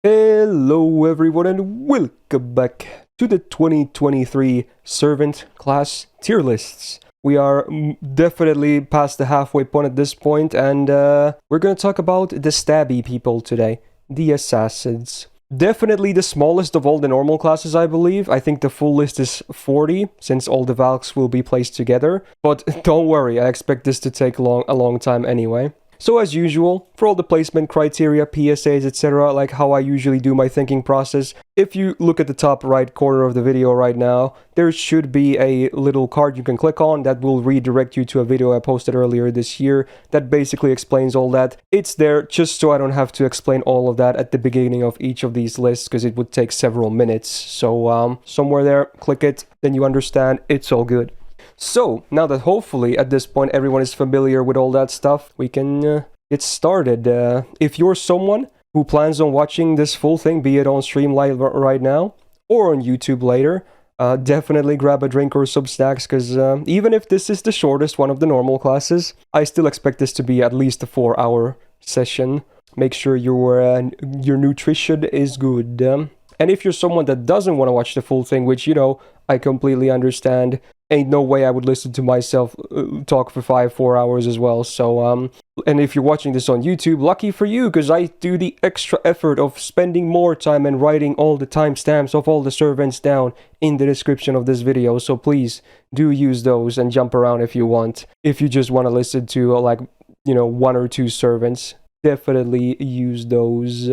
Hello everyone and welcome back to the 2023 Servant Class Tier Lists. We are definitely past the halfway point at this point, and we're going to talk about the stabby people today, the Assassins. Definitely the smallest of all the normal classes, I believe. I think the full list is 40, since all the Valks will be placed together. But don't worry, I expect this to take a long time anyway. So as usual, for all the placement criteria, PSAs, etc., like how I usually do my thinking process, if you look at the top right corner of the video right now, there should be a little card you can click on that will redirect you to a video I posted earlier this year that basically explains all that. It's there just so I don't have to explain all of that at the beginning of each of these lists, because it would take several minutes. So somewhere there, click it, then you understand, it's all good. So, now that hopefully at this point everyone is familiar with all that stuff, we can get started. If you're someone who plans on watching this full thing, be it on stream live right now or on YouTube later, definitely grab a drink or some snacks, because even if this is the shortest one of the normal classes, I still expect this to be at least a 4-hour session. Make sure your nutrition is good. And if you're someone that doesn't want to watch the full thing, which, you know, I completely understand, ain't no way I would listen to myself talk for 4 hours as well. So, and if you're watching this on YouTube, lucky for you, because I do the extra effort of spending more time and writing all the timestamps of all the servants down in the description of this video. So please do use those and jump around if you want. If you just want to listen to, like, you know, 1 or 2 servants, definitely use those.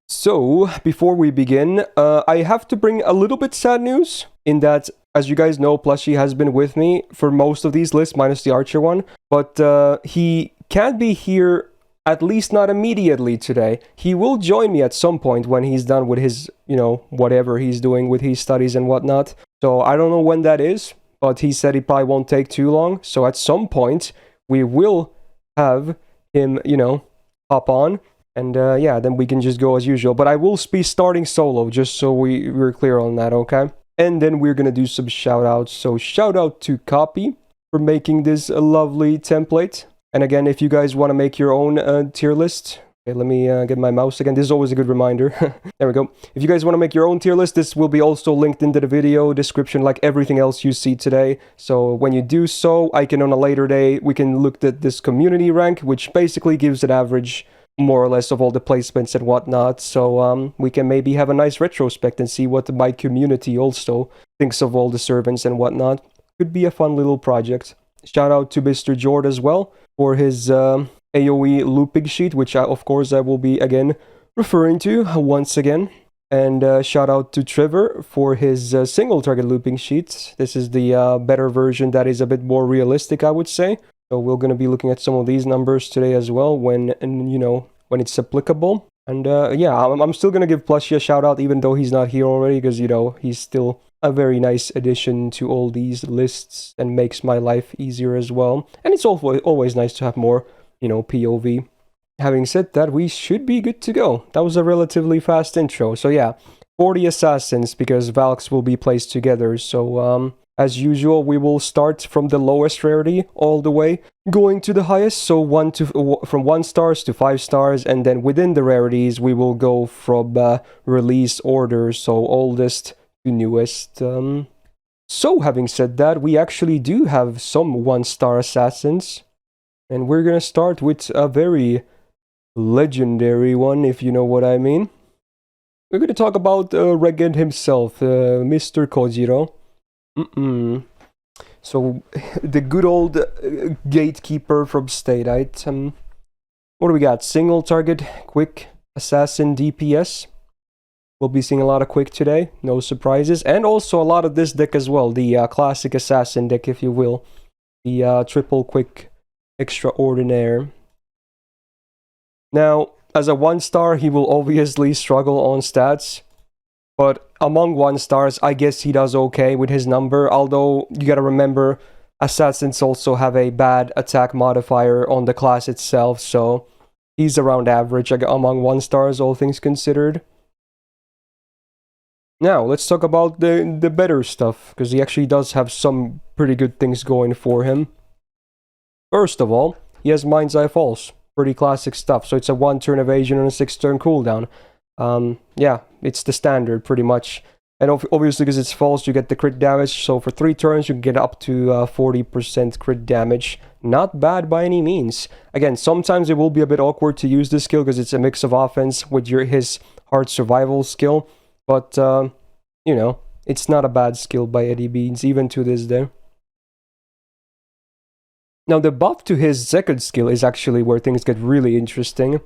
So, before we begin, I have to bring a little bit sad news, in that, as you guys know, Plushie has been with me for most of these lists, minus the Archer one, but he can't be here, at least not immediately today. He will join me at some point when he's done with his, you know, whatever he's doing with his studies and whatnot. So, I don't know when that is, but he said he probably won't take too long, so at some point, we will have him, you know, hop on. And yeah, then we can just go as usual. But I will be starting solo, just so we're clear on that, okay? And then we're gonna do some shout-outs. So shout out to Copy for making this a lovely template. And again, if you guys want to make your own tier list... Okay, let me get my mouse again. This is always a good reminder. There we go. If you guys want to make your own tier list, this will be also linked into the video description, like everything else you see today. So when you do so, I can on a later day, we can look at this community rank, which basically gives an average, more or less, of all the placements and whatnot. So we can maybe have a nice retrospect and see what my community also thinks of all the servants and whatnot. Could be a fun little project. Shout out to Mr. Jord as well for his AoE looping sheet, which of course I will be again referring to once again. And shout out to Trevor for his single target looping sheet. This is the better version that is a bit more realistic, I would say. So we're going to be looking at some of these numbers today as well, when, you know, when it's applicable. And yeah, I'm still going to give Plushie a shout out, even though he's not here already, because, you know, he's still a very nice addition to all these lists and makes my life easier as well. And it's always nice to have more, you know, POV. Having said that, we should be good to go. That was a relatively fast intro. So yeah, 40 assassins, because Valks will be placed together. So as usual, we will start from the lowest rarity all the way going to the highest. So from 1 stars to 5 stars, and then within the rarities we will go from release order, so oldest to newest. So having said that, we actually do have some 1-star assassins, and we're gonna start with a very legendary one, if you know what I mean. We're gonna talk about REGEND himself, Mr. Kojiro. So, the good old gatekeeper from State, right? What do we got? Single target, quick, assassin, DPS. We'll be seeing a lot of quick today, no surprises. And also a lot of this deck as well, the classic assassin deck, if you will. The triple quick extraordinaire. Now, as a 1-star, he will obviously struggle on stats. But among 1-stars, I guess he does okay with his number. Although, you gotta remember, assassins also have a bad attack modifier on the class itself. So, he's around average among 1-stars, all things considered. Now, let's talk about the better stuff, because he actually does have some pretty good things going for him. First of all, he has Mind's Eye Falls. Pretty classic stuff. So it's a 1-turn evasion and a 6-turn cooldown. Yeah, it's the standard pretty much. And obviously, because it's false, you get the crit damage. So for 3 turns, you can get up to 40% crit damage. Not bad by any means. Again, sometimes it will be a bit awkward to use this skill because it's a mix of offense with his hard survival skill. But, you know, it's not a bad skill by any means, even to this day. Now, the buff to his second skill is actually where things get really interesting.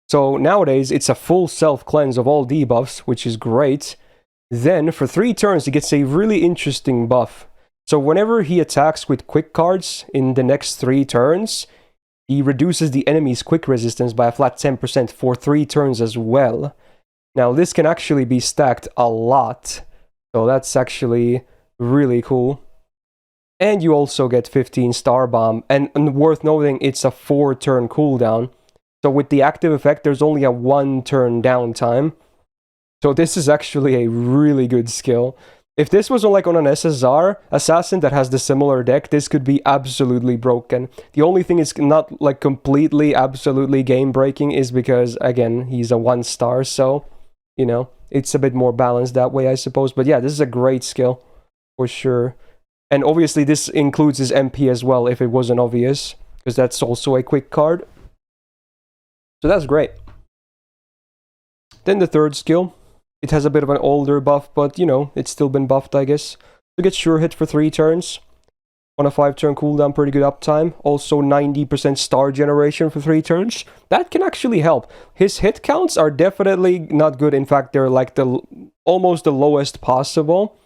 So nowadays, it's a full self-cleanse of all debuffs, which is great. Then, for 3 turns, he gets a really interesting buff. So whenever he attacks with quick cards in the next 3 turns, he reduces the enemy's quick resistance by a flat 10% for 3 turns as well. Now, this can actually be stacked a lot. So that's actually really cool. And you also get 15 Star Bomb. And worth noting, it's a 4-turn cooldown. So with the active effect, there's only a 1-turn downtime. So this is actually a really good skill. If this was like on an SSR assassin that has the similar deck, this could be absolutely broken. The only thing is not like completely, absolutely game breaking is because, again, he's a 1-star. So, you know, it's a bit more balanced that way, I suppose. But yeah, this is a great skill for sure. And obviously this includes his MP as well, if it wasn't obvious, because that's also a quick card. So that's great. Then the third skill. It has a bit of an older buff, but, you know, it's still been buffed, I guess. You get Sure Hit for 3 turns. On a 5-turn cooldown, pretty good uptime. Also 90% star generation for 3 turns. That can actually help. His hit counts are definitely not good. In fact, they're like almost the lowest possible.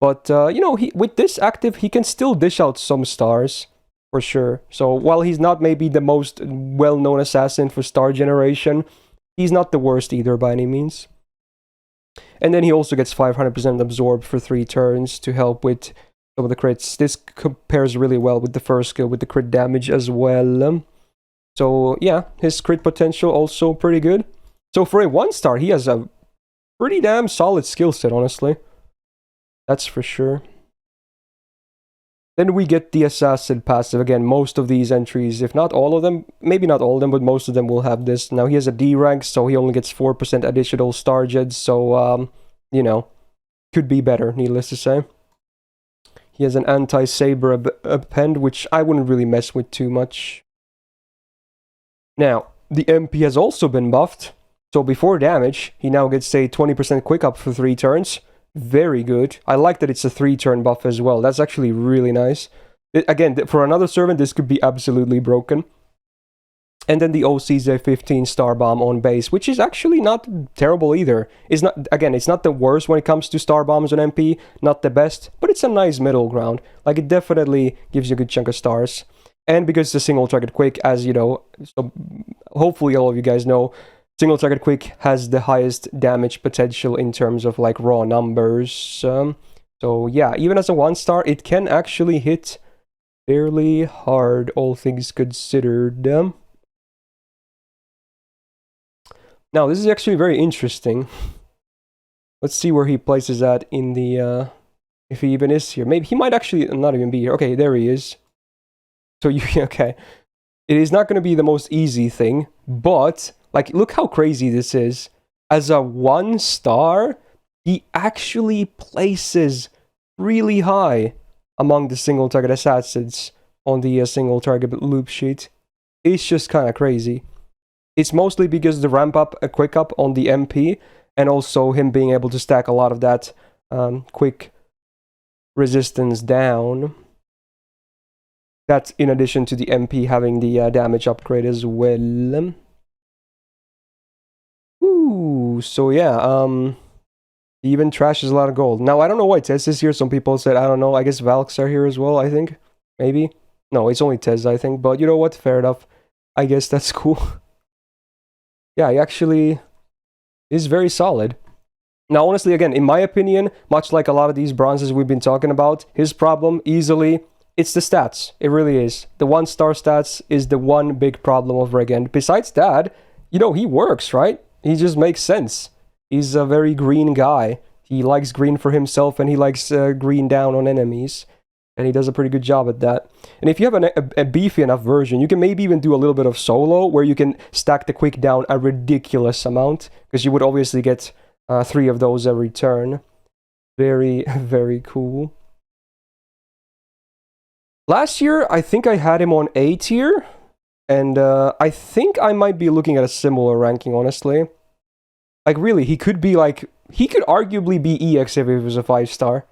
But, you know, with this active, he can still dish out some stars. For sure. So, while he's not maybe the most well-known assassin for star generation, he's not the worst either by any means. And then he also gets 500% absorb for 3 turns to help with some of the crits. This compares really well with the first skill with the crit damage as well. So yeah, his crit potential also pretty good. So for a 1-star, he has a pretty damn solid skill set, honestly. That's for sure. Then we get the Assassin passive. Again, most of these entries, if not all of them, maybe not all of them, but most of them will have this. Now, he has a D rank, so he only gets 4% additional star jets, so, you know, could be better, needless to say. He has an anti-saber append, which I wouldn't really mess with too much. Now, the MP has also been buffed, so before damage, he now gets a 20% quick up for 3 turns. Very good. I like that it's a 3-turn buff as well. That's actually really nice. Again, for another servant, this could be absolutely broken. And then the OC's a 15-star bomb on base, which is actually not terrible either. It's not the worst when it comes to star bombs on MP, not the best, but it's a nice middle ground. Like, it definitely gives you a good chunk of stars. And because it's a single target quick, as you know, so hopefully all of you guys know, single target quick has the highest damage potential in terms of like raw numbers. So yeah, even as a 1-star, it can actually hit fairly hard, all things considered. Now, this is actually very interesting. Let's see where he places that in the, if he even is here. Maybe he might actually not even be here. Okay, there he is. So okay. It is not going to be the most easy thing, but like, look how crazy this is. As a 1-star, he actually places really high among the single target assassins on the single target loop sheet. It's just kind of crazy. It's mostly because the ramp up, a quick up on the MP, and also him being able to stack a lot of that quick resistance down. That's in addition to the MP having the damage upgrade as well. Ooh, so yeah, he even trashes a lot of gold. Now, I don't know why Tez is here. Some people said, I don't know, I guess Valks are here as well, I think. Maybe. No, it's only Tez, I think. But you know what? Fair enough. I guess that's cool. Yeah, he actually is very solid. Now, honestly, again, in my opinion, much like a lot of these bronzes we've been talking about, his problem, easily, it's the stats. It really is. The 1-star stats is the one big problem of REGEND. Besides that, you know, he works, right? He just makes sense. He's a very green guy. He likes green for himself, and he likes green down on enemies. And he does a pretty good job at that. And if you have a beefy enough version, you can maybe even do a little bit of solo, where you can stack the quick down a ridiculous amount, because you would obviously get 3 of those every turn. Very, very cool. Last year, I think I had him on A tier, and I think I might be looking at a similar ranking, honestly. Like, really, he could be like... He could arguably be EX if he was a 5-star.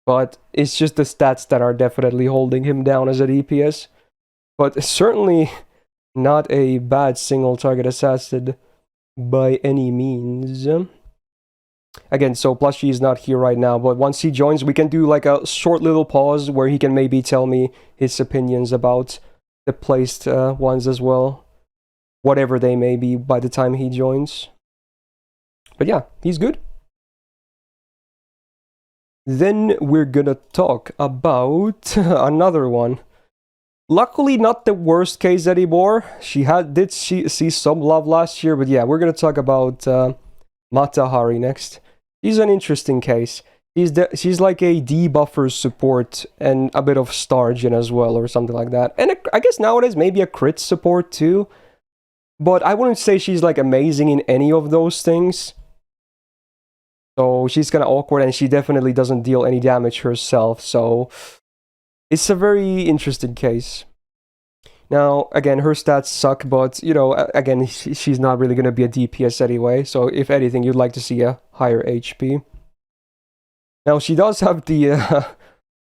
But it's just the stats that are definitely holding him down as a DPS. But certainly not a bad single target assassin by any means. Again, so Plushie is not here right now, but once he joins, we can do like a short little pause where he can maybe tell me his opinions about the placed ones as well. Whatever they may be by the time he joins. But yeah, he's good. Then we're gonna talk about another one. Luckily, not the worst case anymore. She did see some love last year, but yeah, we're gonna talk about Matahari next. She's an interesting case. She's like a debuffer support and a bit of Stargen as well, or something like that. And I guess nowadays maybe a crit support too. But I wouldn't say she's like amazing in any of those things. So she's kind of awkward, and she definitely doesn't deal any damage herself. So it's a very interesting case. Now, again, her stats suck, but, you know, again, she's not really going to be a DPS anyway. So if anything, you'd like to see a higher HP. Now, she does have the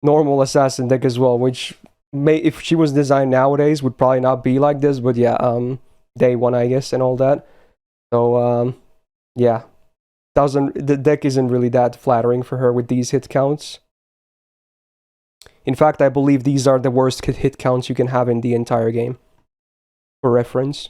normal assassin deck as well, which if she was designed nowadays, would probably not be like this. But yeah, day one, I guess, and all that. So, yeah. The deck isn't really that flattering for her with these hit counts. In fact, I believe these are the worst hit counts you can have in the entire game, for reference.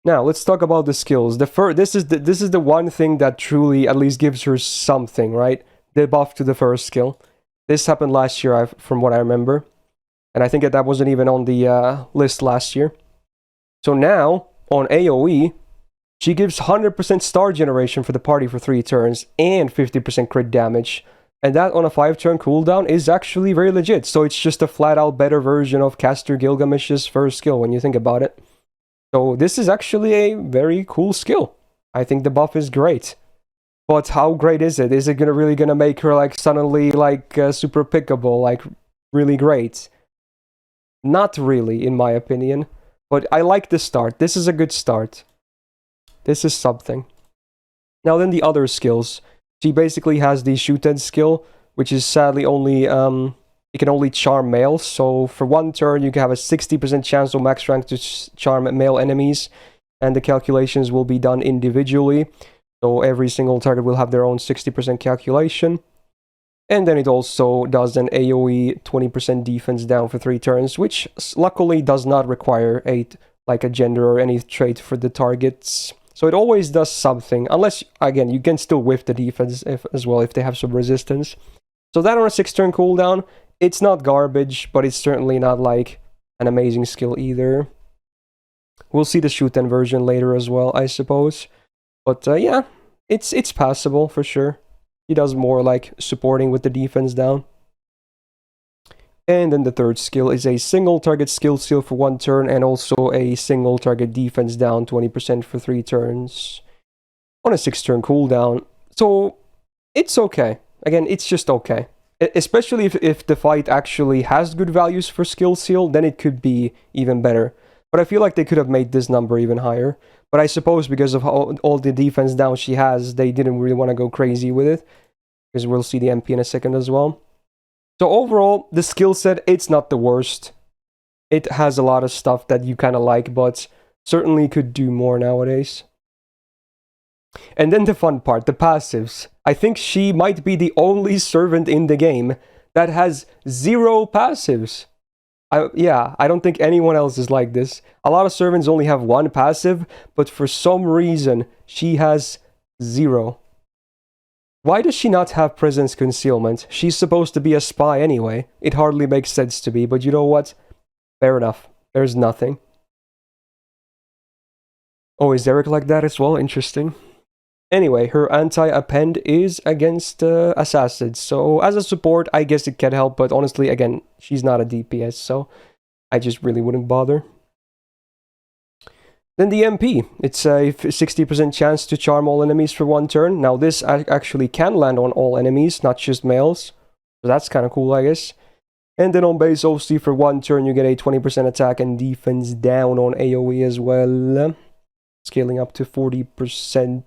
Now, let's talk about the skills. This is the one thing that truly at least gives her something, right? The buff to the first skill. This happened last year, from what I remember. And I think that wasn't even on the list last year. So now, on AoE, she gives 100% star generation for the party for 3 turns and 50% crit damage. And that on a 5-turn cooldown is actually very legit. So it's just a flat-out better version of Caster Gilgamesh's first skill when you think about it. So this is actually a very cool skill. I think the buff is great. But how great is it? Is it really gonna make her like suddenly like super pickable, like really great? Not really, in my opinion. But I like the start. This is a good start. This is something. Now then the other skills. She basically has the Shuten skill, which is sadly only, it can only charm males. So for 1 turn, you can have a 60% chance of max rank to charm male enemies. And the calculations will be done individually. So every single target will have their own 60% calculation. And then it also does an AoE 20% defense down for 3 turns, which luckily does not require a gender or any trait for the targets. So it always does something, unless, again, you can still whiff the defense as well if they have some resistance. So that on a 6-turn cooldown, it's not garbage, but it's certainly not like an amazing skill either. We'll see the Shuten version later as well, I suppose. But yeah, it's passable for sure. He does more like supporting with the defense down. And then the third skill is a single target skill seal for 1 turn, and also a single target defense down 20% for 3 turns on a 6-turn cooldown. So it's okay. Again, it's just okay. Especially if the fight actually has good values for skill seal, then it could be even better. But I feel like they could have made this number even higher. But I suppose because of all the defense down she has, they didn't really want to go crazy with it. Because we'll see the MP in a second as well. So overall, the skill set, it's not the worst. It has a lot of stuff that you kind of like, but certainly could do more nowadays. And then the fun part, the passives. I think she might be the only servant in the game that has 0 passives. I don't think anyone else is like this. A lot of servants only have 1 passive, but for some reason, she has 0. Why does she not have presence concealment? She's supposed to be a spy anyway. It hardly makes sense to me, but you know what? Fair enough. There's nothing. Oh, is Eric like that as well? Interesting. Anyway, her anti-append is against assassins, so as a support, I guess it can help, but honestly, again, she's not a DPS, so I just really wouldn't bother. Then the MP, it's a 60% chance to charm all enemies for 1 turn. Now this actually can land on all enemies, not just males, so that's kind of cool, I guess. And then on base OC for 1 turn, you get a 20% attack and defense down on AoE as well, scaling up to 40%.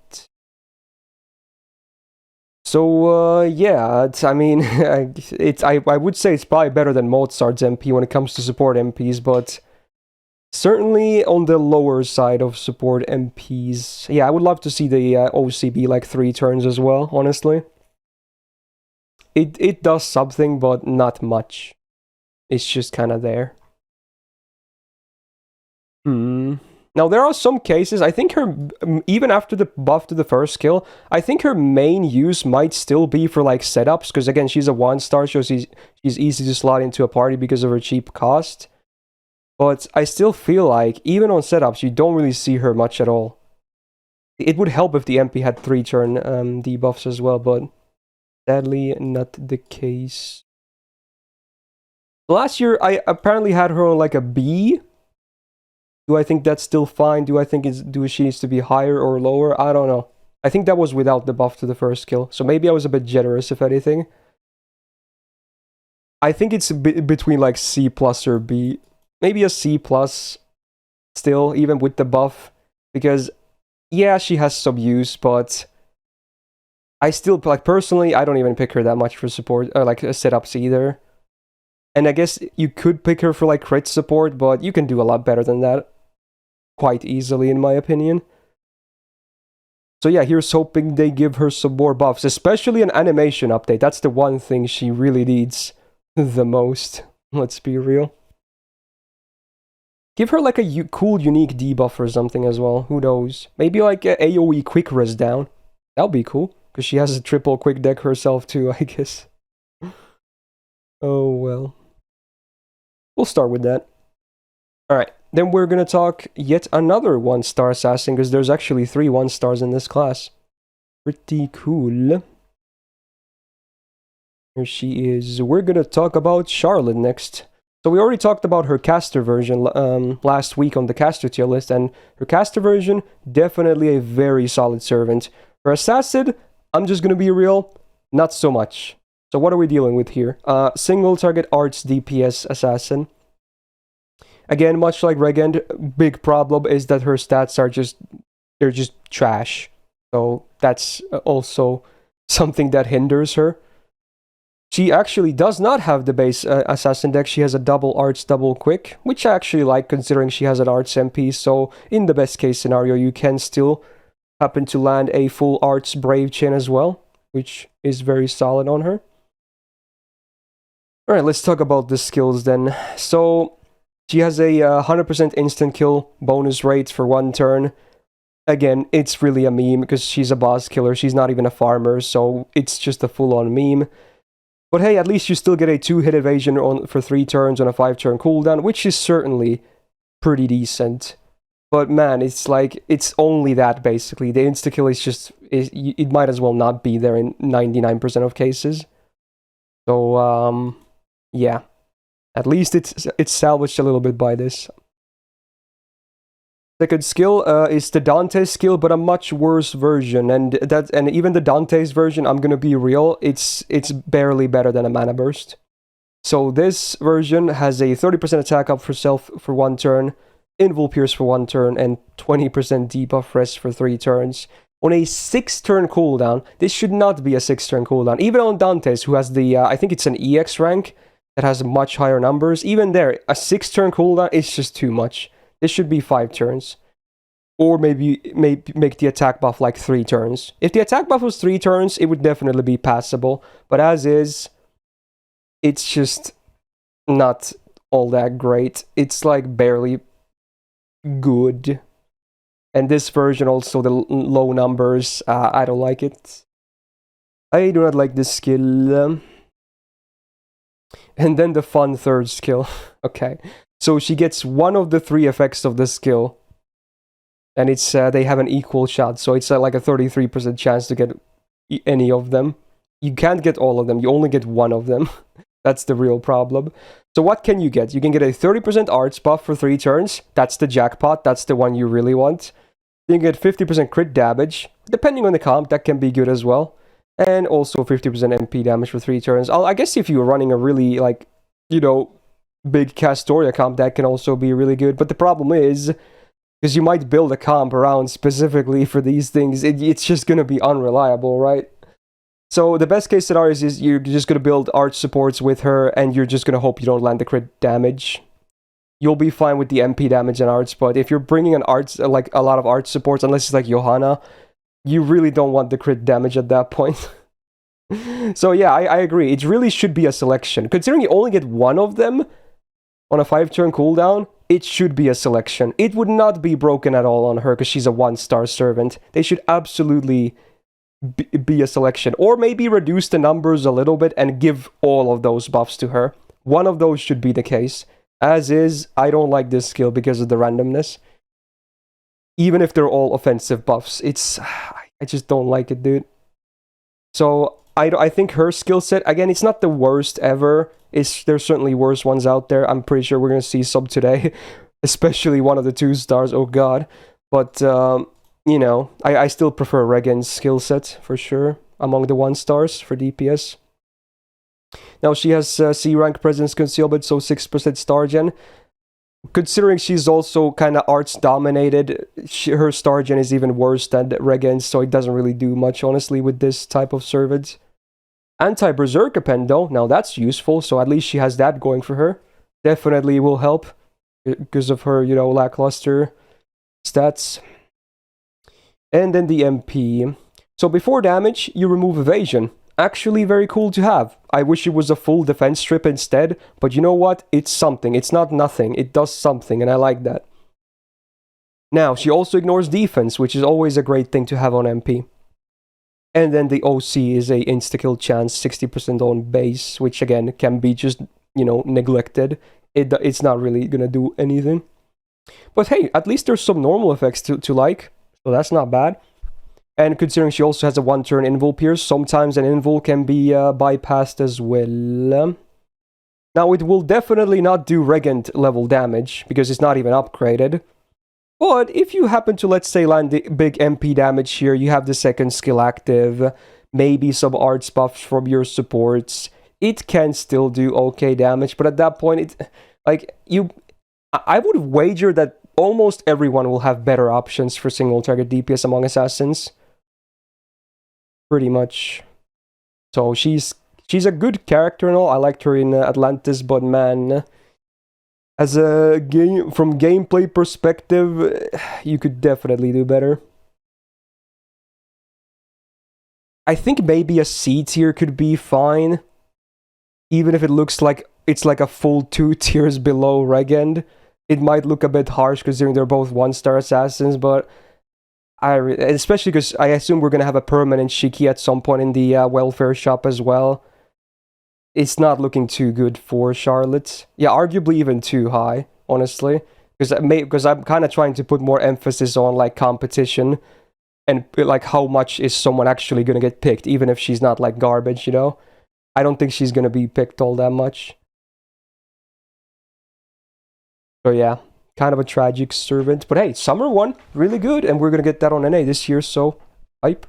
So, yeah, I mean, I would say it's probably better than Mozart's MP when it comes to support MPs, but certainly on the lower side of support MPs. Yeah, I would love to see the OC be like 3 turns as well, honestly. It does something, but not much. It's just kind of there. Now, there are some cases, I think her, even after the buff to the first skill, I think her main use might still be for, like, setups, because, again, she's a 1-star, so she's easy to slot into a party because of her cheap cost. But I still feel like, even on setups, you don't really see her much at all. It would help if the MP had 3-turn debuffs as well, but sadly, not the case. Last year, I apparently had her on, like, a B. Do I think that's still fine? Do I think she needs to be higher or lower? I don't know. I think that was without the buff to the first skill. So maybe I was a bit generous, if anything. I think it's between like C+ or B. Maybe a C+ still, even with the buff. Because, yeah, she has some use, but I still, like, personally, I don't even pick her that much for support, or like setups either. And I guess you could pick her for like crit support, but you can do a lot better than that. Quite easily, in my opinion. So yeah, here's hoping they give her some more buffs, especially an animation update. That's the one thing she really needs the most. Let's be real. Give her like a cool, unique debuff or something as well. Who knows? Maybe like a AoE quick res down. That'll be cool, because she has a triple quick deck herself too, I guess. Oh well. We'll start with that. Alright, then we're gonna talk yet another 1-star assassin, because there's actually 3 1-stars in this class. Pretty cool. Here she is. We're gonna talk about Charlotte next. So we already talked about her caster version last week on the caster tier list, and her caster version, definitely a very solid servant. Her assassin, I'm just gonna be real, not so much. So what are we dealing with here? Single target arts DPS assassin. Again, much like REGEND, big problem is that her stats are they're just trash. So that's also something that hinders her. She actually does not have the base assassin deck. She has a double arts, double quick, which I actually like considering she has an arts MP. So in the best case scenario, you can still happen to land a full arts brave chain as well, which is very solid on her. Alright, let's talk about the skills then. So she has a 100% instant kill bonus rate for 1 turn. Again, it's really a meme because she's a boss killer. She's not even a farmer, so it's just a full-on meme. But hey, at least you still get a 2-hit evasion for 3 turns on a 5-turn cooldown, which is certainly pretty decent. But man, it's like, it's only that basically. The insta-kill is just, it might as well not be there in 99% of cases. So, yeah. At least it's salvaged a little bit by this. Second skill is the Dante's skill, but a much worse version. And even the Dante's version, I'm gonna be real, it's barely better than a Mana Burst. So this version has a 30% attack up for self for 1 turn, Invul Pierce for 1 turn, and 20% debuff rest for 3 turns. On a 6-turn cooldown, this should not be a 6-turn cooldown. Even on Dante's, who has the, I think it's an EX rank, that has much higher numbers, even there, a 6-turn cooldown is just too much. This should be 5 turns. Or maybe make the attack buff like 3 turns. If the attack buff was 3 turns, it would definitely be passable. But as is, it's just not all that great. It's like barely good. And this version also, the low numbers, I don't like it. I do not like this skill. And then the fun 3rd skill. Okay. So she gets one of the 3 effects of the skill. And it's they have an equal shot, so it's like a 33% chance to get any of them. You can't get all of them, you only get one of them. That's the real problem. So what can you get? You can get a 30% arts buff for 3 turns. That's the jackpot, that's the one you really want. You can get 50% crit damage. Depending on the comp, that can be good as well. And also 50% MP damage for 3 turns. I guess if you're running a really, like, you know, big Castoria comp, that can also be really good. But the problem is, because you might build a comp around specifically for these things, it's just going to be unreliable, right? So the best case scenario is you're just going to build arch supports with her, and you're just going to hope you don't land the crit damage. You'll be fine with the MP damage and arts, but if you're bringing an arts, like a lot of arch supports, unless it's like Johanna, you really don't want the crit damage at that point. So yeah, I agree. It really should be a selection. Considering you only get one of them on a 5-turn cooldown, it should be a selection. It would not be broken at all on her because she's a 1-star servant. They should absolutely be a selection. Or maybe reduce the numbers a little bit and give all of those buffs to her. One of those should be the case. As is, I don't like this skill because of the randomness. Even if they're all offensive buffs, I just don't like it, dude. So I think her skill set, again, it's not the worst ever. There's certainly worse ones out there. I'm pretty sure we're going to see some today. Especially one of the 2 stars, oh god. But, you know, I still prefer Regen's skill set, for sure. Among the 1 stars for DPS. Now, she has C-rank presence concealment, so 6% star gen. Considering she's also kind of arts dominated, her star gen is even worse than Regen's, so it doesn't really do much, honestly, with this type of servant. Anti-Berserker Pen, though, now that's useful, so at least she has that going for her. Definitely will help, because of her, you know, lackluster stats. And then the MP. So before damage, you remove evasion. Actually very cool to have. I wish it was a full defense strip instead, but you know what? It's something. It's not nothing. It does something, and I like that. Now, she also ignores defense, which is always a great thing to have on MP. And then the OC is a insta-kill chance, 60% on base, which again can be just, you know, neglected. It's not really gonna do anything. But hey, at least there's some normal effects to like, so that's not bad. And considering she also has a 1-turn invul pierce, sometimes an invul can be bypassed as well. Now, it will definitely not do Regent level damage, because it's not even upgraded. But if you happen to, let's say, land the big MP damage here, you have the 2nd skill active, maybe some arts buffs from your supports, it can still do okay damage, but at that point, I would wager that almost everyone will have better options for single target DPS among assassins. Pretty much. So she's a good character and all. I liked her in Atlantis, but man, as a from gameplay perspective, you could definitely do better. I think maybe a C tier could be fine, even if it looks like it's like a full 2 tiers below Regend. It might look a bit harsh considering they're both 1-star assassins, but especially because I assume we're going to have a permanent Shiki at some point in the welfare shop as well. It's not looking too good for Charlotte. Yeah, arguably even too high, honestly. Because I'm kind of trying to put more emphasis on like competition and like how much is someone actually going to get picked, even if she's not like garbage, you know? I don't think she's going to be picked all that much. So yeah. Kind of a tragic servant. But hey, Summer 1, really good. And we're going to get that on NA this year, so hype.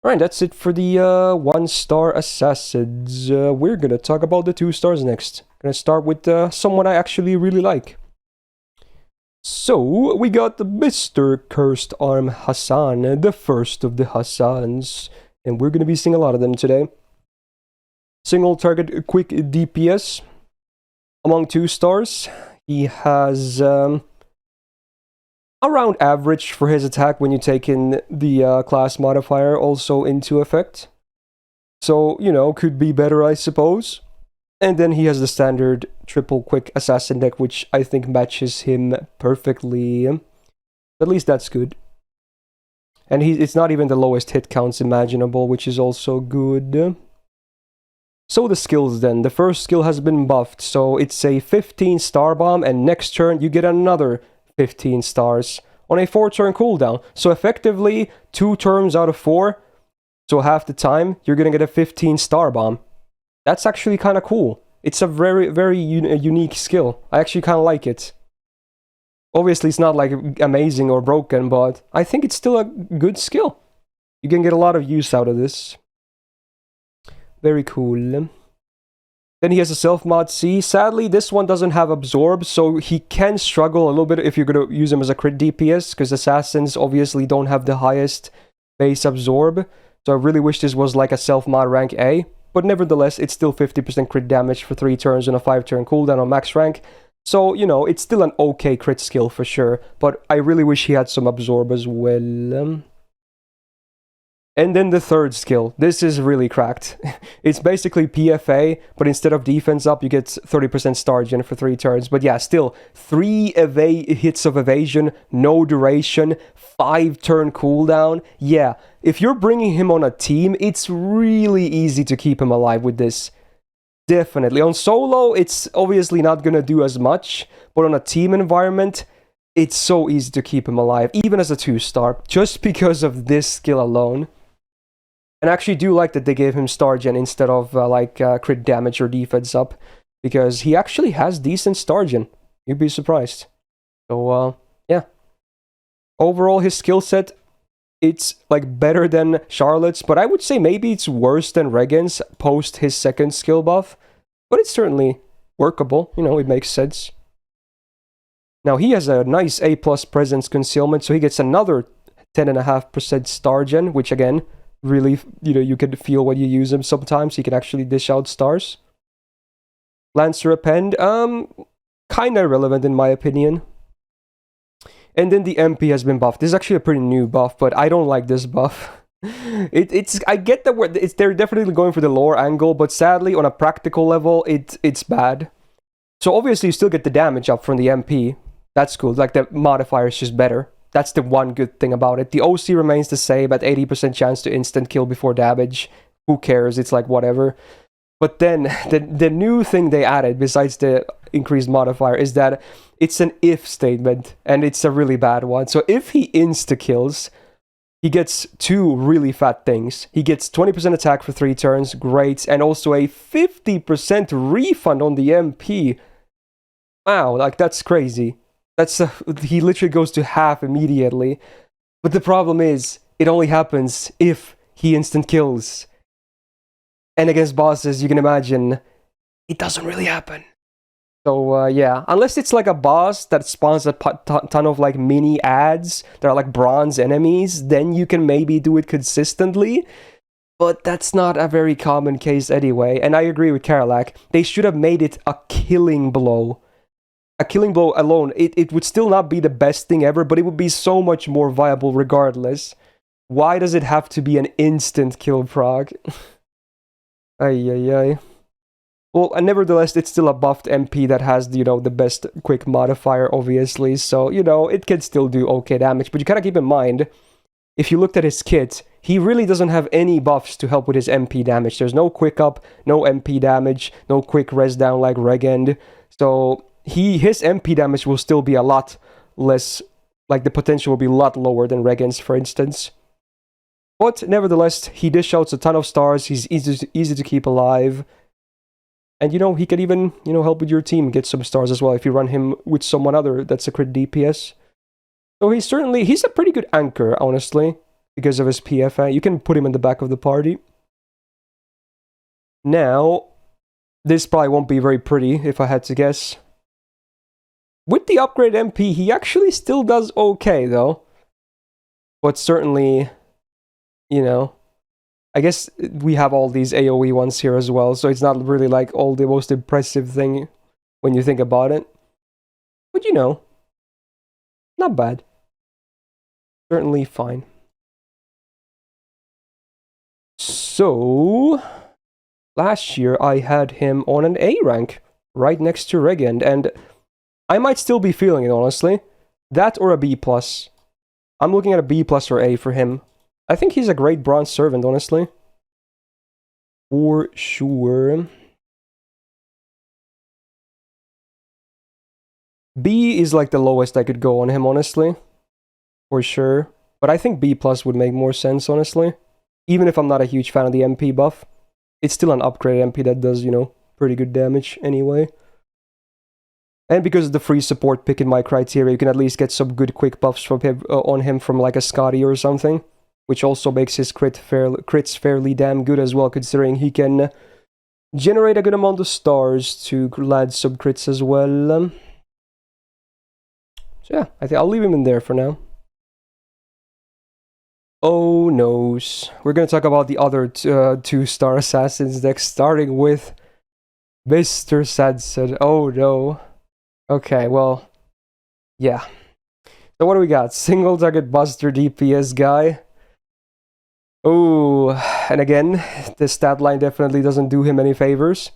Alright, that's it for the 1-star assassins. We're going to talk about the 2 stars next. Going to start with someone I actually really like. So, we got Mr. Cursed Arm Hassan, the first of the Hassans. And we're going to be seeing a lot of them today. Single target quick DPS. Among 2 stars. He has around average for his attack when you take in the class modifier also into effect. So, you know, could be better, I suppose. And then he has the standard triple quick assassin deck, which I think matches him perfectly. At least that's good. And it's not even the lowest hit counts imaginable, which is also good. So the skills then. The first skill has been buffed, so it's a 15 star bomb, and next turn you get another 15 stars. on a 4-turn cooldown. So effectively, 2 turns out of 4, so half the time, you're gonna get a 15 star bomb. That's actually kind of cool. It's a very, very unique skill. I actually kind of like it. Obviously, it's not like amazing or broken, but I think it's still a good skill. You can get a lot of use out of this. Very cool. Then he has a self-mod C. Sadly, this one doesn't have absorb, so he can struggle a little bit if you're going to use him as a crit DPS, because assassins obviously don't have the highest base absorb. So I really wish this was like a self-mod rank A, but nevertheless, it's still 50% crit damage for 3 turns and a 5-turn cooldown on max rank. So, you know, it's still an okay crit skill for sure, but I really wish he had some absorb as well. And then the third skill. This is really cracked. It's basically PFA, but instead of defense up, you get 30% star gen for 3 turns. But yeah, still, 3 hits of evasion, no duration, 5-turn cooldown. Yeah, if you're bringing him on a team, it's really easy to keep him alive with this. Definitely. On solo, it's obviously not gonna do as much, but on a team environment, it's so easy to keep him alive, even as a 2-star, just because of this skill alone. And I actually do like that they gave him star gen instead of crit damage or defense up, because he actually has decent star gen. You'd be surprised. So yeah. Overall, his skill set, it's like better than Charlotte's, but I would say maybe it's worse than Regen's post his second skill buff. But it's certainly workable. You know, it makes sense. Now he has a nice A+ presence concealment, so he gets another 10.5% star gen, which again, really, you know, you can feel when you use him sometimes. He can actually dish out stars. Lancer Append, kinda irrelevant in my opinion. And then the MP has been buffed. This is actually a pretty new buff, but I don't like this buff. I get that they're definitely going for the lore angle, but sadly, on a practical level, it's bad. So obviously, you still get the damage up from the MP. That's cool. Like, the modifier is just better. That's the one good thing about it. The OC remains the same at 80% chance to instant kill before damage. Who cares? It's like whatever. But then the new thing they added, besides the increased modifier, is that it's an if statement, and it's a really bad one. So if he insta-kills, he gets 2 really fat things. He gets 20% attack for 3 turns, great, and also a 50% refund on the MP. Wow, like that's crazy. He literally goes to half immediately. But the problem is, it only happens if he instant kills. And against bosses, you can imagine, it doesn't really happen. So yeah, unless it's like a boss that spawns a ton of like mini ads that are like bronze enemies, then you can maybe do it consistently. But that's not a very common case anyway. And I agree with Karalak. They should have made it a killing blow. A killing blow alone, it would still not be the best thing ever, but it would be so much more viable regardless. Why does it have to be an instant kill proc? Ay, ay, ay. Well, nevertheless, it's still a buffed MP that has, you know, the best quick modifier, obviously. So, you know, it can still do okay damage. But you gotta keep in mind, if you looked at his kit, he really doesn't have any buffs to help with his MP damage. There's no quick up, no MP damage, no quick res down like Regend. So his MP damage will still be a lot less, like the potential will be a lot lower than Regen's, for instance. But nevertheless, he dish outs a ton of stars. He's easy to keep alive. And, you know, he can even, you know, help with your team get some stars as well if you run him with someone other that's a crit DPS. So he's a pretty good anchor, honestly, because of his PFA. You can put him in the back of the party. Now, this probably won't be very pretty, if I had to guess. With the upgrade MP, he actually still does okay, though. But certainly, you know, I guess we have all these AoE ones here as well, so it's not really like all the most impressive thing when you think about it. But you know, not bad. Certainly fine. So, last year I had him on an A rank, right next to Regend, and I might still be feeling it, honestly. That or a B+. I'm looking at a B+ or A for him. I think he's a great bronze servant, honestly. For sure. B is like the lowest I could go on him, honestly. for sure. But I think B plus would make more sense, honestly. Even if I'm not a huge fan of the MP buff, it's still an upgraded MP that does, you know, pretty good damage anyway. And because of the free support pick in my criteria, you can at least get some good quick buffs from him, on him from like a Scotty or something, which also makes his crits fairly damn good as well, considering he can generate a good amount of stars to land some crits as well. So yeah, I think I'll leave him in there for now. Oh noes. We're gonna talk about the other 2-star assassins next, starting with Mr. Sanson. Oh no. Okay, well, yeah. So what do we got? Single target buster DPS guy. Oh, and again, the stat line definitely doesn't do him any favors.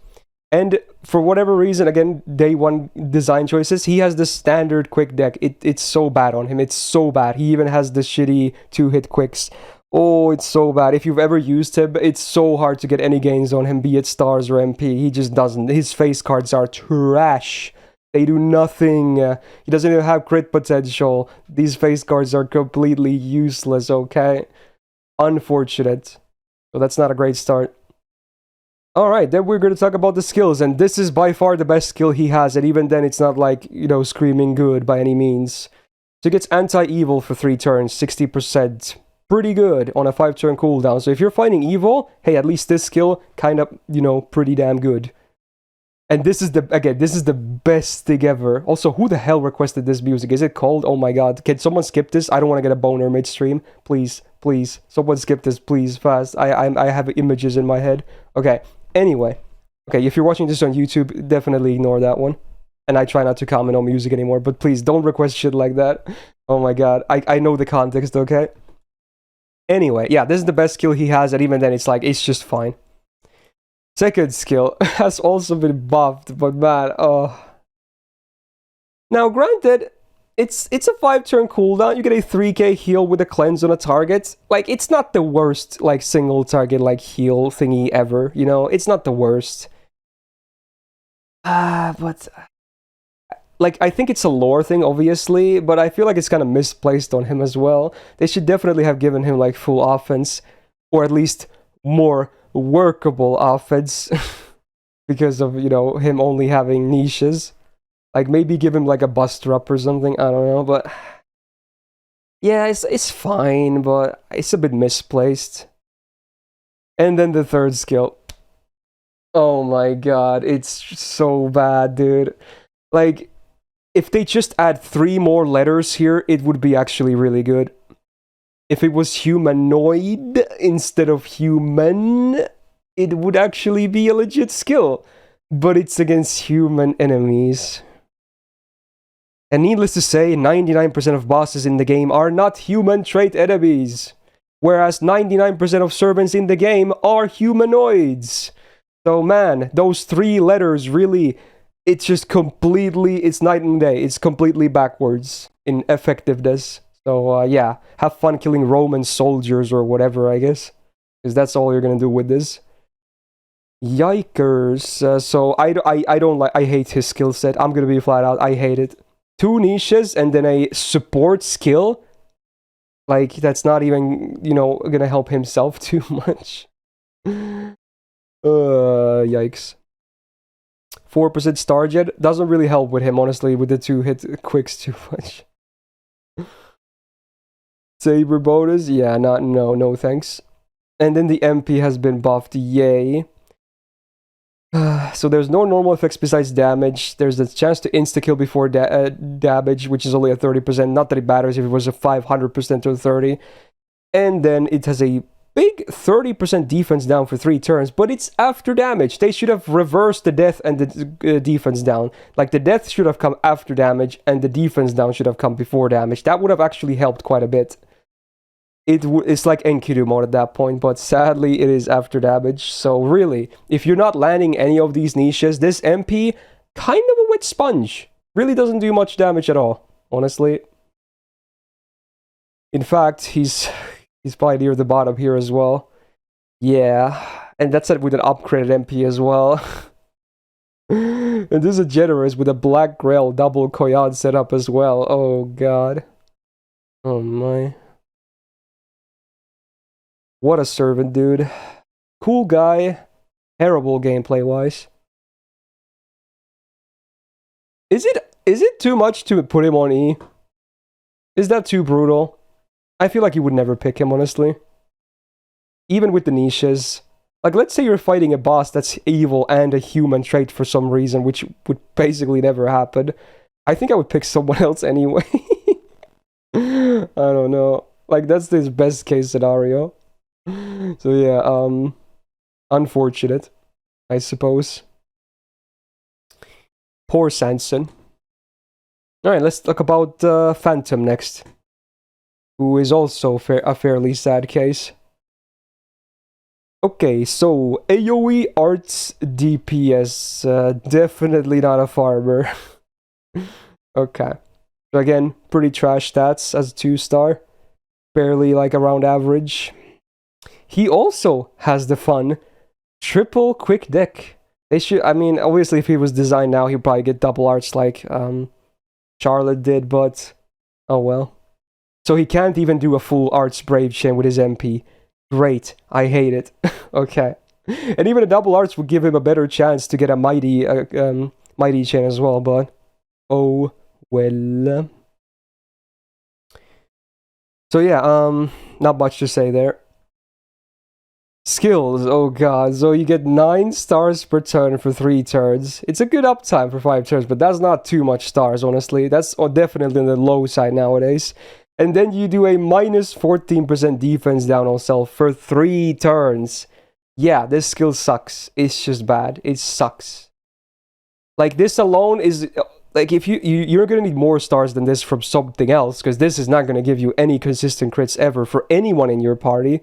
And for whatever reason, again, day one design choices, he has the standard quick deck. It's so bad on him. It's so bad. He even has the shitty 2-hit quicks. Oh, it's so bad. If you've ever used him, it's so hard to get any gains on him, be it stars or MP. He just doesn't. His face cards are trash. They do nothing. He doesn't even have crit potential. These face cards are completely useless, okay? Unfortunate. So that's not a great start. Alright, then we're going to talk about the skills, and this is by far the best skill he has, and even then it's not like, you know, screaming good by any means. So he gets anti-evil for 3 turns, 60%. Pretty good on a 5-turn cooldown. So if you're fighting evil, hey, at least this skill kind of, you know, pretty damn good. And this is the best thing ever. Also, who the hell requested this music? Is it called? Oh my god. Can someone skip this? I don't want to get a boner midstream. Please, please. Someone skip this, please, fast. I have images in my head. Okay, anyway. Okay, if you're watching this on YouTube, definitely ignore that one. And I try not to comment on music anymore, but please, don't request shit like that. Oh my god. I know the context, okay? Anyway, yeah, this is the best skill he has, and even then, it's like, it's just fine. Second skill has also been buffed, but man, oh. Now, granted, it's a 5-turn cooldown. You get a 3k heal with a cleanse on a target. Like, it's not the worst, like, single target, like, heal thingy ever, you know? It's not the worst. But... like, I think it's a lore thing, obviously, but I feel like it's kind of misplaced on him as well. They should definitely have given him, like, full offense, or at least more workable offense because of, you know, him only having niches. Like, maybe give him like a buster up or something, I don't know, but yeah, it's fine, but it's a bit misplaced. And then the third skill, oh my god, it's so bad, dude. Like, if they just add 3 more letters here, it would be actually really good. If it was humanoid instead of human, it would actually be a legit skill. But it's against human enemies. And needless to say, 99% of bosses in the game are not human trait enemies. Whereas 99% of servants in the game are humanoids. So man, those 3 letters really, it's just completely, it's night and day. It's completely backwards in effectiveness. So, yeah, have fun killing Roman soldiers or whatever, I guess. Because that's all you're gonna do with this. Yikers. So, I don't like, I hate his skill set. I'm gonna be flat out, I hate it. 2 niches and then a support skill? Like, that's not even, you know, gonna help himself too much. Yikes. 4% star jet doesn't really help with him, honestly, with the 2-hit quicks too much. Saber bonus? Yeah, no thanks. And then the MP has been buffed, yay. So there's no normal effects besides damage. There's the chance to insta-kill before damage, which is only a 30%. Not that it matters if it was a 500% or 30. And then it has a big 30% defense down for 3 turns, but it's after damage. They should have reversed the death and the defense down. Like, the death should have come after damage, and the defense down should have come before damage. That would have actually helped quite a bit. It's like Enkidu mode at that point, but sadly it is after damage. So really, if you're not landing any of these niches, this MP, kind of a wet sponge. Really doesn't do much damage at all, honestly. In fact, he's probably near the bottom here as well. Yeah, and that's it with an upgraded MP as well. And this is a generous with a black grail double Koyan setup as well. Oh god. Oh my. What a servant, dude. Cool guy. Terrible gameplay-wise. Is it too much to put him on E? Is that too brutal? I feel like you would never pick him, honestly. Even with the niches. Like, let's say you're fighting a boss that's evil and a human trait for some reason, which would basically never happen. I think I would pick someone else anyway. I don't know. Like, that's this best case scenario. So yeah, unfortunate, I suppose. Poor Sanson. Alright, let's talk about Phantom next. Who is also a fairly sad case. Okay, so AoE Arts DPS, definitely not a farmer. Okay. So again, pretty trash stats as a 2-star. Barely like around average. He also has the fun triple quick deck. They should, I mean, obviously if he was designed now, he'd probably get double arts like Charlotte did, but oh well. So he can't even do a full arts brave chain with his MP. Great, I hate it. Okay. And even a double arts would give him a better chance to get a mighty chain as well, but oh well. So yeah, not much to say there. Skills, oh god, so you get 9 stars per turn for 3 turns. It's a good uptime for 5 turns, but that's not too much stars, honestly. That's definitely on the low side nowadays. And then you do a minus 14% defense down on self for 3 turns. Yeah, this skill sucks. It's just bad. It sucks. Like, this alone is... Like, if you're gonna need more stars than this from something else, because this is not gonna give you any consistent crits ever for anyone in your party.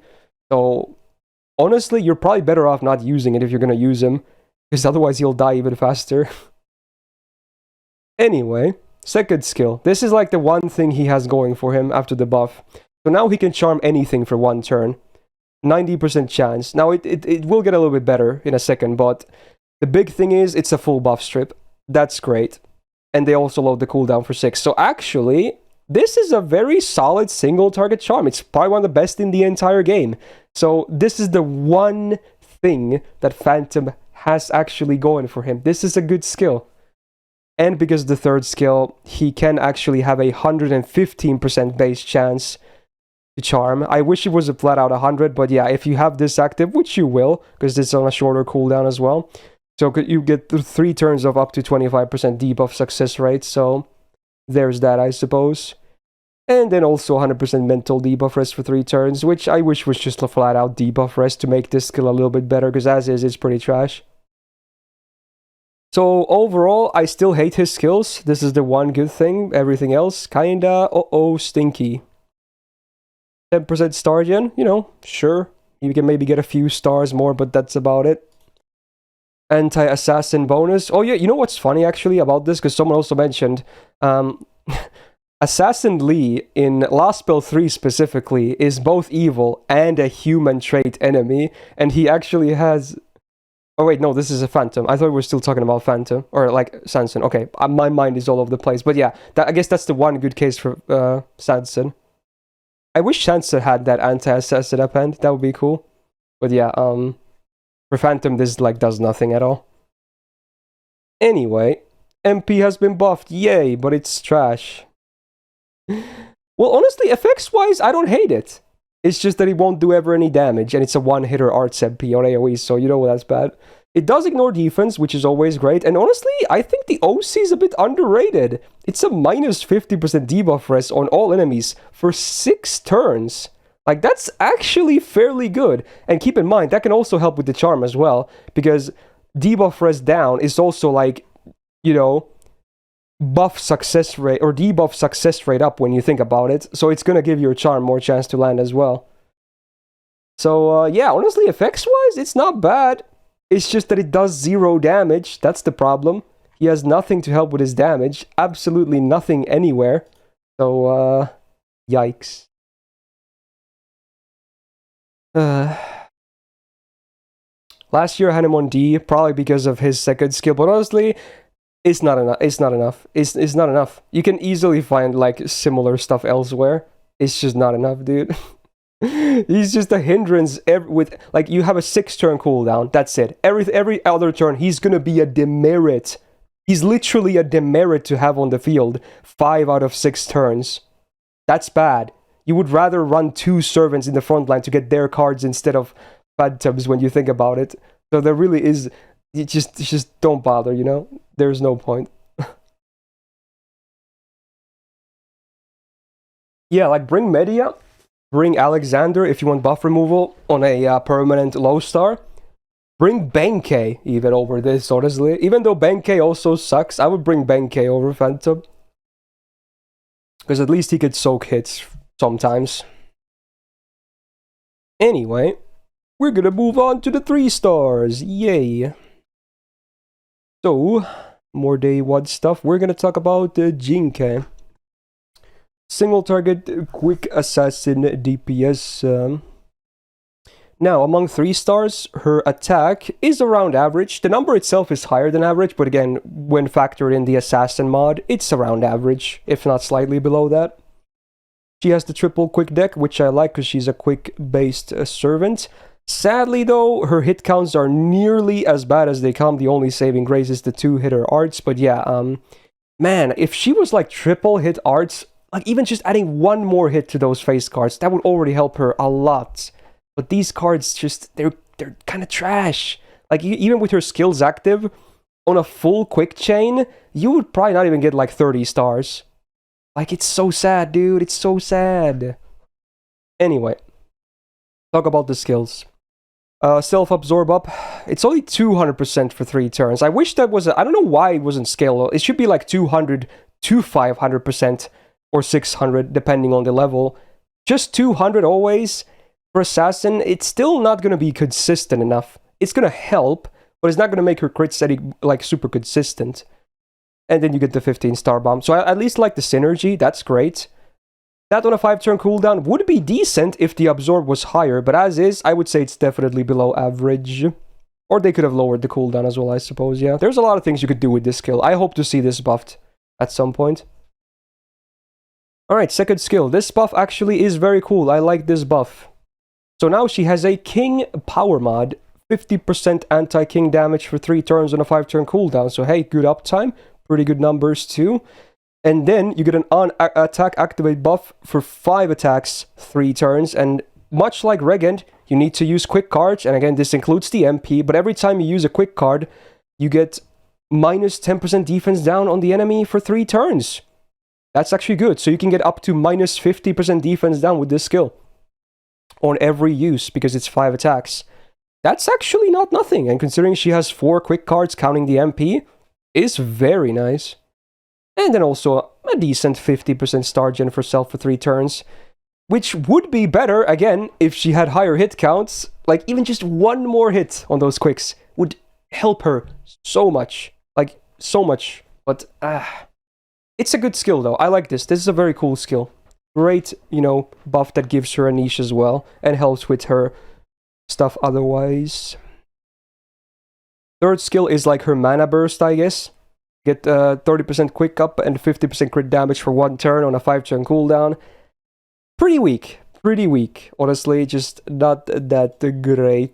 So... honestly, you're probably better off not using it if you're gonna use him, because otherwise he'll die even faster. Anyway, second skill. This is like the one thing he has going for him after the buff. So now he can charm anything for 1 turn. 90% chance. Now it will get a little bit better in a second, but the big thing is it's a full buff strip. That's great. And they also load the cooldown for 6. So actually... this is a very solid single target charm. It's probably one of the best in the entire game. So this is the one thing that Phantom has actually going for him. This is a good skill. And because the third skill, he can actually have a 115% base chance to charm. I wish it was a flat out 100, but yeah, if you have this active, which you will, because it's on a shorter cooldown as well. So you get 3 turns of up to 25% debuff success rate, so there's that, I suppose. And then also 100% mental debuff rest for 3 turns, which I wish was just a flat out debuff rest to make this skill a little bit better, because as is, it's pretty trash. So overall, I still hate his skills. This is the one good thing. Everything else, kinda, stinky. 10% star gen, you know, sure. You can maybe get a few stars more, but that's about it. Anti-assassin bonus. Oh yeah, you know what's funny actually about this? Because someone also mentioned... Assassin Lee, in Last Spell 3 specifically, is both evil and a human trait enemy, and he actually has... Oh wait, no, this is a Phantom. I thought we were still talking about Phantom, or like Sanson. Okay, my mind is all over the place, but yeah, I guess that's the one good case for Sanson. I wish Sanson had that anti-assassin append, that would be cool. But yeah, for Phantom, this like does nothing at all. Anyway, MP has been buffed, yay, but it's trash. Well, honestly, effects-wise, I don't hate it. It's just that it won't do ever any damage, and it's a one-hitter arts MP on AoE, so you know that's bad. It does ignore defense, which is always great, and honestly, I think the OC is a bit underrated. It's a minus 50% debuff rest on all enemies for 6 turns. Like, that's actually fairly good. And keep in mind, that can also help with the charm as well, because debuff rest down is also like, you know... buff success rate or debuff success rate up when you think about it, so it's gonna give your charm more chance to land as well. So yeah, honestly, effects wise it's not bad. It's just that it does 0 damage. That's the problem. He has nothing to help with his damage, absolutely nothing anywhere. So yikes. Last year I had him on D, probably because of his second skill, but honestly it's not enough. It's not enough. It's not enough. You can easily find like similar stuff elsewhere. It's just not enough, dude. He's just a hindrance with, like, you have a 6-turn cooldown. That's it. Every other turn, he's gonna be a demerit. He's literally a demerit to have on the field. 5 out of 6 turns. That's bad. You would rather run 2 servants in the front line to get their cards instead of phantoms when you think about it. So there really is... You just don't bother, you know? There's no point. Yeah, like, bring Medea. Bring Alexander if you want buff removal on a permanent low star. Bring Benkei even over this, honestly. Even though Benkei also sucks, I would bring Benkei over Phantom. Because at least he could soak hits sometimes. Anyway, we're gonna move on to the 3 stars. Yay. So, more day 1 stuff. We're gonna talk about Jing Ke. Single target, quick assassin DPS. Now, among 3 stars, her attack is around average. The number itself is higher than average, but again, when factored in the assassin mod, it's around average, if not slightly below that. She has the triple quick deck, which I like because she's a quick-based servant. Sadly, though, her hit counts are nearly as bad as they come. The only saving grace is the 2-hitter arts, but yeah, man, if she was like triple hit arts, like, even just adding 1 more hit to those face cards, that would already help her a lot. But these cards just, they're kind of trash. Like, even with her skills active, on a full quick chain, you would probably not even get, like, 30 stars. Like, it's so sad, dude. It's so sad. Anyway, talk about the skills. Self-absorb up. It's only 200% for 3 turns. I wish that was I don't know why it wasn't scalable. It should be, like, 200 to 500%. Or 600, depending on the level. Just 200 always. For Assassin, it's still not going to be consistent enough. It's going to help, but it's not going to make her crit steady, like, super consistent. And then you get the 15-star bomb. So I at least like the synergy. That's great. That on a 5-turn cooldown would be decent if the absorb was higher, but as is, I would say it's definitely below average. Or they could have lowered the cooldown as well, I suppose, yeah. There's a lot of things you could do with this skill. I hope to see this buffed at some point. Alright, second skill. This buff actually is very cool. I like this buff. So now she has a King power mod. 50% anti-King damage for 3 turns on a 5-turn cooldown. So hey, good uptime. Pretty good numbers too. And then you get an on-attack activate buff for 5 attacks, 3 turns. And much like REGEND, you need to use quick cards. And again, this includes the MP. But every time you use a quick card, you get minus 10% defense down on the enemy for 3 turns. That's actually good. So you can get up to minus 50% defense down with this skill. On every use, because it's 5 attacks. That's actually not nothing. And considering she has 4 quick cards counting the MP, is very nice. And then also a decent 50% star gen for self for 3 turns. Which would be better, again, if she had higher hit counts. Like, even just 1 more hit on those quicks would help her so much. Like, so much. But, it's a good skill, though. I like this. This is a very cool skill. Great, you know, buff that gives her a niche as well. And helps with her stuff otherwise. Third skill is like her mana burst, I guess. Get 30% quick up and 50% crit damage for 1 turn on a 5-turn cooldown. Pretty weak. Pretty weak. Honestly, just not that great.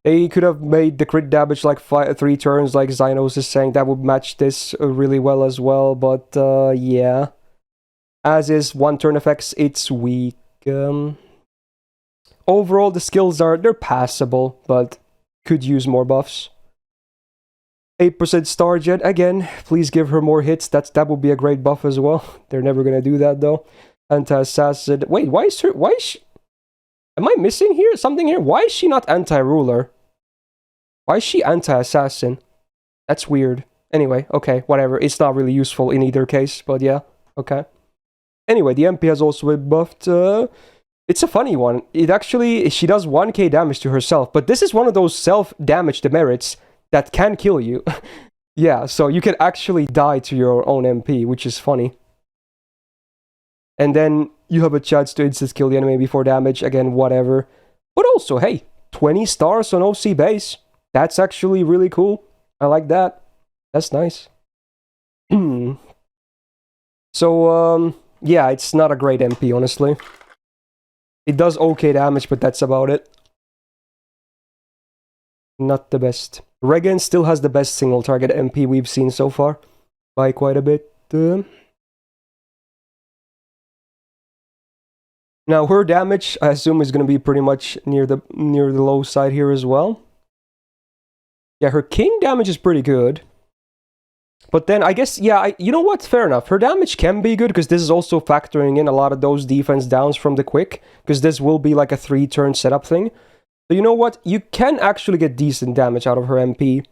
They could have made the crit damage like 3 turns, like Zynos is saying. That would match this really well as well, but yeah. As is 1-turn effects, it's weak. Overall, the skills they're passable, but could use more buffs. 8% star jet, again, please give her more hits. That would be a great buff as well. They're never gonna do that though. Anti-assassin. Wait, why is she... Am I missing here? Something here? Why is she not anti-ruler? Why is she anti-assassin? That's weird. Anyway, okay, whatever. It's not really useful in either case, but yeah, okay. Anyway, the MP has also been buffed. It's a funny one. It actually... She does 1k damage to herself, but this is one of those self-damage demerits that can kill you. Yeah, so you can actually die to your own MP, which is funny. And then you have a chance to insta-kill the enemy before damage. Again, whatever. But also, hey, 20 stars on OC base. That's actually really cool. I like that. That's nice. So, yeah, it's not a great MP, honestly. It does okay damage, but that's about it. Not the best. REGEND still has the best single target MP we've seen so far. By quite a bit. Now her damage, I assume, is going to be pretty much near the low side here as well. Yeah, her Qing damage is pretty good. But then, I guess, yeah, you know what? Fair enough. Her damage can be good, because this is also factoring in a lot of those defense downs from the quick, because this will be like a 3-turn setup thing. So you know what? You can actually get decent damage out of her MP.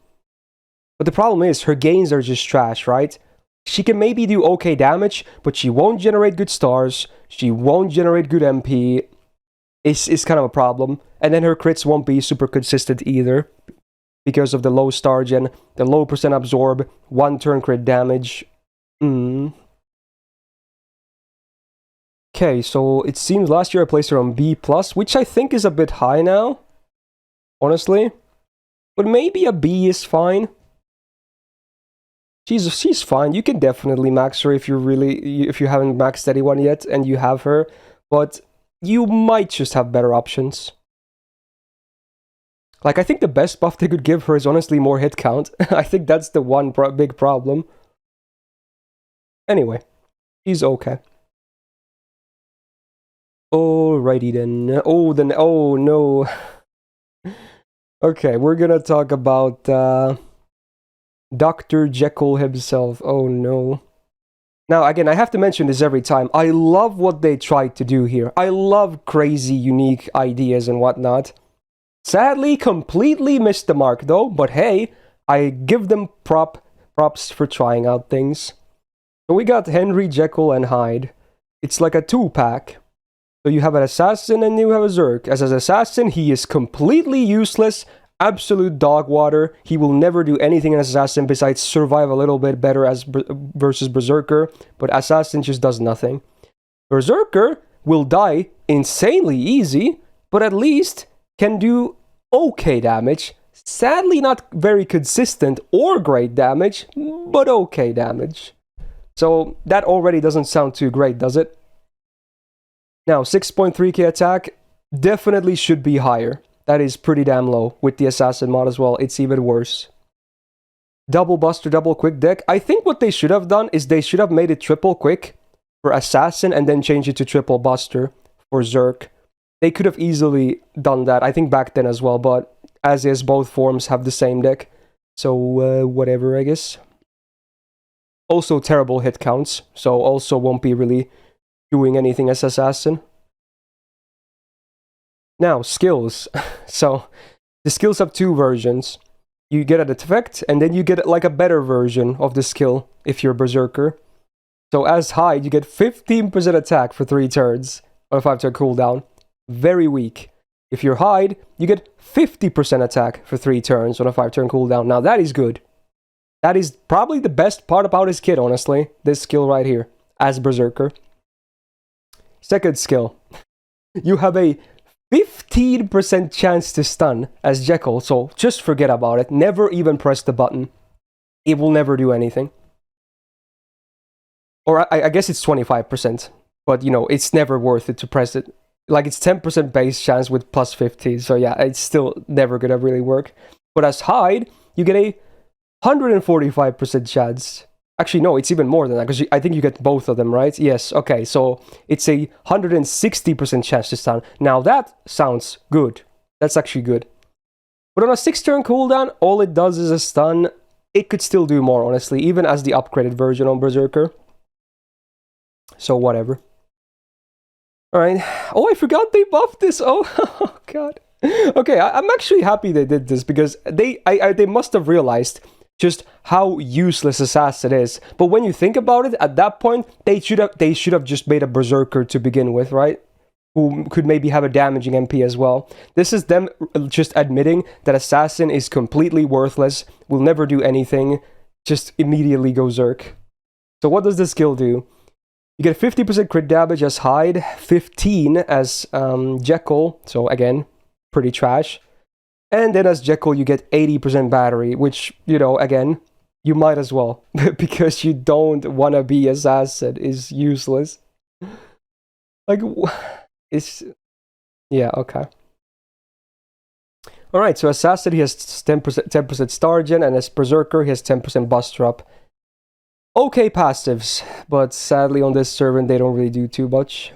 But the problem is, her gains are just trash, right? She can maybe do okay damage, but she won't generate good stars. She won't generate good MP. It's kind of a problem. And then her crits won't be super consistent either, because of the low star gen, the low percent absorb, 1-turn crit damage. Okay, so it seems last year I placed her on B+, which I think is a bit high now, honestly. But maybe a B is fine. She's fine. You can definitely max her if you haven't maxed anyone yet and you have her, but you might just have better options. Like, I think the best buff they could give her is honestly more hit count. I think that's the one big problem. Anyway, she's okay. Alrighty then. Oh no. Okay, we're gonna talk about Dr. Jekyll himself. Oh no. Now, again, I have to mention this every time. I love what they tried to do here. I love crazy, unique ideas and whatnot. Sadly, completely missed the mark though, but hey, I give them props for trying out things. So we got Henry, Jekyll, and Hyde. It's like a 2-pack. So you have an assassin and you have a Zerk. As an assassin, he is completely useless, absolute dog water. He will never do anything as assassin besides survive a little bit better as versus Berserker, but assassin just does nothing. Berserker will die insanely easy, but at least can do okay damage. Sadly not very consistent or great damage, but okay damage. So that already doesn't sound too great, does it? Now, 6.3k attack definitely should be higher. That is pretty damn low. With the assassin mod as well, it's even worse. Double buster, double quick deck. I think what they should have done is they should have made it triple quick for assassin and then change it to triple buster for Zerk. They could have easily done that, I think, back then as well, but as is, both forms have the same deck. So, whatever, I guess. Also, terrible hit counts, so also won't be really doing anything as assassin. Now, skills. So, the skills have 2 versions. You get an effect, and then you get like a better version of the skill if you're Berserker. So, as Hyde, you get 15% attack for 3 turns on a 5-turn cooldown. Very weak. If you're Hyde, you get 50% attack for 3 turns on a 5-turn cooldown. Now that is good. That is probably the best part about his kit, honestly. This skill right here, as Berserker. Second skill. You have a 15% chance to stun as Jekyll, so just forget about it. Never even press the button. It will never do anything. Or I guess it's 25%. But, you know, it's never worth it to press it. Like, it's 10% base chance with plus 15, so yeah, it's still never gonna really work. But as Hyde, you get a 145% chance. Actually, no, it's even more than that, because I think you get both of them, right? Yes, okay, so it's a 160% chance to stun. Now that sounds good. That's actually good. But on a 6-turn cooldown, all it does is a stun. It could still do more, honestly, even as the upgraded version on Berserker. So whatever. Alright. Oh, I forgot they buffed this. Oh, God. Okay, I'm actually happy they did this, because they must have realized just how useless Assassin is. But when you think about it, at that point, they should have just made a Berserker to begin with, right? Who could maybe have a damaging MP as well. This is them just admitting that Assassin is completely worthless, will never do anything, just immediately go Zerk. So what does this skill do? You get 50% crit damage as Hyde, 15 as Jekyll, so again, pretty trash. And then as Jekyll, you get 80% battery, which, you know, again, you might as well, because you don't want to be Assassin, is useless. Like, it's... Yeah, okay. Alright, so Assassin, he has 10% star gen, and as Berserker, he has 10% bust drop. Okay passives, but sadly on this servant, they don't really do too much.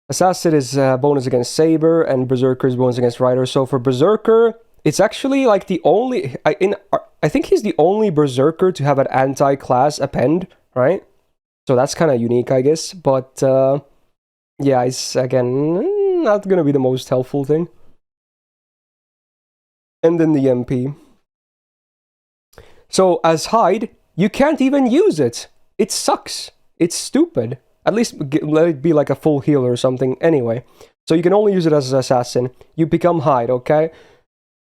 Assassin is bonus against Saber, and Berserker is bonus against Rider. So for Berserker, it's actually like the only... I think he's the only Berserker to have an anti-class append, right? So that's kind of unique, I guess. But, yeah, it's, again, not going to be the most helpful thing. And then the MP. So, as Hyde, you can't even use it. It sucks. It's stupid. At least let it be like a full healer or something. Anyway, so you can only use it as an assassin. You become Hyde, okay?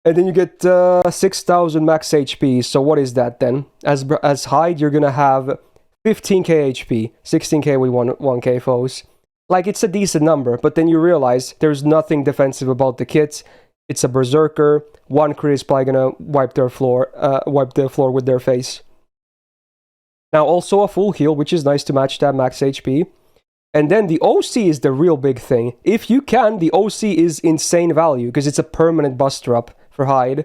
And then you get 6,000 max HP. So what is that then? As Hyde, you're gonna have 15k HP, 16k with 1k foes. Like, it's a decent number, but then you realize there's nothing defensive about the kit. It's a Berserker. One crit is probably gonna wipe their floor with their face. Now, also a full heal, which is nice to match that max HP. And then the OC is the real big thing. If you can, the OC is insane value, because it's a permanent bust drop for Hyde.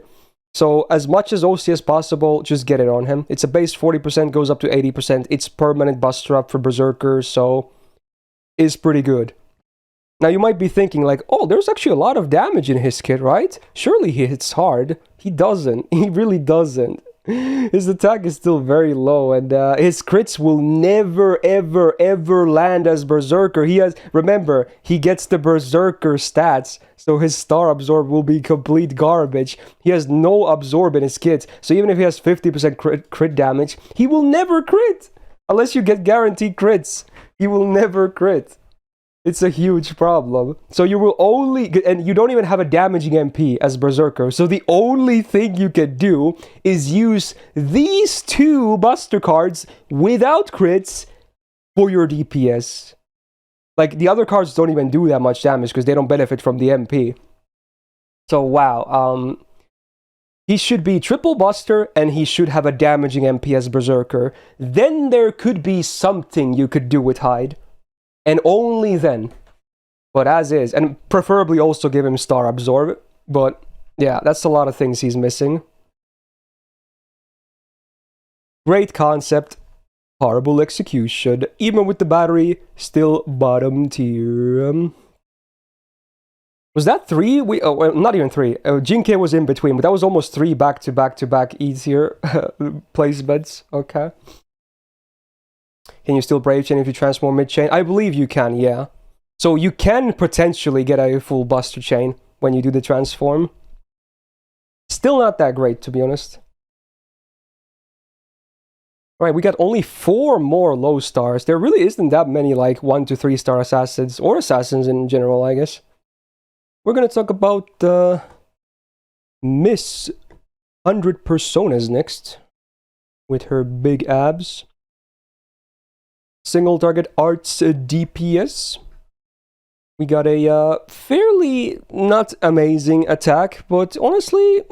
So, as much as OC as possible, just get it on him. It's a base 40%, goes up to 80%. It's permanent bust drop for Berserker, so... is pretty good. Now, you might be thinking, like, oh, there's actually a lot of damage in his kit, right? Surely he hits hard. He doesn't. He really doesn't. His attack is still very low, and his crits will never, ever, ever land as Berserker. Remember, he gets the Berserker stats, so his star absorb will be complete garbage. He has no absorb in his kit, so even if he has 50% crit damage, he will never crit! Unless you get guaranteed crits, he will never crit. It's a huge problem. So you will only... and you don't even have a damaging MP as Berserker. So the only thing you can do is use these two Buster cards without crits for your DPS. Like, the other cards don't even do that much damage because they don't benefit from the MP. So, wow. He should be triple Buster, and he should have a damaging MP as Berserker. Then there could be something you could do with Hyde. And only then. But as is. And preferably also give him Star Absorb. But yeah, that's a lot of things he's missing. Great concept. Horrible execution. Even with the battery, still bottom tier. Was that 3? Well, not even 3. Jing Ke was in between, but that was almost 3 back-to-back E tier placements. Okay. Can you still Brave Chain if you transform mid-chain? I believe you can, yeah. So you can potentially get a full Buster Chain when you do the transform. Still not that great, to be honest. Alright, we got only 4 more low stars. There really isn't that many, like, 1 to 3 star assassins, or assassins in general, I guess. We're gonna talk about Miss 100 Personas next. With her big abs. Single target arts DPS. We got a fairly not amazing attack, but honestly,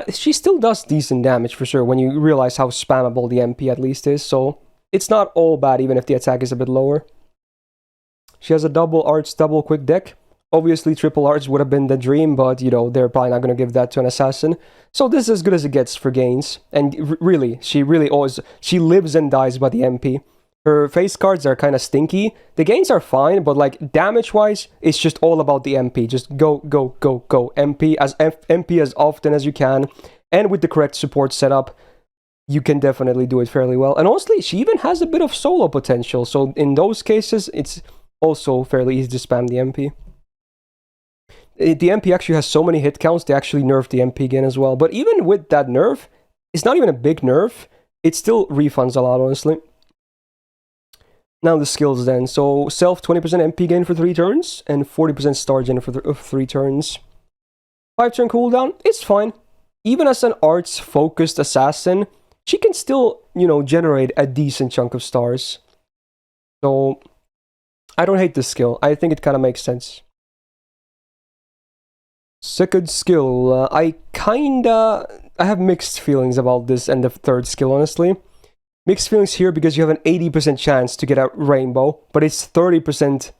she still does decent damage for sure when you realize how spammable the MP at least is, so it's not all bad even if the attack is a bit lower. She has a double arts, double quick deck. Obviously, triple arts would have been the dream, but, you know, they're probably not going to give that to an assassin. So this is as good as it gets for gains. And really, she lives and dies by the MP. Her face cards are kind of stinky. The gains are fine, but, like, damage-wise, it's just all about the MP. Just go, go, go, go. MP as often as you can. And with the correct support setup, you can definitely do it fairly well. And honestly, she even has a bit of solo potential. So in those cases, it's also fairly easy to spam the MP. The MP actually has so many hit counts, they actually nerfed the MP again as well. But even with that nerf, it's not even a big nerf. It still refunds a lot, honestly. Now the skills then. So self 20% MP gain for 3 turns, and 40% star gen for 3 turns. 5 turn cooldown, it's fine. Even as an arts-focused assassin, she can still, you know, generate a decent chunk of stars. So, I don't hate this skill. I think it kind of makes sense. Second skill, I have mixed feelings about this and the third skill, honestly. Mixed feelings here because you have an 80% chance to get a rainbow, but it's 30%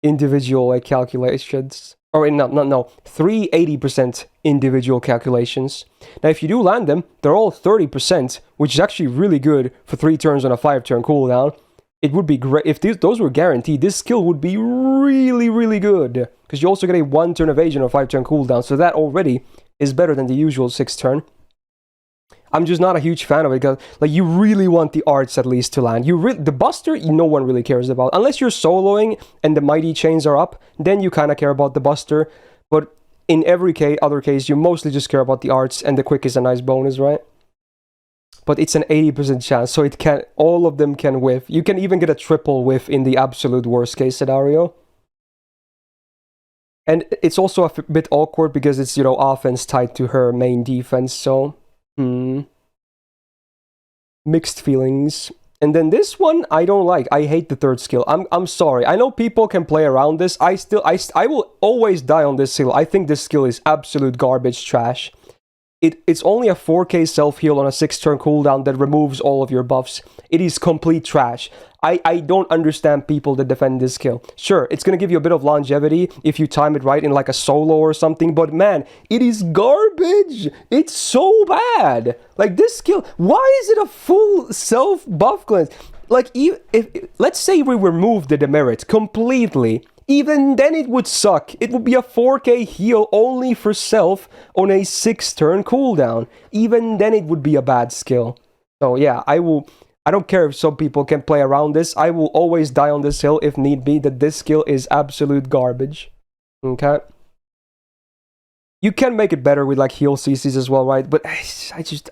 individual like calculations. Or no, 80% individual calculations. Now, if you do land them, they're all 30%, which is actually really good for 3 turns on a 5-turn cooldown. It would be great if those were guaranteed. This skill would be really, really good because you also get a 1-turn evasion on a 5-turn cooldown, so that already is better than the usual 6-turn. I'm just not a huge fan of it because, like, you really want the arts at least to land. The Buster, no one really cares about. Unless you're soloing and the mighty chains are up, then you kind of care about the Buster. But in every other case, you mostly just care about the arts, and the quick is a nice bonus, right? But it's an 80% chance, so all of them can whiff. You can even get a triple whiff in the absolute worst case scenario. And it's also a bit awkward because it's, offense tied to her main defense, so... Mixed feelings. And then this one I don't like. I hate the 3rd skill. I'm sorry. I know people can play around this. I will always die on this skill. I think this skill is absolute garbage trash. It's only a 4k self-heal on a 6-turn cooldown that removes all of your buffs. It is complete trash. I don't understand people that defend this skill. Sure, it's gonna give you a bit of longevity if you time it right in like a solo or something, but man, it is garbage! It's so bad! Like, this skill, why is it a full self-buff cleanse? Like, if let's say we remove the demerit completely, even then it would suck. It would be a 4k heal only for self on a 6-turn cooldown. Even then it would be a bad skill. So yeah, I don't care if some people can play around this. I will always die on this hill if need be, that this skill is absolute garbage. Okay? You can make it better with like heal CCs as well, right? But I just...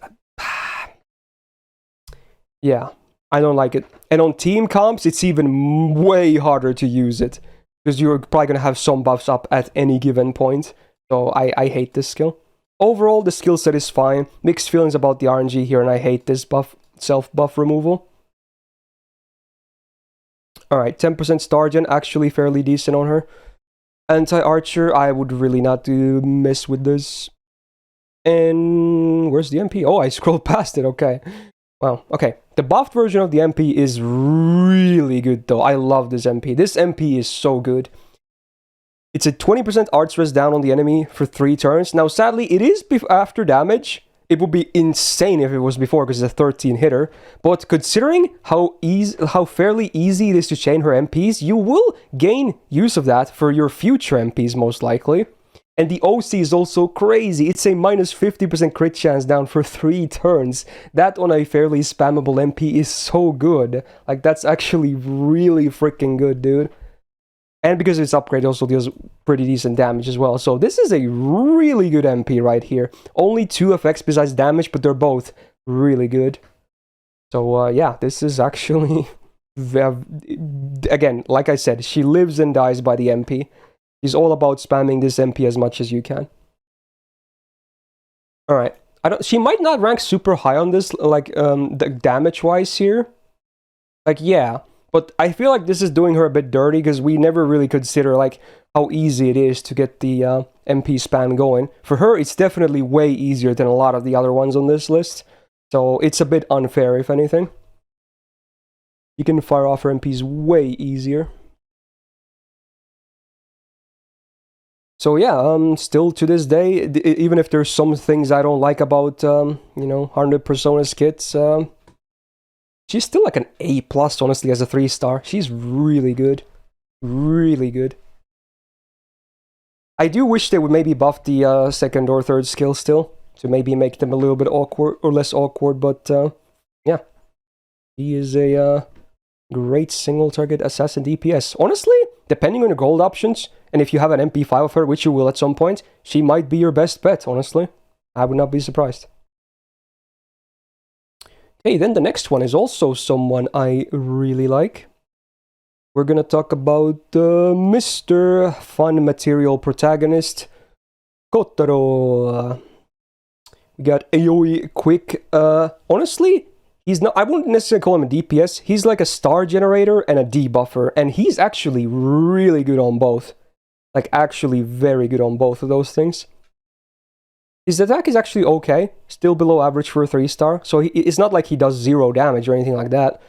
yeah, I don't like it. And on team comps, it's even way harder to use it. Because you're probably going to have some buffs up at any given point. So I hate this skill. Overall, the skill set is fine. Mixed feelings about the RNG here, and I hate this self-buff removal. Alright, 10% star gen, actually fairly decent on her. Anti-archer, I would really not mess with this. And where's the MP? Oh, I scrolled past it, okay. Wow, okay. The buffed version of the MP is really good though. I love this MP. This MP is so good. It's a 20% arts res down on the enemy for 3 turns. Now, sadly, it is after damage. It would be insane if it was before because it's a 13 hitter. But considering how fairly easy it is to chain her MPs, you will gain use of that for your future MPs most likely. And the OC is also crazy. It's a minus 50% crit chance down for 3 turns. That on a fairly spammable MP is so good. Like, that's actually really freaking good, dude. And because it's upgraded, also deals pretty decent damage as well. So this is a really good MP right here. Only 2 effects besides damage, but they're both really good. So yeah, this is actually... again, like I said, she lives and dies by the MP. She's all about spamming this MP as much as you can. Alright. She might not rank super high on this, like, the damage-wise here. Like, yeah. But I feel like this is doing her a bit dirty, because we never really consider, like, how easy it is to get the MP spam going. For her, it's definitely way easier than a lot of the other ones on this list. So, it's a bit unfair, if anything. You can fire off her MPs way easier. So yeah, still to this day, even if there's some things I don't like about, 100 Personas kits, she's still like an A+, honestly, as a 3-star. She's really good. Really good. I do wish they would maybe buff the 2nd or 3rd skill still, to maybe make them a little bit awkward, or less awkward, but yeah. He is a great single-target assassin DPS. Honestly, depending on your gold options, and if you have an MP5 of her, which you will at some point, she might be your best bet, honestly. I would not be surprised. Okay, then the next one is also someone I really like. We're gonna talk about Mr. Fun Material protagonist, Kotarou. We got AoE quick. Honestly, he's not, I wouldn't necessarily call him a DPS. He's like a star generator and a debuffer, and he's actually really good on both. Like, actually very good on both of those things. His attack is actually okay, still below average for a 3-star, so it's not like he does 0 damage or anything like that.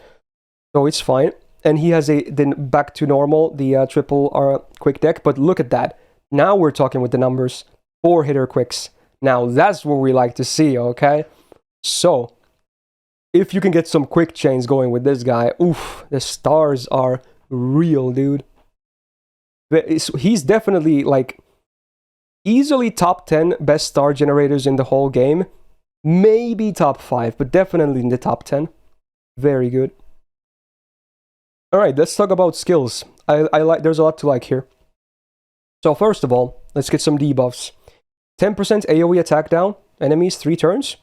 So it's fine. And he has then back to normal, the triple quick deck, but look at that. Now we're talking with the numbers. 4-hitter quicks. Now that's what we like to see, okay? So, if you can get some quick chains going with this guy, oof, the stars are real, dude. He's definitely, like, easily top 10 best star generators in the whole game. Maybe top 5, but definitely in the top 10. Very good. Alright, let's talk about skills. There's a lot to like here. So first of all, let's get some debuffs. 10% AoE attack down, enemies 3 turns.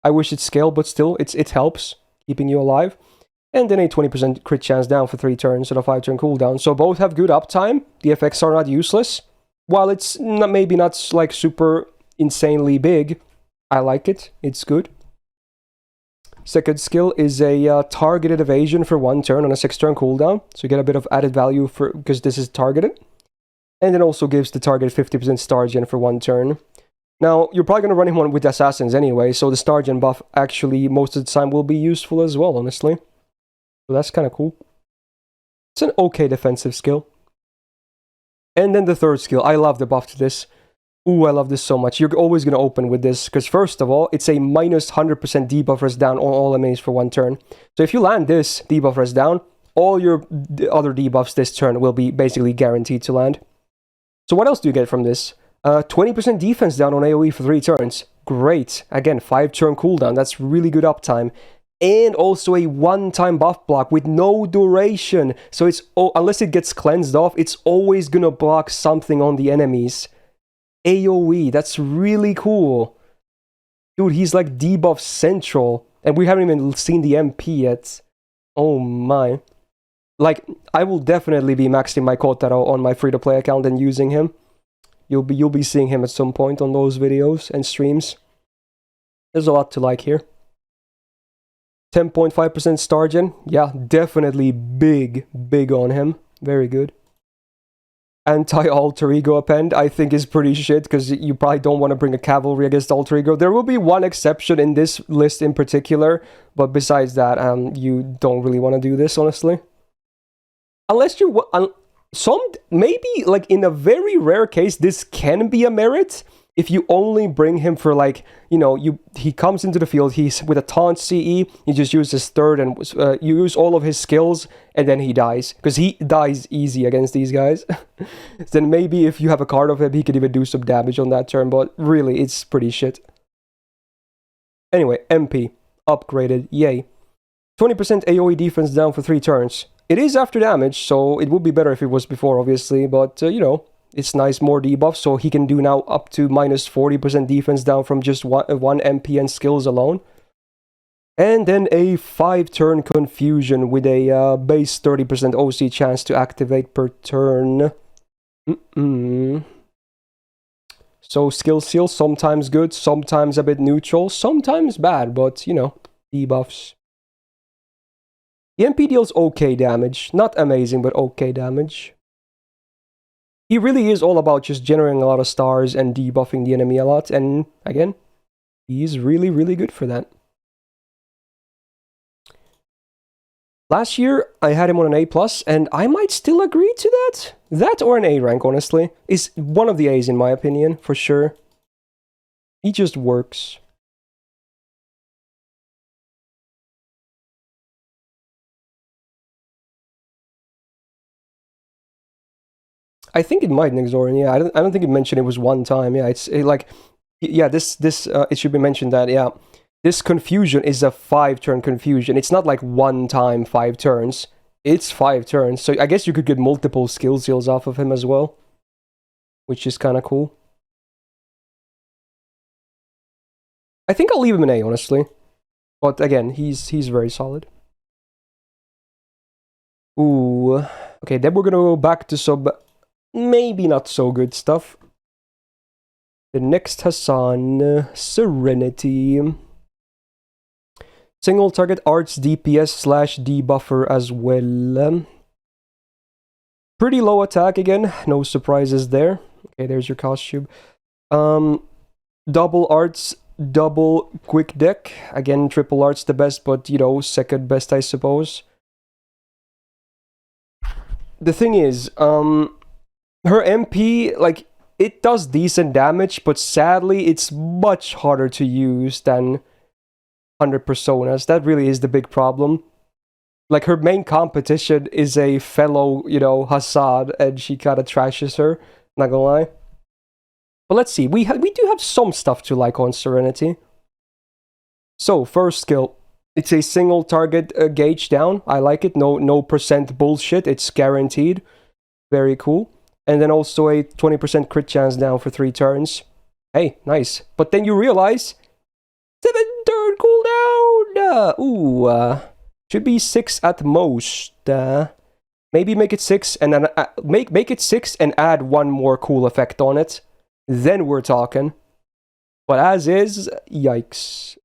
I wish it scaled, but still, it helps, keeping you alive. And then a 20% crit chance down for 3 turns and a 5-turn cooldown. So both have good uptime, the effects are not useless. While it's maybe not like super insanely big, I like it, it's good. Second skill is a targeted evasion for 1 turn on a 6-turn cooldown. So you get a bit of added value because this is targeted. And it also gives the target 50% star gen for 1 turn. Now, you're probably going to run him on with assassins anyway, so the star gen buff actually most of the time will be useful as well, honestly. So that's kind of cool. It's an okay defensive skill. And then the third skill, I love the buff to this. Ooh, I love this so much. You're always going to open with this, because first of all, it's a minus 100% debuff rest down on all enemies for 1 turn. So if you land this debuff rest down, all your other debuffs this turn will be basically guaranteed to land. So what else do you get from this? 20% defense down on AoE for 3 turns. Great. Again, 5-turn cooldown. That's really good uptime. And also a 1-time buff block with no duration. So it's unless it gets cleansed off, it's always gonna block something on the enemies. AoE, that's really cool. Dude, he's like debuff central. And we haven't even seen the MP yet. Oh my. Like, I will definitely be maxing my Kotarou on my free-to-play account and using him. You'll be seeing him at some point on those videos and streams. There's a lot to like here. 10.5% star gen. Yeah, definitely big on him. Very good. Anti-alter ego append, I think is pretty shit, because you probably don't want to bring a cavalry against alter ego. There will be one exception in this list in particular, but besides that, you don't really want to do this, honestly. Unless you... maybe, like, in a very rare case, this can be a merit. If you only bring him for, like, you know, he comes into the field, he's with a taunt CE, you just use his third and you use all of his skills, and then he dies. Because he dies easy against these guys. Then maybe if you have a card of him, he could even do some damage on that turn, but really, it's pretty shit. Anyway, MP. Upgraded. Yay. 20% AoE defense down for 3 turns. It is after damage, so it would be better if it was before, obviously, but, you know, it's nice, more debuff, so he can do now up to minus 40% defense down from just one MP and skills alone. And then a 5-turn confusion with a base 30% OC chance to activate per turn. So skill seal, sometimes good, sometimes a bit neutral, sometimes bad, but, you know, debuffs. The MP deals okay damage. Not amazing, but okay damage. He really is all about just generating a lot of stars and debuffing the enemy a lot. And again, he's really, really good for that. Last year, I had him on an A+, and I might still agree to that. That or an A rank, honestly. Is one of the A's in my opinion, for sure. He just works. I think it might, Nixorin, yeah. I don't think it mentioned it was 1 time. Yeah, it should be mentioned that, yeah. This confusion is a 5-turn confusion. It's not like 1 time 5 turns. It's 5 turns. So I guess you could get multiple skill seals off of him as well, which is kind of cool. I think I'll leave him an A, honestly. But again, he's very solid. Ooh. Okay, then we're gonna go back to some maybe not so good stuff. The next Hassan, Serenity. Single target arts DPS / debuffer as well. Pretty low attack again, no surprises there. Okay, there's your costume. Double arts, double quick deck. Again, triple arts the best, but you know, second best, I suppose. The thing is, her MP, like, it does decent damage, but sadly, it's much harder to use than 100 personas. That really is the big problem. Like, her main competition is a fellow, you know, Hassan, and she kind of trashes her, not gonna lie. But let's see, we do have some stuff to like on Serenity. So, first skill. It's a single target gauge down. I like it. No percent bullshit. It's guaranteed. Very cool. And then also a 20% crit chance down for 3 turns. Hey, nice. But then you realize 7-turn cooldown. Should be 6 at most. Maybe make it 6 and then make it 6 and add 1 more cool effect on it. Then we're talking. But as is, yikes.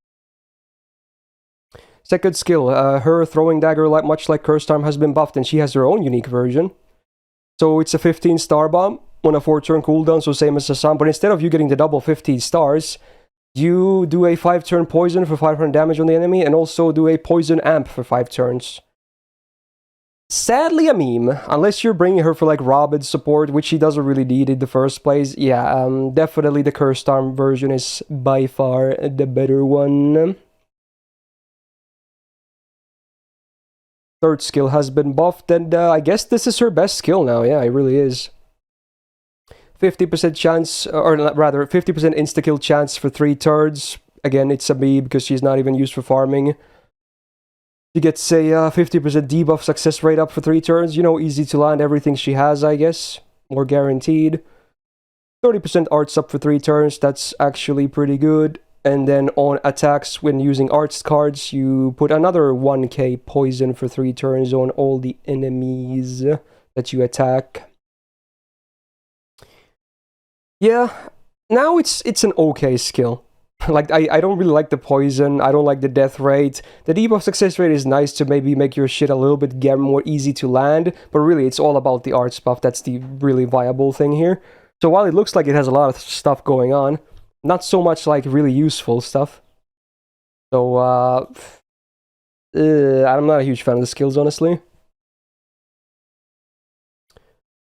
Second skill, her throwing dagger, much like Cursed Arm, has been buffed, and she has her own unique version. So it's a 15 star bomb on a 4-turn cooldown, so same as Hassan, but instead of you getting the double 15 stars, you do a 5-turn poison for 500 damage on the enemy, and also do a poison amp for 5 turns. Sadly a meme, unless you're bringing her for like Robin support, which she doesn't really need in the first place. Yeah, definitely the Cursed Arm version is by far the better one. Third skill has been buffed, and I guess this is her best skill now. Yeah, it really is. 50% chance, or rather, 50% insta-kill chance for 3 turns. Again, it's a me because she's not even used for farming. She gets a 50% debuff success rate up for 3 turns. You know, easy to land everything she has, I guess. More guaranteed. 30% arts up for 3 turns. That's actually pretty good. And then on attacks, when using arts cards, you put another 1k poison for 3 turns on all the enemies that you attack. Yeah, now it's an okay skill. Like, I don't really like the poison, I don't like the death rate. The debuff success rate is nice to maybe make your shit a little bit more easy to land, but really it's all about the arts buff. That's the really viable thing here. So while it looks like it has a lot of stuff going on, not so much like really useful stuff. So, I'm not a huge fan of the skills, honestly.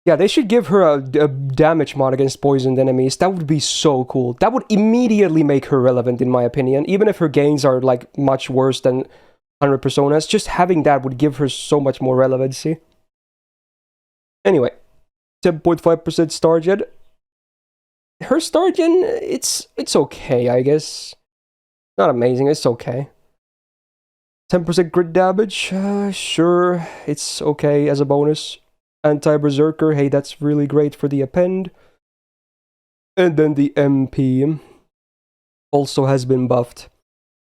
Yeah, they should give her a damage mod against poisoned enemies. That would be so cool. That would immediately make her relevant, in my opinion. Even if her gains are, like, much worse than 100 personas, just having that would give her so much more relevancy. Anyway, 10.5% star gen. Her star gen, it's okay, I guess. Not amazing, it's okay. 10% crit damage, sure, it's okay as a bonus. Anti-Berserker, hey, that's really great for the append. And then the MP also has been buffed.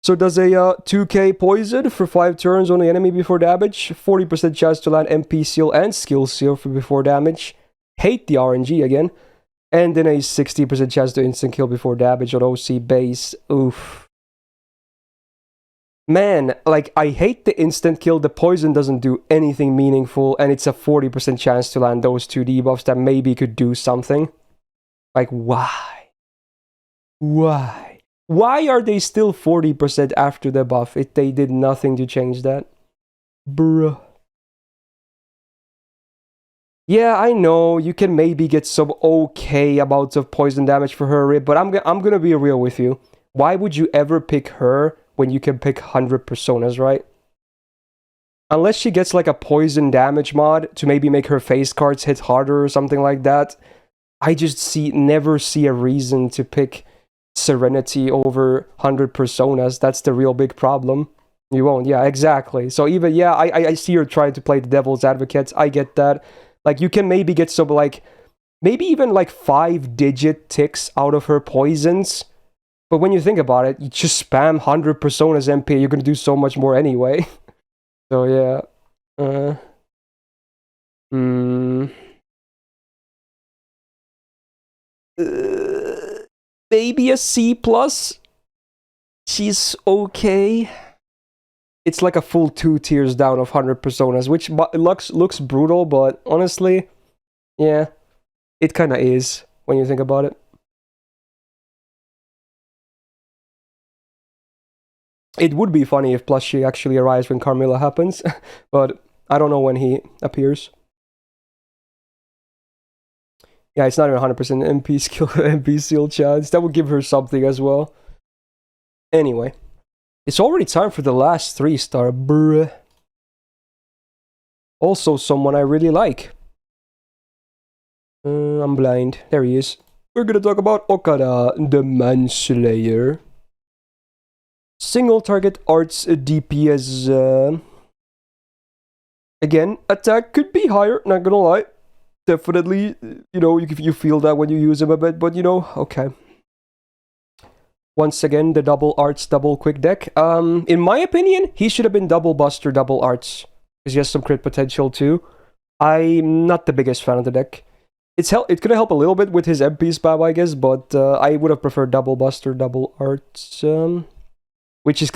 So does a 2k poison for 5 turns on the enemy before damage. 40% chance to land MP seal and skill seal for before damage. Hate the RNG again. And then a 60% chance to instant kill before damage on OC base. Oof. Man, like, I hate the instant kill. The poison doesn't do anything meaningful, and it's a 40% chance to land those 2 debuffs that maybe could do something. Like, why? Why? Why are they still 40% after the buff if they did nothing to change that? Bruh. Yeah, I know, you can maybe get some okay amounts of poison damage for her, but I'm gonna be real with you. Why would you ever pick her when you can pick 100 personas, right? Unless she gets like a poison damage mod to maybe make her face cards hit harder or something like that, I just never see a reason to pick Serenity over 100 personas. That's the real big problem. You won't, yeah, exactly. So even, yeah, I see you're trying to play the devil's advocate. I get that. Like, you can maybe get some, like, maybe even like 5-digit ticks out of her poisons. But when you think about it, you just spam 100 personas MP, you're gonna do so much more anyway. So yeah. Maybe a C+. She's okay. It's like a full 2 tiers down of 100 personas, which looks brutal, but honestly, yeah, it kinda is when you think about it. It would be funny if Plushie actually arrives when Carmilla happens, but I don't know when he appears. Yeah, it's not even 100% MP skill, MP seal chance. That would give her something as well. Anyway, it's already time for the last 3-star, bruh. Also someone I really like. I'm blind. There he is. We're gonna talk about Okada, the Manslayer. Single target arts DPS. Again, attack could be higher, not gonna lie. Definitely, you know, you feel that when you use him a bit, but you know, okay. Once again, the double arts, double quick deck. In my opinion, he should have been double buster, double arts. Because he has some crit potential too. I'm not the biggest fan of the deck. It's gonna help a little bit with his MP spam, I guess, but I would have preferred double buster, double arts. Which is,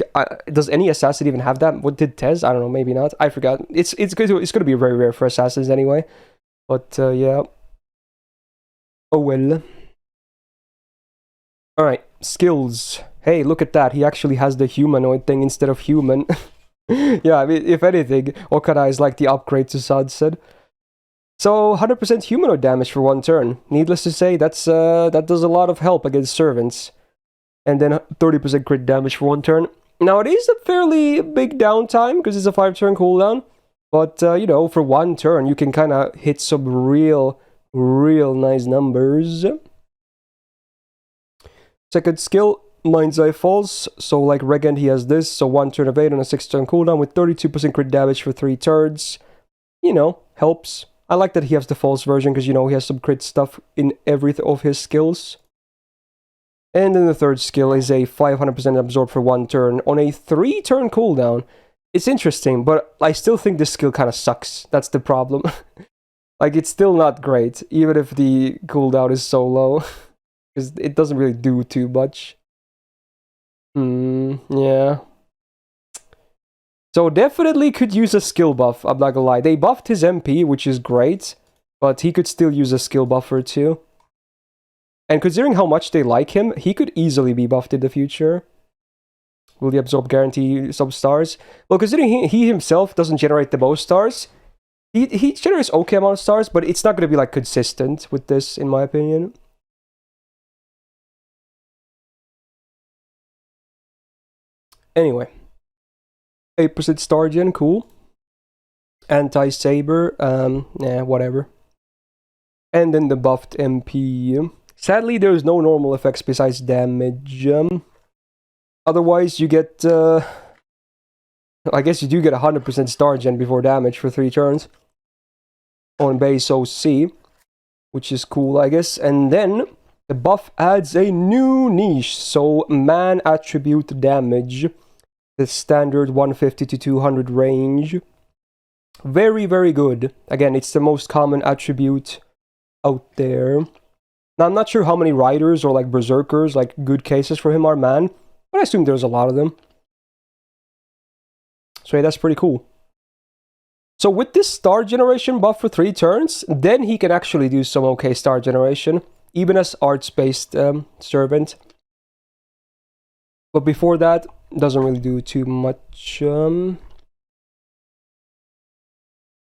does any assassin even have that? What did Tez? I don't know, maybe not. I forgot. It's gonna be very rare for assassins anyway. But yeah. Oh well. Alright, skills. Hey, look at that. He actually has the humanoid thing instead of human. Yeah, I mean, if anything, Okada is like the upgrade to Sanson. So, 100% humanoid damage for 1 turn. Needless to say, that does a lot of help against servants. And then 30% crit damage for 1 turn. Now, it is a fairly big downtime, because it's a 5-turn cooldown. But, you know, for 1 turn, you can kind of hit some real nice numbers. Second skill, Mind's Eye Falls. So, like Regent, he has this. So, 1 turn of 8 on a 6-turn cooldown with 32% crit damage for 3 turns. You know, helps. I like that he has the false version because, you know, he has some crit stuff in every of his skills. And then the third skill is a 500% absorb for 1 turn on a 3-turn cooldown. It's interesting, but I still think this skill kind of sucks. That's the problem. Like, it's still not great, even if the cooldown is so low. Because it doesn't really do too much. Yeah. So definitely could use a skill buff, I'm not gonna lie. They buffed his MP, which is great, but he could still use a skill buffer too. And considering how much they like him, he could easily be buffed in the future. Will the absorb guarantee some stars? Well, considering he himself doesn't generate the most stars, he generates okay amount of stars, but it's not gonna be like consistent with this, in my opinion. Anyway. 8% star gen, cool. Anti-saber, whatever. And then the buffed MP. Sadly, there's no normal effects besides damage. Otherwise, you get, I guess you do get 100% star gen before damage for 3 turns. On base OC, which is cool, I guess. And then, the buff adds a new niche. So, man attribute damage. The standard 150 to 200 range. Very, very good. Again, it's the most common attribute out there. Now, I'm not sure how many riders or like berserkers, like good cases for him are man, but I assume there's a lot of them. So yeah, that's pretty cool. So with this star generation buff for 3 turns, then he can actually do some okay star generation, even as arts-based servant. But before that, doesn't really do too much.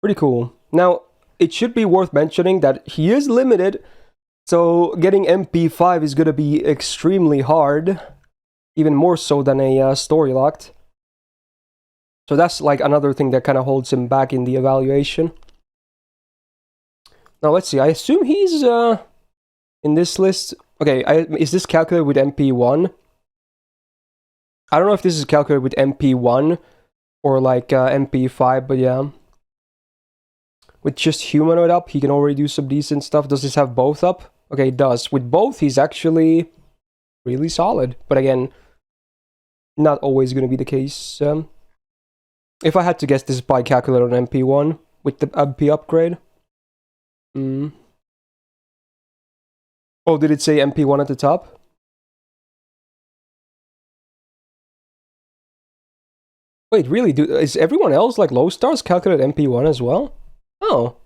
Pretty cool. Now, it should be worth mentioning that he is limited, so getting MP5 is going to be extremely hard, even more so than a story locked. So that's like another thing that kind of holds him back in the evaluation. Now, let's see. I assume he's in this list. Okay, is this calculated with MP1? I don't know if this is calculated with MP1 or like MP5, but yeah. With just humanoid up, he can already do some decent stuff. Does this have both up? Okay, it does. With both, he's actually really solid. But again, not always going to be the case. If I had to guess, this is probably calculated on MP1 with the MP upgrade. Oh, did it say MP1 at the top? Wait, really? Is everyone else like low stars calculated MP1 as well? Oh,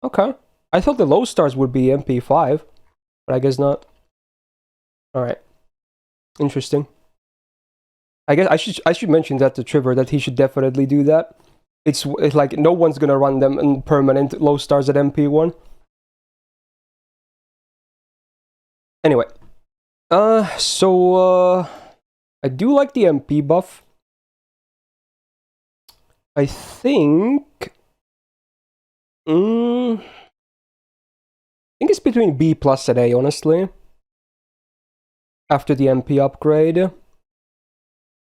okay. I thought the low stars would be MP5, but I guess not. Alright. Interesting. I guess I should mention that to Trevor, that he should definitely do that. It's like no one's gonna run them in permanent low stars at MP1. Anyway, so I do like the MP buff. I think, I think it's between B plus and A, honestly. After the MP upgrade,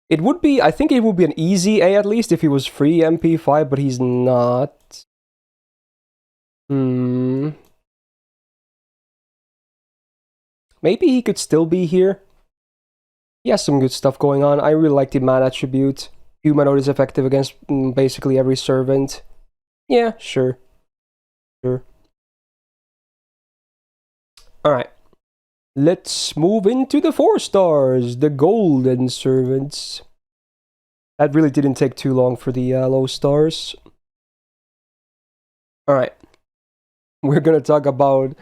it would be. I think it would be an easy A at least if he was free MP5, but he's not. Maybe he could still be here. He has some good stuff going on. I really like the man attribute. Humanoid is effective against basically every servant. Yeah, sure. Sure. Alright. Let's move into the 4 stars. The golden servants. That really didn't take too long for the low stars. Alright. We're gonna talk about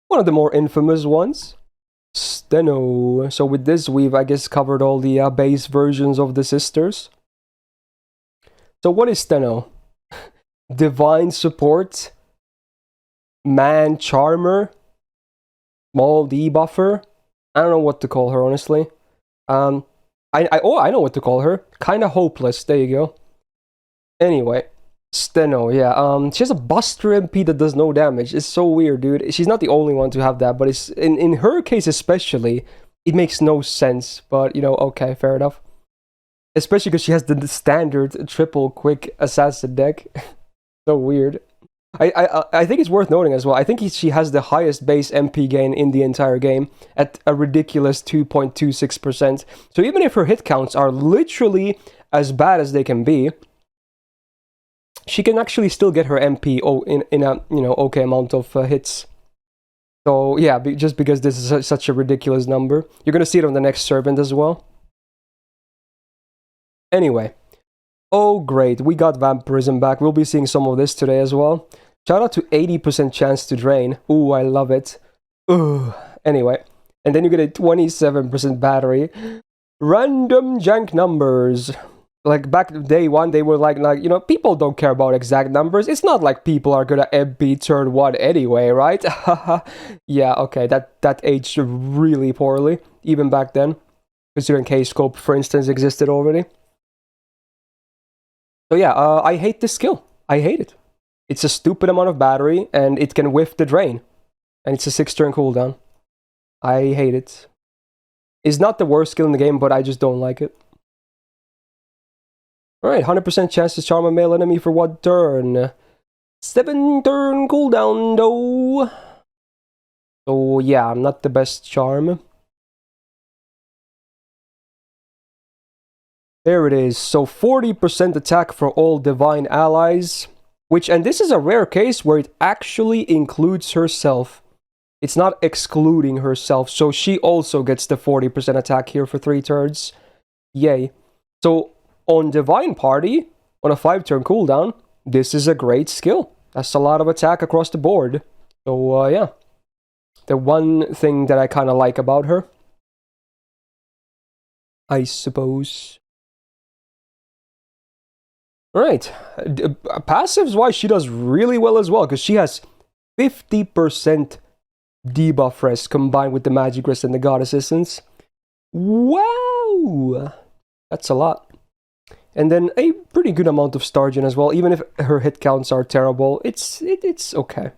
one of the more infamous ones. Stheno. So with this, we've, I guess, covered all the base versions of the sisters. So what is Stheno? Divine support, man charmer, small debuffer. I don't know what to call her, honestly. I know what to call her. Kinda hopeless. There you go. Anyway, Stheno, yeah. She has a Buster MP that does no damage. It's so weird, dude. She's not the only one to have that, but it's in her case especially, it makes no sense. But you know, okay, fair enough. Especially because she has the standard triple quick assassin deck. So weird. I think it's worth noting as well. I think she has the highest base MP gain in the entire game at a ridiculous 2.26%. So even if her hit counts are literally as bad as they can be, she can actually still get her MP in a okay amount of hits. So yeah, just because this is such a ridiculous number. You're gonna see it on the next servant as well. Anyway, oh great, we got Vampirism back. We'll be seeing some of this today as well. Shout out to 80% chance to drain. Ooh, I love it. Ooh. Anyway, and then you get a 27% battery. Random jank numbers. Like back day one, they were like people don't care about exact numbers. It's not like people are gonna MP turn 1 anyway, right? Yeah, okay, that aged really poorly, even back then. Considering K-Scope, for instance, existed already. So yeah, I hate this skill. I hate it. It's a stupid amount of battery, and it can whiff the drain. And it's a 6-turn cooldown. I hate it. It's not the worst skill in the game, but I just don't like it. Alright, 100% chance to charm a male enemy for 1 turn. 7-turn cooldown, though. So yeah, I'm not the best charm. There it is. So 40% attack for all divine allies. And this is a rare case where it actually includes herself. It's not excluding herself. So she also gets the 40% attack here for 3 turns. Yay. So on Divine Party, on a 5-turn cooldown, this is a great skill. That's a lot of attack across the board. So yeah. The one thing that I kind of like about her, I suppose. Alright, passives-wise, she does really well as well, because she has 50% debuff rest combined with the magic rest and the god assistance. Wow! That's a lot. And then a pretty good amount of Stargen as well, even if her hit counts are terrible, it's okay.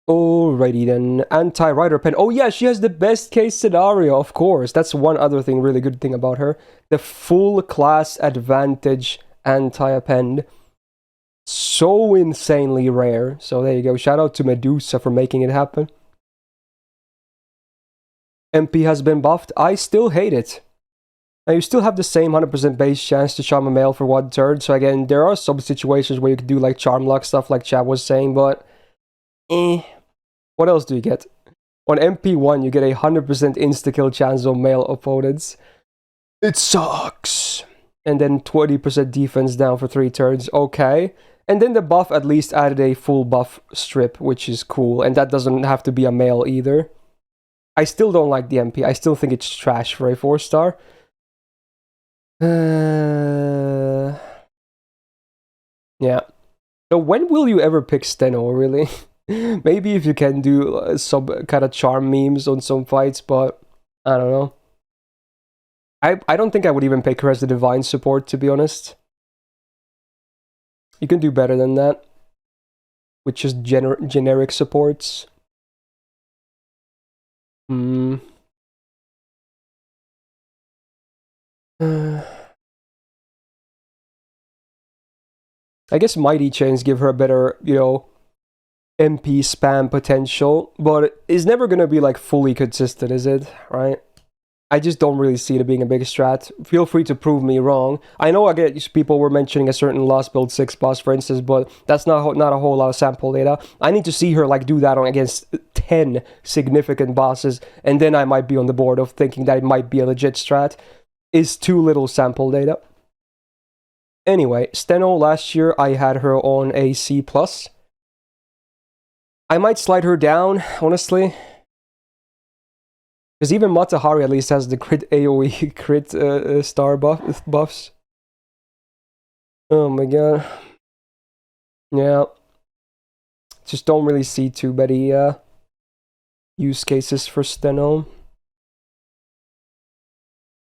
Alrighty then, anti-rider pen. Oh yeah, she has the best case scenario, of course. That's one other thing, really good thing about her. The full class advantage anti-append. So insanely rare. So there you go, shout out to Medusa for making it happen. MP has been buffed. I still hate it. Now you still have the same 100% base chance to charm a male for 1 turn. So again, there are some situations where you could do like charm luck stuff like Chad was saying, but what else do you get? On MP1, you get a 100% insta-kill chance on male opponents. It sucks! And then 20% defense down for 3 turns. Okay. And then the buff at least added a full buff strip, which is cool. And that doesn't have to be a male either. I still don't like the MP. I still think it's trash for a 4-star. Yeah. So when will you ever pick Stheno, really? Maybe if you can do some kind of charm memes on some fights, but I don't know. I don't think I would even pick her as the divine support, to be honest. You can do better than that. With just generic supports. I guess Mighty Chains give her a better, you know, MP spam potential, but it's never gonna be like fully consistent, is it? Right? I just don't really see it being a big strat. Feel free to prove me wrong. I know I get people were mentioning a certain Lost Build 6 boss, for instance, but that's not a whole lot of sample data. I need to see her like do that on against 10 significant bosses, and then I might be on the board of thinking that it might be a legit strat. Is too little sample data. Anyway, Stheno, last year I had her on a C+. I might slide her down, honestly. Because even Matahari at least has the crit AoE crit star buffs. Oh my god. Yeah. Just don't really see too many use cases for Stheno.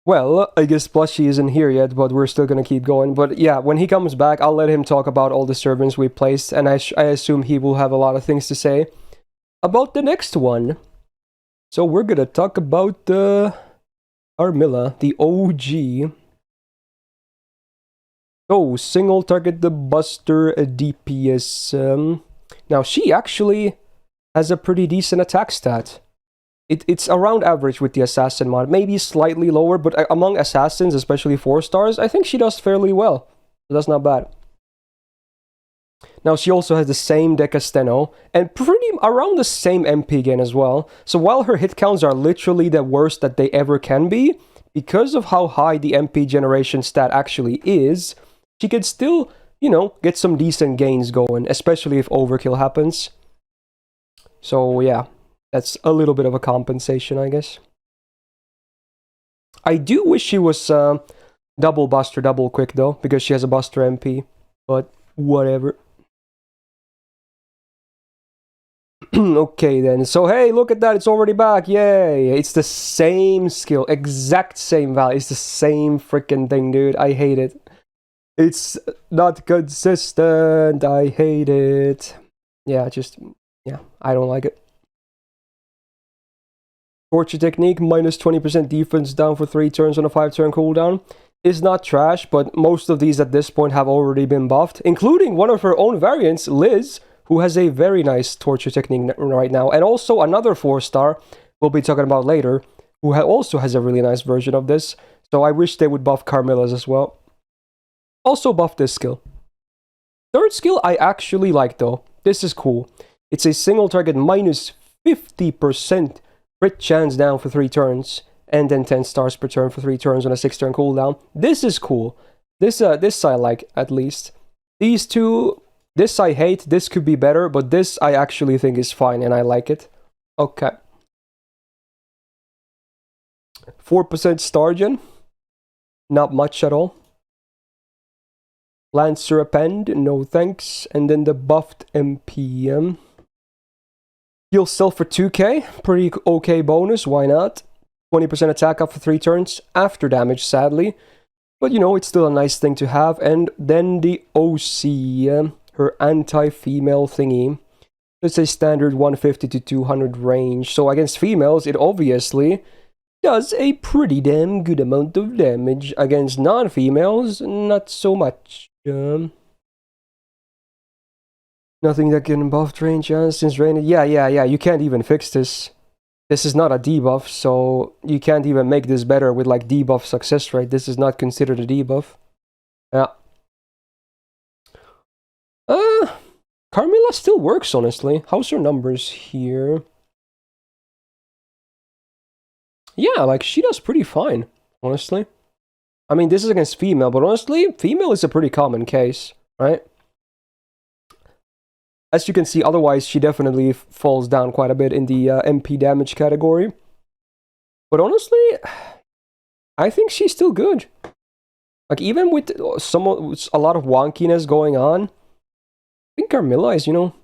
Well, I guess Plushie isn't here yet, but we're still gonna keep going. But yeah, when he comes back, I'll let him talk about all the servants we placed, and I assume he will have a lot of things to say about the next one. So we're gonna talk about Carmilla, the OG. Oh, single target the Buster DPS. Now she actually has a pretty decent attack stat. It's around average with the Assassin mod, maybe slightly lower, but among Assassins, especially 4-stars, I think she does fairly well. So that's not bad. Now she also has the same deck as Stheno, and pretty around the same MP again as well. So while her hit counts are literally the worst that they ever can be, because of how high the MP generation stat actually is, she can still, you know, get some decent gains going, especially if overkill happens. So yeah, that's a little bit of a compensation, I guess. I do wish she was double Buster, double quick though, because she has a Buster MP, but whatever. Okay then, so hey, look at that, it's already back, yay! It's the same skill, exact same value, it's the same freaking thing, dude, I hate it. It's not consistent, I hate it. Yeah, I don't like it. Torture technique, minus 20% defense down for 3 turns on a 5-turn cooldown. Is not trash, but most of these at this point have already been buffed, including one of her own variants, Liz, who has a very nice torture technique right now, and also another 4-star we'll be talking about later, who also has a really nice version of this. So I wish they would buff Carmilla's as well. Also buff this skill. Third skill I actually like though. This is cool. It's a single target minus 50% crit chance down for 3 turns, and then 10 stars per turn for 3 turns on a 6-turn cooldown. This is cool. This I like, at least. These two, this I hate, this could be better, but this I actually think is fine, and I like it. Okay. 4% star gen. Not much at all. Lancer append, no thanks. And then the buffed MPM. Heal self for 2k, pretty okay bonus, why not? 20% attack up for 3 turns, after damage sadly. But you know, it's still a nice thing to have. And then the OC, her anti-female thingy. It's a standard 150 to 200 range. So against females, it obviously does a pretty damn good amount of damage. Against non-females, not so much. Nothing that can buff range since rain. Yeah, you can't even fix this. This is not a debuff, so you can't even make this better with like debuff success rate. This is not considered a debuff. Yeah. Carmilla still works, honestly. How's her numbers here? Yeah, like she does pretty fine, honestly. I mean, this is against female, but honestly, female is a pretty common case, right? As you can see, otherwise, she definitely falls down quite a bit in the MP damage category. But honestly, I think she's still good. Like, even with a lot of wonkiness going on, I think Carmilla is, you know,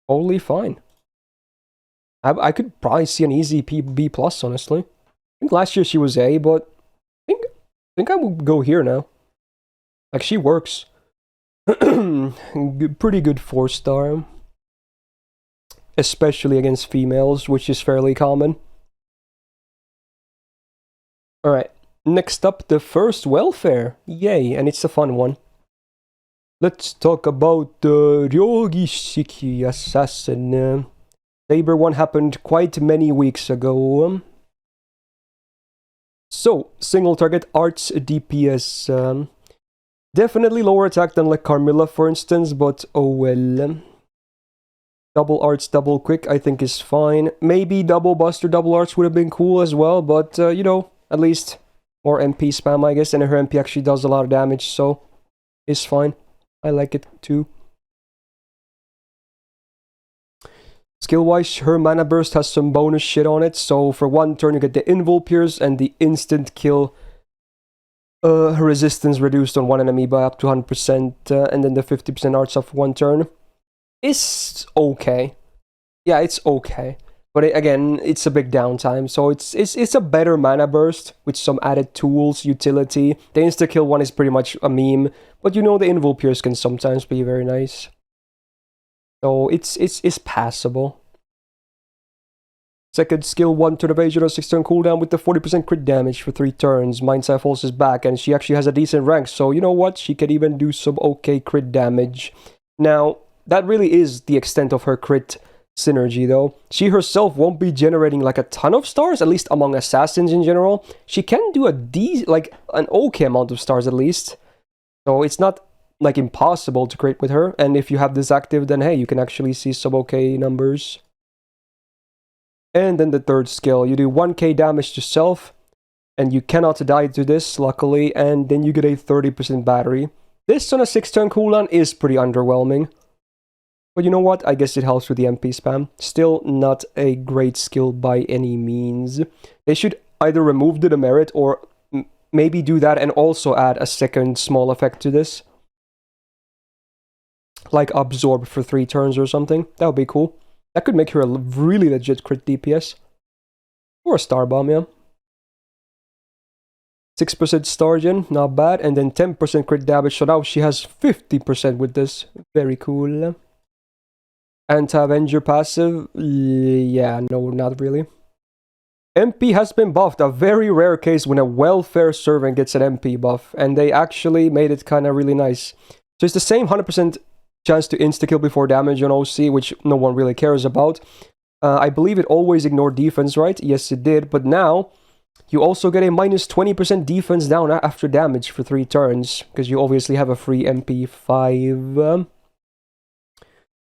totally fine. I could probably see an easy B+, honestly. I think last year she was A, but I think I would go here now. Like, she works. Pretty good 4-star. Especially against females, which is fairly common. Alright, next up, the first welfare. Yay, and it's a fun one. Let's talk about the Shiki Assassin. Saber one happened quite many weeks ago. So, single target arts DPS. Definitely lower attack than like Carmilla, for instance, but oh well. Double arts, double quick, I think is fine. Maybe double buster, double arts would have been cool as well, but you know, at least more MP spam, I guess, and her MP actually does a lot of damage, so it's fine. I like it too. Skill-wise, her mana burst has some bonus shit on it, so for one turn you get the invul pierce and the instant kill resistance reduced on one enemy by up to 100%, and then the 50% arts of one turn. It's okay. Yeah, it's okay. But again, it's a big downtime, so it's a better mana burst with some added tools, utility. The insta-kill one is pretty much a meme, but you know the invul pierce can sometimes be very nice. So it's passable. Second skill, 1 turn evasion on 6-turn cooldown with the 40% crit damage for 3 turns. Mind's Eye Falls is back, and she actually has a decent rank, so you know what? She can even do some okay crit damage. Now, that really is the extent of her crit synergy, though. She herself won't be generating like a ton of stars, at least among assassins in general. She can do like an okay amount of stars at least. So it's not like impossible to crit with her, and if you have this active, then hey, you can actually see some okay numbers. And then the third skill, you do 1k damage to self, and you cannot die to this, luckily, and then you get a 30% battery. This on a 6-turn cooldown is pretty underwhelming. But you know what? I guess it helps with the MP spam. Still not a great skill by any means. They should either remove the demerit or maybe do that and also add a second small effect to this. Like absorb for 3 turns or something. That would be cool. That could make her a really legit crit DPS. Or a star bomb, yeah. 6% star gen, not bad. And then 10% crit damage, so now she has 50% with this. Very cool. Anti-Avenger passive? Yeah, no, not really. MP has been buffed. A very rare case when a welfare servant gets an MP buff. And they actually made it kind of really nice. So it's the same 100% chance to insta-kill before damage on OC, which no one really cares about. I believe it always ignored defense, right? Yes, it did. But now, you also get a minus 20% defense down after damage for 3 turns. Because you obviously have a free MP5.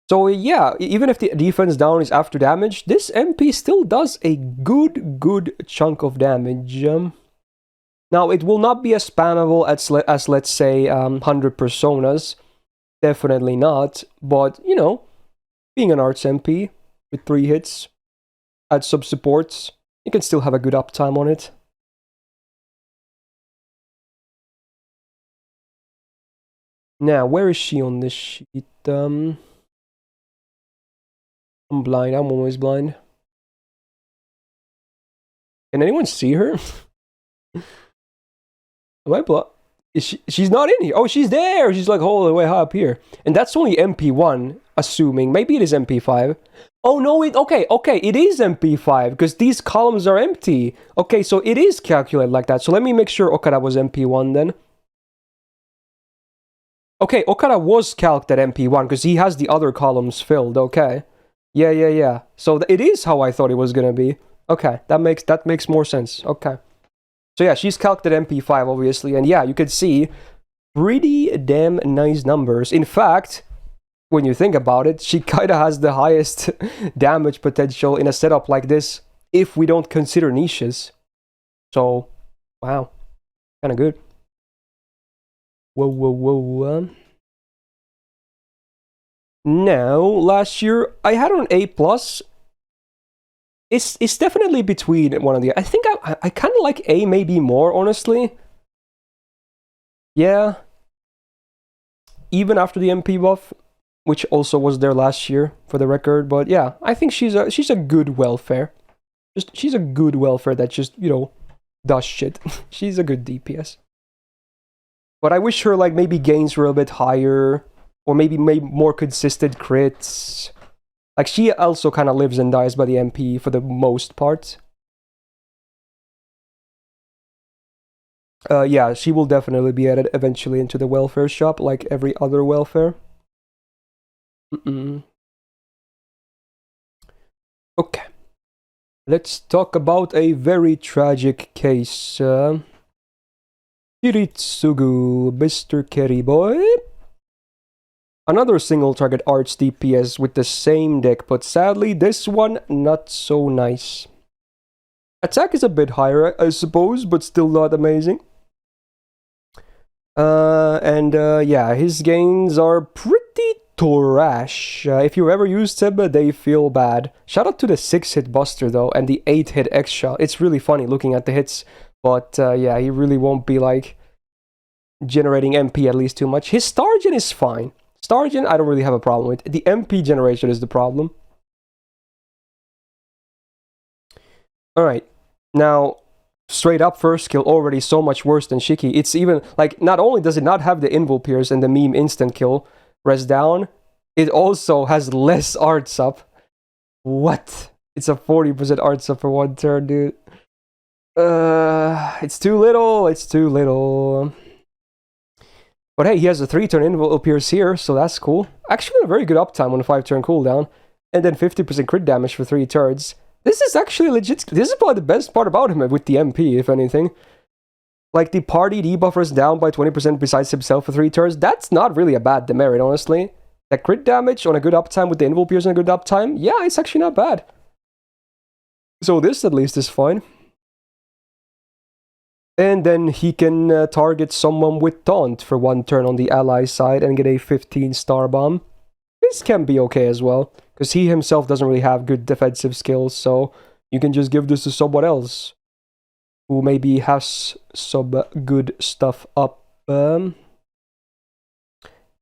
So yeah, even if the defense down is after damage, this MP still does a good chunk of damage. Now, it will not be as spammable as let's say, 100 Personas. Definitely not. But, you know, being an Arts MP with 3 hits, add some supports, you can still have a good uptime on it. Now, where is she on this sheet? I'm blind. I'm always blind. Can anyone see her? Am I blind? She's not in here. Oh, she's there. She's like all the way high up here. And that's only MP1, assuming. Maybe it is MP5. Oh, no, okay, it is MP5, because these columns are empty. Okay, so it is calculated like that. So let me make sure Okada was MP1 then. Okay, Okada was calced at MP1, because he has the other columns filled, okay. Yeah. So it is how I thought it was gonna be. Okay, that makes more sense. Okay. So yeah, she's calced at MP5, obviously, and yeah, you can see pretty damn nice numbers. In fact, when you think about it, she kinda has the highest damage potential in a setup like this, if we don't consider niches. So, wow. Kinda good. Whoa. Now, last year, I had an A+. It's definitely between one of the... I think I kind of like A maybe more, honestly. Yeah. Even after the MP buff, which also was there last year, for the record. But yeah, I think she's a good welfare. She's a good welfare that just, you know, does shit. She's a good DPS. But I wish her, like, maybe gains were a bit higher, or maybe more consistent crits. Like, she also kind of lives and dies by the MP for the most part. Yeah, she will definitely be added eventually into the welfare shop, like every other welfare. Okay. Let's talk about a very tragic case. Hiritsugu, Mr. Kerry Boy. Another single target arts DPS with the same deck, but sadly this one not so nice. Attack is a bit higher, I suppose, but still not amazing. Yeah, his gains are pretty trash. If you ever used him, they feel bad. Shout out to the 6-hit Buster though, and the 8-hit X-Shot. It's really funny looking at the hits, but yeah, he really won't be like generating MP at least too much. His Stargen is fine. Stargen, I don't really have a problem with. The MP generation is the problem. Alright, now, straight up first skill already so much worse than Shiki. It's even, like, not only does it not have the Invul Pierce and the meme instant kill, res down, it also has less arts up. What? It's a 40% arts up for one turn, dude. It's too little, it's too little. But hey, he has a 3-turn Invul Pierce here, so that's cool. Actually, a very good uptime on a 5-turn cooldown. And then 50% crit damage for 3 turns. This is actually legit. This is probably the best part about him with the MP, if anything. Like, the party debuff is down by 20% besides himself for 3 turns. That's not really a bad demerit, honestly. That crit damage on a good uptime with the Invul Pierce on a good uptime, yeah, it's actually not bad. So this, at least, is fine. And then he can target someone with Taunt for 1 turn on the ally side and get a 15-star bomb. This can be okay as well, because he himself doesn't really have good defensive skills, so you can just give this to someone else who maybe has some good stuff up.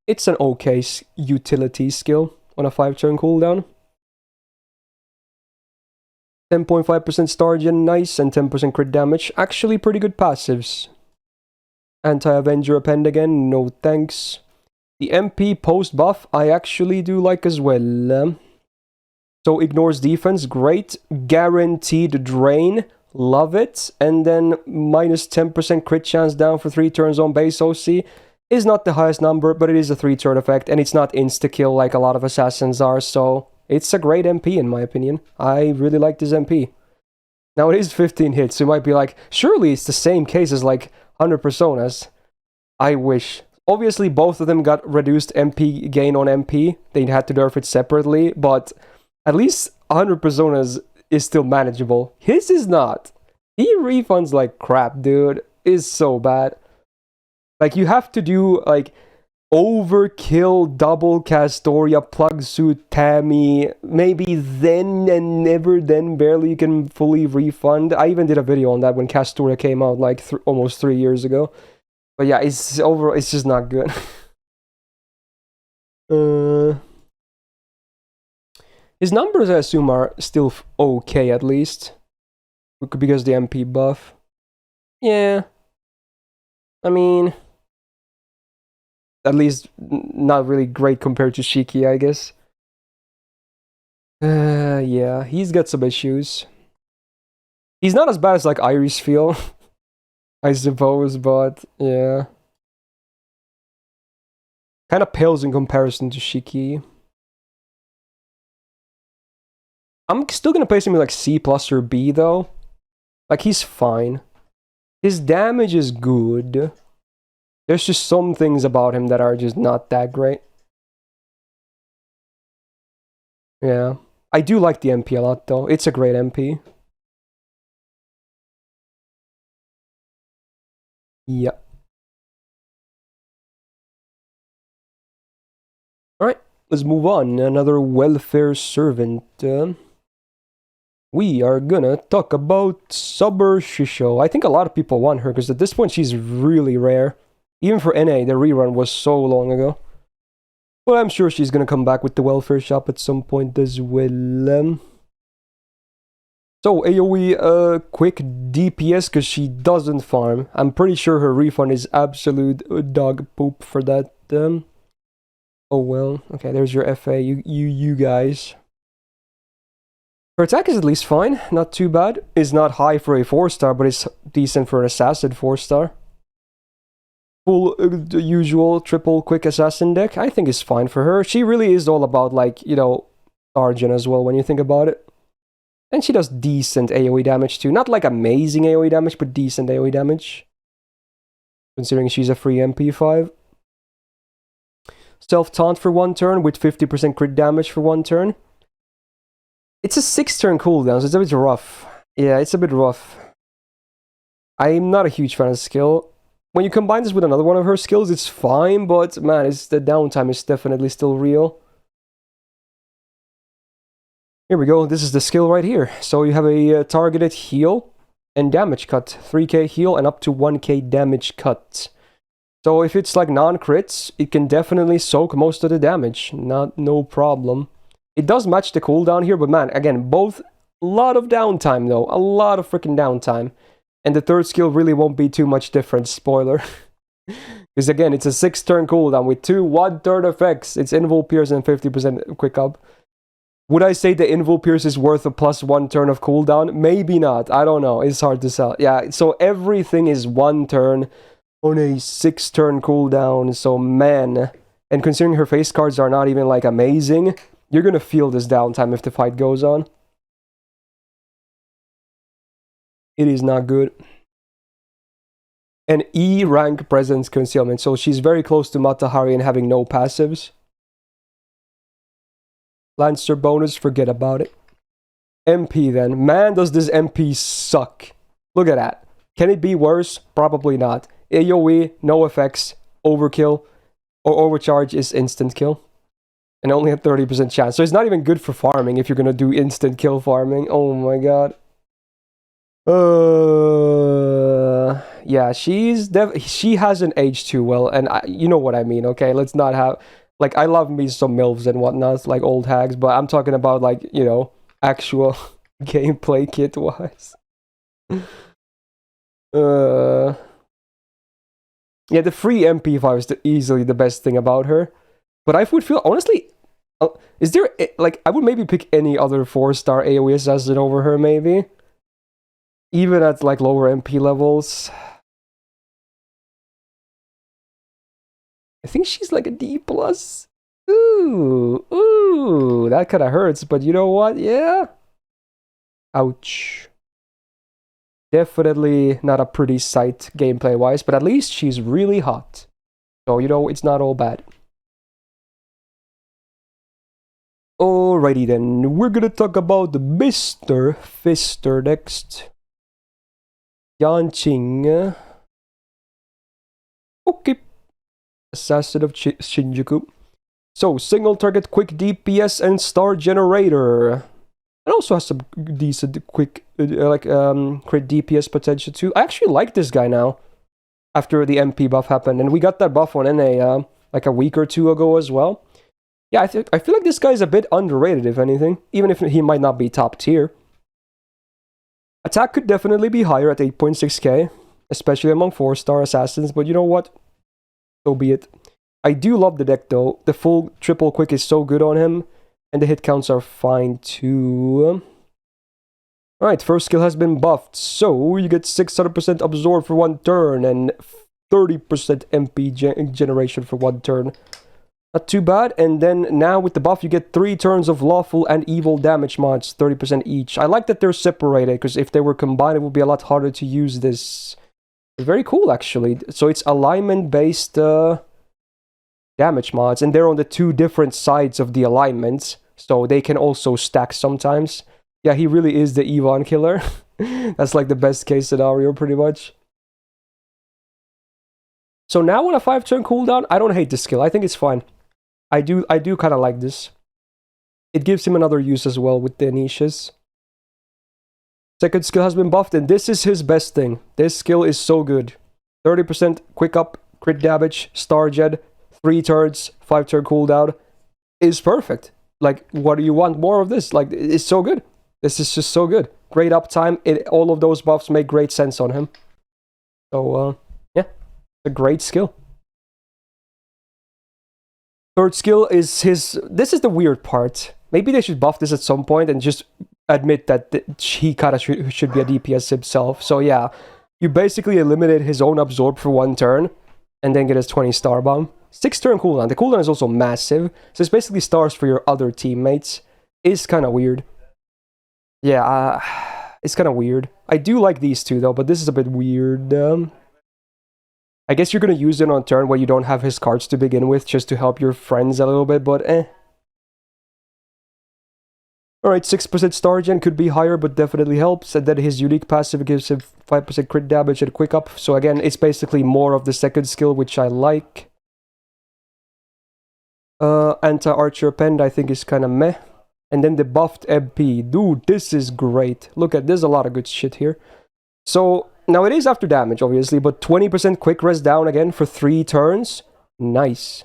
It's an okay utility skill on a 5-turn cooldown. 10.5% Stargen, nice, and 10% crit damage. Actually pretty good passives. Anti-Avenger Append again, no thanks. The MP post-buff, I actually do like as well. So ignores defense, great. Guaranteed drain, love it. And then minus 10% crit chance down for 3 turns on base OC. Is not the highest number, but it is a 3-turn effect, and it's not insta-kill like a lot of assassins are, so it's a great MP in my opinion. I really like this MP. Now it is 15 hits, so you might be like, surely it's the same case as like 100 Personas. I wish. Obviously both of them got reduced MP gain on MP. They had to nerf it separately, but at least 100 Personas is still manageable. His is not. He refunds like crap, dude. Is so bad. Like, you have to do, like, Overkill, Double Castoria, Plug Suit, Tammy, maybe then and never then barely you can fully refund. I even did a video on that when Castoria came out, like, almost 3 years ago. But yeah, it's just not good. His numbers, I assume, are still okay, at least. Because the MP buff. Yeah. I mean, at least not really great compared to Shiki, I guess. Yeah, he's got some issues. He's not as bad as like Iris feel, I suppose, but yeah. Kind of pales in comparison to Shiki. I'm still gonna place him in like C plus or B though. Like, he's fine. His damage is good. There's just some things about him that are just not that great. Yeah. I do like the MP a lot, though. It's a great MP. Yeah. Alright, let's move on. Another welfare servant. we are gonna talk about Summer Shisho. I think a lot of people want her because at this point she's really rare. Even for NA, the rerun was so long ago. But I'm sure she's gonna come back with the welfare shop at some point as well. So AoE quick DPS because she doesn't farm. I'm pretty sure her refund is absolute dog poop for that. Oh well. Okay, there's your FA. You guys. Her attack is at least fine, not too bad. It's not high for a 4-star, but it's decent for an assassin 4-star. Full usual triple quick assassin deck, I think is fine for her. She really is all about, like, you know, Argent as well when you think about it. And she does decent AoE damage too. Not like amazing AoE damage, but decent AoE damage. Considering she's a free MP5. Self-taunt for 1 turn with 50% crit damage for 1 turn. It's a 6-turn cooldown, so it's a bit rough. Yeah, it's a bit rough. I'm not a huge fan of the skill. When you combine this with another one of her skills, it's fine, but man, the downtime is definitely still real. Here we go, this is the skill right here. So you have a targeted heal and damage cut. 3k heal and up to 1k damage cut. So if it's like non-crits, it can definitely soak most of the damage. No problem. It does match the cooldown here, but man, again, both a lot of downtime though. A lot of freaking downtime. And the third skill really won't be too much different, spoiler. Because again, it's a 6-turn cooldown with 2 1/3 effects. It's Invul Pierce and 50% quick up. Would I say the Invul Pierce is worth a +1 turn of cooldown? Maybe not. I don't know. It's hard to tell. Yeah, so everything is 1 turn on a 6-turn cooldown. So man, and considering her face cards are not even like amazing, you're gonna feel this downtime if the fight goes on. It is not good. And E rank presence concealment. So she's very close to Matahari and having no passives. Lancer bonus, forget about it. MP then. Man, does this MP suck. Look at that. Can it be worse? Probably not. AoE, no effects, overkill, or overcharge is instant kill. And only a 30% chance. So it's not even good for farming if you're gonna do instant kill farming. Oh my god. Yeah, she hasn't aged too well, and you know what I mean, okay? Let's not have... Like, I love me some MILFs and whatnot, like old hags, but I'm talking about, like, you know, actual gameplay kit-wise. Yeah, the free MP5 is easily the best thing about her. But I would feel, honestly, is there, like, I would maybe pick any other 4-star AoE assassin over her, maybe. Even at, like, lower MP levels. I think she's like a D+. Ooh, that kind of hurts, but you know what? Yeah. Ouch. Definitely not a pretty sight gameplay-wise, but at least she's really hot. So, you know, it's not all bad. Alrighty then, we're gonna talk about the Mr. Fister next. Qing. Okay. Assassin of Shinjuku. So, single target quick DPS and star generator. It also has some decent quick, crit DPS potential too. I actually like this guy now. After the MP buff happened. And we got that buff on NA like a week or 2 ago as well. Yeah, I feel like this guy's a bit underrated, if anything. Even if he might not be top tier. Attack could definitely be higher at 8.6k. Especially among 4-star assassins. But you know what? So be it. I do love the deck though. The full triple quick is so good on him. And the hit counts are fine too. Alright, first skill has been buffed. So you get 600% absorb for 1 turn. And 30% MP generation for 1 turn. Not too bad. And then now with the buff you get 3 turns of lawful and evil damage mods. 30% each. I like that they're separated. Because if they were combined it would be a lot harder to use this. Very cool, actually. So it's alignment-based damage mods, and they're on the 2 different sides of the alignments, so they can also stack sometimes. Yeah, he really is the Evon killer. That's like the best case scenario, pretty much. So now on a 5-turn cooldown, I don't hate this skill. I think it's fine. I do kind of like this. It gives him another use as well with the niches. Second skill has been buffed, and this is his best thing. This skill is so good. 30% quick up, crit damage, star gen, 3 turns, 5 turn cooldown is perfect. Like, what do you want more of this? Like, it's so good. This is just so good. Great uptime. All of those buffs make great sense on him. So, yeah, it's a great skill. Third skill is his... This is the weird part. Maybe they should buff this at some point and just admit that he kind of should be a DPS himself. So, yeah, you basically eliminate his own absorb for 1 turn and then get his 20 star bomb. 6 turn cooldown. The cooldown is also massive. So it's basically stars for your other teammates. It's kind of weird. Yeah, it's kind of weird. I do like these two though, but this is a bit weird. I guess you're going to use it on a turn where you don't have his cards to begin with, just to help your friends a little bit, but eh. Alright, 6% star gen could be higher, but definitely helps. And then his unique passive gives him 5% crit damage and quick up. So again, it's basically more of the second skill, which I like. Anti-Archer Append, I think, is kind of meh. And then the buffed MP. Dude, this is great. Look at, there's a lot of good shit here. So, now it is after damage, obviously, but 20% quick res down again for 3 turns. Nice.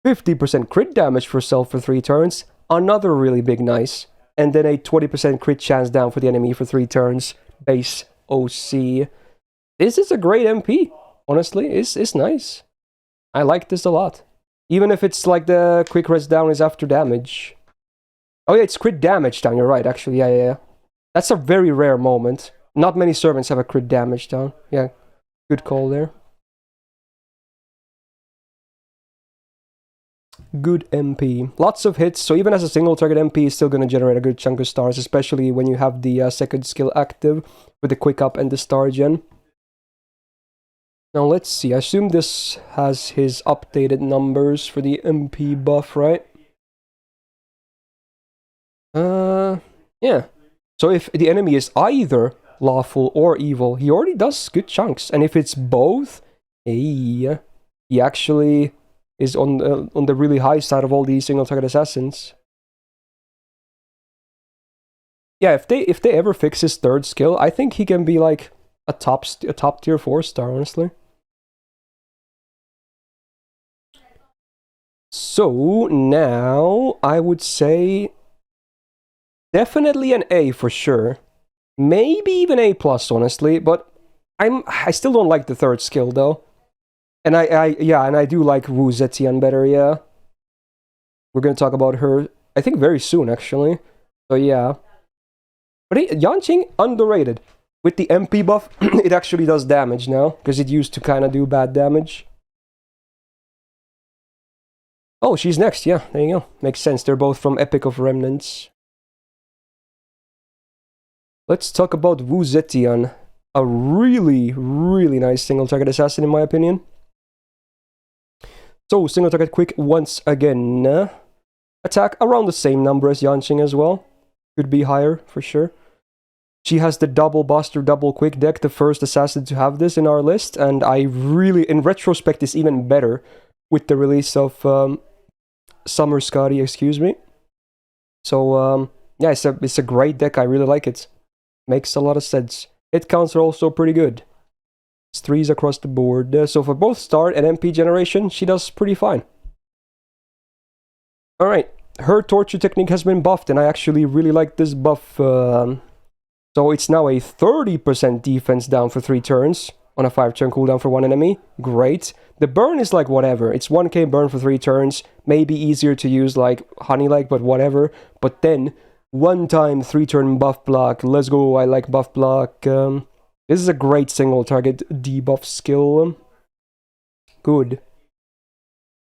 50% crit damage for self for 3 turns. Another really big nice. And then a 20% crit chance down for the enemy for 3 turns. Base OC. This is a great MP. Honestly, it's nice. I like this a lot. Even if it's like the quick res down is after damage. Oh yeah, it's crit damage down, you're right, actually, yeah. That's a very rare moment. Not many servants have a crit damage down. Yeah, good call there. Good MP. Lots of hits, so even as a single target MP is still going to generate a good chunk of stars, especially when you have the second skill active with the quick up and the star gen. Now let's see, I assume this has his updated numbers for the MP buff, right? Yeah. So if the enemy is either lawful or evil, he already does good chunks. And if it's both, hey, he actually is on the really high side of all these single target assassins. Yeah, if they ever fix his third skill, I think he can be like a top tier 4-star, honestly. So now I would say definitely an A for sure. Maybe even A+, honestly, but I still don't like the third skill though. And I do like Wu Zetian better, yeah. We're gonna talk about her, I think, very soon, actually. So yeah. But hey, Yanqing, underrated. With the MP buff, it actually does damage now, because it used to kind of do bad damage. Oh, she's next, yeah, there you go. Makes sense, they're both from Epic of Remnants. Let's talk about Wu Zetian. A really, really nice single target assassin in my opinion. So, single target quick once again. Attack around the same number as Yanqing as well. Could be higher, for sure. She has the double buster, double quick deck, the first assassin to have this in our list. And I really, in retrospect, is even better with the release of Summer Scotty, excuse me. So, yeah, it's a great deck. I really like it. Makes a lot of sense. Hit counts are also pretty good. It's 3s across the board. So for both start and MP generation, she does pretty fine. Alright, her torture technique has been buffed, and I actually really like this buff. So it's now a 30% defense down for 3 turns on a 5-turn cooldown for 1 enemy. Great. The burn is like whatever. It's 1k burn for 3 turns. Maybe easier to use like Honey-like, but whatever. But then, 1-time 3-turn buff block. Let's go, I like buff block. This is a great single target debuff skill. Good.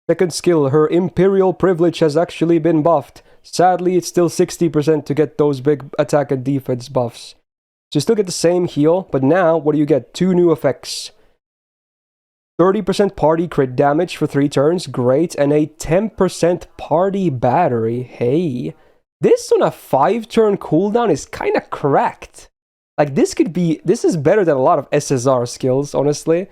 Second skill, her Imperial Privilege has actually been buffed. Sadly, it's still 60% to get those big attack and defense buffs. So you still get the same heal, but now, what do you get? 2 new effects. 30% party crit damage for 3 turns, great, and a 10% party battery, hey. This on a 5-turn cooldown is kinda cracked. Like, this is better than a lot of SSR skills, honestly.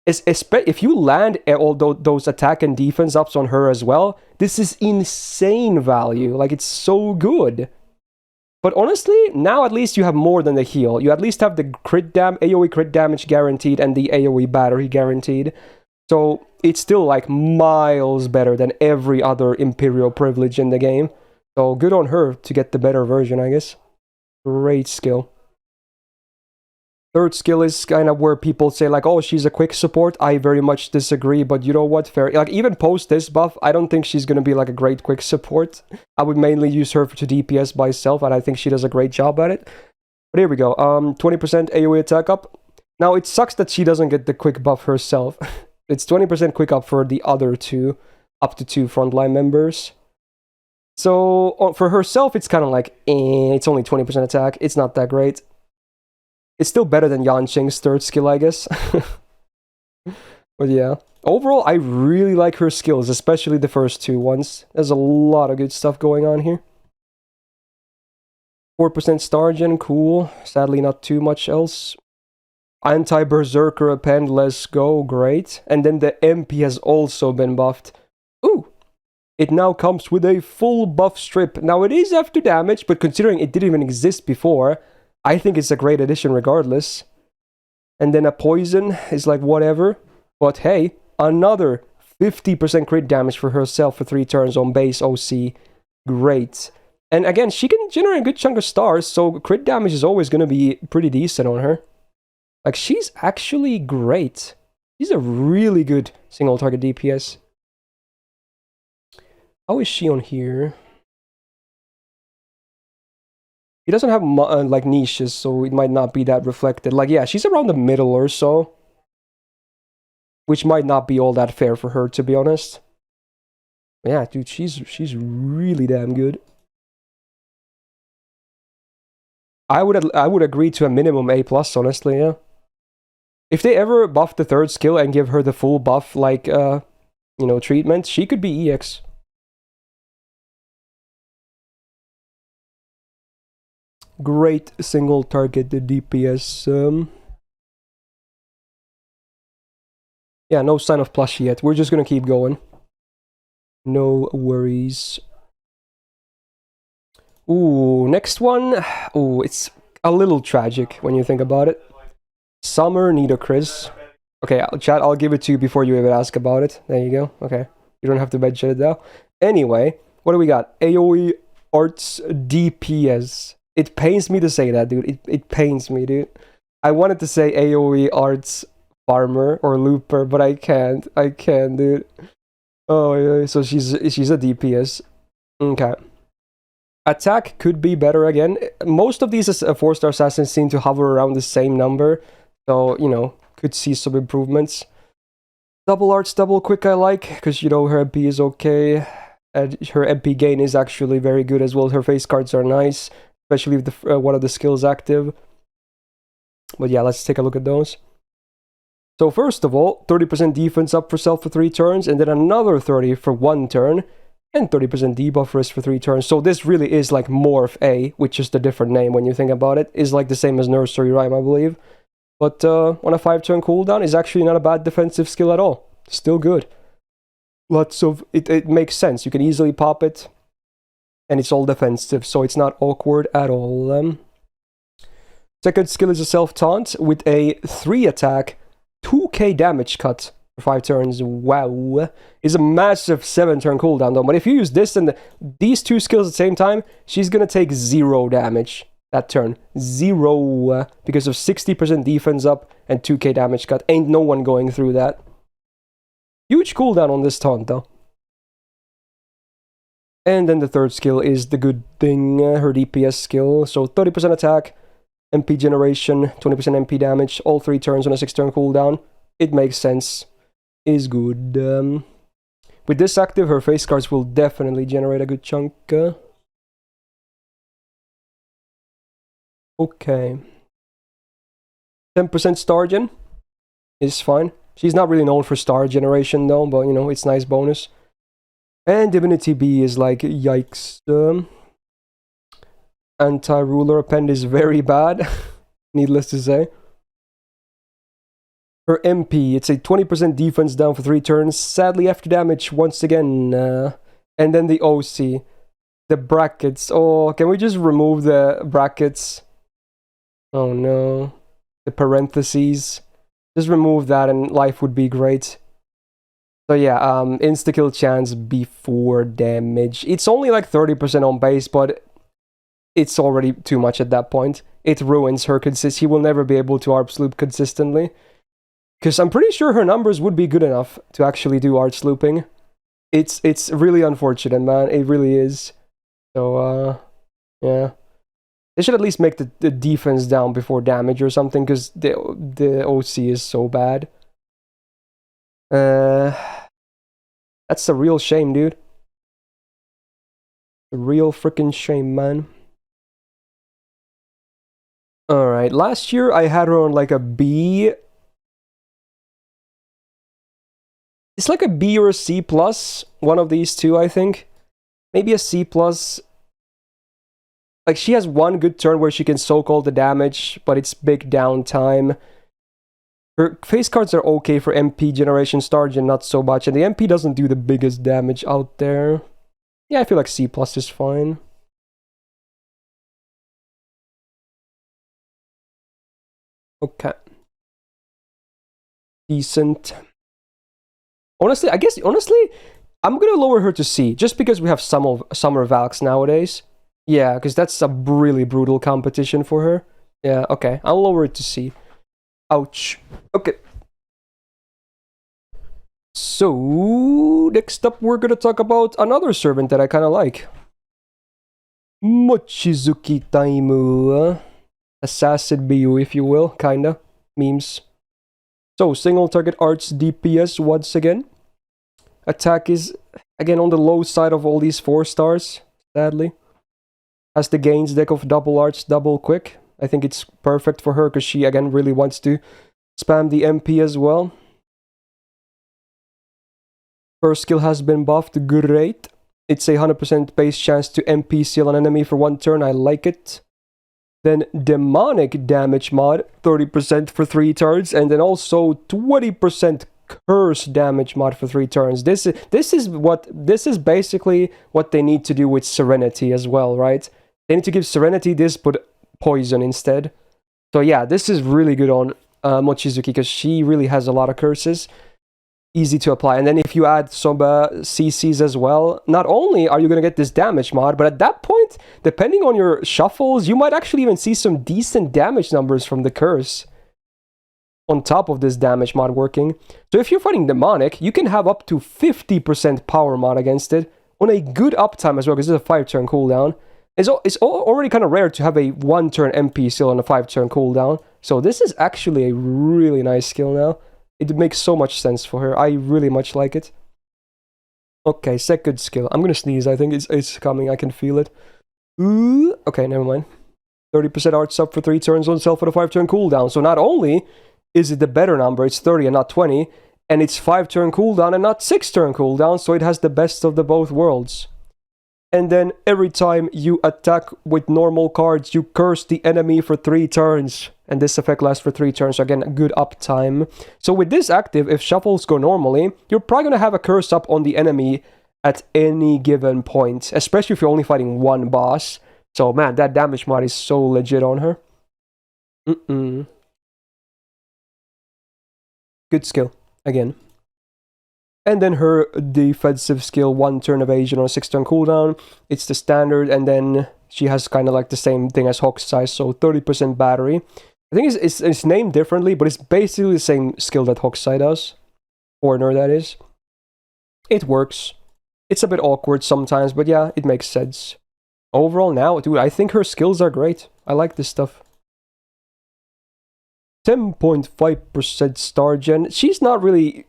If you land all those attack and defense ups on her as well, this is insane value. Like, it's so good. But honestly, now at least you have more than the heal. You at least have the AoE crit damage guaranteed and the AoE battery guaranteed. So it's still like miles better than every other Imperial privilege in the game. So good on her to get the better version, I guess. Great skill. Third skill is kind of where people say like, oh, she's a quick support. I very much disagree, but you know what? Fair. Like, even post this buff, I don't think she's going to be like a great quick support. I would mainly use her to DPS by herself, and I think she does a great job at it. But here we go. 20% AoE attack up. Now, it sucks that she doesn't get the quick buff herself. It's 20% quick up for the other two, up to 2 frontline members. So, for herself, it's kind of like, it's only 20% attack. It's not that great. It's still better than Yanqing's third skill, I guess. But yeah. Overall, I really like her skills, especially the first 2 ones. There's a lot of good stuff going on here. 4% star gen, cool. Sadly, not too much else. Anti-Berserker append, let's go, great. And then the MP has also been buffed. Ooh! It now comes with a full buff strip. Now, it is after damage, but considering it didn't even exist before, I think it's a great addition regardless. And then a poison is like whatever. But hey, another 50% crit damage for herself for 3 turns on base OC. Great. And again, she can generate a good chunk of stars, so crit damage is always going to be pretty decent on her. Like, she's actually great. She's a really good single target DPS. How is she on here? He doesn't have like niches, so it might not be that reflected. Like, yeah, she's around the middle or so, which might not be all that fair for her, to be honest. Yeah, dude, she's really damn good. I would agree to a minimum A+, honestly, yeah. If they ever buff the third skill and give her the full buff, like, you know, treatment, she could be EX. Great single target DPS. Yeah, no sign of Plushie yet. We're just gonna keep going. No worries. Ooh, next one. Ooh, it's a little tragic when you think about it. Summer Nitocris. Okay, chat, I'll give it to you before you even ask about it. There you go. Okay. You don't have to mention it now. Anyway, what do we got? AoE Arts DPS. It pains me to say that, dude. It pains me, dude. I wanted to say AoE Arts Farmer or Looper, but I can't. I can't, dude. Oh, yeah. So she's a DPS. Okay. Attack could be better again. Most of these 4-star assassins seem to hover around the same number. So, you know, could see some improvements. Double Arts, double quick I like, because, you know, her MP is okay. And her MP gain is actually very good as well. Her face cards are nice, especially if one of the skills active. But yeah, let's take a look at those. So first of all, 30% defense up for self for 3 turns, and then another 30 for 1 turn, and 30% debuff risk for 3 turns. So this really is like Morph A, which is the different name when you think about it. Is like the same as Nursery Rhyme, I believe. But on a 5-turn cooldown is actually not a bad defensive skill at all. Still good. Lots of... It makes sense. You can easily pop it. And it's all defensive, so it's not awkward at all. Second skill is a self-taunt with a 3-attack, 2k damage cut for 5 turns. Wow. Is a massive 7-turn cooldown though. But if you use this and these 2 skills at the same time, she's gonna take 0 damage that turn. 0. Because of 60% defense up and 2k damage cut. Ain't no one going through that. Huge cooldown on this taunt though. And then the third skill is the good thing, her DPS skill. So 30% attack, MP generation, 20% MP damage, all 3 turns on a 6-turn cooldown. It makes sense. Is good. With this active, her face cards will definitely generate a good chunk. Okay. 10% star gen is fine. She's not really known for star generation though, but you know, it's nice bonus. And Divinity B is like, yikes. Anti-ruler append is very bad, needless to say. Her MP, it's a 20% defense down for 3 turns. Sadly, after damage once again. And then the OC. The brackets. Oh, can we just remove the brackets? Oh no. The parentheses. Just remove that and life would be great. So yeah, insta-kill chance before damage. It's only like 30% on base, but it's already too much at that point. It ruins her he will never be able to ARP sloop consistently. Because I'm pretty sure her numbers would be good enough to actually do ARP slooping. It's really unfortunate, man. It really is. So, yeah. They should at least make the defense down before damage or something, because the OC is so bad. That's a real shame, dude. A real freaking shame, man. Alright, last year I had her on like a B. It's like a B or a C+, one of these two, I think. Maybe a C+. Like, she has one good turn where she can soak all the damage, but it's big downtime. Her face cards are okay for MP generation, Stargen not so much, and the MP doesn't do the biggest damage out there. Yeah, I feel like C+ is fine. Okay. Decent. Honestly, I'm gonna lower her to C, just because we have Summer Valks nowadays. Yeah, because that's a really brutal competition for her. Yeah, okay, I'll lower it to C. Ouch. Okay. So, next up we're gonna talk about another servant that I kinda like. Mochizuki Taimu. Assassin BU, if you will, kinda. Memes. So, single target arts DPS once again. Attack is, again, on the low side of all these 4 stars, sadly. Has the gains deck of double arts, double quick. I think it's perfect for her, because she, again, really wants to spam the MP as well. First skill has been buffed, great. It's a 100% base chance to MP seal an enemy for 1 turn, I like it. Then demonic damage mod, 30% for 3 turns, and then also 20% curse damage mod for 3 turns. This is basically what they need to do with Serenity as well, right? They need to give Serenity this, but poison instead. So yeah, this is really good on Mochizuki, because she really has a lot of curses. Easy to apply. And then if you add some CCs as well, not only are you going to get this damage mod, but at that point, depending on your shuffles, you might actually even see some decent damage numbers from the curse on top of this damage mod working. So if you're fighting demonic, you can have up to 50% power mod against it on a good uptime as well, because it's a 5-turn cooldown. It's already kind of rare to have a 1-turn MP still on a 5-turn cooldown. So this is actually a really nice skill now. It makes so much sense for her. I really much like it. Okay, second skill. I'm gonna sneeze. I think it's coming. I can feel it. Ooh. Okay, never mind. 30% arts up for 3 turns on self for the 5-turn cooldown. So not only is it the better number, it's 30 and not 20, and it's 5-turn cooldown and not 6-turn cooldown, so it has the best of the both worlds. And then every time you attack with normal cards, you curse the enemy for 3 turns. And this effect lasts for 3 turns, so again, good uptime. So with this active, if shuffles go normally, you're probably going to have a curse up on the enemy at any given point, especially if you're only fighting 1 boss. So man, that damage mod is so legit on her. Good skill, again. And then her defensive skill, 1-turn evasion on a 6-turn cooldown. It's the standard, and then she has kind of like the same thing as Hokusai, so 30% battery. I think it's named differently, but it's basically the same skill that Hokusai does. Corner, that is. It works. It's a bit awkward sometimes, but yeah, it makes sense. Overall now, dude, I think her skills are great. I like this stuff. 10.5% star gen. She's not really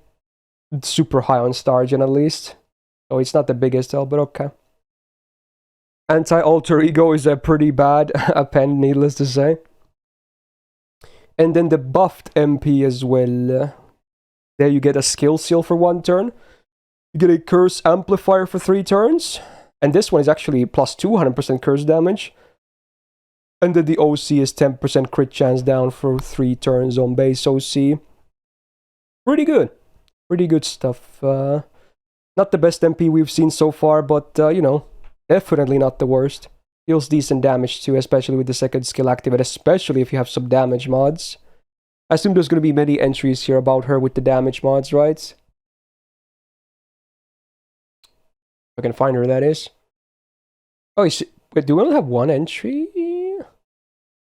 super high on star gen, at least. So it's not the biggest L, but okay. Anti-alter ego is a pretty bad append, needless to say. And then the buffed MP as well. There you get a skill seal for 1 turn. You get a curse amplifier for 3 turns. And this one is actually plus 200% curse damage. And then the OC is 10% crit chance down for 3 turns on base OC. Pretty good. Pretty good stuff. Not the best MP we've seen so far, but, you know, Definitely not the worst. Deals decent damage too, especially with the second skill activate, especially if you have some damage mods. I assume there's going to be many entries here about her with the damage mods, right? I can find her, that is. Oh, wait, do we only have one entry?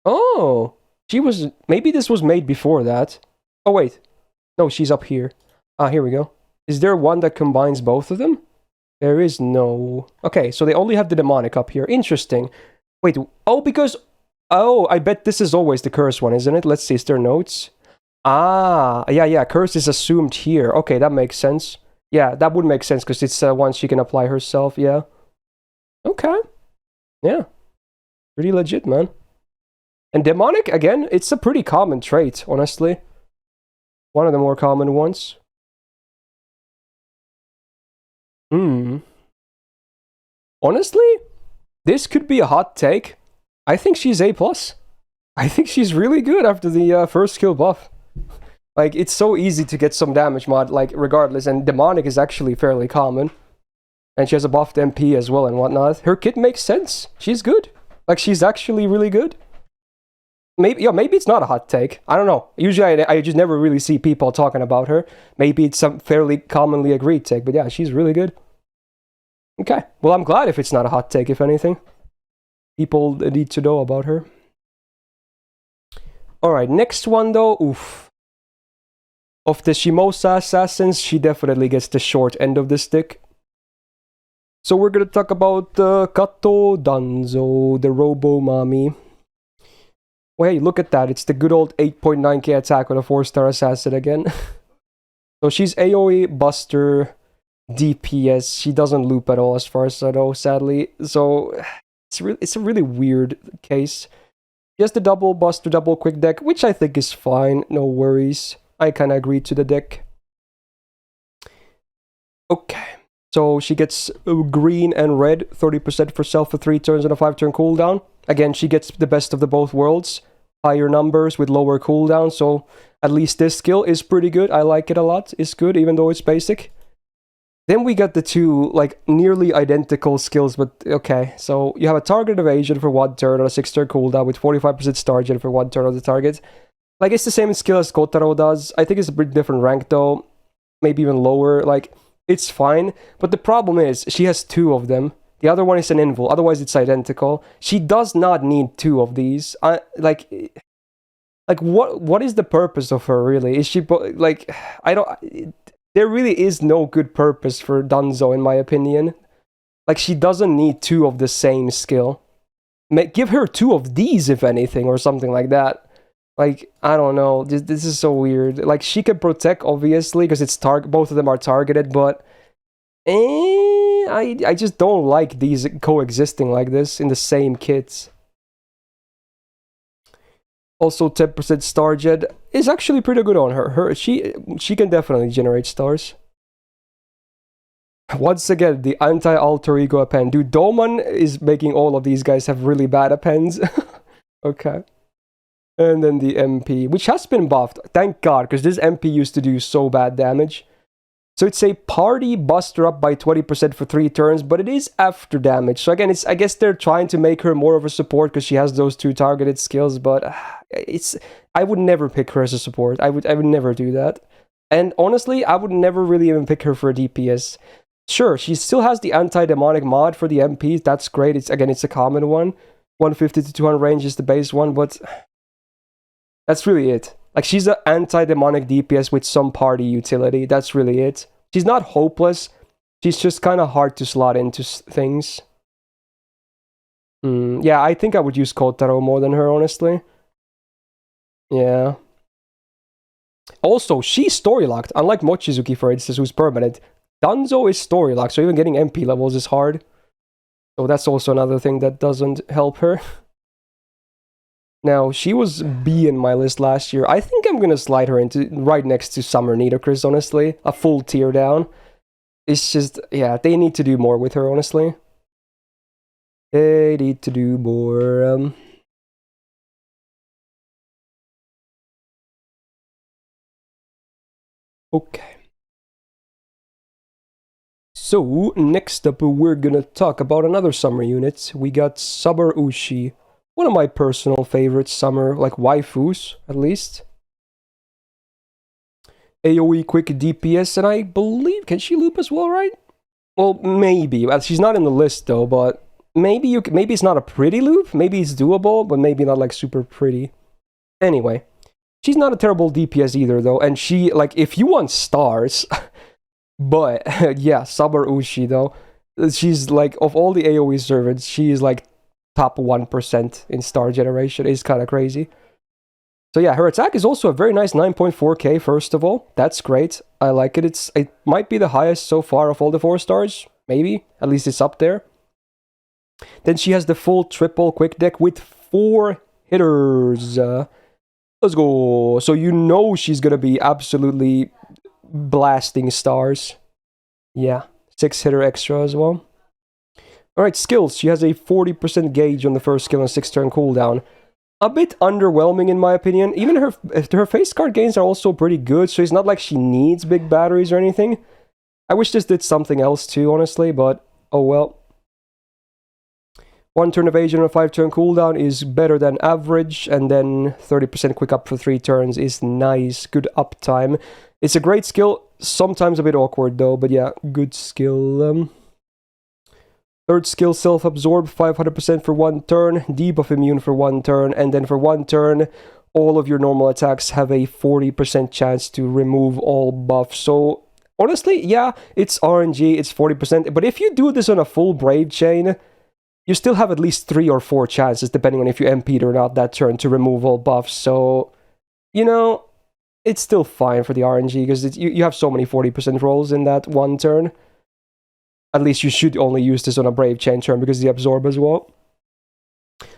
Oh, she was... Maybe this was made before that. Oh, wait. No, she's up here. Ah, here we go. Is there one that combines both of them? There is no... Okay, so they only have the demonic up here. Interesting. Wait, oh, because... Oh, I bet this is always the curse one, isn't it? Let's see, is there notes? Ah, yeah, curse is assumed here. Okay, that makes sense. Yeah, that would make sense, because it's one she can apply herself, yeah. Okay. Yeah. Pretty legit, man. And demonic, again, it's a pretty common trait, honestly. One of the more common ones. Honestly, this could be a hot take. I think she's A+. I think she's really good after the first skill buff. Like, it's so easy to get some damage mod, like, regardless. And demonic is actually fairly common. And she has a buffed MP as well and whatnot. Her kit makes sense. She's good. Like, she's actually really good. Maybe it's not a hot take. I don't know. Usually I just never really see people talking about her. Maybe it's some fairly commonly agreed take, but yeah, she's really good. Okay. Well, I'm glad if it's not a hot take, if anything. People need to know about her. Alright, next one though. Oof. Of the EMIYA Assassins, she definitely gets the short end of the stick. So we're gonna talk about Katou Danzou, the Robo Mommy. Well, hey, look at that. It's the good old 8.9k attack with a 4-star assassin again. So she's AoE, Buster, DPS. She doesn't loop at all as far as I know, sadly. So it's a really weird case. She has the double Buster, double quick deck, which I think is fine. No worries. I kind of agree to the deck. Okay. So she gets green and red, 30% for self for 3 turns and a 5-turn cooldown. Again, she gets the best of the both worlds. Higher numbers with lower cooldown, so at least this skill is pretty good. I like it a lot. It's good, even though it's basic. Then we got the two, like, nearly identical skills, but okay. So you have a target evasion for 1 turn on a 6-turn cooldown with 45% star gen for 1 turn on the target. Like, it's the same skill as Kotarou does. I think it's a pretty different rank, though. Maybe even lower. Like, it's fine. But the problem is, she has 2 of them. The other one is an invul, otherwise it's identical. She does not need 2 of these. Like what is the purpose of her, really? Is she, like, I don't... There really is no good purpose for Danzou, in my opinion. Like, she doesn't need 2 of the same skill. Give her 2 of these, if anything, or something like that. Like, I don't know. This is so weird. Like, she can protect, obviously, because it's both of them are targeted, but... I just don't like these coexisting like this in the same kits. Also, 10% star gen is actually pretty good on her. She can definitely generate stars. Once again, the anti-alter ego append. Dude, Doman is making all of these guys have really bad appends. Okay. And then the MP, which has been buffed. Thank God, because this MP used to do so bad damage. So it's a party buster up by 20% for 3 turns, but it is after damage. So again, I guess they're trying to make her more of a support because she has those 2 targeted skills, but I would never pick her as a support. I would never do that. And honestly, I would never really even pick her for a DPS. Sure, she still has the anti-demonic mod for the MP. That's great. It's a common one. 150 to 200 range is the base one, but that's really it. Like, she's an anti-demonic DPS with some party utility. That's really it. She's not hopeless. She's just kind of hard to slot into things. Yeah, I think I would use Kotarou more than her, honestly. Yeah. Also, she's story-locked. Unlike Mochizuki, for instance, who's permanent. Danzou is story-locked, so even getting MP levels is hard. So that's also another thing that doesn't help her. Now, she was B in my list last year. I think I'm gonna slide her into right next to Summer Nitocris, honestly. A full tier down. It's just, yeah, they need to do more with her, honestly. They need to do more. Okay. So, next up, we're gonna talk about another summer unit. We got Summer Ushi. One of my personal favorite summer, like waifus, at least. AoE quick DPS, and I believe, can she loop as well, right? Well, maybe. Well, she's not in the list, though, but maybe maybe it's not a pretty loop. Maybe it's doable, but maybe not, like, super pretty. Anyway. She's not a terrible DPS either, though, and she, like, if you want stars... But, yeah, Summer Ushi, though. She's, like, of all the AoE servants, she is, like, top 1% in star generation. It's kind of crazy. So, yeah, her attack is also a very nice 9.4k, first of all. That's great. I like it. It might be the highest so far of all the 4 stars. Maybe. At least it's up there. Then she has the full triple quick deck with 4 hitters. Let's go. So, you know she's gonna be absolutely... blasting stars. Yeah, 6 hitter extra as well. Alright, skills. She has a 40% gauge on the first skill and 6 turn cooldown. A bit underwhelming in my opinion. Even her face card gains are also pretty good, so it's not like she needs big batteries or anything. I wish this did something else too, honestly, but oh well. 1 turn evasion on a 5 turn cooldown is better than average, and then 30% quick up for 3 turns is nice. Good uptime. It's a great skill, sometimes a bit awkward though, but yeah, good skill. Third skill, self-absorb, 500% for 1 turn, debuff immune for 1 turn, and then for 1 turn, all of your normal attacks have a 40% chance to remove all buffs. So, honestly, yeah, it's RNG, it's 40%, but if you do this on a full Brave chain, you still have at least 3 or 4 chances, depending on if you MP'd or not that turn, to remove all buffs. So, you know... it's still fine for the RNG, because you have so many 40% rolls in that 1 turn. At least you should only use this on a Brave Chain turn, because the absorb as well.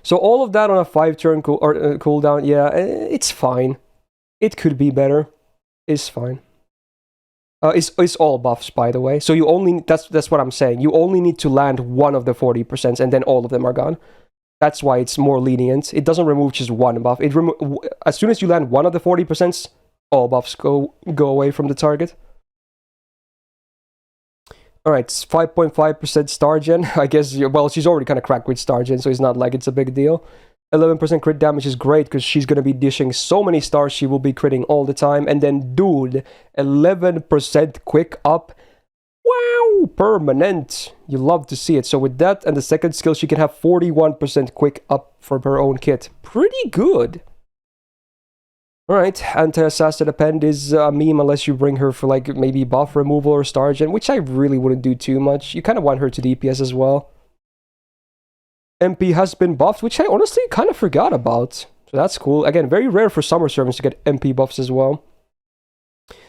So all of that on a 5 turn cooldown, yeah, it's fine. It could be better. It's fine. It's all buffs, by the way. So you only, that's what I'm saying. You only need to land one of the 40%, and then all of them are gone. That's why it's more lenient. It doesn't remove just one buff. As soon as you land one of the 40%, all buffs go away from the target. Alright, 5.5% star gen. I guess, well, she's already kind of cracked with star gen, so it's not like it's a big deal. 11% crit damage is great, because she's going to be dishing so many stars, she will be critting all the time. And then, dude, 11% quick up. Wow, permanent. You love to see it. So with that and the second skill, she can have 41% quick up for her own kit. Pretty good. Alright, anti-assassin append is a meme unless you bring her for like maybe buff removal or star gen, which I really wouldn't do too much. You kind of want her to DPS as well. MP has been buffed, which I honestly kind of forgot about. So that's cool. Again, very rare for summer servants to get MP buffs as well.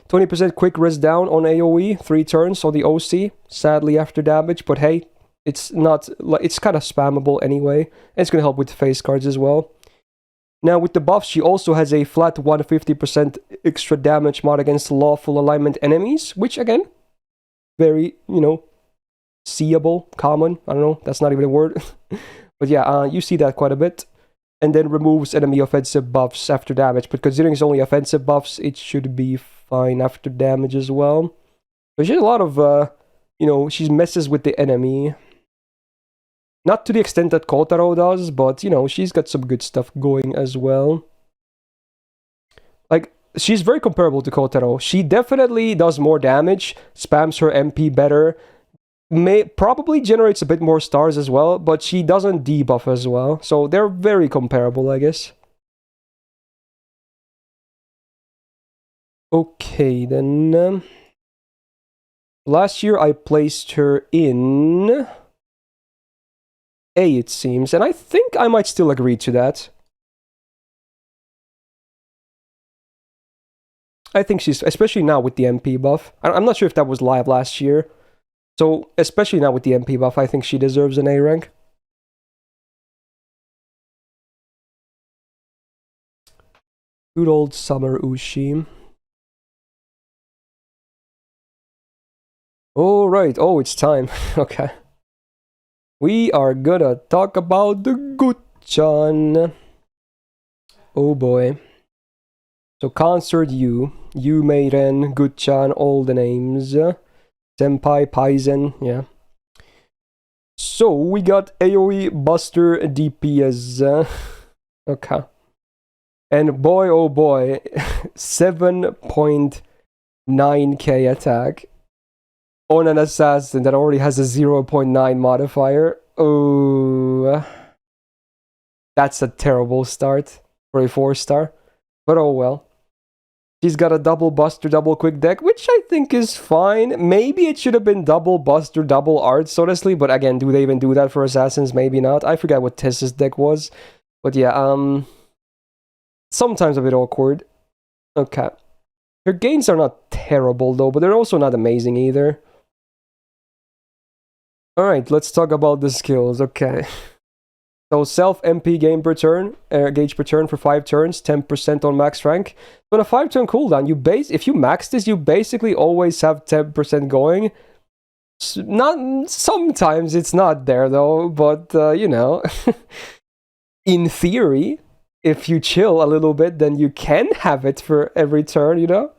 20% quick res down on AoE, 3 turns on the OC, sadly after damage, but hey, it's not, it's kind of spammable anyway, and it's going to help with face cards as well. Now with the buffs, she also has a flat 150% extra damage mod against lawful alignment enemies, which again, very, you know, seeable, common, I don't know, that's not even a word, but yeah, you see that quite a bit. And then removes enemy offensive buffs after damage, but considering it's only offensive buffs, it should be fine after damage as well. But she has a lot of, you know, she messes with the enemy. Not to the extent that Kotarou does, but, you know, she's got some good stuff going as well. Like, she's very comparable to Kotarou. She definitely does more damage, spams her MP better, probably generates a bit more stars as well, but she doesn't debuff as well. So they're very comparable, I guess. Okay, then. Last year I placed her in A, it seems, and I think I might still agree to that. I think she's, especially now with the MP buff. I'm not sure if that was live last year. So, especially now with the MP buff, I think she deserves an A rank. Good old Summer Ushi. Alright, oh, it's time. Okay. We are gonna talk about the Guchan. Oh boy. So, Consort Yu, Yu Meiren, Guchan, all the names. Senpai, Paizen, yeah. So, we got AoE Buster DPS. Okay. And boy, oh boy, 7.9k attack on an assassin that already has a 0.9 modifier. Oh, that's a terrible start for a 4-star. But oh well. She's got a double Buster, double Quick deck, which I think is fine. Maybe it should have been double Buster, double Arts, honestly. But again, do they even do that for assassins? Maybe not. I forgot what Tess's deck was. But yeah, sometimes a bit awkward. Okay. Her gains are not terrible though, but they're also not amazing either. Alright, let's talk about the skills. Okay. So self MP game per turn, gauge per turn for 5 turns, 10% on max rank. So on a 5-turn cooldown, if you max this, you basically always have 10% going. Sometimes it's not there though, but you know, in theory, if you chill a little bit, then you can have it for every turn, you know?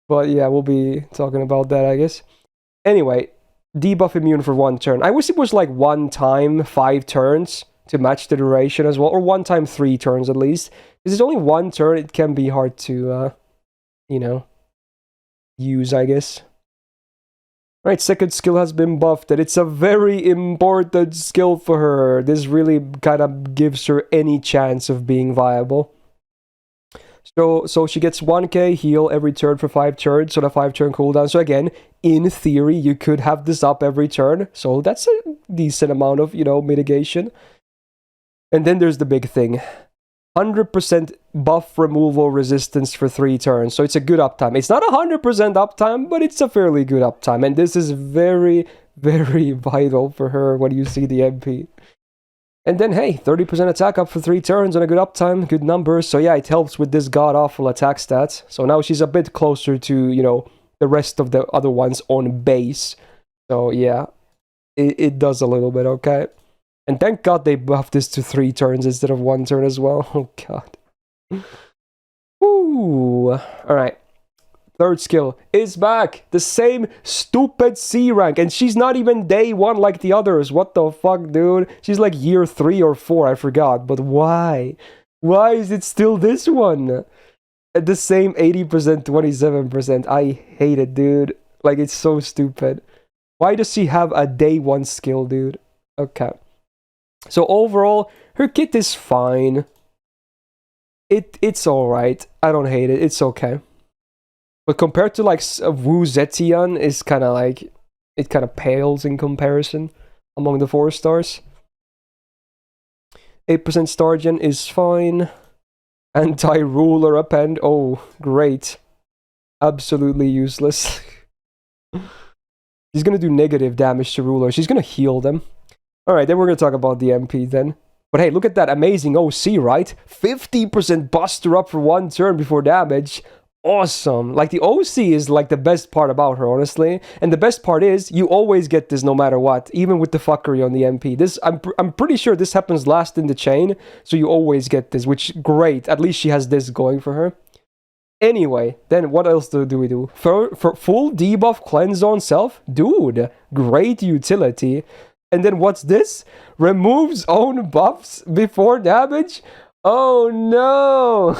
But yeah, we'll be talking about that, I guess. Anyway, debuff immune for 1 turn. I wish it was like 1 time 5 turns to match the duration as well, or 1 time 3 turns at least. Because it's only 1 turn, it can be hard to, you know, use, I guess. Right, second skill has been buffed, and it's a very important skill for her. This really kind of gives her any chance of being viable. So she gets 1k heal every turn for 5 turns, so the 5-turn cooldown. So again, in theory, you could have this up every turn. So that's a decent amount of, you know, mitigation. And then there's the big thing. 100% buff removal resistance for 3 turns. So it's a good uptime. It's not 100% uptime, but it's a fairly good uptime. And this is very, very vital for her when you see the MP. And then, hey, 30% attack up for 3 turns on a good uptime, good numbers. So yeah, it helps with this god-awful attack stats. So now she's a bit closer to, you know, the rest of the other ones on base. So yeah, it does a little bit, okay? And thank God they buffed this to 3 turns instead of 1 turn as well. Oh god. Ooh. Alright. Third skill is back. The same stupid C rank. And she's not even day 1 like the others. What the fuck, dude? She's like year 3 or 4, I forgot. But why? Why is it still this one? At the same 80%, 27%. I hate it, dude. Like, it's so stupid. Why does she have a day 1 skill, dude? Okay. So overall, her kit is fine. It's alright. I don't hate it. It's okay. But compared to like Wu Zetian, is kind of like, it kind of pales in comparison among the 4 stars. 8% star gen is fine. Anti-ruler append. Oh, great. Absolutely useless. She's gonna do negative damage to ruler. She's gonna heal them. Alright, then we're going to talk about the MP then. But hey, look at that amazing OC, right? 50% buster up for 1 turn before damage. Awesome. Like, the OC is like the best part about her, honestly. And the best part is, you always get this no matter what, even with the fuckery on the MP. This, I'm pretty sure this happens last in the chain, so you always get this, which, great. At least she has this going for her. Anyway, then what else do we do? For full debuff cleanse on self? Dude, great utility. And then what's this? Removes own buffs before damage? Oh no!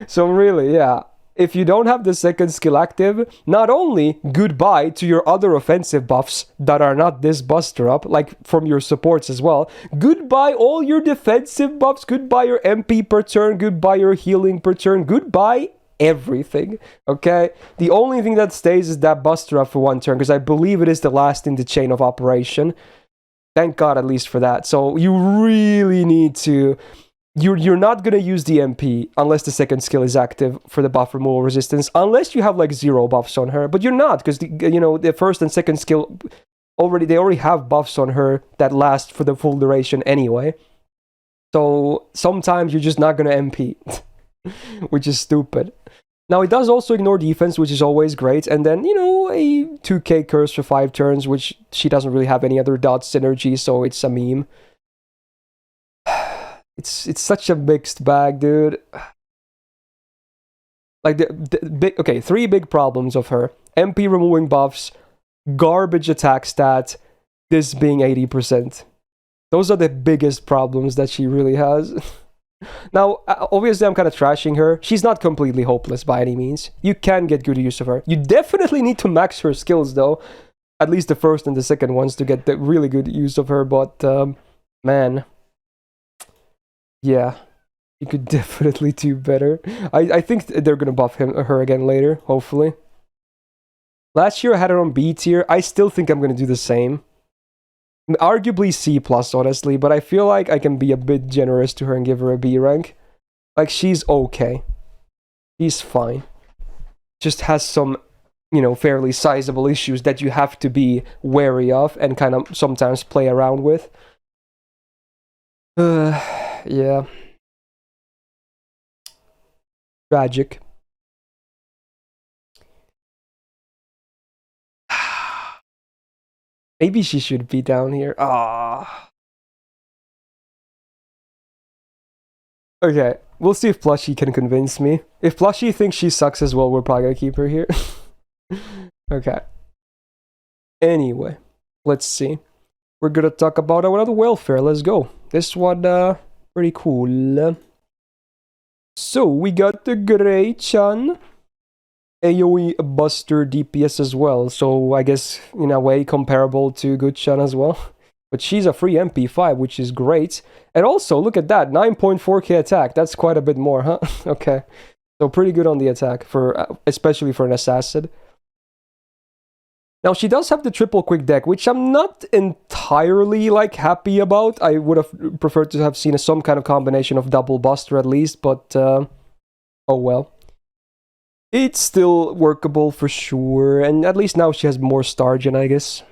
So really, yeah. If you don't have the second skill active, not only goodbye to your other offensive buffs that are not this buster up, like from your supports as well, goodbye all your defensive buffs, goodbye your MP per turn, goodbye your healing per turn, goodbye everything, okay? The only thing that stays is that buster up for 1 turn, because I believe it is the last in the chain of operation. Thank God at least for that. So you really need to... You're not going to use the MP unless the second skill is active for the buff removal resistance, unless you have like 0 buffs on her, but you're not, because you know, the first and second skill they already have buffs on her that last for the full duration anyway. So sometimes you're just not going to MP, which is stupid. Now, it does also ignore defense, which is always great. And then, you know, a 2k curse for 5 turns, which she doesn't really have any other dot synergy, so it's a meme. It's such a mixed bag, dude. Like, the big... Okay, 3 big problems of her. MP removing buffs, garbage attack stat, this being 80%. Those are the biggest problems that she really has. Now, obviously I'm kind of trashing her. She's not completely hopeless by any means. You can get good use of her. You definitely need to max her skills though. At least the first and the second ones to get the really good use of her, but man. Yeah. You could definitely do better. I think they're gonna buff her again later, hopefully. Last year I had her on B tier. I still think I'm gonna do the same. Arguably C+, honestly, but I feel like I can be a bit generous to her and give her a B rank. Like, she's okay. She's fine. Just has some, you know, fairly sizable issues that you have to be wary of and kind of sometimes play around with. Yeah. Tragic. Maybe she should be down here. Ah. Okay, we'll see if Plushie can convince me. If Plushie thinks she sucks as well, we're probably gonna keep her here. Okay. Anyway, let's see. We're gonna talk about another welfare. Let's go. This one, pretty cool. So, we got the Grey-chan. AoE Buster DPS as well, so I guess in a way comparable to Good-chan as well. But she's a free MP5, which is great. And also, look at that, 9.4k attack. That's quite a bit more, huh? Okay. So pretty good on the attack, for especially for an assassin. Now, she does have the triple quick deck, which I'm not entirely, like, happy about. I would have preferred to have seen some kind of combination of double Buster at least, but oh well. It's still workable for sure, and at least now she has more Stargen, I guess.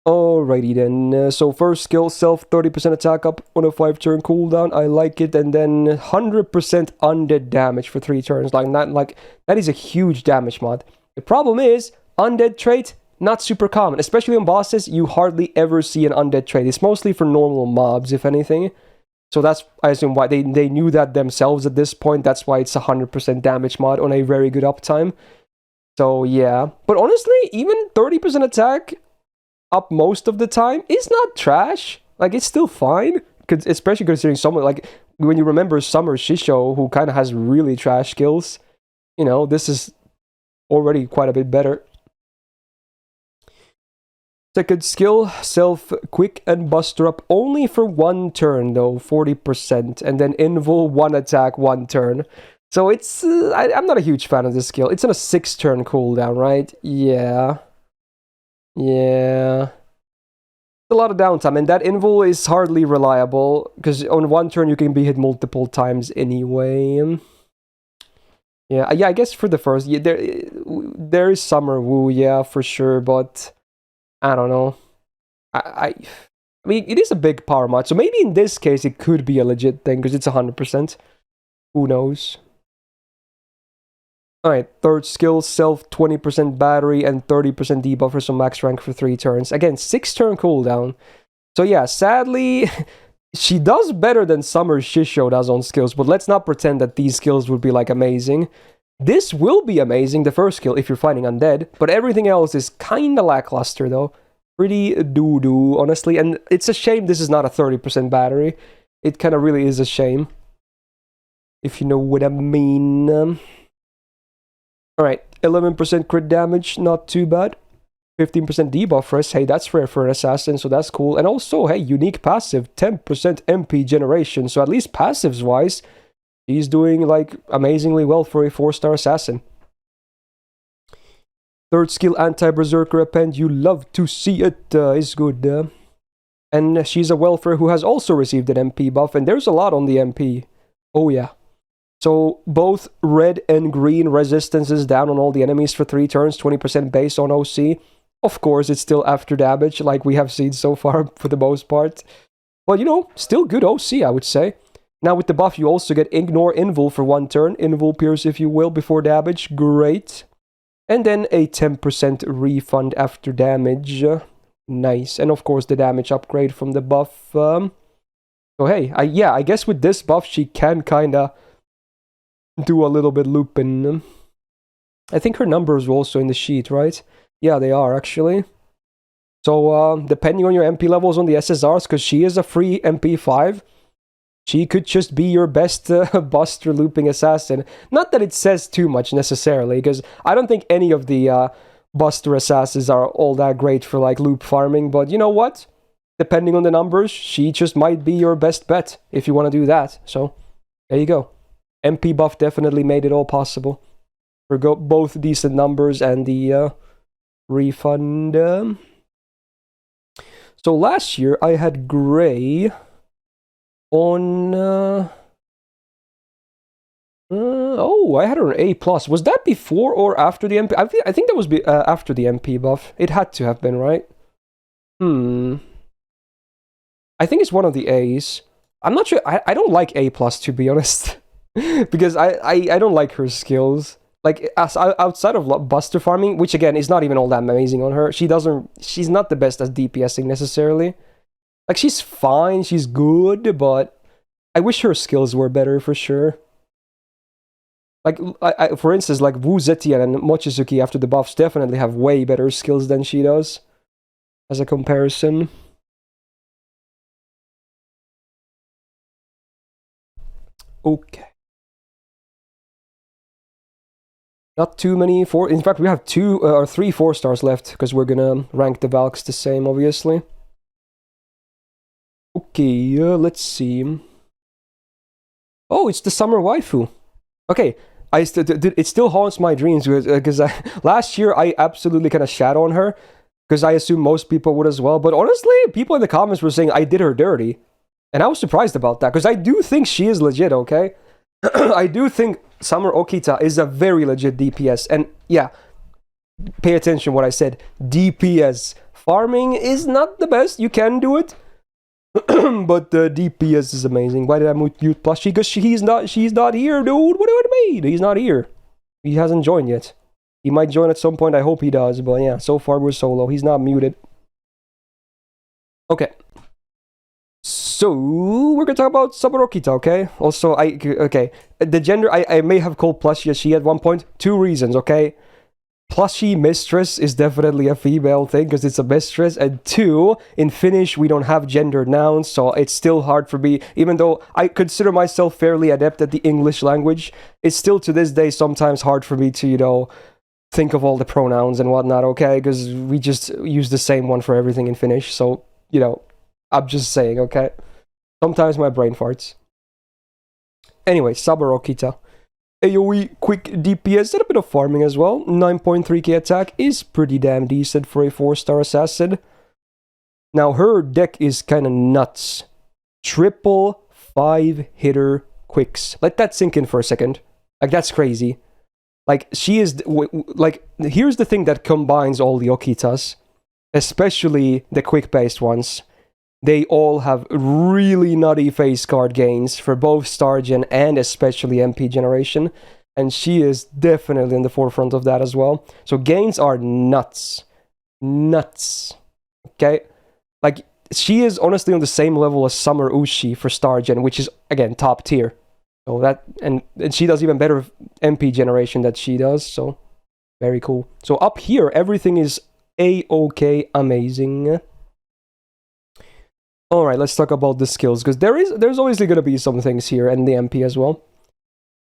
Alrighty then, so first skill, self 30% attack up on a 5-turn cooldown, I like it, and then 100% undead damage for 3 turns, that is a huge damage mod. The problem is, undead trait, not super common, especially on bosses, you hardly ever see an undead trait, it's mostly for normal mobs, if anything. So that's, I assume, why they knew that themselves at this point. That's why it's 100% damage mod on a very good uptime. So yeah. But honestly, even 30% attack up most of the time is not trash. Like, it's still fine. Especially considering someone, like, when you remember Summer Shisho, who kind of has really trash skills. You know, this is already quite a bit better. Second skill, self quick and buster up only for 1 turn though, 40%, and then invul 1 attack 1 turn. So it's, I'm not a huge fan of this skill. It's on a 6-turn cooldown, right? Yeah. Yeah. A lot of downtime, and that invul is hardly reliable, because on 1 turn you can be hit multiple times anyway. Yeah, I guess for the first, yeah, there is Summer Woo, yeah, for sure, but I don't know. I mean, it is a big power mod, so maybe in this case it could be a legit thing, because it's 100%. Who knows? Alright, third skill, self 20% battery and 30% debuff for some max rank for 3 turns. Again, 6-turn cooldown. So yeah, sadly, she does better than Summer Shisho does on skills, but let's not pretend that these skills would be like amazing. This will be amazing, the first skill, if you're fighting undead, but everything else is kinda lackluster though. Pretty doo-doo, honestly, and it's a shame this is not a 30% battery. It kinda really is a shame. If you know what I mean. Alright, 11% crit damage, not too bad. 15% debuff for us, hey, that's rare for an assassin, so that's cool. And also, hey, unique passive, 10% MP generation, so at least passives-wise, he's doing, like, amazingly well for a 4-star assassin. Third skill, Anti-Berserker Append, you love to see it, is good. And she's a welfare who has also received an MP buff, and there's a lot on the MP. Oh yeah. So both red and green resistances down on all the enemies for 3 turns, 20% base on OC. Of course, it's still after damage, like we have seen so far for the most part. But, you know, still good OC, I would say. Now with the buff, you also get Ignore Invul for 1 turn. Invul Pierce, if you will, before damage. Great. And then a 10% refund after damage. Nice. And of course, the damage upgrade from the buff. So hey, I guess with this buff, she can kinda do a little bit looping. I think her numbers were also in the sheet, right? Yeah, they are, actually. So, depending on your MP levels on the SSRs, because she is a free MP5, she could just be your best Buster looping assassin. Not that it says too much, necessarily, because I don't think any of the Buster assassins are all that great for, like, loop farming, but you know what? Depending on the numbers, she just might be your best bet, if you want to do that. So, there you go. MP buff definitely made it all possible. For both decent numbers and the refund. So last year I had Gray on. Oh, I had her an A+. Was that before or after the MP? I think that was after the MP buff. It had to have been, right? I think it's one of the A's. I'm not sure. I don't like A+, to be honest. Because I don't like her skills. Like, outside of Buster farming, which again is not even all that amazing on her, she's not the best at DPSing necessarily. Like, she's fine, she's good, but I wish her skills were better for sure. Like, for instance, like Wu Zetian and Mochizuki after the buffs definitely have way better skills than she does, as a comparison. Okay. Not too many in fact, we have 2 or 3 4-stars left, because we're gonna rank the Valks the same, obviously. Okay, let's see. Oh, it's the summer waifu. Okay, it still haunts my dreams, because last year I absolutely kind of shat on her, because I assume most people would as well, but honestly, people in the comments were saying I did her dirty, and I was surprised about that, because I do think she is legit, okay? I do think Summer Okita is a very legit DPS, and yeah, pay attention what I said. DPS. Farming is not the best, you can do it, but the DPS is amazing. Why did I mute Plushie? Because she's not here, dude. What do you mean? He's not here. He hasn't joined yet. He might join at some point, I hope he does, but yeah, so far we're solo. He's not muted. Okay. So, we're gonna talk about Summer Okita, okay? Also, okay. The gender, I may have called Plushie a she at one point. 2 reasons, okay? Plushie mistress is definitely a female thing, because it's a mistress. And 2, in Finnish, we don't have gendered nouns, so it's still hard for me. Even though I consider myself fairly adept at the English language, it's still to this day sometimes hard for me to, you know, think of all the pronouns and whatnot, okay? Because we just use the same one for everything in Finnish, so, you know, I'm just saying, okay? Sometimes my brain farts. Anyway, Summer Okita. AoE, quick DPS, and a bit of farming as well. 9.3k attack is pretty damn decent for a 4-star assassin. Now, her deck is kind of nuts. Triple 5-hitter quicks. Let that sink in for a second. Like, that's crazy. Like, she is... Like, here's the thing that combines all the Okitas. Especially the quick-based ones. They all have really nutty face card gains for both Star Gen and especially MP generation. And she is definitely in the forefront of that as well. So gains are nuts. Nuts. Okay? Like, she is honestly on the same level as Summer Ushi for Star Gen, which is, again, top tier. So that, and she does even better MP generation that she does, so very cool. So up here, everything is A-OK amazing. Alright, let's talk about the skills, because there's obviously going to be some things here, and the MP as well.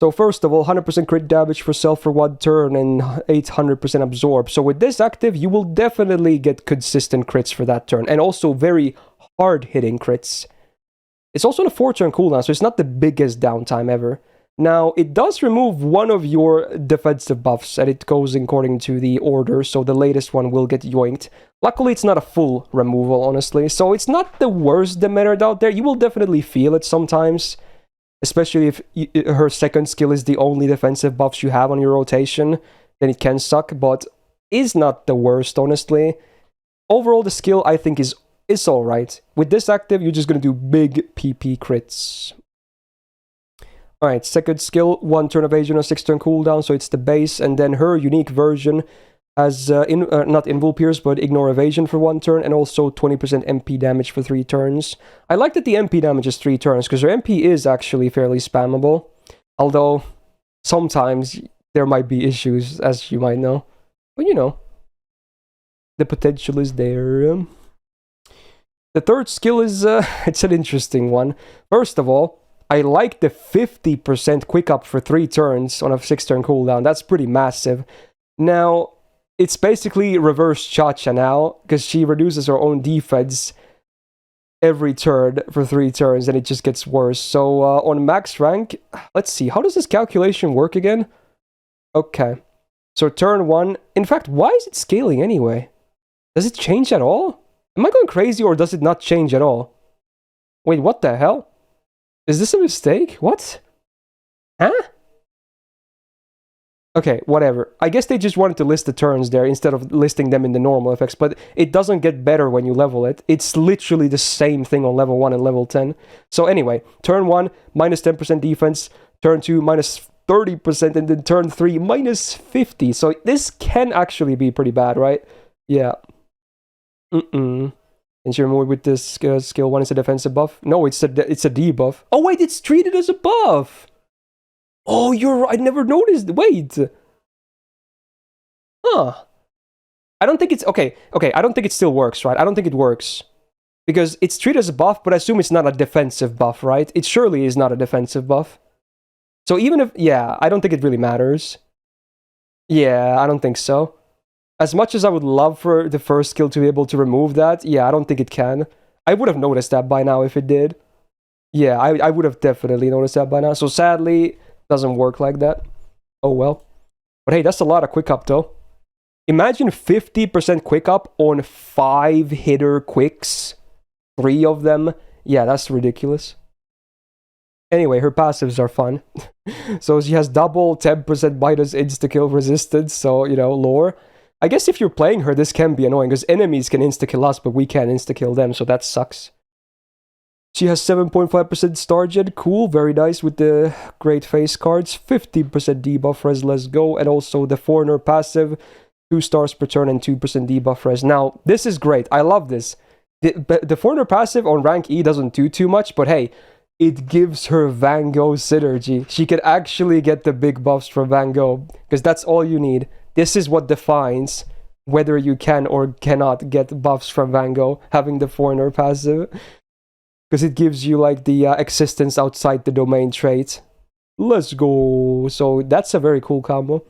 So first of all, 100% crit damage for self for 1 turn, and 800% absorb. So with this active, you will definitely get consistent crits for that turn, and also very hard-hitting crits. It's also on a 4-turn cooldown, so it's not the biggest downtime ever. Now, it does remove one of your defensive buffs, and it goes according to the order, so the latest one will get yoinked. Luckily, it's not a full removal, honestly, so it's not the worst demerit out there. You will definitely feel it sometimes, especially if her second skill is the only defensive buffs you have on your rotation, then it can suck, but is not the worst, honestly. Overall, the skill, I think, is alright. With this active, you're just gonna do big PP crits. Alright, second skill, 1 turn evasion, a 6-turn cooldown, so it's the base, and then her unique version has, not Invul Pierce, but Ignore Evasion for 1 turn, and also 20% MP damage for 3 turns. I like that the MP damage is 3 turns, because her MP is actually fairly spammable, although sometimes there might be issues, as you might know. But you know, the potential is there. The third skill is, it's an interesting one. First of all, I like the 50% quick up for 3 turns on a 6-turn cooldown. That's pretty massive. Now, it's basically reverse Cha-Cha now, because she reduces her own defense every turn for 3 turns, and it just gets worse. So, on max rank, let's see, how does this calculation work again? Okay. So, turn 1, in fact, why is it scaling anyway? Does it change at all? Am I going crazy, or does it not change at all? Wait, what the hell? Is this a mistake? What? Huh? Okay, whatever. I guess they just wanted to list the turns there instead of listing them in the normal effects, but it doesn't get better when you level it. It's literally the same thing on level 1 and level 10. So anyway, turn 1, minus 10% defense, turn 2, minus 30%, and then turn 3, minus 50. So this can actually be pretty bad, right? Yeah. And she removed with this skill 1 is a defensive buff. No, it's a debuff. Oh wait, it's treated as a buff. Oh, you're right. I never noticed. Wait. Huh. I don't think it's okay. I don't think it still works, right? I don't think it works because it's treated as a buff, but I assume it's not a defensive buff, right? It surely is not a defensive buff. So even if, yeah, I don't think it really matters. Yeah, I don't think so. As much as I would love for the first skill to be able to remove that, yeah, I don't think it can. I would have noticed that by now if it did. Yeah, I would have definitely noticed that by now. So sadly, doesn't work like that. Oh well. But hey, that's a lot of quick up though. Imagine 50% quick up on 5 hitter quicks. 3 of them. Yeah, that's ridiculous. Anyway, her passives are fun. So she has double 10% minus insta-kill resistance, so, you know, lore. I guess if you're playing her, this can be annoying, because enemies can insta-kill us, but we can't insta-kill them, so that sucks. She has 7.5% star gen, cool, very nice with the great face cards. 50% debuff res, let's go, and also the foreigner passive, 2 stars per turn and 2% debuff res. Now, this is great, I love this. The foreigner passive on rank E doesn't do too much, but hey, it gives her Van Gogh synergy. She can actually get the big buffs from Van Gogh, because that's all you need. This is what defines whether you can or cannot get buffs from Van Gogh, having the foreigner passive. Because it gives you like the existence outside the domain trait. Let's go. So that's a very cool combo.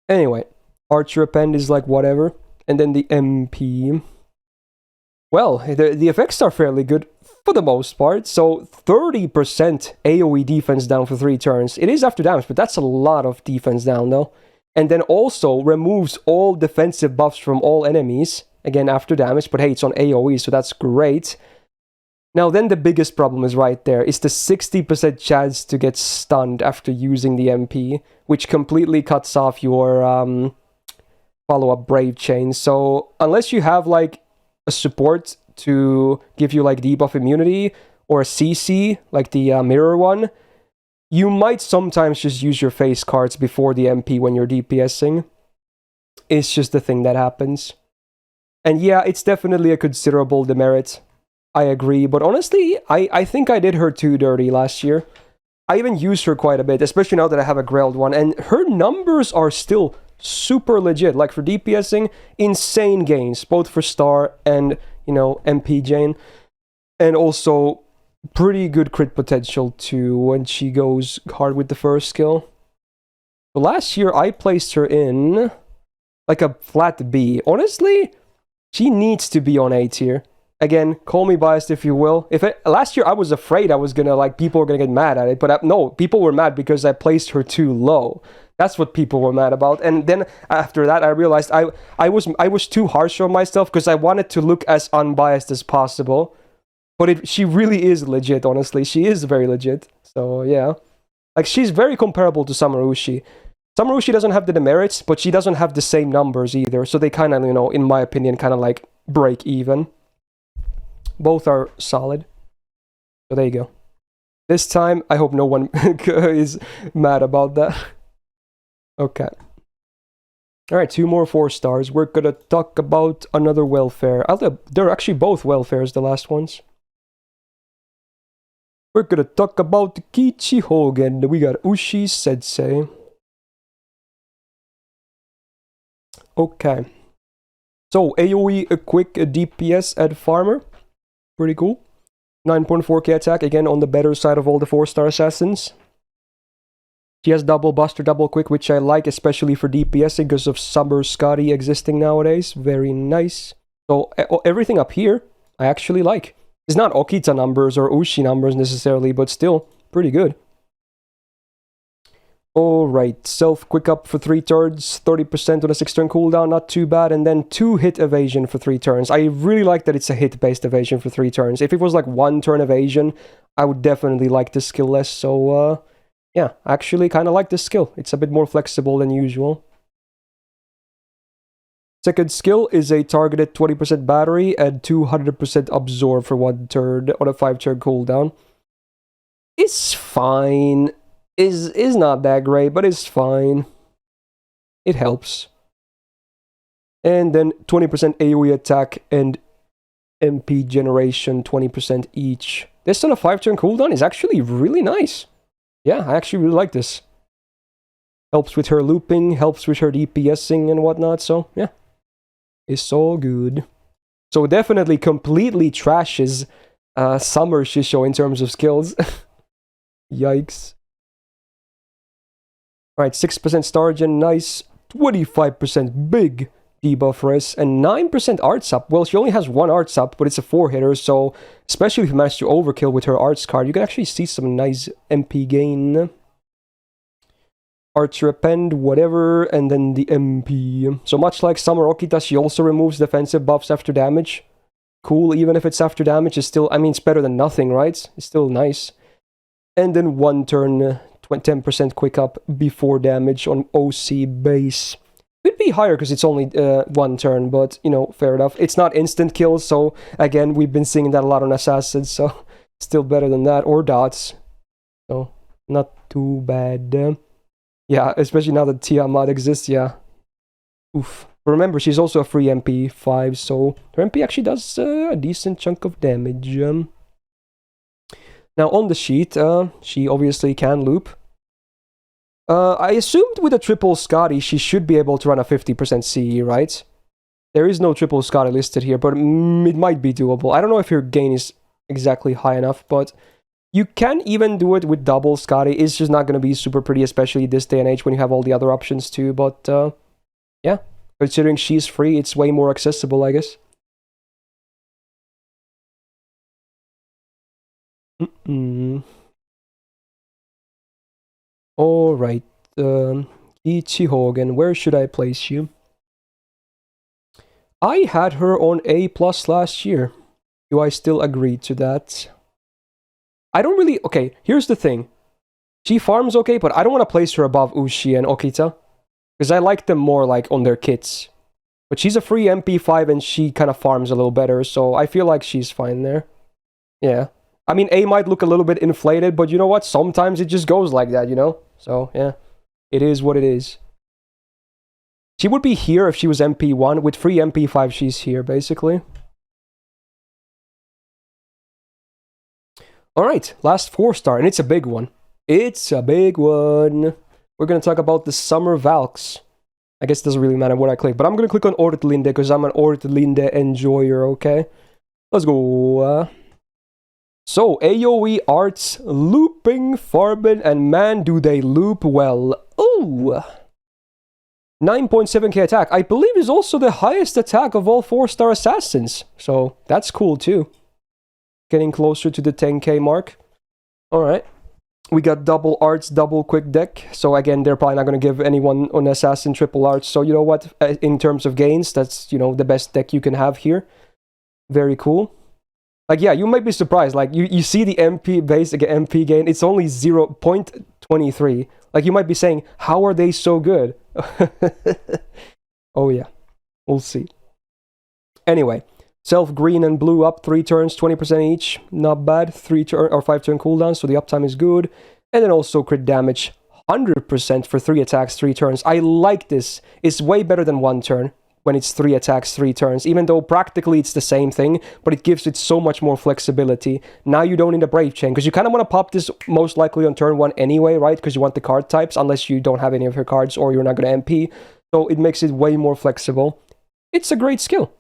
Anyway, Archer Append is like whatever. And then the MP. Well, the effects are fairly good for the most part. So 30% AoE defense down for 3 turns. It is after damage, but that's a lot of defense down though. And then also removes all defensive buffs from all enemies. Again, after damage, but hey, it's on AoE, so that's great. Now then the biggest problem is right there. It's the 60% chance to get stunned after using the MP, which completely cuts off your follow-up Brave Chain. So unless you have like a support to give you like debuff immunity, or a CC, like the mirror one, you might sometimes just use your face cards before the MP when you're DPSing. It's just the thing that happens. And yeah, it's definitely a considerable demerit. I agree, but honestly, I think I did her too dirty last year. I even used her quite a bit, especially now that I have a Grelled one, and her numbers are still super legit. Like for DPSing, insane gains, both for Star and, you know, MP Jane. And also pretty good crit potential too when she goes hard with the first skill. But last year I placed her in like a flat B. Honestly, she needs to be on A tier. Again, call me biased if you will. Last year I was afraid I was gonna like people were gonna get mad at it, but no, people were mad because I placed her too low. That's what people were mad about. And then after that I realized I was too harsh on myself because I wanted to look as unbiased as possible. But she really is legit, honestly. She is very legit. So, yeah. Like, she's very comparable to Summer Ushi. Summer Ushi doesn't have the demerits, but she doesn't have the same numbers either. So they kind of, you know, in my opinion, kind of like break even. Both are solid. So there you go. This time, I hope no one is mad about that. Okay. Alright, 2 more 4 stars. We're gonna talk about another welfare. They're actually both welfares, the last ones. We're gonna talk about Kiichi Hougen. We got Ushi Sensei. Okay. So, AoE, a quick DPS at Farmer. Pretty cool. 9.4k attack, again on the better side of all the 4-star assassins. She has double buster, double quick, which I like, especially for DPSing because of Summer Scotty existing nowadays. Very nice. So, everything up here, I actually like. It's not Okita numbers or Ushi numbers necessarily, but still, pretty good. Alright, self quick up for 3 turns, 30% on a 6-turn cooldown, not too bad, and then 2 hit evasion for 3 turns. I really like that it's a hit-based evasion for 3 turns. If it was like 1 turn evasion, I would definitely like this skill less, so yeah, I actually kind of like this skill. It's a bit more flexible than usual. Second skill is a targeted 20% battery and 200% absorb for 1 turn on a 5-turn cooldown. It's fine. Is not that great, but it's fine. It helps. And then 20% AoE attack and MP generation, 20% each. This on a 5-turn cooldown is actually really nice. Yeah, I actually really like this. Helps with her looping, helps with her DPSing and whatnot, so yeah. It's all good. So definitely completely trashes Summer Shisho in terms of skills. Yikes. Alright, 6% star gen, nice. 25% big debuff res, and 9% arts up. Well, she only has 1 arts up, but it's a 4-hitter, so especially if you manage to overkill with her arts card, you can actually see some nice MP gain. Arts repend, whatever, and then the MP. So much like Summer Okita, she also removes defensive buffs after damage. Cool, even if it's after damage, it's still, I mean, it's better than nothing, right? It's still nice. And then 1 turn, 10% quick up before damage on OC base. Could be higher because it's only 1 turn, but, you know, fair enough. It's not instant kills, so, again, we've been seeing that a lot on Assassins, so still better than that, or dots. So, not too bad. Yeah, especially now that Tiamat exists, yeah. Oof. Remember, she's also a free MP 5, so her MP actually does a decent chunk of damage. Now, on the sheet, she obviously can loop. I assumed with a triple Scotty, she should be able to run a 50% CE, right? There is no triple Scotty listed here, but it might be doable. I don't know if her gain is exactly high enough, but you can even do it with double Scotty. It's just not going to be super pretty, especially this day and age when you have all the other options too. But, yeah, considering she's free, it's way more accessible, I guess. Alright, Kiichi Hougen, where should I place you? I had her on A+ last year. Do I still agree to that? I don't really... Okay, here's the thing. She farms okay, but I don't want to place her above Ushi and Okita. Because I like them more, like, on their kits. But she's a free MP5 and she kind of farms a little better, so I feel like she's fine there. Yeah. I mean, A might look a little bit inflated, but you know what? Sometimes it just goes like that, you know? So, yeah. It is what it is. She would be here if she was MP1. With free MP5, she's here, basically. Alright, last 4-star, and it's a big one. It's a big one. We're going to talk about the Summer Valks. I guess it doesn't really matter what I click, but I'm going to click on Ortlinde because I'm an Ortlinde enjoyer, okay? Let's go. So, AoE arts, looping, farming, and man, do they loop well. Ooh! 9.7k attack. I believe is also the highest attack of all 4-star assassins. So, that's cool too. Getting closer to the 10k mark. Alright. We got double arts, double quick deck. So again, they're probably not going to give anyone on assassin triple arts. So you know what? In terms of gains, that's, you know, the best deck you can have here. Very cool. Like, yeah, you might be surprised. Like, you see the MP base, MP gain, it's only 0.23. Like, you might be saying, how are they so good? Oh, yeah. We'll see. Anyway, self green and blue up 3 turns, 20% each. Not bad. 3 turn or 5 turn cooldown, so the uptime is good. And then also crit damage, 100% for 3 attacks, 3 turns. I like this. It's way better than 1 turn. When it's 3 attacks, 3 turns, even though practically it's the same thing, but it gives it so much more flexibility. Now you don't need a Brave Chain, because you kind of want to pop this most likely on turn 1 anyway, right? Because you want the card types, unless you don't have any of her cards or you're not going to MP. So it makes it way more flexible. It's a great skill.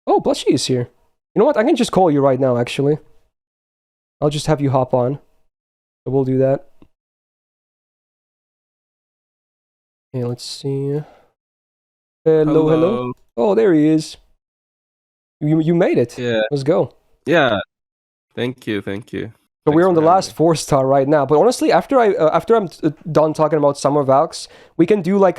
Oh, Plushie is here. You know what? I can just call you right now, actually. I'll just have you hop on. So we'll do that. Okay, let's see. Hello. Oh, there he is. You made it. Yeah. Let's go. Yeah. Thank you. So we're on the last 4-star right now. But honestly, after I'm done talking about Summer Valks, we can do like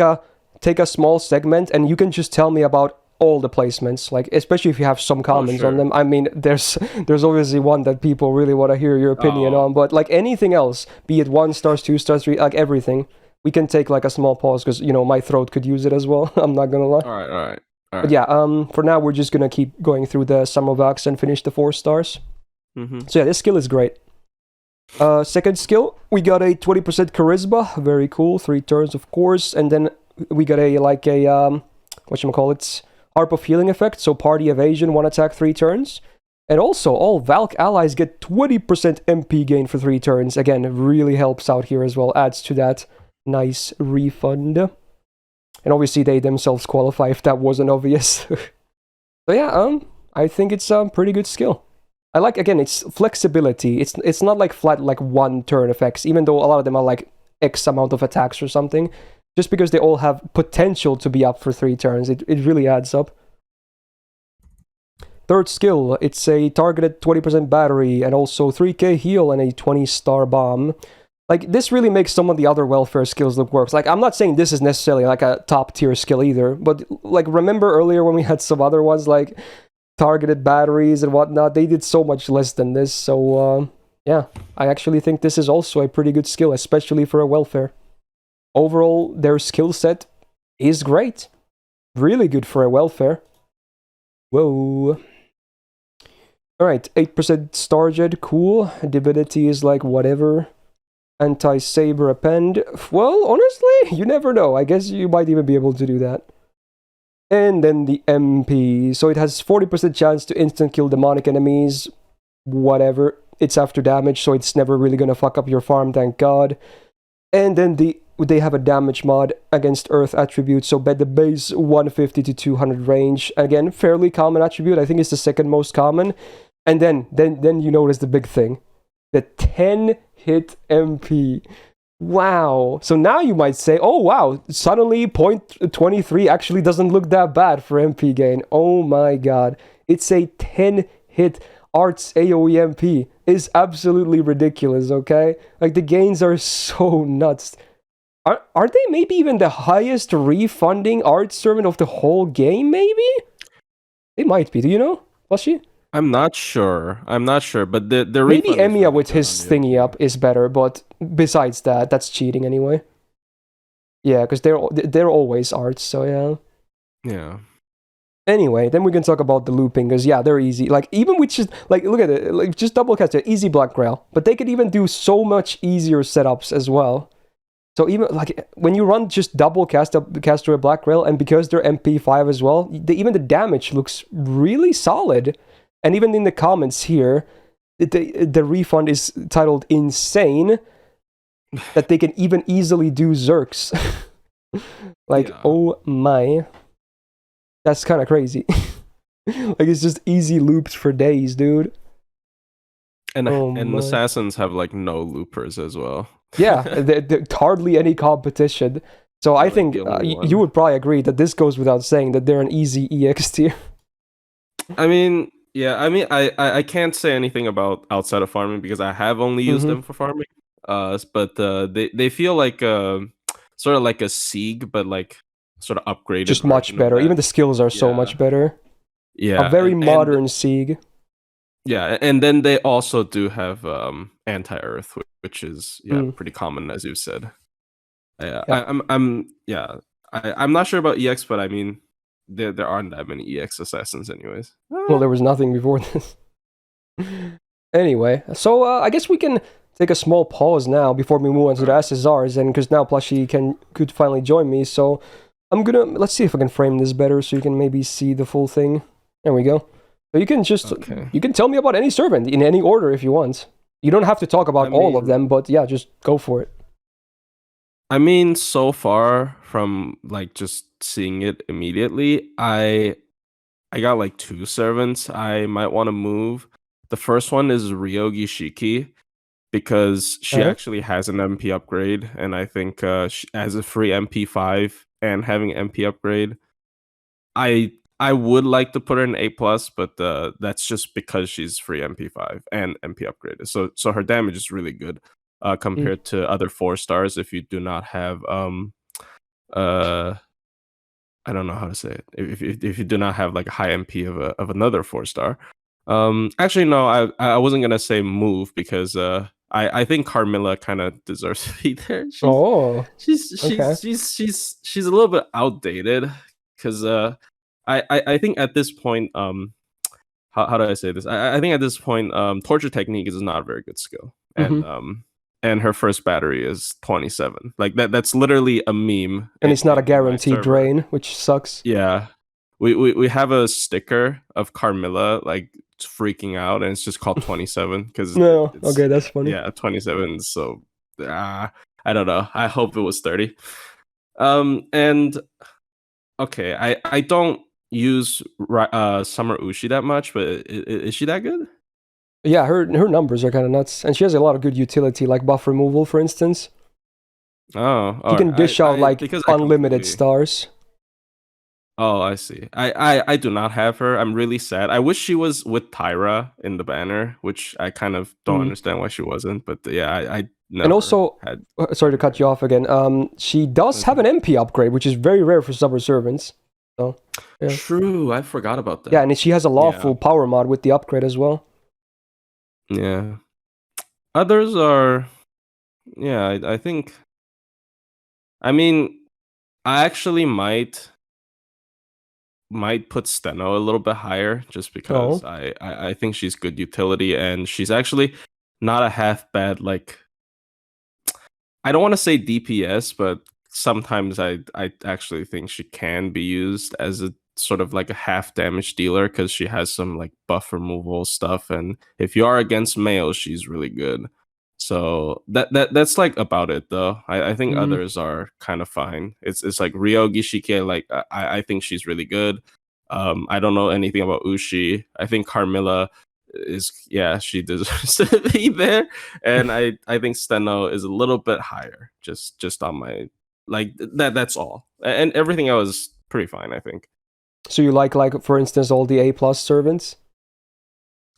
take a small segment, and you can just tell me about all the placements, like especially if you have some comments on them. I mean, there's obviously one that people really want to hear your opinion on, but like anything else, be it 1 stars, 2 stars, 3, like everything, we can take like a small pause because my throat could use it as well. I'm not gonna lie. All right. But yeah, for now we're just gonna keep going through the Summer Valks and finish the 4 stars. So yeah, this skill is great. Second skill, we got a 20% charisma, very cool, 3 turns of course, and then we got a whatchamacallit, Harp of Healing effect, so party evasion, 1 attack, 3 turns. And also, all Valk allies get 20% MP gain for 3 turns. Again, it really helps out here as well, adds to that nice refund. And obviously they themselves qualify if that wasn't obvious. So yeah, I think it's a pretty good skill. I like, again, its flexibility. It's not like flat, like 1 turn effects, even though a lot of them are like X amount of attacks or something. Just because they all have potential to be up for 3 turns, it really adds up. Third skill, it's a targeted 20% battery and also 3k heal and a 20-star bomb. Like, this really makes some of the other welfare skills look worse. Like, I'm not saying this is necessarily like a top tier skill either, but like, remember earlier when we had some other ones like targeted batteries and whatnot, they did so much less than this. So yeah, I actually think this is also a pretty good skill, especially for a welfare. Overall, their skill set is great. Really good for a welfare. Whoa. Alright, 8% Starjet, cool. Divinity is like whatever. Anti-Saber Append. Well, honestly, you never know. I guess you might even be able to do that. And then the MP. So it has 40% chance to instant kill demonic enemies. Whatever. It's after damage, so it's never really gonna fuck up your farm, thank god. And then they have a damage mod against Earth attributes, so the base 150 to 200 range. Again, fairly common attribute. I think it's the second most common. And then you notice the big thing. The 10-hit MP. Wow. So now you might say, oh wow, suddenly 0.23 actually doesn't look that bad for MP gain. Oh my god. It's a 10-hit Arts AoE MP. Is absolutely ridiculous, okay? Like, the gains are so nuts. Are they maybe even the highest refunding art servant of the whole game, maybe? They might be. Do you know, Plushie? I'm not sure, but the maybe EMIYA with his thingy up is better, but besides that, that's cheating anyway. Yeah, because they're always arts, so yeah. Yeah. Anyway, then we can talk about the looping, because yeah, they're easy. Like, even with just, like, look at it, like, just double cast it, easy Black Grail. But they could even do so much easier setups as well. So even, like, when you run just double cast through a Black Grail, and because they're MP5 as well, even the damage looks really solid. And even in the comments here, the refund is titled Insane, that they can even easily do Zerks. Like, yeah. Oh my. That's kind of crazy. Like, it's just easy loops for days, dude. And assassins have like no loopers as well. Yeah, there's hardly any competition. So I think you would probably agree that this goes without saying that they're an easy EX tier. I mean, yeah, I can't say anything about outside of farming because I have only used them for farming. But they feel like sort of like a Sieg, but like sort of upgraded. Just much better. Even the skills are so much better. Yeah, a very modern Sieg. Yeah, and then they also do have anti-earth, which is pretty common, as you said. I'm not sure about EX, but I mean, there aren't that many EX assassins, anyways. Well, there was nothing before this. Anyway, so I guess we can take a small pause now before we move on to the SSRs, and because now Plushie could finally join me, so let's see if I can frame this better so you can maybe see the full thing. There we go. So you can just, you can tell me about any servant in any order if you want. You don't have to talk about all of them, but yeah, just go for it. I mean, so far from like just seeing it immediately, I got like two servants I might want to move. The first one is Ryogi Shiki because she Okay. actually has an MP upgrade, and I think as a free MP5 and having MP upgrade, I would like to put her in A plus, but that's just because she's free MP5 and MP upgraded. So her damage is really good compared to other 4 stars if you do not have uh I don't know how to say it. If you do not have like a high MP of another 4 star. Actually no, I wasn't gonna say move because I think Carmilla kind of deserves to be there. Okay. She's a little bit outdated because I think at this point how do I say this? I think at this point torture technique is not a very good skill, and her first battery is 27. Like that's literally a meme. And it's not a in my guaranteed server. drain, which sucks. Yeah, we have a sticker of Carmilla like freaking out, and it's just called 27 because No, okay, that's funny. yeah 27. So I don't know. I hope it was 30. And okay, I don't use Summer Ushi that much, but is she that good? Yeah, her numbers are kind of nuts, and she has a lot of good utility, like buff removal, for instance. Oh, You can dish out like because unlimited stars. Oh, I see. I do not have her. I'm really sad. I wish she was with Tyra in the banner, which I kind of don't understand why she wasn't. But yeah, I never and also, had. Sorry to cut you off again. She does have an MP upgrade, which is very rare for summer servants. So, yeah. True, I forgot about that. Yeah, and she has a lawful power mod with the upgrade as well. Yeah. Others are, yeah, I think. I mean, I actually might put Stheno a little bit higher just because I think she's good utility, and she's actually not a half bad, like, I don't want to say DPS, but sometimes I actually think she can be used as a sort of like a half damage dealer because she has some like buff removal stuff, and if you are against males, she's really good. So that's like about it though. I think others are kind of fine. It's like Ryogi Shiki, like I think she's really good. I don't know anything about Ushi. I think Carmilla is, yeah, she deserves to be there, and I think Stheno is a little bit higher, just on my like that's all, and everything else is pretty fine, I think. So you like for instance all the A plus servants?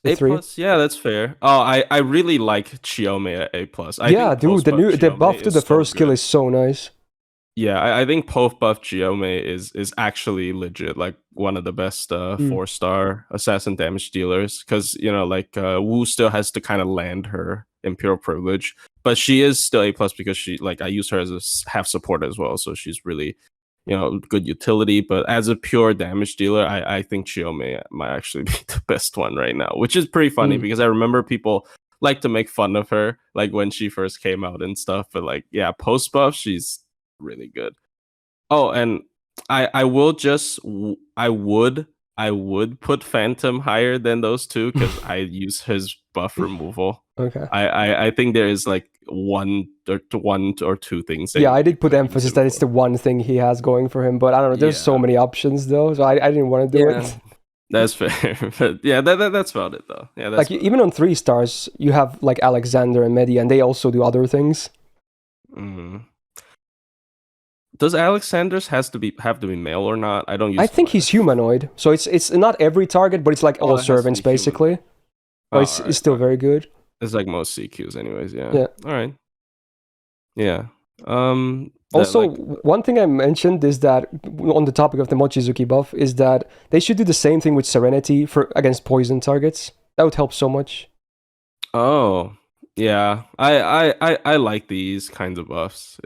A plus, yeah, that's fair. Oh, I really like Chiyome at A plus. Yeah, dude, the buff to the first skill is so nice. Yeah, I think post buff Chiyome is actually legit, like one of the best 4-star assassin damage dealers. Because like Wu still has to kind of land her Imperial privilege, but she is still A plus because she, like, I use her as a half support as well, so she's really good utility. But as a pure damage dealer, I think Chiyome might actually be the best one right now, which is pretty funny because I remember people like to make fun of her like when she first came out and stuff. But like, yeah, post buff, she's really good. Oh, and I would put Phantom higher than those two because I use his buff removal. Okay. I think there is like one or two things. Yeah, I did put emphasis that it's the one thing he has going for him, but I don't know. There's so many options though, so I didn't want to do it. That's fair, but yeah, that's about it though. Yeah, that's like even on 3 stars, you have like Alexander and Medi, and they also do other things. Does Alexander's have to be male or not? I don't use. I think he's humanoid, so it's not every target, but it's like all servants basically. But it's still very good. It's like most CQs, anyways. Yeah. All right. Yeah. Also, one thing I mentioned is that on the topic of the Mochizuki buff is that they should do the same thing with Serenity against poison targets. That would help so much. Oh, yeah. I like these kinds of buffs.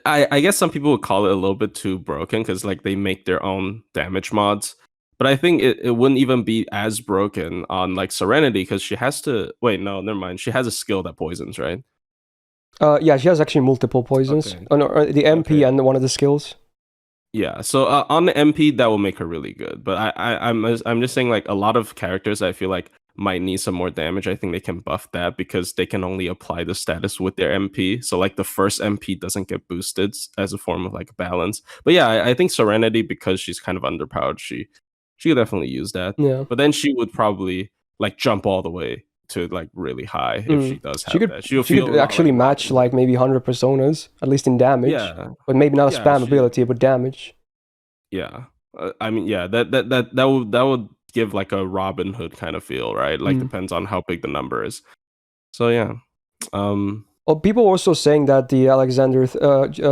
I guess some people would call it a little bit too broken because like they make their own damage mods. But I think it wouldn't even be as broken on like Serenity because she has to wait. No, never mind. She has a skill that poisons, right? Yeah, she has actually multiple poisons. Okay. The MP and one of the skills. Yeah, so on the MP that will make her really good. But I'm just saying, like, a lot of characters I feel like might need some more damage, I think they can buff that because they can only apply the status with their MP. So like the first MP doesn't get boosted as a form of like balance. But yeah, I think Serenity, because she's kind of underpowered, she could definitely use that. Yeah. But then she would probably like jump all the way to like really high if she does have that. She could actually match like maybe 100 personas, at least in damage. Yeah. But maybe not a spam ability, but damage. Yeah. I mean, yeah, that would give like a Robin Hood kind of feel, right? Like depends on how big the number is. So yeah. Well, people were also saying that the Alexander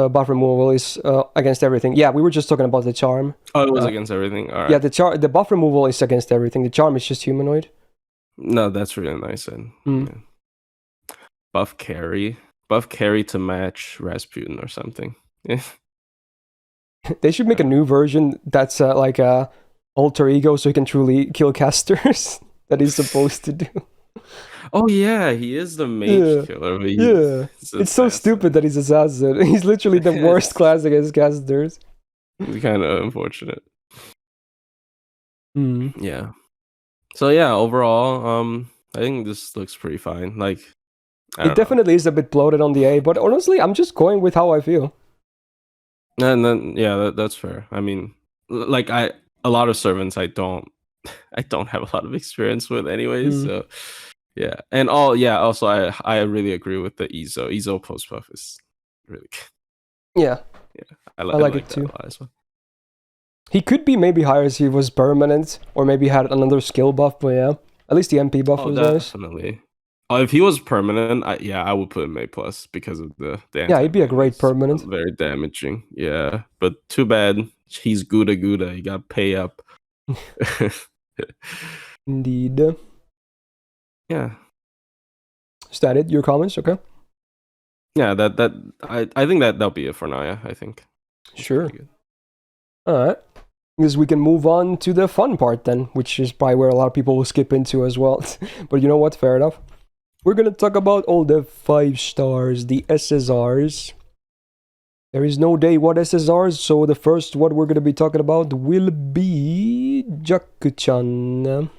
buff removal is against everything. Yeah, we were just talking about the charm. Oh, it was against everything. All right. Yeah, the buff removal is against everything. The charm is just humanoid. No, that's really nice. And yeah. Buff carry to match Rasputin or something. Yeah. They should make a new version that's like a alter ego, so he can truly kill casters that he's supposed to do. Oh yeah, he is the mage killer. It's so stupid that he's assassin. He's literally the worst class against casters. It's kind of unfortunate. Mm. Yeah. So yeah, overall, I think this looks pretty fine. Like, it definitely is a bit bloated on the A, but honestly, I'm just going with how I feel. And then yeah, that's fair. I mean, like a lot of servants I don't have a lot of experience with anyways. So yeah, and also I really agree with the Izou post buff is really good. Yeah, I like it too. A lot as well. He could be maybe higher if he was permanent, or maybe had another skill buff, but yeah. At least the MP buff was nice. Definitely. If he was permanent, I would put him A+, because of the yeah, he'd be a great permanent. Very damaging, yeah. But too bad, he's Gouda. He got pay up. Indeed. Yeah. Is that it? Your comments? Okay. Yeah, I think that'll be it for now, yeah, I think. Sure. Alright. Because we can move on to the fun part then, which is probably where a lot of people will skip into as well. But you know what? Fair enough. We're going to talk about all the 5 stars, the SSRs. There is no day what SSRs, so the first one we're going to be talking about will be Jaku-chan.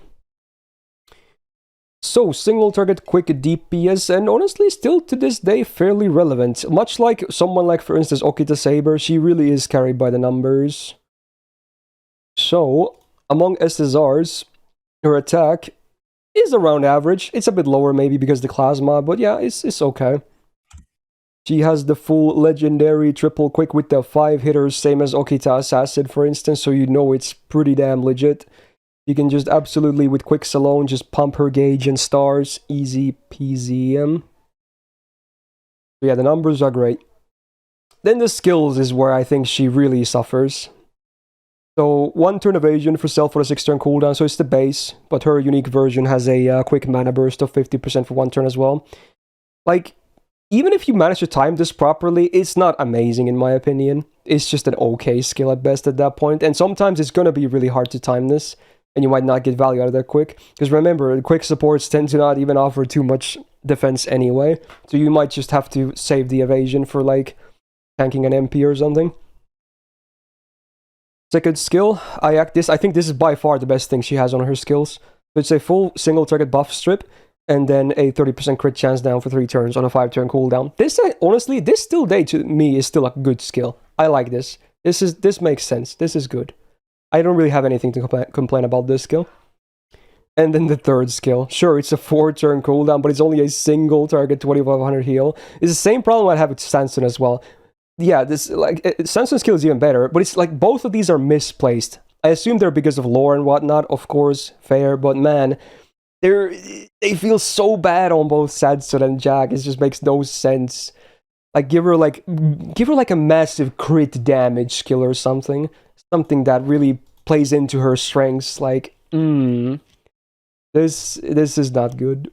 So, single target quick DPS, and honestly still to this day fairly relevant. Much like someone like, for instance, Okita Saber, she really is carried by the numbers. So, among SSRs, her attack is around average. It's a bit lower maybe because the class mod, but yeah, it's okay. She has the full legendary triple quick with the 5 hitters, same as Okita Assassin, for instance, so you know it's pretty damn legit. You can just absolutely, with quicks alone, just pump her gauge and stars. Easy peasy. So yeah, the numbers are great. Then the skills is where I think she really suffers. So, 1 turn evasion for self for a 6 turn cooldown, so it's the base, but her unique version has a quick mana burst of 50% for 1 turn as well. Like, even if you manage to time this properly, it's not amazing in my opinion. It's just an okay skill at best at that point, and sometimes it's gonna be really hard to time this, and you might not get value out of that quick. Because remember, quick supports tend to not even offer too much defense anyway, so you might just have to save the evasion for like tanking an MP or something. Second skill, I think this is by far the best thing she has on her skills. So it's a full single target buff strip, and then a 30% crit chance down for 3 turns on a 5 turn cooldown. This, honestly, this still day to me is still a good skill. I like this. This makes sense. This is good. I don't really have anything to complain about this skill. And then the third skill. Sure, it's a 4 turn cooldown, but it's only a single target 2500 heal. It's the same problem I have with Sanson as well. Yeah, this like Sanson's skill is even better, but it's like both of these are misplaced. I assume they're because of lore and whatnot, of course, fair, but man, they feel so bad on both Sanson and Jack. It just makes no sense. Like give her like a massive crit damage skill or something that really plays into her strengths. Like, this is not good.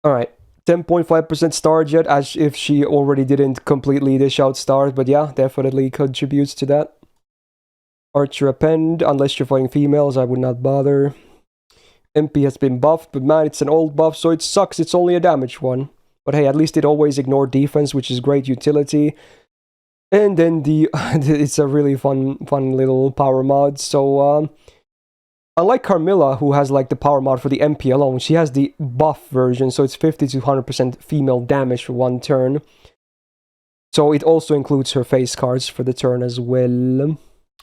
All right. 10.5% star jet, as if she already didn't completely dish out stars, but yeah, definitely contributes to that. Archer append, unless you're fighting females, I would not bother. MP has been buffed, but man, it's an old buff, so it sucks, it's only a damage one. But hey, at least it always ignored defense, which is great utility. And then it's a really fun little power mod, so unlike Carmilla, who has like the power mod for the MP alone, she has the buff version, so it's 50 to 100% female damage for 1 turn. So it also includes her face cards for the turn as well,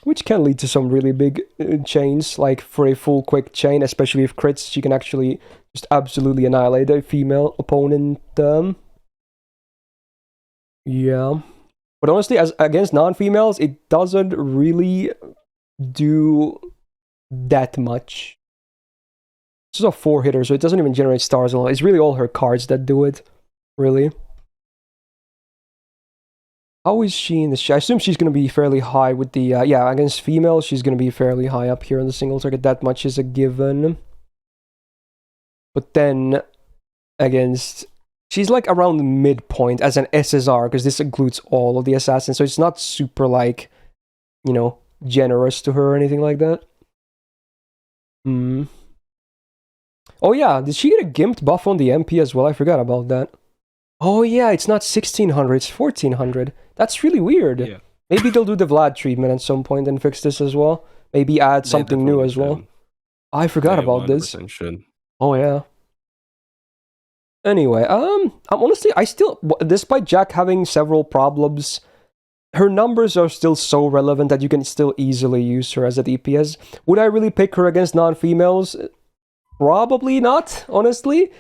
which can lead to some really big chains, like for a full quick chain, especially if crits, she can actually just absolutely annihilate a female opponent. Yeah. But honestly, as against non-females, it doesn't really do that much. This is a 4-hitter, so it doesn't even generate stars a lot. It's really all her cards that do it, really. How is she in the I assume she's going to be fairly high with the... yeah, against females, she's going to be fairly high up here in the single target. That much is a given. But then, against... She's like around the midpoint as an SSR, because this includes all of the assassins, so it's not super, like, you know, generous to her or anything like that. Oh yeah, did she get a gimped buff on the MP as well? I forgot about that. Oh yeah, it's not 1600, it's 1400. That's really weird. Yeah. Maybe they'll do the Vlad treatment at some point and fix this as well. Maybe add something new as well. I forgot about this. Should. Oh yeah. Anyway, I'm honestly, I still, despite Jack having several problems, her numbers are still so relevant that you can still easily use her as a DPS. Would I really pick her against non-females? Probably not, honestly.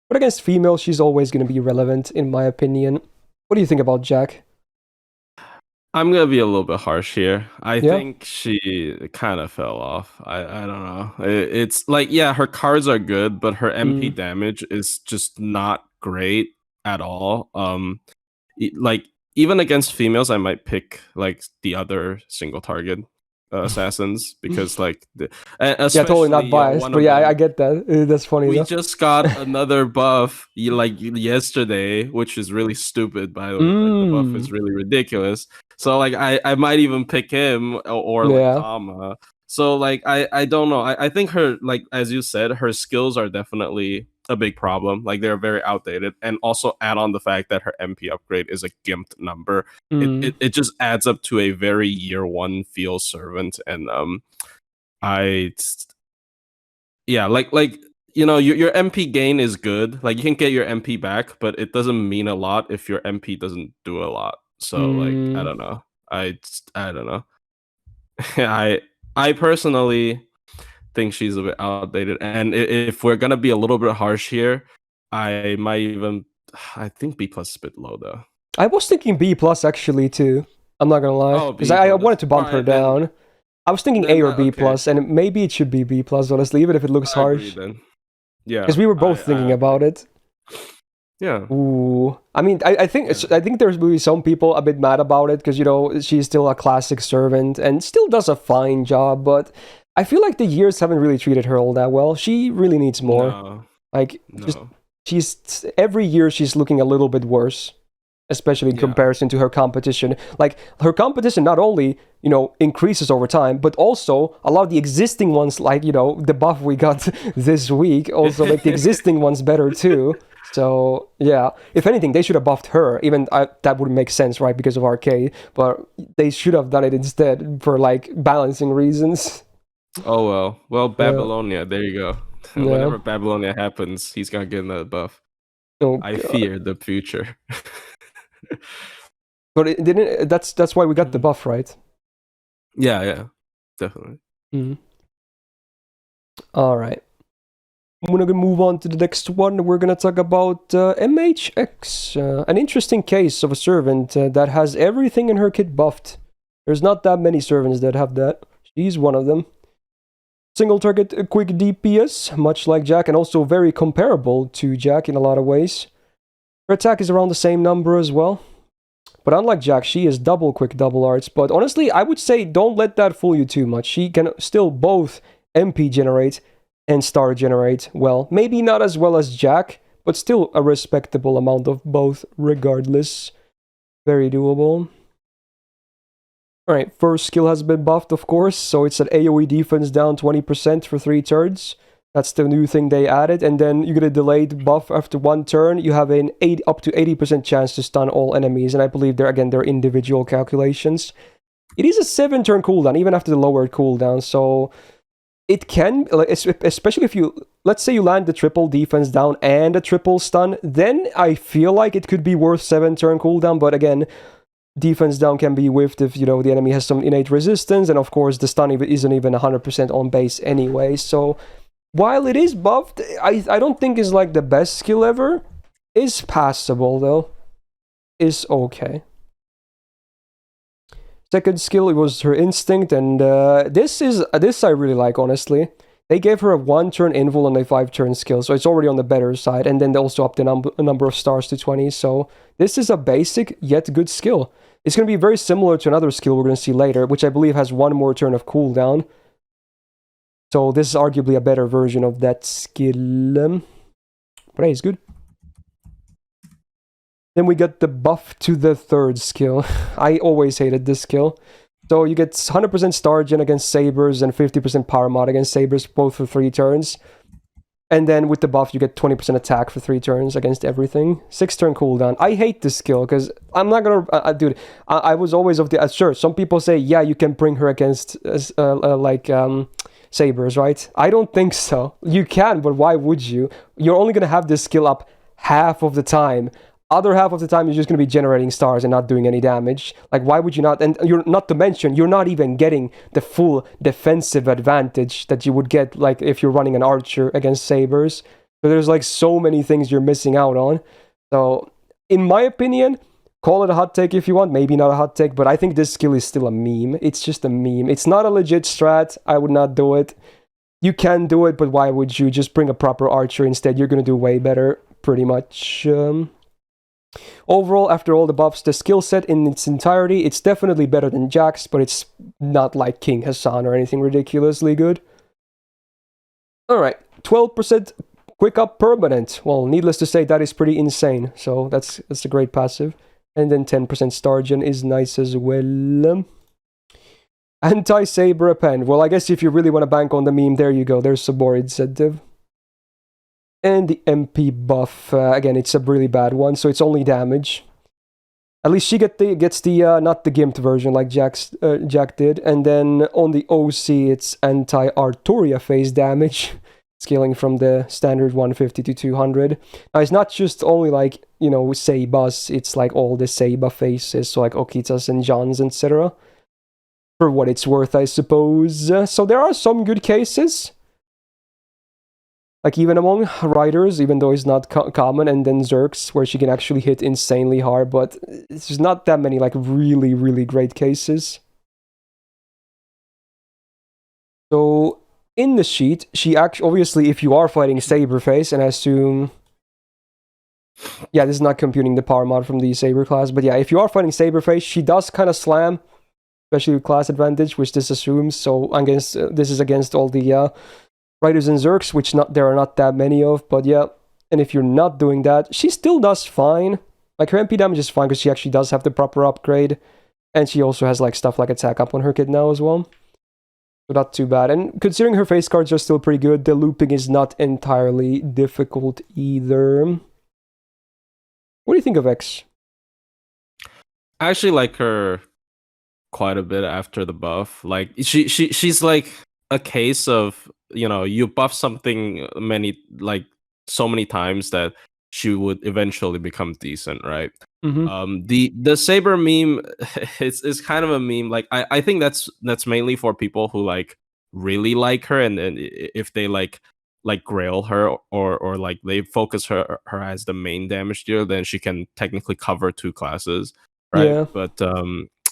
But against females, she's always going to be relevant, in my opinion. What do you think about Jack? I'm going to be a little bit harsh here. I think she kind of fell off. I don't know. It's like, yeah, her cards are good, but her MP damage is just not great at all. Like, even against females, I might pick, like, the other single target assassins, because like yeah, totally not biased, but yeah, I get that. That's funny. We just got another buff like yesterday, which is really stupid, by the way. Like, the buff is really ridiculous, so like I might even pick him or like Kama. So like I don't know. I think her, like as you said, her skills are definitely a big problem. Like they're very outdated, and also add on the fact that her MP upgrade is a gimped number. It just adds up to a very year one feel servant, and like you know, your MP gain is good. Like you can get your MP back, but it doesn't mean a lot if your MP doesn't do a lot. So like I don't know. I don't know. I personally think she's a bit outdated, and if we're gonna be a little bit harsh here, I think B plus is a bit low though. I was thinking B plus actually too. I'm not gonna lie, because I wanted to bump her down. I was thinking A or B plus, and maybe it should be B plus, honestly, even if it looks harsh. Then. Yeah, because we were both thinking about it. Yeah. Ooh. I mean, I think there's maybe some people a bit mad about it, because, you know, she's still a classic servant and still does a fine job, but I feel like the years haven't really treated her all that well. She really needs more. No. Like, she's every year she's looking a little bit worse, especially in comparison to her competition. Like, her competition not only, you know, increases over time, but also a lot of the existing ones, like, you know, the buff we got this week, also make the existing ones better too. So, yeah, if anything, they should have buffed her. Even that would make sense, right, because of Arcade. But they should have done it instead for, like, balancing reasons. Oh, well, Babylonia, there you go. Whenever Babylonia happens, he's going to get another buff. Oh, I fear the future. But it didn't. That's why we got the buff, right? Yeah, definitely. All right. I'm gonna move on to the next one. We're gonna talk about MHX, an interesting case of a servant that has everything in her kit buffed. There's not that many servants that have that. She's one of them. Single target quick DPS, much like Jack, and also very comparable to Jack in a lot of ways. Her attack is around the same number as well. But unlike Jack, she is double quick, double arts. But honestly, I would say don't let that fool you too much. She can still both MP generate and star generate well. Maybe not as well as Jack, but still a respectable amount of both regardless. Very doable. Alright, first skill has been buffed, of course, so it's an AoE defense down 20% for 3 turns. That's the new thing they added, and then you get a delayed buff after 1 turn. You have an up to 80% chance to stun all enemies, and I believe they're individual calculations. It is a 7-turn cooldown, even after the lowered cooldown, so it can, like, especially if you, let's say you land the triple defense down and a triple stun, then I feel like it could be worth 7-turn cooldown. But again, defense down can be whiffed if, the enemy has some innate resistance, and of course the stun isn't even 100% on base anyway. So while it is buffed, I don't think it's like the best skill ever. Is passable though. Is okay. Second skill, it was her instinct, and this I really like, honestly. They gave her a 1-turn invul and a 5-turn skill, so it's already on the better side, and then they also upped the number of stars to 20, so this is a basic yet good skill. It's going to be very similar to another skill we're going to see later, which I believe has 1 more turn of cooldown. So this is arguably a better version of that skill. But hey, it's good. Then we get the buff to the third skill. I always hated this skill. So you get 100% star gen against sabers and 50% power mod against sabers, both for 3 turns. And then with the buff, you get 20% attack for 3 turns against everything. 6-turn cooldown. I hate this skill because I'm not gonna... dude, I was always of the... sure, some people say, yeah, you can bring her against sabers, right? I don't think so. You can, but why would you? You're only gonna have this skill up half of the time. Other half of the time, you're just going to be generating stars and not doing any damage. Like, why would you not? And you're not to mention, you're not even getting the full defensive advantage that you would get, like, if you're running an archer against sabers. So there's, like, so many things you're missing out on. So, in my opinion, call it a hot take if you want. Maybe not a hot take, but I think this skill is still a meme. It's just a meme. It's not a legit strat. I would not do it. You can do it, but why would you? Just bring a proper archer instead. You're going to do way better, pretty much. Overall, after all the buffs, the skill set in its entirety, it's definitely better than Jax, but it's not like King Hassan or anything ridiculously good. Alright, 12% quick up permanent. Well, needless to say, that is pretty insane. So that's a great passive. And then 10% star gen is nice as well. Anti-saber append. Well, I guess if you really want to bank on the meme, there you go. There's some more incentive. And the MP buff, again, it's a really bad one, so it's only damage. At least she gets the not the gimped version like Jack did. And then on the OC, it's anti-Arturia phase damage, scaling from the standard 150 to 200. Now, it's not just only like, Seibas, it's like all the Seiba faces, so like Okitas and Johns, etc. For what it's worth, I suppose. So there are some good cases. Like, even among riders, even though it's not common, and then Zerks, where she can actually hit insanely hard, but there's not that many, like, really, really great cases. So, in the sheet, she actually, obviously, if you are fighting Saberface, and I assume... Yeah, this is not computing the power mod from the Saber class, but yeah, if you are fighting Saberface, she does kind of slam, especially with class advantage, which this assumes, so this is against all the... Riders and Zerks, which there are not that many of, but yeah. And if you're not doing that, she still does fine. Like, her MP damage is fine because she actually does have the proper upgrade. And she also has, like, stuff like attack up on her kit now as well. So not too bad. And considering her face cards are still pretty good, the looping is not entirely difficult either. What do you think of X? I actually like her quite a bit after the buff. Like, she's like a case of... you buff something so many times that she would eventually become decent, right? Mm-hmm. The Saber meme is kind of a meme. Like, I think that's mainly for people who like really like her, and if they like grail her or like they focus her as the main damage dealer, then she can technically cover 2 classes, right? Yeah. But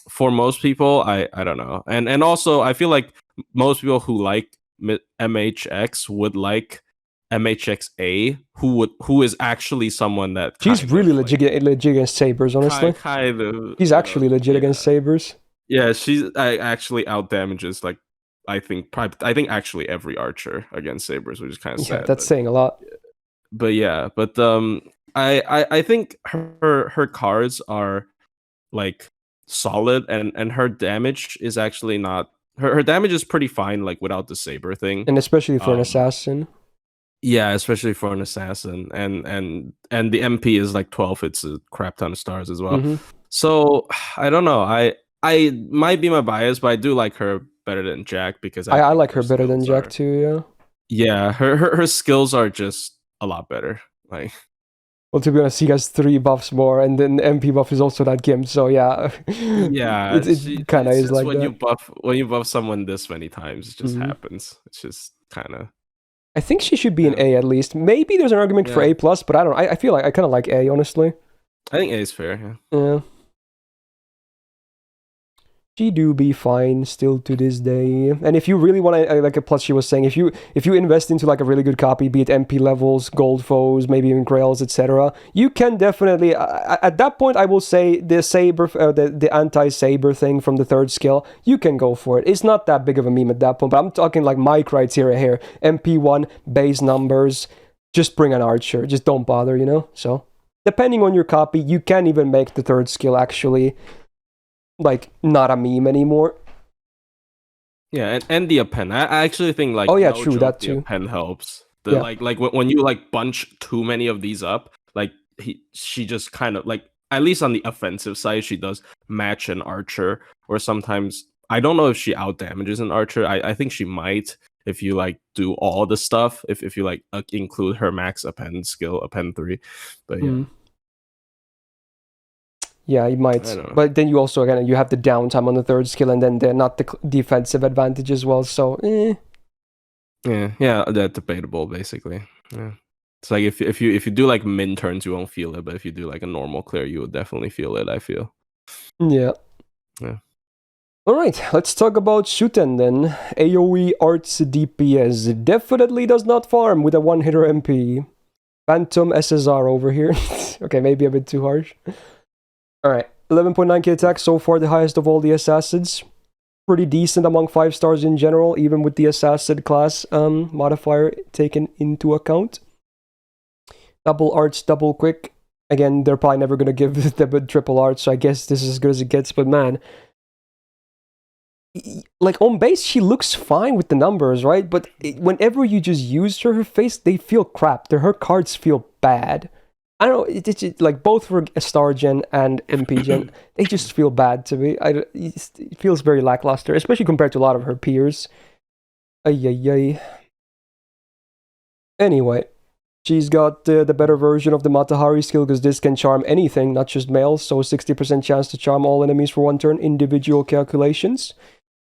for most people, I don't know, and also I feel like most people who like MHX would like MHXA, who is actually someone that she's really legit against sabers, honestly. Kind of. She's actually legit against sabers. Yeah, she's actually out damages like I think actually every archer against sabers, which is kind of sad. Yeah, that's saying a lot. But yeah, I think her cards are like solid, and her damage is actually not. Her damage is pretty fine, like without the saber thing, and especially for an assassin. Yeah, especially for an assassin, and the MP is like 12. It's a crap ton of stars as well. Mm-hmm. So I don't know. I might be my bias, but I do like her better than Jack because I think like her better than Jack too. Yeah, her skills are just a lot better. Like, well, to be honest, he has 3 buffs more, and then MP buff is also that gimp. So yeah, yeah, it kind of is like when that. You buff someone this many times, it just happens. It's just kind of. I think she should be an A at least. Maybe there's an argument for A plus, but I don't know. I feel like I kind of like A, honestly. I think A is fair. Yeah. She do be fine still to this day. And if you really want to, like a plus she was saying, if you invest into like a really good copy, be it MP levels, gold foes, maybe even grails, etc., you can definitely, at that point, I will say the saber, the anti-saber thing from the 3rd skill, you can go for it. It's not that big of a meme at that point, but I'm talking like my criteria here. MP1, base numbers, just bring an archer, just don't bother, So, depending on your copy, you can even make the 3rd skill actually like not a meme anymore. Yeah, and the append. I actually think like true, that too. The append helps. Like when you like bunch too many of these up, like she just kind of like, at least on the offensive side, she does match an archer, or sometimes I don't know if she out damages an archer. I think she might if you like do all the stuff. If you like include her max append skill, append 3, but yeah. Yeah, you might. But then you also, again, you have the downtime on the 3rd skill, and then they're not the defensive advantage as well, so Yeah, they're debatable, basically. Yeah. It's like if you do like min turns, you won't feel it, but if you do like a normal clear, you would definitely feel it, I feel. Yeah. Alright, let's talk about Shuten then. AoE Arts DPS definitely does not farm with a one-hitter MP. Phantom SSR over here. Okay, maybe a bit too harsh. Alright, 11.9k attack, so far the highest of all the assassins. Pretty decent among 5 stars in general, even with the assassin class modifier taken into account. Double arts, double quick. Again, they're probably never going to give them a triple arts, so I guess this is as good as it gets, but man. Like, on base, she looks fine with the numbers, right? But whenever you just use her face, they feel crap. Her cards feel bad. I don't know, it's like both for Star Gen and MP Gen, they just feel bad to me. It feels very lackluster, especially compared to a lot of her peers. Ay. Anyway, she's got the better version of the Matahari skill, because this can charm anything, not just males, so 60% chance to charm all enemies for 1 turn, individual calculations,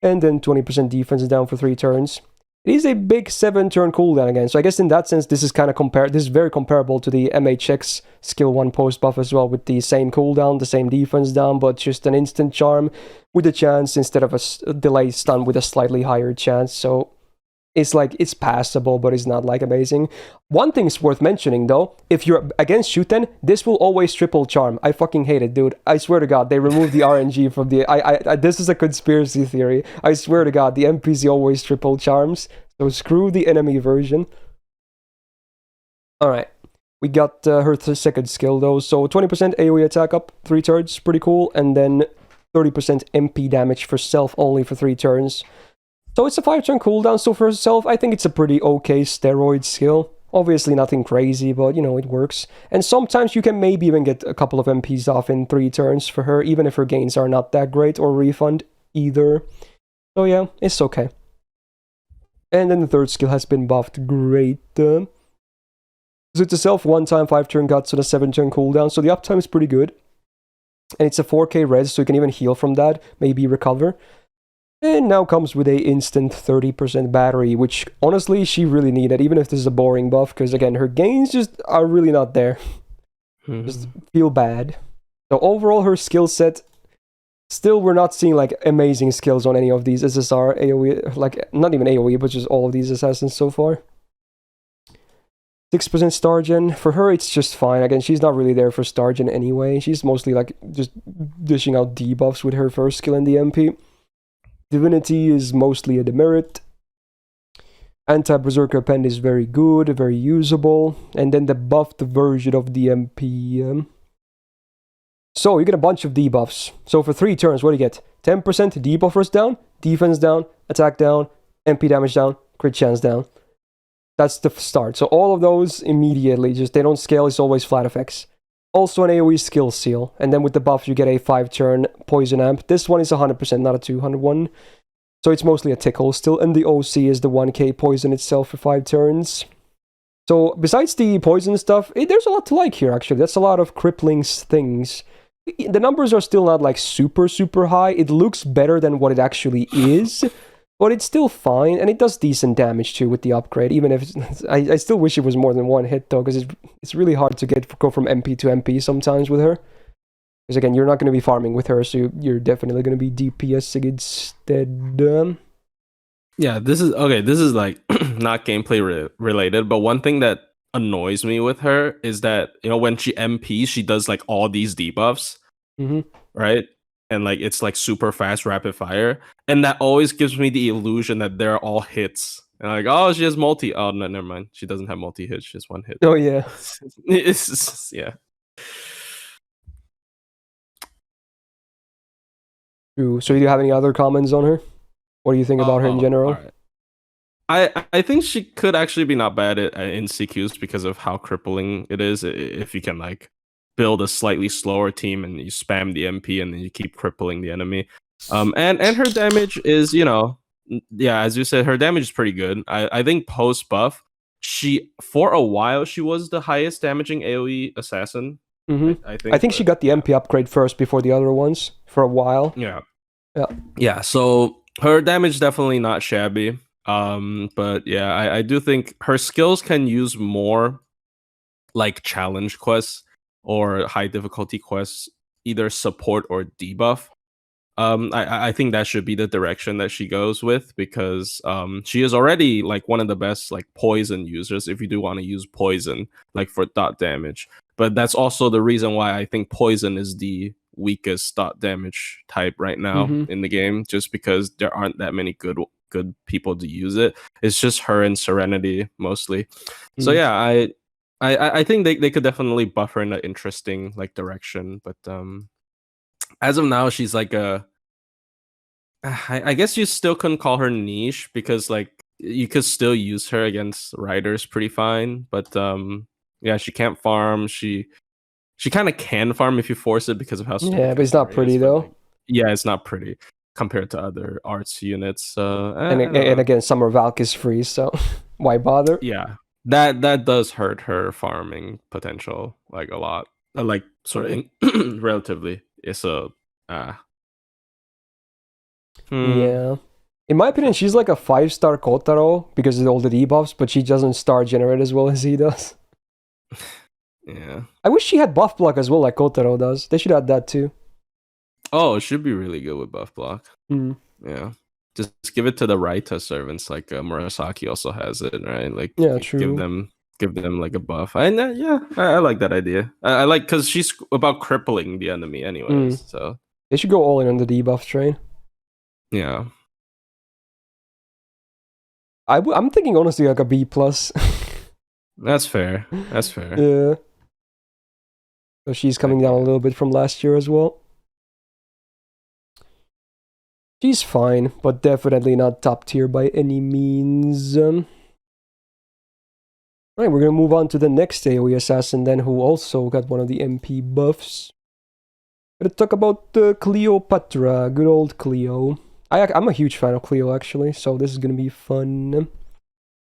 and then 20% defense down for 3 turns. It is a big 7-turn cooldown again, so I guess in that sense this is kind of this is very comparable to the MHX skill 1 post buff as well, with the same cooldown, the same defense down, but just an instant charm with a chance instead of a delay stun with a slightly higher chance, so it's like, it's passable, but it's not like amazing. One thing's worth mentioning though, if you're against Shuten, this will always triple charm. I fucking hate it, dude. I swear to God, they removed the RNG from the... this is a conspiracy theory. I swear to God, the NPC always triple charms, so screw the enemy version. Alright, we got her 2nd skill though, so 20% AoE attack up, 3 turns, pretty cool, and then 30% MP damage for self only for 3 turns. So it's a 5-turn cooldown, so for herself, I think it's a pretty okay steroid skill. Obviously nothing crazy, but, it works. And sometimes you can maybe even get a couple of MPs off in 3 turns for her, even if her gains are not that great, or refund either. So yeah, it's okay. And then the 3rd skill has been buffed, great. So it's a self 1-time 5-turn guts on a 7-turn cooldown, so the uptime is pretty good. And it's a 4k res, so you can even heal from that, maybe recover. And now comes with a instant 30% battery, which honestly she really needed, even if this is a boring buff, because again, her gains just are really not there. Just feel bad. So overall, her skill set, still we're not seeing like amazing skills on any of these SSR, AoE, like not even AoE, but just all of these assassins so far. 6% Star Gen. For her, it's just fine. Again, she's not really there for Star Gen anyway. She's mostly like just dishing out debuffs with her 1st skill in the MP. Divinity is mostly a demerit. Anti-Berserker Pen is very good, very usable. And then the buffed version of the MP. So you get a bunch of debuffs. So for 3 turns, what do you get? 10% debuffers down, defense down, attack down, MP damage down, crit chance down. That's the start. So all of those immediately, just they don't scale, it's always flat effects. Also an AoE skill seal, and then with the buff you get a 5-turn poison amp. This one is 100%, not a 200 one. So it's mostly a tickle still, and the OC is the 1k poison itself for 5 turns. So besides the poison stuff, there's a lot to like here actually. That's a lot of crippling things. The numbers are still not like super high. It looks better than what it actually is, but it's still fine, and it does decent damage too with the upgrade, even if I still wish it was more than one hit though, because it's really hard to go from MP to MP sometimes with her. Because again, you're not going to be farming with her, so you're definitely going to be DPSing instead. Yeah, this is like not gameplay related, but one thing that annoys me with her is that, you know, when she MPs, she does like all these debuffs, right? And like it's like super fast rapid fire, and that always gives me the illusion that they're all hits. And like, oh, she has multi. Oh no, never mind. She doesn't have multi hits. She has one hit. Oh yeah, it's just, yeah. True. So do you have any other comments on her? What do you think about her in general? Right. I think she could actually be not bad in CQs because of how crippling it is. If you can like build a slightly slower team and you spam the MP and then you keep crippling the enemy. And her damage is, you know, yeah, as you said, her damage is pretty good. I think post buff, for a while she was the highest damaging AoE assassin. I think she got the MP upgrade first before the other ones for a while. Yeah. So her damage definitely not shabby. But yeah, I do think her skills can use more like challenge quests or high difficulty quests, either support or debuff. I think that should be the direction that she goes with, because she is already like one of the best like poison users if you do want to use poison like for dot damage. But that's also the reason why I think poison is the weakest dot damage type right now in the game, just because there aren't that many good people to use it. It's just her and Serenity mostly. So yeah, I think they could definitely buff her in an interesting like direction, but as of now, she's like I guess you still couldn't call her niche, because like you could still use her against riders pretty fine, but yeah, she can't farm. She kind of can farm if you force it because of how stupid. Yeah, but it's not pretty though. Like, yeah, it's not pretty compared to other arts units. And again, Summer Valk is free, so why bother? Yeah, that does hurt her farming potential like a lot. Like sort of relatively. It's a Yeah. In my opinion, she's like a 5-star Kotarou because of all the debuffs, but she doesn't star generate as well as he does. Yeah. I wish she had buff block as well, like Kotarou does. They should add that too. Oh, it should be really good with buff block. Yeah. Just give it to the Raita servants, like Murasaki also has it, right? Like, yeah, true. Give them like a buff. I like that idea. I like, because she's about crippling the enemy anyways. So they should go all in on the debuff train. Yeah. I'm thinking honestly like a B+. That's fair. Yeah. So she's coming down a little bit from last year as well. She's fine, but definitely not top tier by any means. Right, we're gonna move on to the next AoE assassin then, who also got one of the MP buffs. Gonna talk about Cleopatra, good old Cleo. I'm a huge fan of Cleo actually, so this is gonna be fun.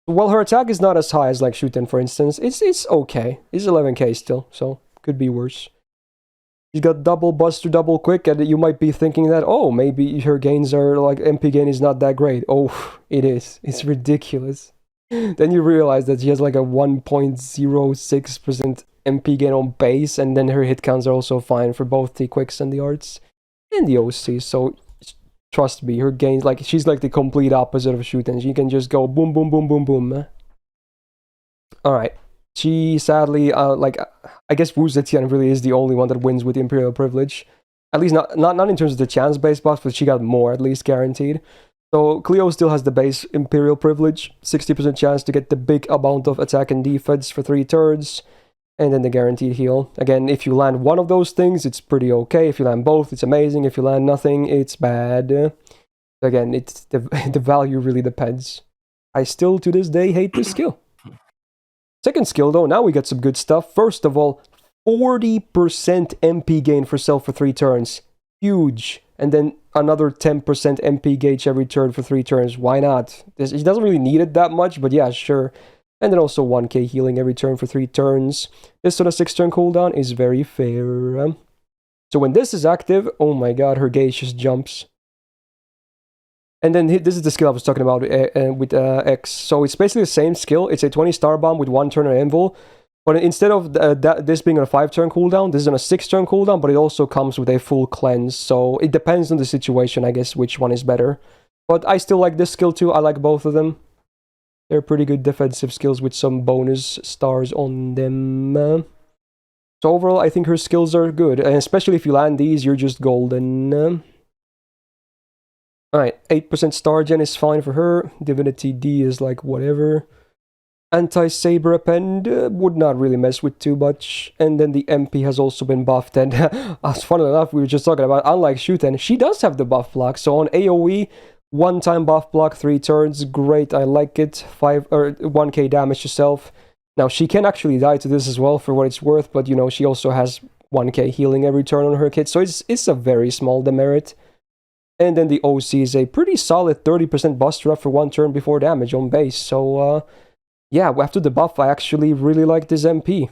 While her attack is not as high as like Shuten, for instance, it's okay. It's 11k still, so could be worse. She's got double buster, double quick, and you might be thinking that, oh, maybe her gains are like, MP gain is not that great. Oh, it is. It's ridiculous. Then you realize that she has like a 1.06% MP gain on base, and then her hit counts are also fine for both the quicks and the arts and the OC. So trust me, her gains, like, she's like the complete opposite of Shuten. She can just go boom, boom, boom, boom, boom. Alright. She sadly, like, I guess Wu Zetian really is the only one that wins with Imperial Privilege. At least not in terms of the chance-based buffs, but she got more, at least guaranteed. So Cleo still has the base Imperial Privilege, 60% chance to get the big amount of attack and defense for 3 turns, and then the guaranteed heal. Again, if you land one of those things, it's pretty okay. If you land both, it's amazing. If you land nothing, it's bad. Again, it's the value really depends. I still, to this day, hate this skill. Second skill, though, now we got some good stuff. First of all, 40% MP gain for self for 3 turns. Huge. and then another 10% MP gauge every turn for 3 turns. Why not? He doesn't really need it that much, but yeah, sure. And then also 1k healing every turn for 3 turns. This on a 6-turn cooldown is very fair. So when this is active, oh my god, her gauge just jumps. And then this is the skill I was talking about with X. So it's basically the same skill. It's a 20-star bomb with 1 turn of Anvil. But instead of this being on a 5-turn cooldown, this is on a 6-turn cooldown, but it also comes with a full cleanse. So it depends on the situation, I guess, which one is better. But I still like this skill too. I like both of them. They're pretty good defensive skills with some bonus stars on them. So overall, I think her skills are good. And especially if you land these, you're just golden. Alright, 8% star gen is fine for her. Divinity D is like whatever. Anti-Saber Append would not really mess with too much. And then the MP has also been buffed. And as fun enough, we were just talking about, unlike Shuten, she does have the buff block. So on AoE, 1-time buff block, 3 turns. Great, I like it. 1k damage herself. Now, she can actually die to this as well for what it's worth. But, you know, she also has 1k healing every turn on her kit. So it's a very small demerit. And then the OC is a pretty solid 30% buster up for 1 turn before damage on base. So, yeah, after the buff, I actually really like this MP.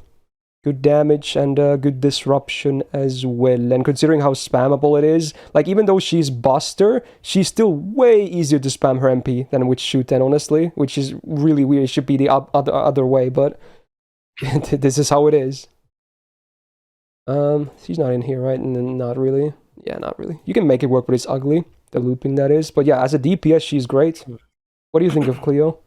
Good damage and good disruption as well. And considering how spammable it is, like, even though she's buster, she's still way easier to spam her MP than with Shuten, honestly. Which is really weird. It should be the other way, but this is how it is. She's not in here, right? Not really. Yeah, not really. You can make it work, but it's ugly. The looping, that is. But yeah, as a DPS, she's great. What do you think of Cleo?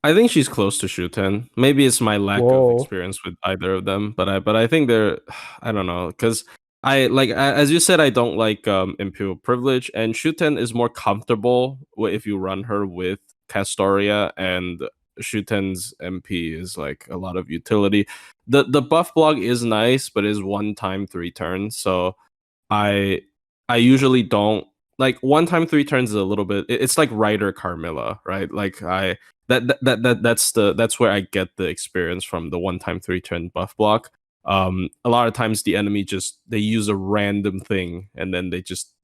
I think she's close to Shuten. Maybe it's my lack of experience with either of them, but I think they're, I don't know, because I like, as you said, I don't like Imperial Privilege, and Shuten is more comfortable if you run her with Castoria, and Shuten's MP is like a lot of utility. The buff block is nice, but is 1 time 3 turns. So I usually don't like 1 time 3 turns is a little bit. It's like Rider Carmilla, right? Like that's where I get the experience from the 1 time 3 turn buff block. A lot of times the enemy they use a random thing and then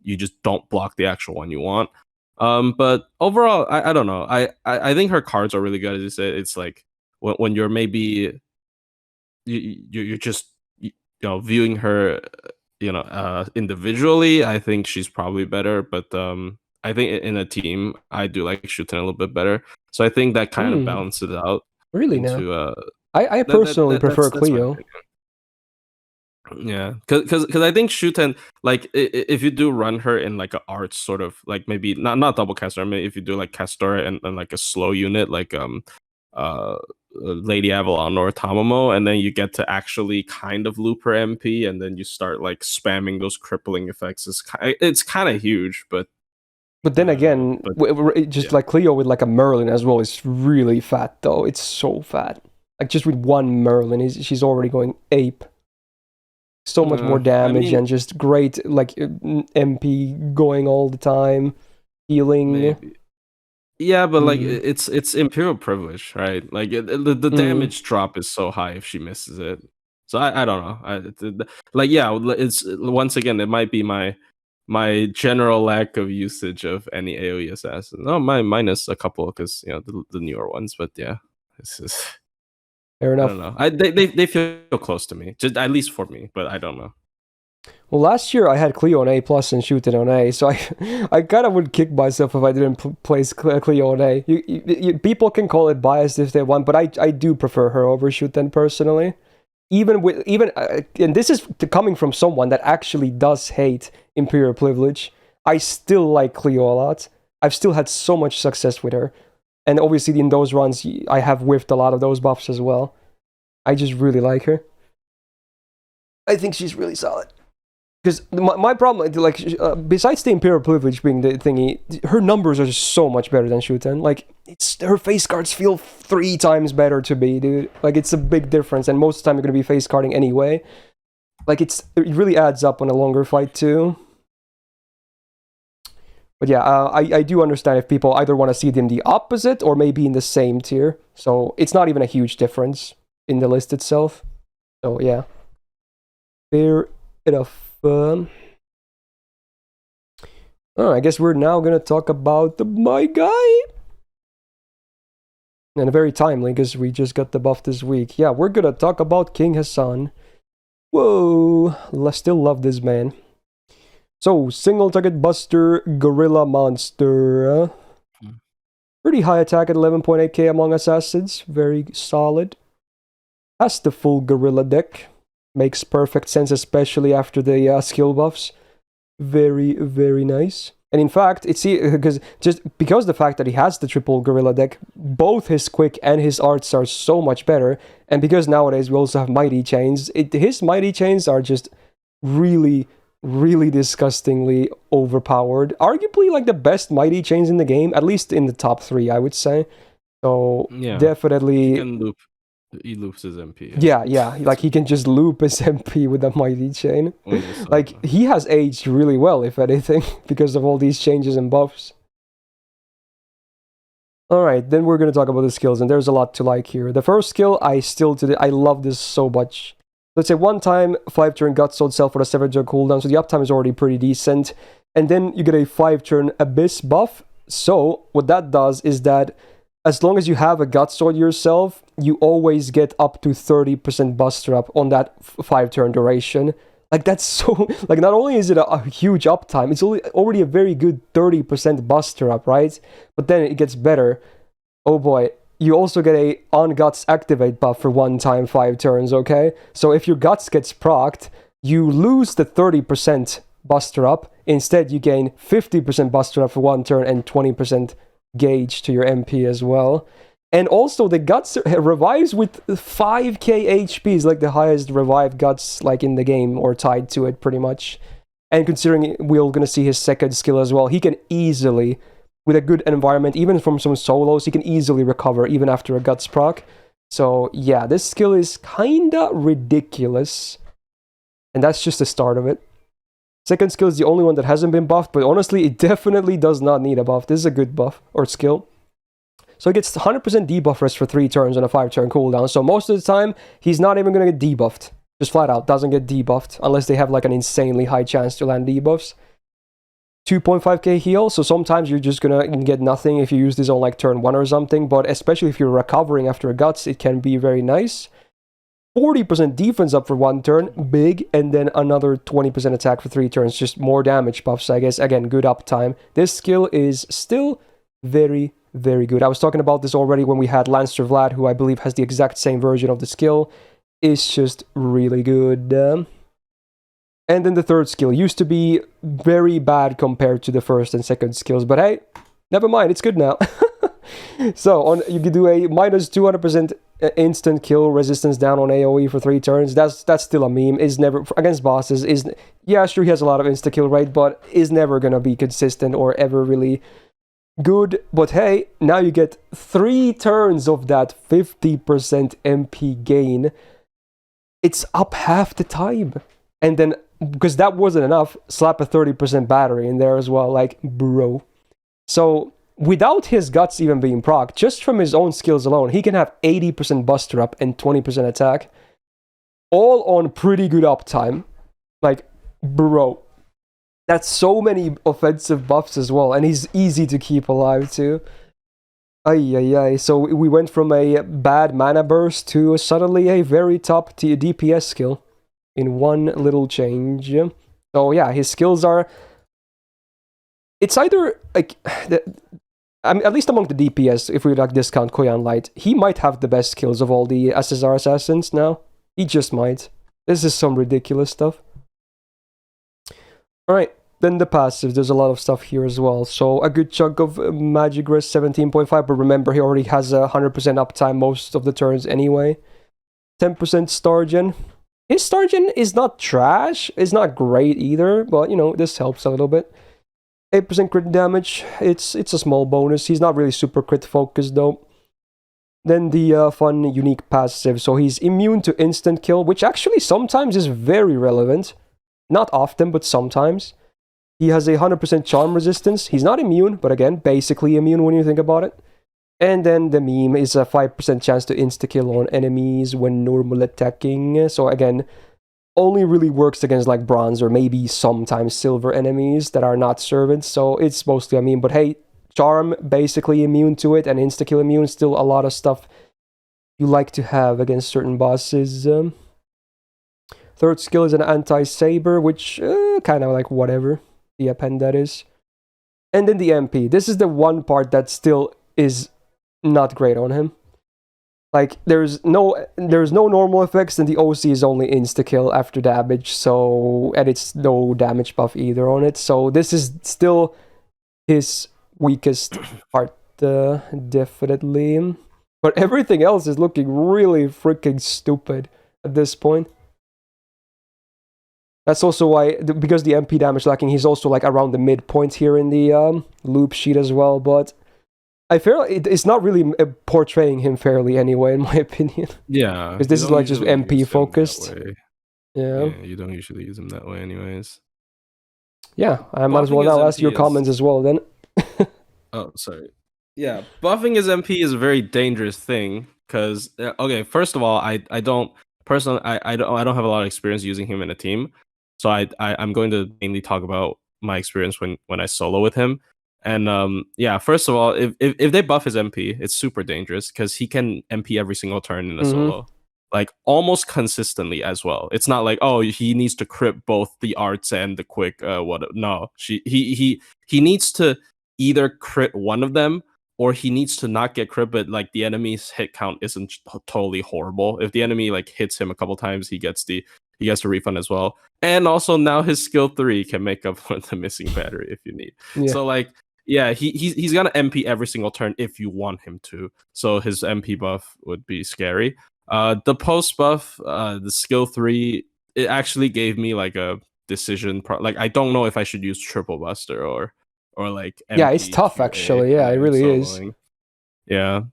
you just don't block the actual one you want. But overall, I don't know. I think her cards are really good. As you said, it's like when you're maybe you're just viewing her individually, I think she's probably better. But I think in a team, I do like Shuten a little bit better. So I think that kind of balances it out. Really, now I personally prefer Cleo. Yeah, because I think Shuten, like, if you do run her in like an arts sort of, like, maybe not double caster, I mean, if you do like Castora and like a slow unit like Lady Avalon or Tamamo, and then you get to actually kind of loop her MP, and then you start like spamming those crippling effects. It's kind of huge, but then again, like Cleo with like a Merlin as well is really fat though. It's so fat. Like just with 1 Merlin, she's already going ape. So much more damage and just great like MP going all the time, healing. Maybe. Yeah, but like it's Imperial Privilege, right? Like the damage drop is so high if she misses it. So I don't know. It's once again, it might be my general lack of usage of any AoE assassin. Oh, minus a couple because the newer ones, but yeah, this is. Fair enough. I don't know. They feel close to me, just at least for me, but I don't know. Well, last year I had Cleo on A plus and Shuten on A, so I kind of would kick myself if I didn't place Cleo on A. People can call it biased if they want, but I do prefer her over Shuten personally. And this is coming from someone that actually does hate Imperial Privilege. I still like Cleo a lot. I've still had so much success with her. And obviously in those runs, I have whiffed a lot of those buffs as well. I just really like her. I think she's really solid. Because my problem, like, besides the Imperial Privilege being the thingy, her numbers are just so much better than Shuten. Like, her face cards feel 3 times better to me, dude. Like, it's a big difference, and most of the time you're going to be face carding anyway. Like, it really adds up on a longer fight, too. But yeah, I do understand if people either want to see them the opposite or maybe in the same tier. So it's not even a huge difference in the list itself. So yeah. Fair enough. I guess we're now gonna talk about my guy. And very timely, because we just got the buff this week. Yeah, we're gonna talk about King Hassan. Whoa, I still love this man. So, single target buster, gorilla monster. Pretty high attack at 11.8k among assassins. Very solid. Has the full gorilla deck. Makes perfect sense, especially after the skill buffs. Very, very nice. And in fact, it's because the fact that he has the triple gorilla deck, both his quick and his arts are so much better. And because nowadays we also have mighty chains, his mighty chains are just really, really disgustingly overpowered. Arguably like the best mighty chains in the game, at least in the top 3, I would say. So yeah, definitely. He loops his MP. Yeah. Like he can just loop his MP with a mighty chain. Like he has aged really well, if anything, because of all these changes and buffs. Alright, then we're going to talk about the skills, and there's a lot to like here. The first skill, I love this so much. Let's say 1 time, 5-turn Guts Sword Self for a 7-turn cooldown, so the uptime is already pretty decent. And then you get a 5-turn Abyss buff. So what that does is that as long as you have a Guts Sword yourself, you always get up to 30% buster up on that 5-turn duration. Like, that's so... Like, not only is it a huge uptime, it's already a very good 30% buster up, right? But then it gets better. Oh boy. You also get a on Guts activate buff for 1 time 5 turns, okay? So if your Guts gets procced, you lose the 30% buster up. Instead, you gain 50% buster up for 1 turn and 20% gauge to your MP as well. And also the Guts revives with 5k HP, is like the highest revived Guts like in the game, or tied to it pretty much. And considering we're gonna see his second skill as well, he can easily, with a good environment, even from some solos, he can easily recover even after a Guts proc. So yeah, this skill is kinda ridiculous. And that's just the start of it. Second skill is the only one that hasn't been buffed, but honestly, it definitely does not need a buff. This is a good buff, or skill. So he gets 100% debuff rest for 3 turns on a 5-turn cooldown. So most of the time, he's not even going to get debuffed. Just flat out, doesn't get debuffed, unless they have like an insanely high chance to land debuffs. 2.5k heal, so sometimes you're just going to get nothing if you use this on like turn 1 or something, but especially if you're recovering after a Guts, it can be very nice. 40% defense up for 1 turn, big, and then another 20% attack for 3 turns, just more damage buffs, I guess. Again, good uptime. This skill is still very, very good. I was talking about this already when we had Lancer Vlad, who I believe has the exact same version of the skill. It's just really good. And then the third skill used to be very bad compared to the first and second skills, but hey, never mind, it's good now. So you can do a minus 200% instant kill resistance down on AoE for 3 turns. That's still a meme. Is never against bosses. Yeah, sure, he has a lot of insta kill rate, but is never gonna be consistent or ever really good. But hey, now you get 3 turns of that 50% MP gain. It's up half the time, and then because that wasn't enough, slap a 30% battery in there as well. Like, bro. So without his Guts even being proc, just from his own skills alone, he can have 80% buster up and 20% attack. All on pretty good uptime. Like, bro. That's so many offensive buffs as well, and he's easy to keep alive too. Ay. So we went from a bad mana burst to suddenly a very top DPS skill in one little change. So yeah, his skills are... It's either like... I mean, at least among the DPS, if we like discount Koyan Light, he might have the best skills of all the SSR assassins now. He just might. This is some ridiculous stuff. Alright, then the passive. There's a lot of stuff here as well. So a good chunk of Magic Rest 17.5, but remember he already has 100% uptime most of the turns anyway. 10% Star Gen. His Star Gen is not trash. It's not great either, but you know, this helps a little bit. 8% crit damage, it's a small bonus. He's not really super crit focused though. Then the fun, unique passive. So he's immune to instant kill, which actually sometimes is very relevant. Not often, but sometimes. He has a 100% charm resistance. He's not immune, but again, basically immune when you think about it. And then the meme is a 5% chance to insta-kill on enemies when normal attacking. So again, only really works against like bronze or maybe sometimes silver enemies that are not servants, so it's mostly immune. But hey, charm basically immune to it, and insta-kill immune, still a lot of stuff you like to have against certain bosses. Third skill is an anti-saber, which kind of like whatever the append that is. And then the MP. This is the one part that still is not great on him. Like, there's no normal effects, and the OC is only insta-kill after damage, so, and it's no damage buff either on it, so this is still his weakest part, definitely. But everything else is looking really freaking stupid at this point. That's also why, because the MP damage lacking, he's also like around the midpoint here in the loop sheet as well, but I feel it's not really portraying him fairly anyway, in my opinion. Yeah. Because this is like just MP focused. Yeah. You don't usually use him that way anyways. Yeah, I might as well now ask your comments as well then. Oh, sorry. Yeah, buffing his MP is a very dangerous thing, because, okay, first of all, I don't have a lot of experience using him in a team, so I'm going to mainly talk about my experience when I solo with him. And yeah, first of all, if they buff his MP, it's super dangerous because he can MP every single turn in a solo, like almost consistently as well. It's not like, oh, he needs to crit both the arts and the quick. No, he needs to either crit one of them, or he needs to not get crit, but like the enemy's hit count isn't totally horrible. If the enemy like hits him a couple times, he gets the refund as well. And also now his skill 3 can make up for the missing battery if you need. Yeah. So like, yeah, he's gonna MP every single turn if you want him to. So his MP buff would be scary. The post buff, the skill 3, it actually gave me like a decision. Like I don't know if I should use triple buster or like MP. Yeah, it's tough actually. Yeah, it really is. Yeah.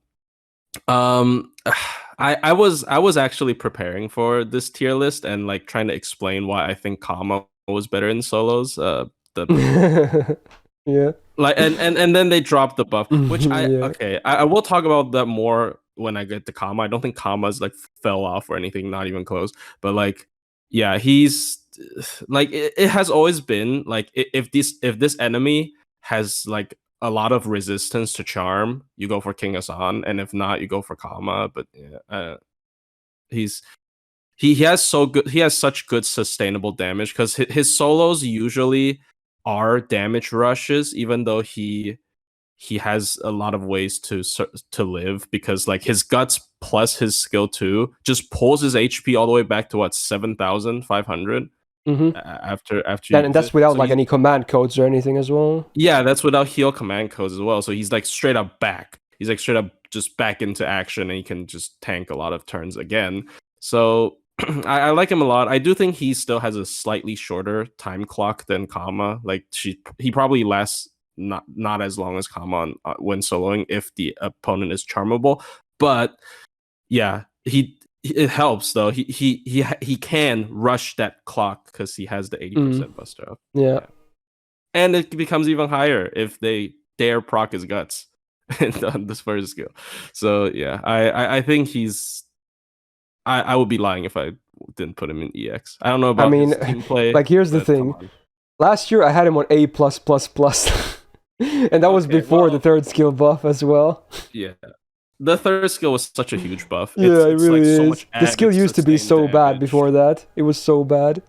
I was actually preparing for this tier list and like trying to explain why I think Kama was better in solos. Yeah. Like and then they dropped the buff, which I will talk about that more when I get to Kama. I don't think Kama's like fell off or anything, not even close. But like, yeah, he's like it has always been like if this enemy has like a lot of resistance to charm, you go for King Hassan, and if not, you go for Kama. But yeah, he has such good sustainable damage because his solos usually are damage rushes, even though he has a lot of ways to live, because like his guts plus his skill 2 just pulls his HP all the way back to what 7,500 after and that's without like any command codes or anything as well. Yeah, that's without heal command codes as well. So he's like straight up back. He's like straight up just back into action, and he can just tank a lot of turns again. So I like him a lot. I do think he still has a slightly shorter time clock than Kama. Like he probably lasts not as long as Kama when soloing if the opponent is charmable. But yeah, it helps though. He can rush that clock because he has the 80% buster up. Yeah, and it becomes even higher if they dare proc his guts on this first skill. So yeah, I think he's. I would be lying if I didn't put him in EX. I don't know about his team play. Like, here's the thing. Last year I had him on A+++, and that was before the third skill buff as well. Yeah, the third skill was such a huge buff. It really is. So much the skill used to be so bad before that. It was so bad.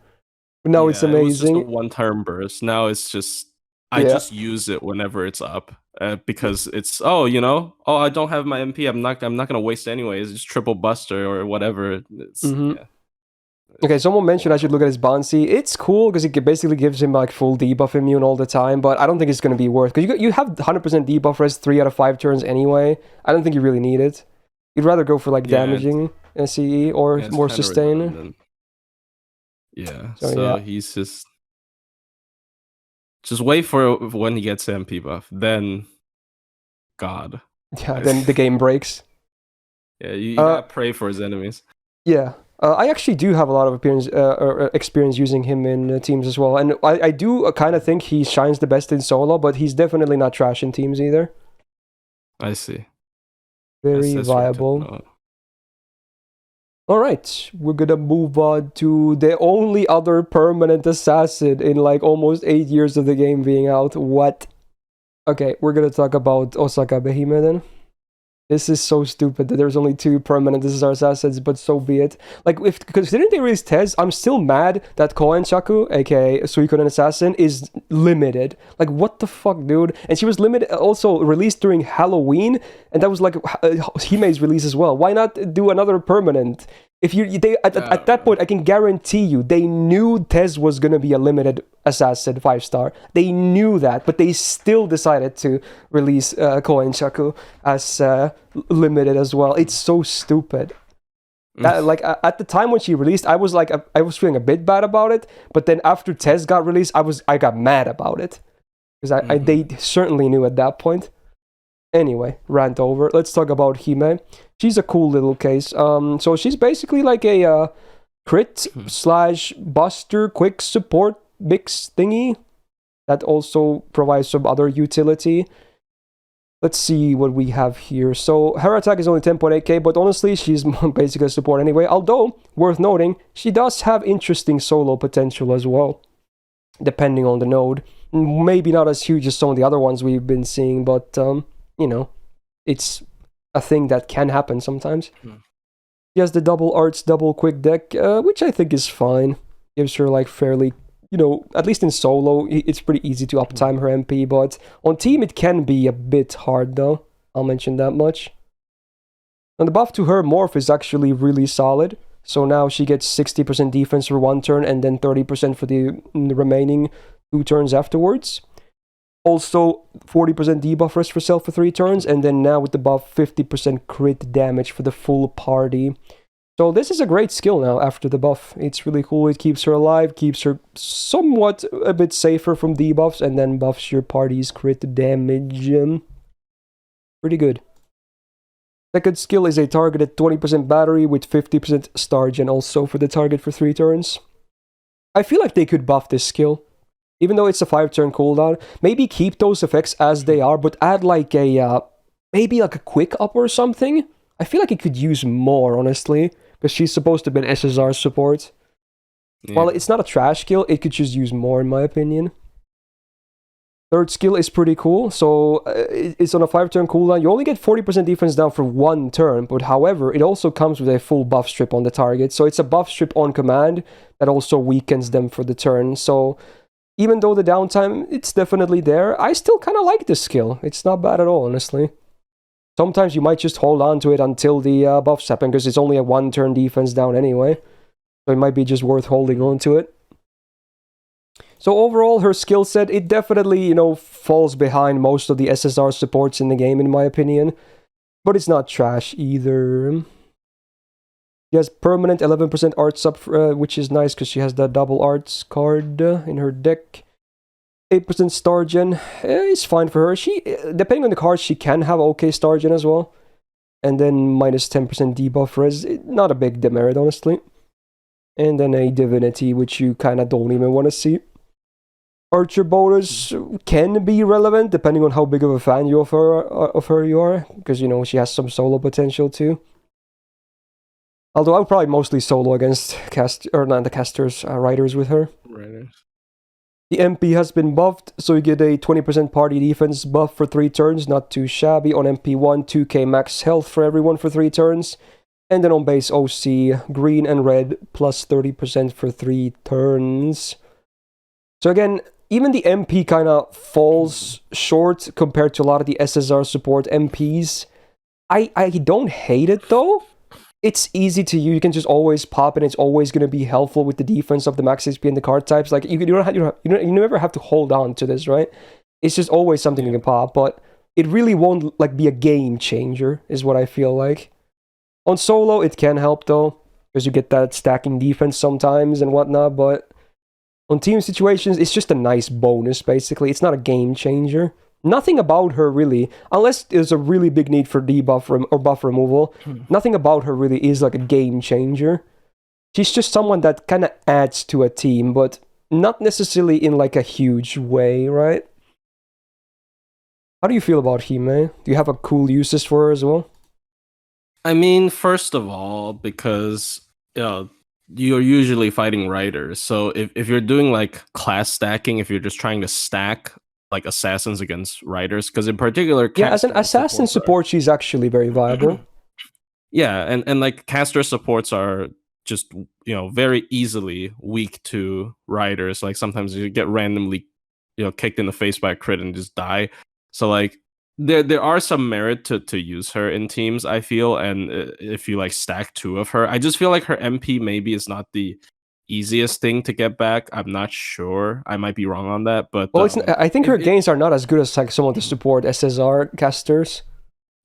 But now it's amazing. It was just a one-turn burst. Now it's just I just use it whenever it's up. Because it's I don't have my MP. I'm not gonna waste it anyways. It's just triple buster or whatever. Yeah. Okay, someone mentioned I should look at his bouncy. It's cool because it basically gives him like full debuff immune all the time, but I don't think it's gonna be worth, because you have 100% debuff res 3 out of 5 turns anyway. I don't think you really need it. You'd rather go for like damaging SCE or more sustain. Yeah. So he's just wait for when he gets MP buff. Then, God. Yeah, then the game breaks. Yeah, you gotta pray for his enemies. Yeah. I actually do have a lot of experience using him in teams as well. And I do kind of think he shines the best in solo, but he's definitely not trash in teams either. I see. Very viable. Alright, we're gonna move on to the only other permanent assassin in like almost 8 years of the game being out. What? Okay, we're gonna talk about Osakabehime then. This is so stupid that there's only 2 permanent SSR assassins, but so be it. Like, because didn't they release Tez? I'm still mad that Koyanshaku, aka Suikoden Assassin, is limited. Like, what the fuck, dude? And she was limited, also released during Halloween, and that was like Hime's release as well. Why not do another permanent? If at that point, I can guarantee you, they knew Tez was gonna be a limited assassin 5-star. They knew that, but they still decided to release Koyanshaku as limited as well. It's so stupid. That, like at the time when she released, I was feeling a bit bad about it. But then after Tez got released, I got mad about it because they certainly knew at that point. Anyway, rant over. Let's talk about Hime. She's a cool little case. So she's basically like a crit / buster quick support mix thingy that also provides some other utility. Let's see what we have here. So her attack is only 10.8k, but honestly, she's basically a support anyway. Although, worth noting, she does have interesting solo potential as well, depending on the node. Maybe not as huge as some of the other ones we've been seeing, but you know, it's a thing that can happen sometimes. She has the double arts, double quick deck, which I think is fine. Gives her like fairly, you know, at least in solo, it's pretty easy to uptime her MP, but on team it can be a bit hard though. I'll mention that much. And the buff to her morph is actually really solid. So now she gets 60% defense for 1 turn and then 30% for the remaining 2 turns afterwards. Also, 40% debuff rest for self for 3 turns, and then now with the buff, 50% crit damage for the full party. So this is a great skill now after the buff. It's really cool. It keeps her alive, keeps her somewhat a bit safer from debuffs, and then buffs your party's crit damage. Pretty good. Second skill is a targeted 20% battery with 50% star gen also for the target for 3 turns. I feel like they could buff this skill. Even though it's a 5-turn cooldown, maybe keep those effects as they are, but add like a, maybe like a quick up or something. I feel like it could use more, honestly, because she's supposed to be an SSR support. Yeah. While it's not a trash skill, it could just use more, in my opinion. Third skill is pretty cool, so it's on a 5-turn cooldown. You only get 40% defense down for 1 turn, but however, it also comes with a full buff strip on the target. So it's a buff strip on command that also weakens them for the turn. So even though the downtime, it's definitely there, I still kind of like this skill. It's not bad at all, honestly. Sometimes you might just hold on to it until the buffs happen, because it's only a 1-turn defense down anyway. So it might be just worth holding on to it. So overall, her skill set, it definitely, you know, falls behind most of the SSR supports in the game, in my opinion. But it's not trash either. She has permanent 11% arts up, which is nice because she has that double arts card in her deck. 8% star gen is fine for her. She, depending on the cards, she can have okay star gen as well. And then minus 10% debuff res, not a big demerit, honestly. And then a divinity, which you kind of don't even want to see. Archer bonus can be relevant depending on how big of a fan you of her you are, because you know she has some solo potential too. Although I would probably mostly solo against riders with her. Riders. The MP has been buffed, so you get a 20% party defense buff for 3 turns, not too shabby. On MP1, 2k max health for everyone for 3 turns. And then on base OC, green and red, plus 30% for 3 turns. So again, even the MP kind of falls short compared to a lot of the SSR support MPs. I don't hate it though. It's easy to use. You can just always pop, and it's always going to be helpful with the defense of the max HP and the card types. Like you never have to hold on to this, right? It's just always something you can pop, but it really won't like be a game changer, is what I feel like. On solo, it can help though, because you get that stacking defense sometimes and whatnot. But on team situations, it's just a nice bonus. Basically, it's not a game changer. Nothing about her really, unless there's a really big need for debuff or buff removal, nothing about her really is like a game changer. She's just someone that kind of adds to a team, but not necessarily in like a huge way, right? How do you feel about Hime? Do you have a cool uses for her as well? I mean, first of all, because you know, you're usually fighting riders. So if you're doing like class stacking, if you're just trying to stack like assassins against riders, because in particular, Yeah, as an caster assassin support, she's actually very viable. Yeah, and like caster supports are just very easily weak to riders. Like sometimes you get randomly kicked in the face by a crit and just die. So like there are some merit to use her in teams, I feel, and if you like stack two of her, I just feel like her MP maybe is not the easiest thing to get back. I'm not sure. I might be wrong on that, but well, I think her gains are not as good as like some of the support SSR casters.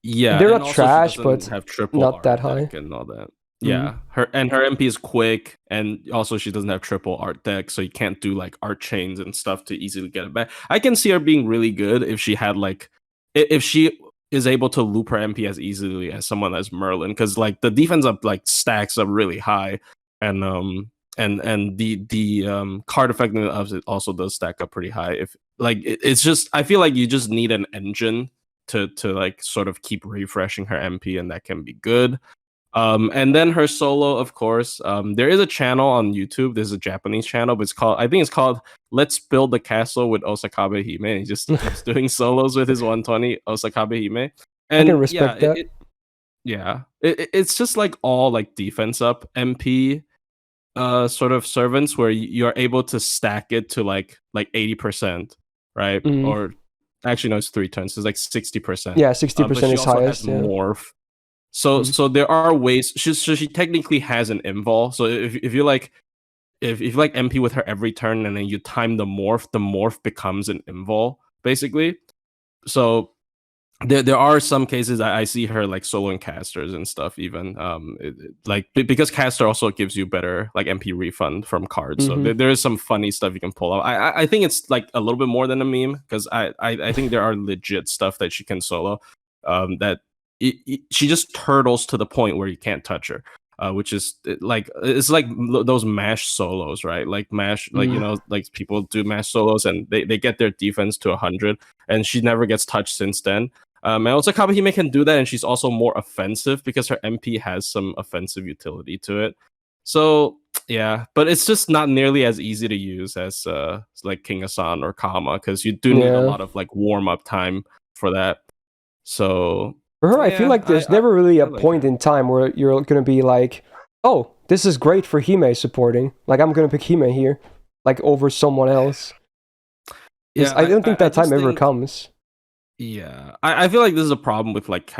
Yeah, they're and not also trash, she but doesn't have triple not art that deck high. and all that. Yeah, her MP is quick, and also she doesn't have triple art deck, so you can't do like art chains and stuff to easily get it back. I can see her being really good if she had like if she is able to loop her MP as easily as someone as Merlin, because like the defense up like stacks up really high, and the card effectiveness of it also does stack up pretty high. If like it's just I feel like you just need an engine to like sort of keep refreshing her MP, and that can be good. And then her solo, of course. There is a channel on YouTube. There's a Japanese channel, but I think it's called "Let's Build the Castle with Osakabehime." And he just keeps doing solos with his 120 Osakabehime. And I can respect that. It's just like all like defense up MP sort of servants where you're able to stack it to like 80%, right? Or actually no, it's 3 turns. It's like 60%. Yeah, 60% is highest. Yeah. Morph. So there are ways. She technically has an invul. So if you like MP with her every turn and then you time the morph becomes an invul basically. So there are some cases I see her like soloing casters and stuff even like because caster also gives you better like MP refund from cards. So there is some funny stuff you can pull out. I think it's like a little bit more than a meme because I think there are legit stuff that she can solo that she just turtles to the point where you can't touch her. Which is like it's like those mash solos, right? Like mash, like like people do mash solos and they get their defense to 100, and she never gets touched since then. And also Kabahime can do that, and she's also more offensive because her MP has some offensive utility to it. So yeah, but it's just not nearly as easy to use as like King Hassan or Kama, because you do need a lot of like warm up time for that. So for her, I feel like there's never really a point in time where you're gonna be like, oh, this is great for Hime supporting. Like I'm gonna pick Hime here, like over someone else. Yeah, I don't think that time ever comes. Yeah, I feel like this is a problem with like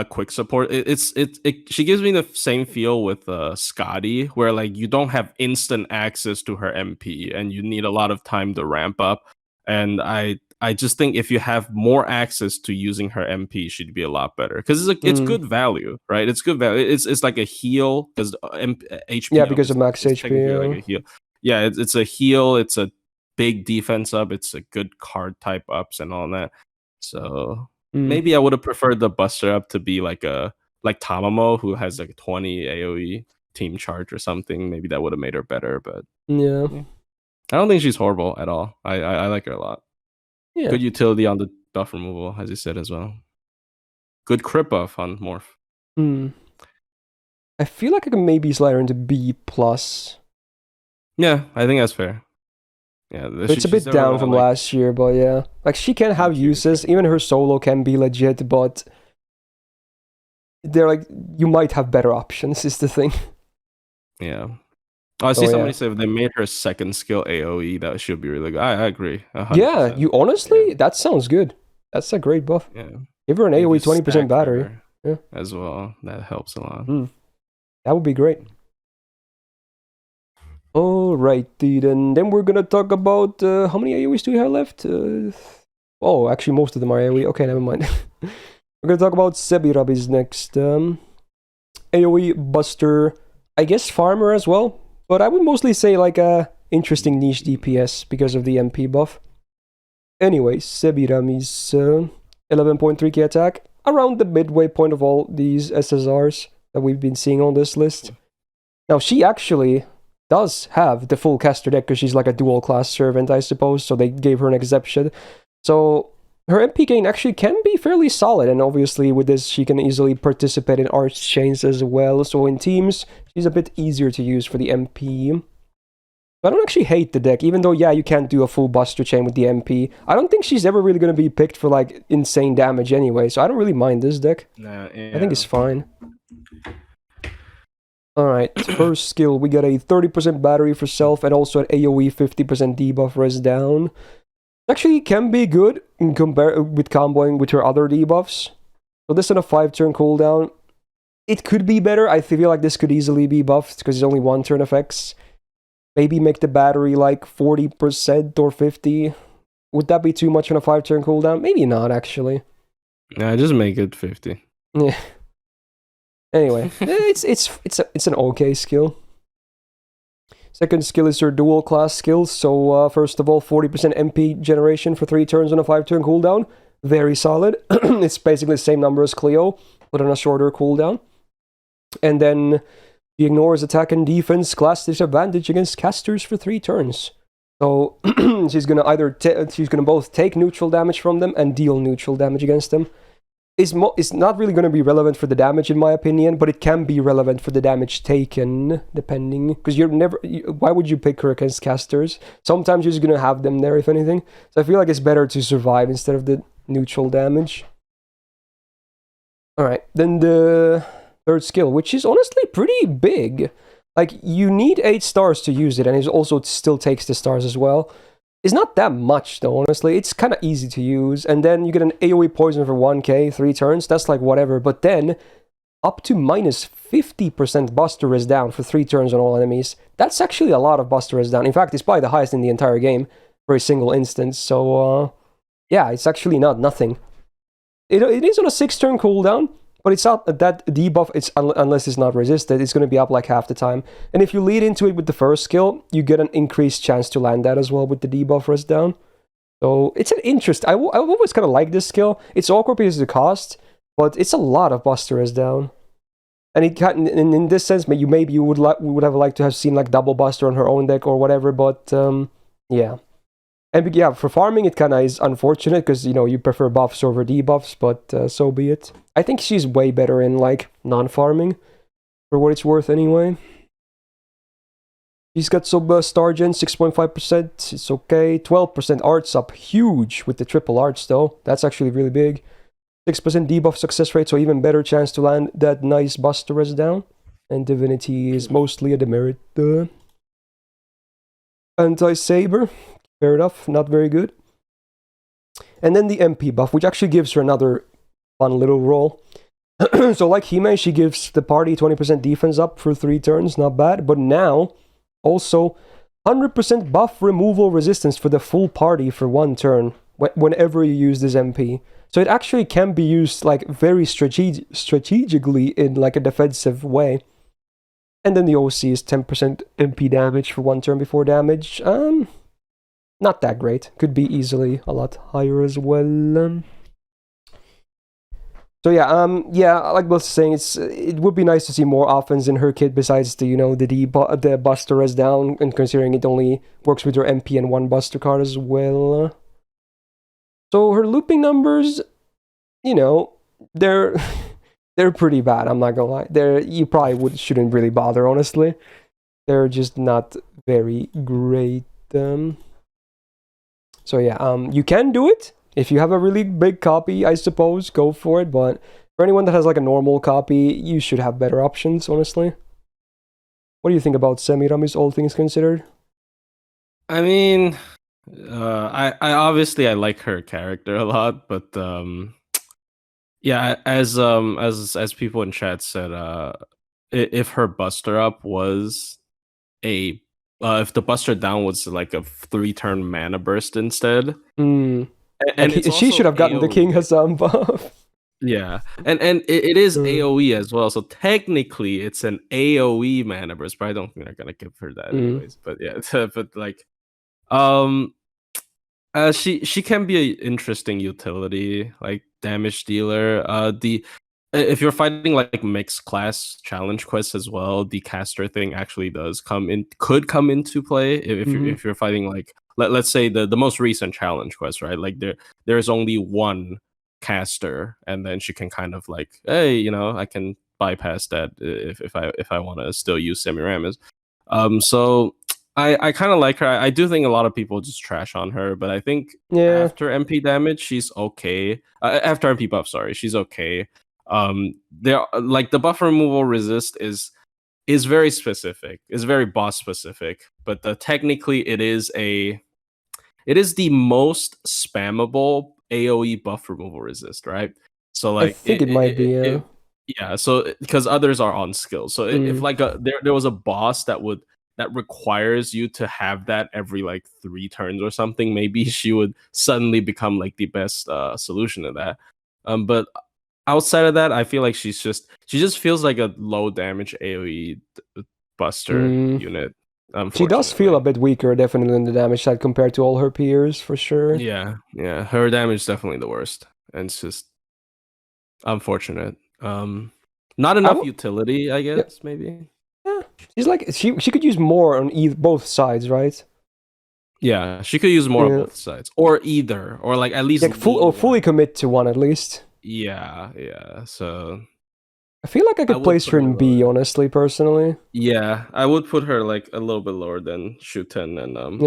quick support. She gives me the same feel with Scotty, where like you don't have instant access to her MP, and you need a lot of time to ramp up. And I just think if you have more access to using her MP, she'd be a lot better because it's good value, right? It's good value. It's like a heal because HP. Yeah, because of max HP. Like a heal. Yeah, it's a heal. It's a big defense up. It's a good card type ups and all that. So maybe I would have preferred the Buster up to be like Tamamo, who has like a 20 AoE team charge or something. Maybe that would have made her better, but yeah. I don't think she's horrible at all. I like her a lot. Yeah. Good utility on the buff removal, as you said as well. Good crit buff on Morph. I feel like I can maybe slide her into B+. Yeah, I think that's fair. Yeah, it's a bit down from last year, but yeah. Like, she can have uses. Even her solo can be legit, but they're like, you might have better options, is the thing. Yeah. Oh, I see somebody say if they made her second skill AoE, that should be really good. I agree. 100%. Yeah, you honestly, that sounds good. That's a great buff. Yeah. Give her an AoE 20% battery. Yeah. As well. That helps a lot. That would be great. Alrighty, then we're gonna talk about how many AoEs do we have left? Oh, actually, most of them are AoE. Okay, never mind. We're gonna talk about Semiramis next. AoE Buster, I guess Farmer as well, but I would mostly say like a interesting niche DPS because of the MP buff. Anyway, Semiramis, 11.3k attack, around the midway point of all these SSRs that we've been seeing on this list. Now, she actually does have the full caster deck because she's like a dual class servant, I suppose, so they gave her an exception. So her MP gain actually can be fairly solid, and obviously with this she can easily participate in arch chains as well, so in teams she's a bit easier to use for the MP. I don't actually hate the deck, even though, yeah, you can't do a full Buster Chain with the MP. I don't think she's ever really going to be picked for, like, insane damage anyway, so I don't really mind this deck. Yeah. I think it's fine. Alright, first skill, we got a 30% battery for self and also an AoE 50% debuff res down. Actually can be good in with comboing with her other debuffs. So this on a 5-turn cooldown. It could be better. I feel like this could easily be buffed because it's only 1-turn effects. Maybe make the battery like 40% or 50%. Would that be too much on a 5-turn cooldown? Maybe not, actually. Yeah, just make it 50. Yeah. Anyway, it's an okay skill. Second skill is her dual class skill. So first of all, 40% MP generation for 3 turns on a 5-turn cooldown. Very solid. It's basically the same number as Cleo, but on a shorter cooldown. And then she ignores attack and defense class disadvantage against casters for 3 turns. So she's gonna both take neutral damage from them and deal neutral damage against them. It's not really going to be relevant for the damage in my opinion, but it can be relevant for the damage taken, depending. Because why would you pick her against casters? Sometimes you're just going to have them there, if anything. So I feel like it's better to survive instead of the neutral damage. Alright, then the third skill, which is honestly pretty big. Like, you need 8 stars to use it, and it also still takes the stars as well. It's not that much, though, honestly. It's kind of easy to use. And then you get an AoE poison for 1k, 3 turns. That's like whatever. But then, up to minus 50% Buster Res down for 3 turns on all enemies. That's actually a lot of Buster Res down. In fact, it's probably the highest in the entire game for a single instance. So, yeah, it's actually not nothing. It is on a 6-turn cooldown. But it's not that debuff, unless it's not resisted, it's going to be up like half the time. And if you lead into it with the first skill, you get an increased chance to land that as well with the debuff rest down. So it's an interest. I've always kind of liked this skill. It's awkward because of the cost, but it's a lot of Buster rest down. And it can, in this sense, maybe you would have liked to have seen like double Buster on her own deck or whatever, but yeah. And yeah, for farming, it kind of is unfortunate because, you know, you prefer buffs over debuffs, but so be it. I think she's way better in, like, non-farming, for what it's worth anyway. She's got some star gen, 6.5%, it's okay. 12% arts up, huge with the triple arts, though. That's actually really big. 6% debuff success rate, so even better chance to land that nice Buster Res down. And Divinity is mostly a demerit. Anti-Saber. Fair enough, not very good. And then the MP buff, which actually gives her another fun little roll. So like Hime, she gives the party 20% defense up for 3 turns, not bad. But now, also, 100% buff removal resistance for the full party for 1 turn, whenever you use this MP. So it actually can be used like very strategically in like a defensive way. And then the OC is 10% MP damage for 1 turn before damage. Not that great. Could be easily a lot higher as well. So yeah, yeah, like Bill was saying, it would be nice to see more offense in her kit besides the Buster Res down, and considering it only works with her MP and 1 Buster card as well. So her looping numbers, you know, they're pretty bad. I'm not gonna lie. You probably shouldn't really bother, honestly. They're just not very great. So yeah, you can do it. If you have a really big copy, I suppose, go for it. But for anyone that has like a normal copy, you should have better options, honestly. What do you think about Semiramis, all things considered? I mean, I obviously I like her character a lot, but yeah, as people in chat said, if her Buster Up was if the Buster Down was like a 3-turn mana burst instead. And she should have gotten AoE. the King Hassan buff. Yeah, and it is AoE as well, so technically it's an AoE mana burst, but I don't think they're gonna give her that anyways. But yeah, but like, she can be an interesting utility, like damage dealer. If you're fighting like mixed class challenge quests as well, the caster thing actually could come into play if you're fighting like let's say the most recent challenge quest, right? Like there's only one caster, and then she can kind of like, hey, you know, I can bypass that if I want to still use Semiramis. So I kind of like her. I do think a lot of people just trash on her, but I think after MP damage, she's okay. After MP buff, sorry, she's okay. There, like the buff removal resist is very specific. It's very boss specific, but technically it is the most spammable AOE buff removal resist, right? So like I think it might be. Yeah, so because others are on skills. So if like there was a boss that requires you to have that every like 3 turns or something, maybe she would suddenly become like the best solution to that. But outside of that, I feel like she just feels like a low damage AOE buster unit. She does feel a bit weaker, definitely, in the damage side compared to all her peers, for sure. Yeah, her damage is definitely the worst, and it's just unfortunate. Not enough utility, I guess, maybe. Yeah, she's like she could use more on both sides, right? Yeah, she could use more on both sides, or either, or like at least fully commit to one at least. Yeah. So I feel like I could place her in B, honestly, personally. Yeah, I would put her like a little bit lower than Shuten and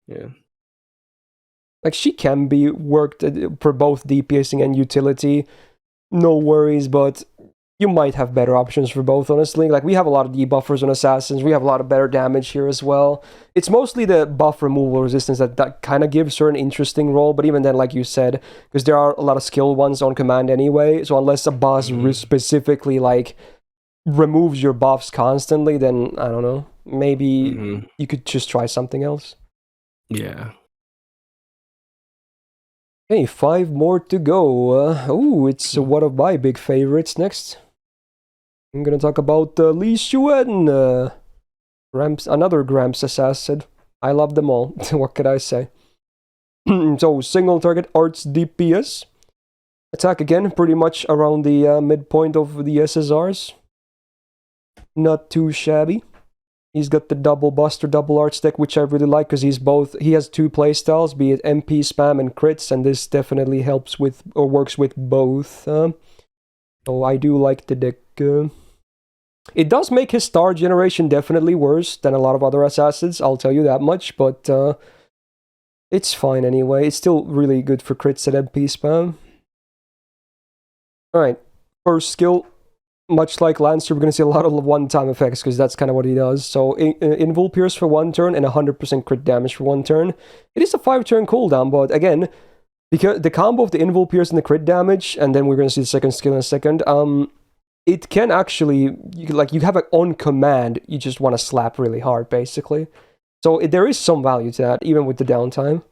Yeah. Like she can be worked for both DPSing and utility. No worries, but you might have better options for both, honestly. Like, we have a lot of debuffers on Assassins. We have a lot of better damage here as well. It's mostly the buff removal resistance that kind of gives her an interesting role, but even then, like you said, because there are a lot of skill ones on command anyway, so unless a boss specifically, like, removes your buffs constantly, then, I don't know, maybe you could just try something else. Yeah. Hey, 5 more to go. It's one of my big favorites next. I'm gonna talk about Li Shuwen, another Gramps assassin. I love them all. What could I say? So, single target arts DPS. Attack again, pretty much around the midpoint of the SSRs. Not too shabby. He's got the double buster, double arts deck, which I really like because he has 2 playstyles, be it MP, spam, and crits, and this definitely helps with, or works with both. So I do like the deck. It does make his star generation definitely worse than a lot of other assassins, I'll tell you that much, but it's fine anyway. It's still really good for crits and MP spam. Alright, first skill. Much like Lancer, we're going to see a lot of one-time effects, because that's kind of what he does. So, Invul Pierce for 1 turn, and 100% crit damage for 1 turn. It is a 5-turn cooldown, but again, because the combo of the Invul Pierce and the crit damage, and then we're going to see the second skill in a second, it can actually, you have it on command, you just want to slap really hard, basically. So, there is some value to that, even with the downtime.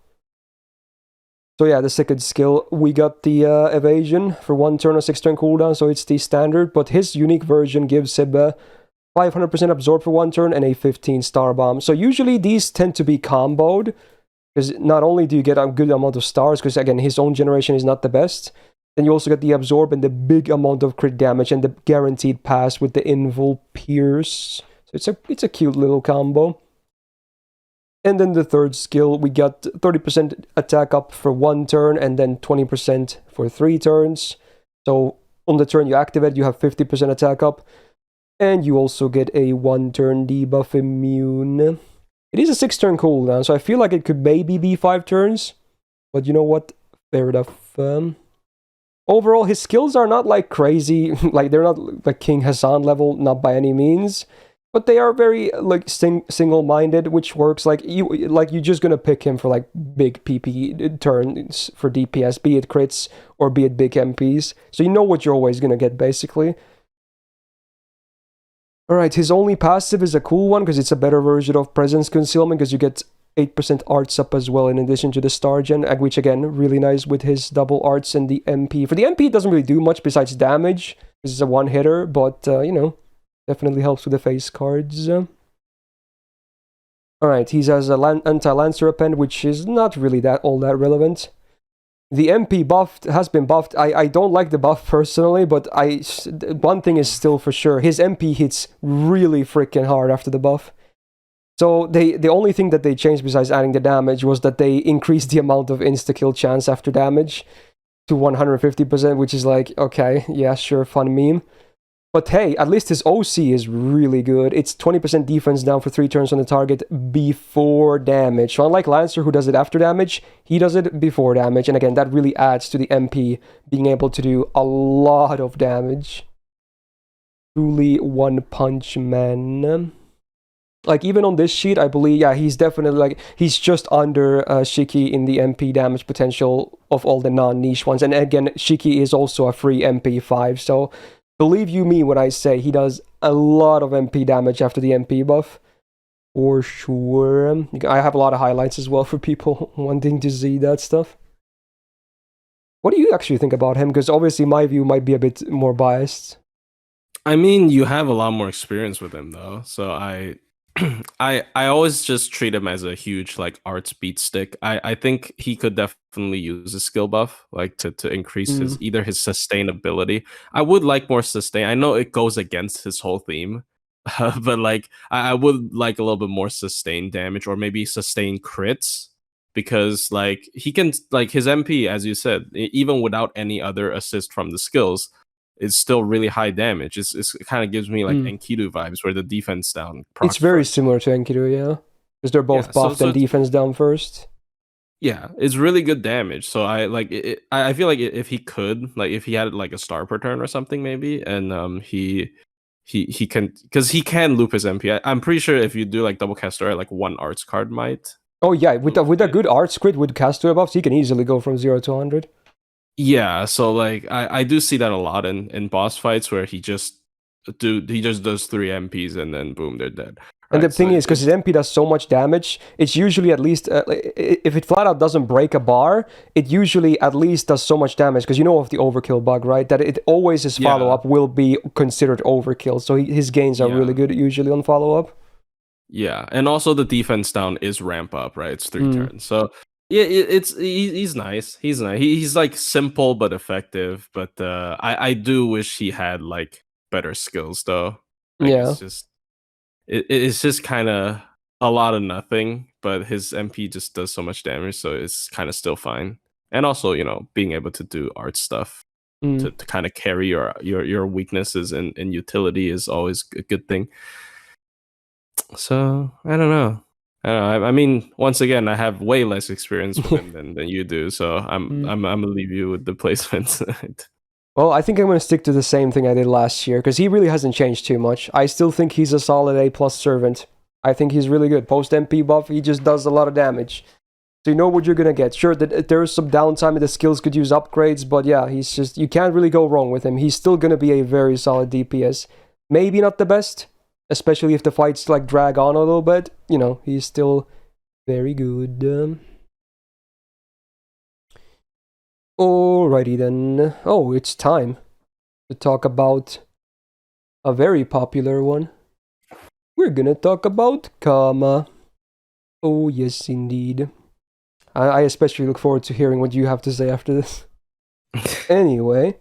So yeah, the second skill, we got the evasion for 1 turn or 6-turn cooldown, so it's the standard, but his unique version gives him 500% absorb for 1 turn and a 15 star bomb. So usually these tend to be comboed, because not only do you get a good amount of stars, because again, his own generation is not the best, then you also get the absorb and the big amount of crit damage and the guaranteed pass with the Invul Pierce. So it's a cute little combo. And then the third skill, we got 30% attack up for 1 turn and then 20% for 3 turns. So on the turn you activate, you have 50% attack up. And you also get a 1 turn debuff immune. It is a 6-turn cooldown, so I feel like it could maybe be 5 turns. But you know what? Fair enough. Overall, his skills are not like crazy. Like, they're not like King Hassan level, not by any means. But they are very like single-minded, which works. Like you're just gonna pick him for like big PP turns for DPS, be it crits or be it big MPs. So you know what you're always gonna get, basically. Alright, his only passive is a cool one because it's a better version of Presence Concealment, because you get 8% arts up as well in addition to the star gen, which again, really nice with his double arts and the MP. For the MP, it doesn't really do much besides damage, because it's a one-hitter, but you know, definitely helps with the face cards. Alright, he has an anti-lancer append, which is not really all that relevant. The MP has been buffed. I don't like the buff personally, but one thing is still for sure. His MP hits really freaking hard after the buff. So the only thing that they changed besides adding the damage was that they increased the amount of insta-kill chance after damage to 150%, which is like, okay, yeah, sure, fun meme. But hey, at least his OC is really good. It's 20% defense down for 3 turns on the target before damage. So unlike Lancer, who does it after damage, he does it before damage. And again, that really adds to the MP being able to do a lot of damage. Truly one punch man. Like, even on this sheet, I believe, yeah, he's definitely, like, he's just under Shiki in the MP damage potential of all the non-niche ones. And again, Shiki is also a free MP5, so believe you me when I say he does a lot of MP damage after the MP buff. For sure. I have a lot of highlights as well for people wanting to see that stuff. What do you actually think about him? Because obviously my view might be a bit more biased. I mean, you have a lot more experience with him, though, so I always just treat him as a huge like arts beat stick. I think he could definitely use a skill buff, like to increase his either his sustainability. I would like more sustain. I know it goes against his whole theme, but like I would like a little bit more sustained damage, or maybe sustained crits, because like he can, like, his MP, as you said, even without any other assist from the skills, it's still really high damage. It kind of gives me like Enkidu vibes, where the defense down. It's very similar to Enkidu, yeah, because they're both buffed and defense down first. Yeah, it's really good damage. So I like it. I feel like if he could, like, if he had like a star per turn or something, maybe, and he can, because he can loop his MP. I'm pretty sure if you do like double caster, like one arts card might. Oh yeah, with a good arts crit with caster buffs, he can easily go from 0 to 100. Yeah, so like I do see that a lot in boss fights, where he just does 3 MPs and then boom, they're dead. And the thing is, because his MP does so much damage, it's usually at least, if it flat out doesn't break a bar, it usually at least does so much damage, because you know of the overkill bug, right? That it always, his follow-up will be considered overkill, so his gains are really good usually on follow-up. Yeah, and also the defense down is ramp up, right? It's 3 turns, so... Yeah, he's nice. He's nice. He's like simple but effective. But I do wish he had like better skills, though. Like, it's just kind of a lot of nothing. But his MP just does so much damage, so it's kind of still fine. And also, you know, being able to do art stuff to kind of carry your weaknesses and utility is always a good thing. So I don't know. I mean, once again, I have way less experience with him than you do, so I'm gonna leave you with the placements. Well, I think I'm gonna stick to the same thing I did last year, because he really hasn't changed too much. I still think he's a solid A+ servant. I think he's really good. Post MP buff, he just does a lot of damage. So you know what you're gonna get. Sure, that there is some downtime and the skills could use upgrades, but yeah, he's just, you can't really go wrong with him. He's still gonna be a very solid DPS. Maybe not the best, especially if the fights like drag on a little bit, you know, he's still very good. Alrighty then. Oh, it's time to talk about a very popular one. We're gonna talk about Kama. Oh yes, indeed. I especially look forward to hearing what you have to say after this. Anyway,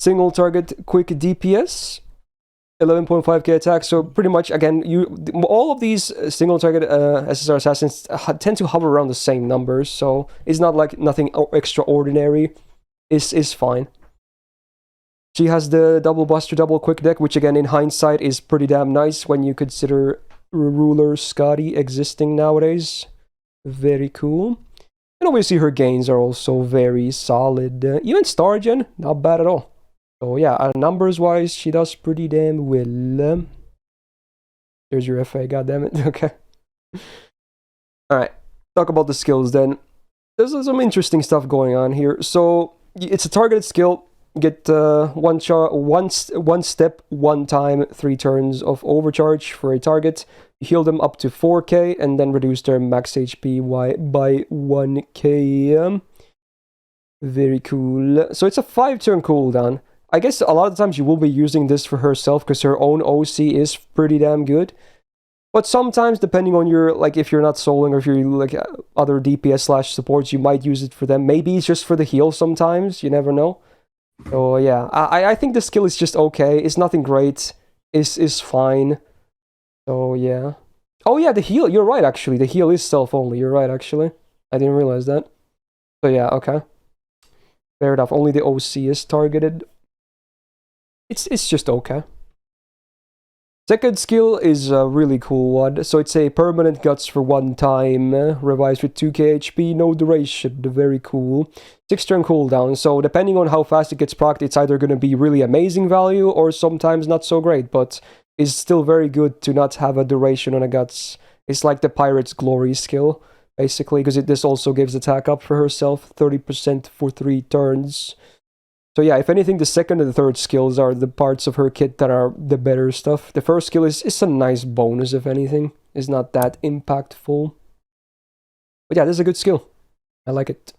single target quick DPS. 11.5k attack, so pretty much, again, all of these single target SSR assassins tend to hover around the same numbers, so it's not like nothing extraordinary. Is fine. She has the double buster, double quick deck, which again in hindsight is pretty damn nice when you consider Ruler Scotty existing nowadays. Very cool. And obviously her gains are also very solid. Even Stargen, not bad at all. So yeah, numbers-wise, she does pretty damn well. There's your FA, goddammit. Okay. Alright, talk about the skills then. There's some interesting stuff going on here. So, it's a targeted skill. Get one step, 1 time, 3 turns of overcharge for a target. Heal them up to 4k, and then reduce their max HP by 1k. Very cool. So it's a 5-turn cooldown. I guess a lot of times you will be using this for herself because her own OC is pretty damn good. But sometimes, depending on your, like, if you're not soloing or if you're like other DPS / supports, you might use it for them. Maybe it's just for the heal sometimes, you never know. So yeah, I think the skill is just okay. It's nothing great. It's fine. So yeah. Oh yeah, the heal. You're right, actually. The heal is self-only. You're right, actually. I didn't realize that. So yeah, okay. Fair enough. Only the OC is targeted. It's just okay. Second skill is a really cool one. So it's a permanent guts for 1 time, revised with 2k HP, no duration. Very cool. 6-turn cooldown. So depending on how fast it gets procced, it's either going to be really amazing value or sometimes not so great. But it's still very good to not have a duration on a guts. It's like the Pirate's Glory skill, basically, because this also gives attack up for herself, 30% for 3 turns. So yeah, if anything, the second and the third skills are the parts of her kit that are the better stuff. The first skill is a nice bonus, if anything. It's not that impactful. But yeah, this is a good skill. I like it.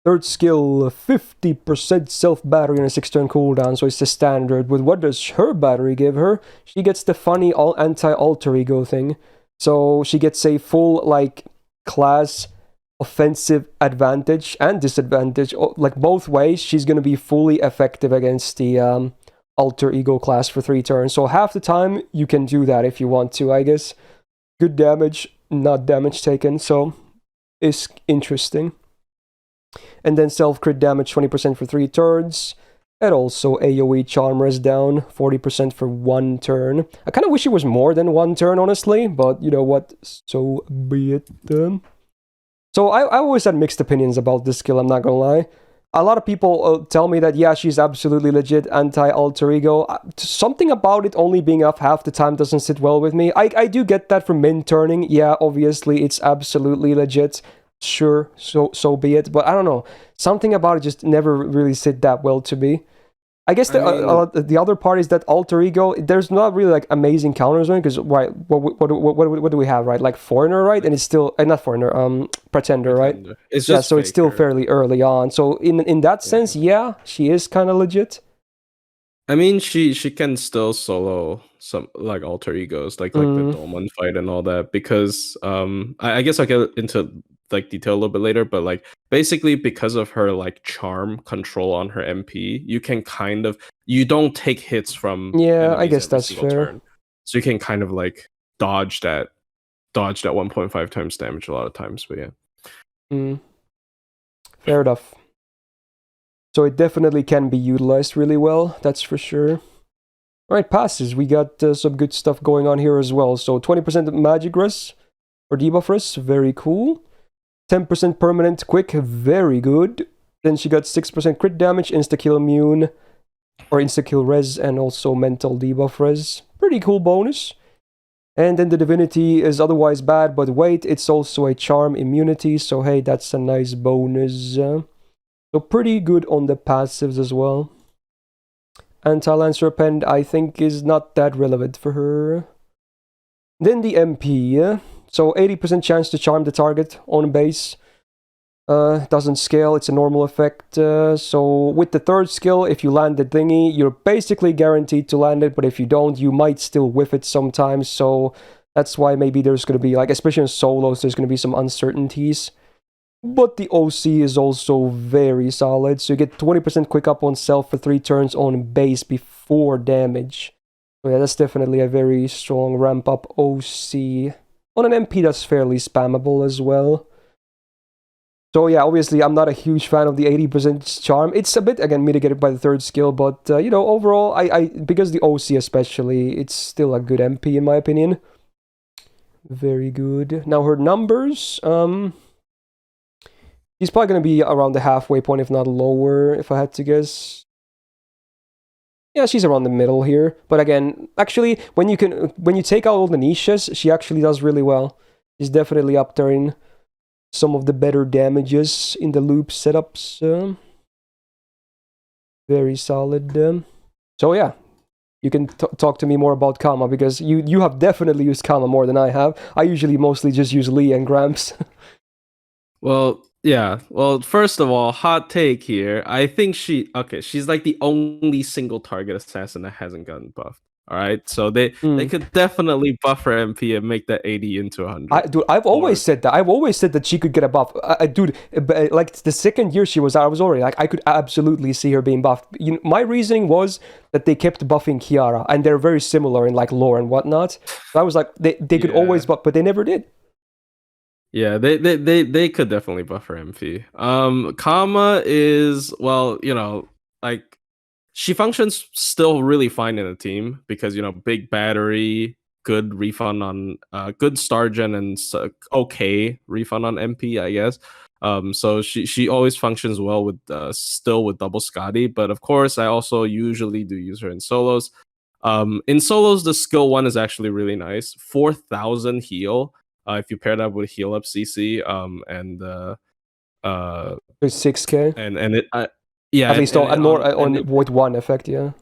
Third skill, 50% self-battery on a 6-turn cooldown, so it's the standard. But what does her battery give her? She gets the funny anti-alter ego thing. So she gets a full, like, class offensive advantage and disadvantage, like both ways. She's going to be fully effective against the alter ego class for 3 turns. So half the time you can do that if you want to, I guess. Good damage, not damage taken, so it's interesting. And then self crit damage 20% for 3 turns. And also AoE charm res down 40% for 1 turn. I kind of wish it was more than 1 turn, honestly, but you know what, so be it. So I always had mixed opinions about this skill, I'm not gonna lie. A lot of people tell me that, yeah, she's absolutely legit anti-alter ego. Something about it only being up half the time doesn't sit well with me. I do get that from min turning. Yeah, obviously, it's absolutely legit. Sure, so be it. But I don't know. Something about it just never really sit that well to me. I guess the other part is that alter ego, there's not really like amazing counters on it, because right, what do we have, right? Like Foreigner, right? And it's still not Foreigner, Pretender, right? It's yeah, just so it's still fairly early on. So in that sense, yeah, she is kind of legit. I mean, she can still solo some like alter egos, like the Dolman fight and all that, because I guess I'll get into like detail a little bit later, but like basically because of her like charm control on her MP, you can kind of, you don't take hits from I guess that's fair. turn. So you can kind of like dodge that 1.5 times damage a lot of times, but yeah. Fair enough. So it definitely can be utilized really well, that's for sure. Alright, passes. We got some good stuff going on here as well. So 20% magic res or debuff res, very cool. 10% permanent quick, very good. Then she got 6% crit damage, insta-kill immune, or insta-kill res, and also mental debuff res. Pretty cool bonus. And then the divinity is otherwise bad, but wait, it's also a charm immunity, so hey, that's a nice bonus. So pretty good on the passives as well. Anti-Lancer Append, I think, is not that relevant for her. Then the MP, so 80% chance to charm the target on base. Doesn't scale, it's a normal effect. So with the third skill, if you land the thingy, you're basically guaranteed to land it, but if you don't, you might still whiff it sometimes. So that's why maybe there's going to be, like, especially in solos, there's going to be some uncertainties. But the OC is also very solid, so you get 20% quick up on self for 3 turns on base before damage. So yeah, that's definitely a very strong ramp up OC. On an MP that's fairly spammable as well. So yeah, obviously I'm not a huge fan of the 80% charm. It's a bit, again, mitigated by the third skill, but you know, overall, I because the OC especially, it's still a good MP in my opinion. Very good. Now her numbers, she's probably going to be around the halfway point, if not lower, if I had to guess. Yeah, she's around the middle here. But again, actually, when you take out all the niches, she actually does really well. She's definitely up there in some of the better damages in the loop setups. Very solid. So yeah, you can talk to me more about Kama, because you have definitely used Kama more than I have. I usually mostly just use Lee and Gramps. Well, yeah. Well, first of all, hot take here. I think she's like the only single target assassin that hasn't gotten buffed. All right, so they could definitely buff her MP and make that 80 into 100. Dude, I've always said that. I've always said that she could get a buff. Dude, like the second year she was out, I was already like, I could absolutely see her being buffed. My reasoning was that they kept buffing Kiara, and they're very similar in like lore and whatnot. So I was like, they could always buff, but they never did. Yeah, they could definitely buff her MP. Kama is, well, like, she functions still really fine in a team because, big battery, good refund on good star gen, and okay refund on MP, I guess. So she always functions well with still with double Scotty, but of course I also usually do use her in solos. In solos, the skill 1 is actually really nice. 4,000 heal. If you pair that with heal up CC, and 6K, and it. Yeah, at least on with one effect, yeah.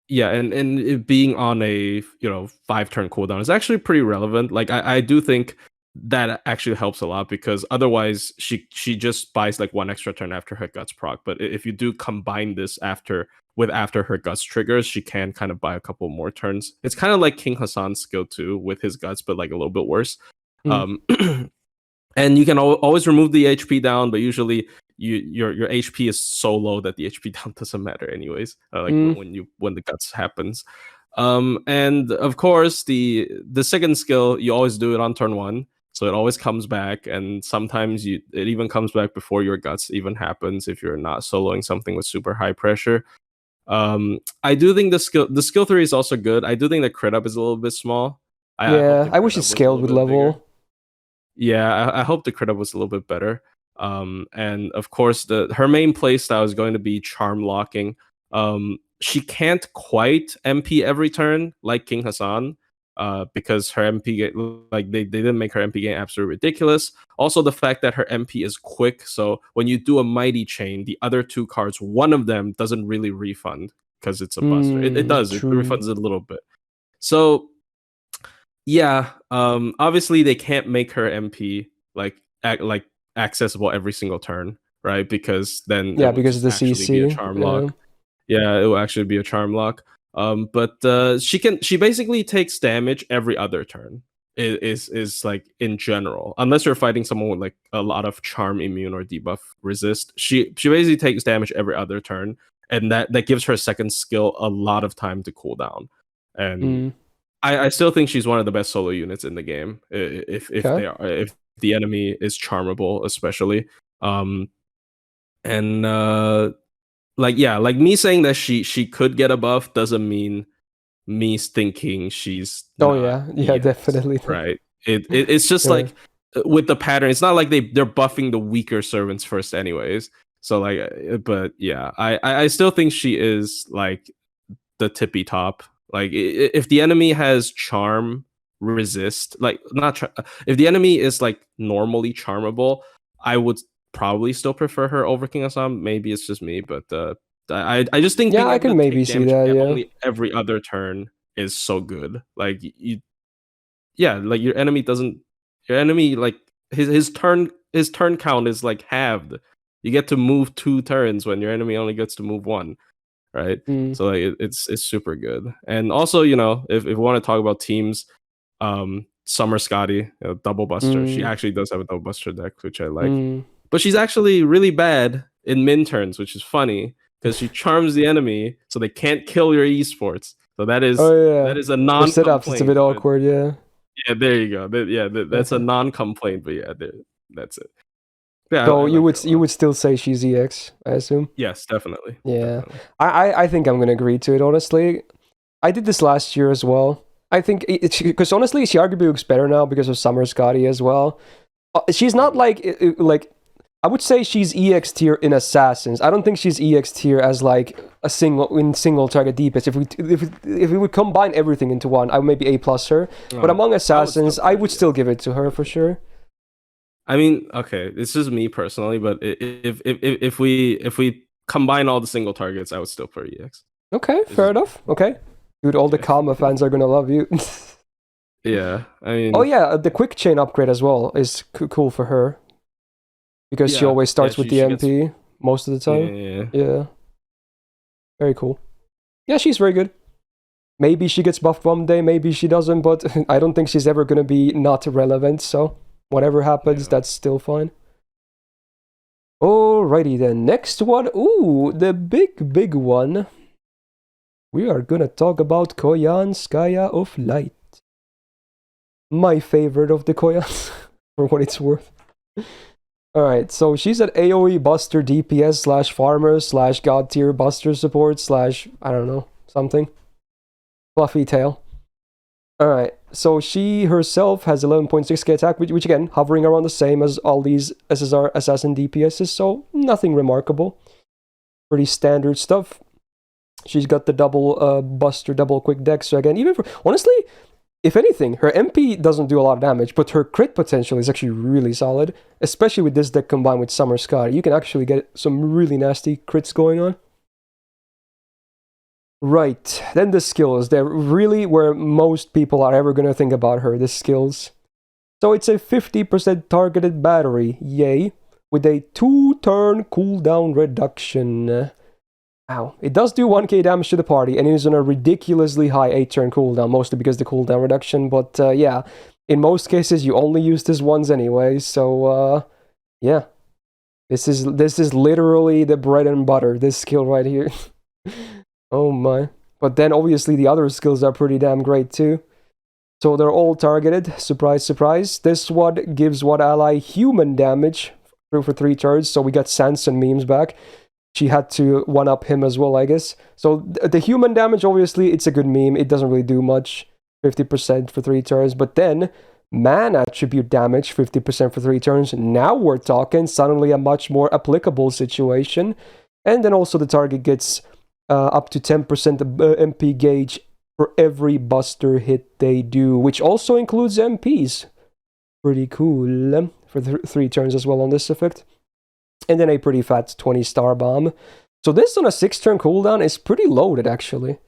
Yeah, and it being on a 5-turn cooldown is actually pretty relevant. Like I do think that actually helps a lot because otherwise she just buys like 1 extra turn after her guts proc. But if you do combine this after her guts triggers, she can kind of buy a couple more turns. It's kind of like King Hassan's skill 2 with his guts, but like a little bit worse. And you can always remove the HP down, but usually your HP is so low that the HP down doesn't matter anyways. When the guts happens, and of course the second skill, you always do it on turn 1, so it always comes back, and sometimes it even comes back before your guts even happens if you're not soloing something with super high pressure. I do think the skill 3 is also good. I do think the crit up is a little bit small. I wish it scaled with level. Bigger. Yeah, I hope the crit up was a little bit better. And of course, her main playstyle is going to be charm locking. She can't quite MP every turn like King Hassan, because her MP they didn't make her MP game absolutely ridiculous. Also, the fact that her MP is quick, so when you do a mighty chain, the other 2 cards, one of them doesn't really refund because it's a buster. It does. True. It refunds it a little bit. So. Yeah, obviously they can't make her MP like accessible every single turn, right? Because then because of the CC, be a charm lock. Yeah, it will actually be a charm lock. But she basically takes damage every other turn. Is like in general, unless you're fighting someone with like a lot of charm immune or debuff resist. She basically takes damage every other turn, and that gives her second skill a lot of time to cool down. And I still think she's one of the best solo units in the game. If the enemy is charmable, especially. Like me saying that she could get a buff doesn't mean me thinking she's. Definitely right. It's just like with the pattern. It's not like they're buffing the weaker servants first, anyways. So like, but yeah, I still think she is like the tippy top. Like if the enemy has charm resist, like if the enemy is like normally charmable, I would probably still prefer her over King Hassan. Maybe it's just me, but I just think I can maybe see that. Only every other turn is so good. Like like your enemy like his turn count is like halved. You get to move 2 turns when your enemy only gets to move 1. Right, so like it's super good. And also, if we want to talk about teams, Summer Scotty, double buster. She actually does have a double buster deck, which I like. But she's actually really bad in min turns, which is funny because she charms the enemy so they can't kill your esports. So that is a non setups. It's a bit awkward, yeah. Yeah, there you go. That's a non-complaint, but yeah, that's it. Yeah, so you would still say she's EX, I assume? Yes, definitely. Yeah. Definitely. I think I'm gonna agree to it, honestly. I did this last year as well. I think it's because honestly she arguably looks better now because of Summer Scotty as well. She's not like I would say she's EX tier in Assassins. I don't think she's EX tier as like a single target DPS. If we would combine everything into one, I would maybe A+ her. But among Assassins, I would still give it to her for sure. I mean, okay, it's just me personally, but if we combine all the single targets, I would still prefer EX. Okay, fair enough. Okay, dude, all the Kama fans are gonna love you. Yeah, I mean. Oh yeah, the quick chain upgrade as well is cool for her because she always starts with the MP most of the time. Yeah, very cool. Yeah, she's very good. Maybe she gets buffed one day, maybe she doesn't, but I don't think she's ever going to be not relevant, so whatever happens, that's still fine. Alrighty then, next one. Ooh, the big one. We are gonna talk about Koyanskaya of Light. My favorite of the Koyans, for what it's worth. Alright, so she's an AoE buster DPS / farmer / god tier buster support / I don't know, something. Fluffy tail. Alright, so she herself has 11.6k attack, which again, hovering around the same as all these SSR assassin DPSs, so nothing remarkable. Pretty standard stuff. She's got the double buster, double quick deck, so again, even for, honestly, if anything, her MP doesn't do a lot of damage, but her crit potential is actually really solid, especially with this deck combined with Summer Scott. You can actually get some really nasty crits going on. Right, then the skills. They're really where most people are ever going to think about her, the skills. So it's a 50% targeted battery, yay, with a 2-turn cooldown reduction. Wow, it does do 1k damage to the party, and it is on a ridiculously high 8-turn cooldown, mostly because of the cooldown reduction, but yeah, in most cases you only use this once anyway, so yeah. This is literally the bread and butter, this skill right here. Oh my. But then obviously the other skills are pretty damn great too. So they're all targeted, surprise surprise. This one gives one ally human damage for 3 turns, so we got Sanson memes back. She had to one-up him as well, I guess. So the human damage, obviously, it's a good meme. It doesn't really do much, 50% for 3 turns. But then, man attribute damage, 50% for 3 turns. Now we're talking suddenly a much more applicable situation. And then also the target gets up to 10% MP gauge for every buster hit they do, which also includes MPs. Pretty cool for 3 turns as well on this effect. And then a pretty fat 20-star bomb. So this on a 6-turn cooldown is pretty loaded, actually.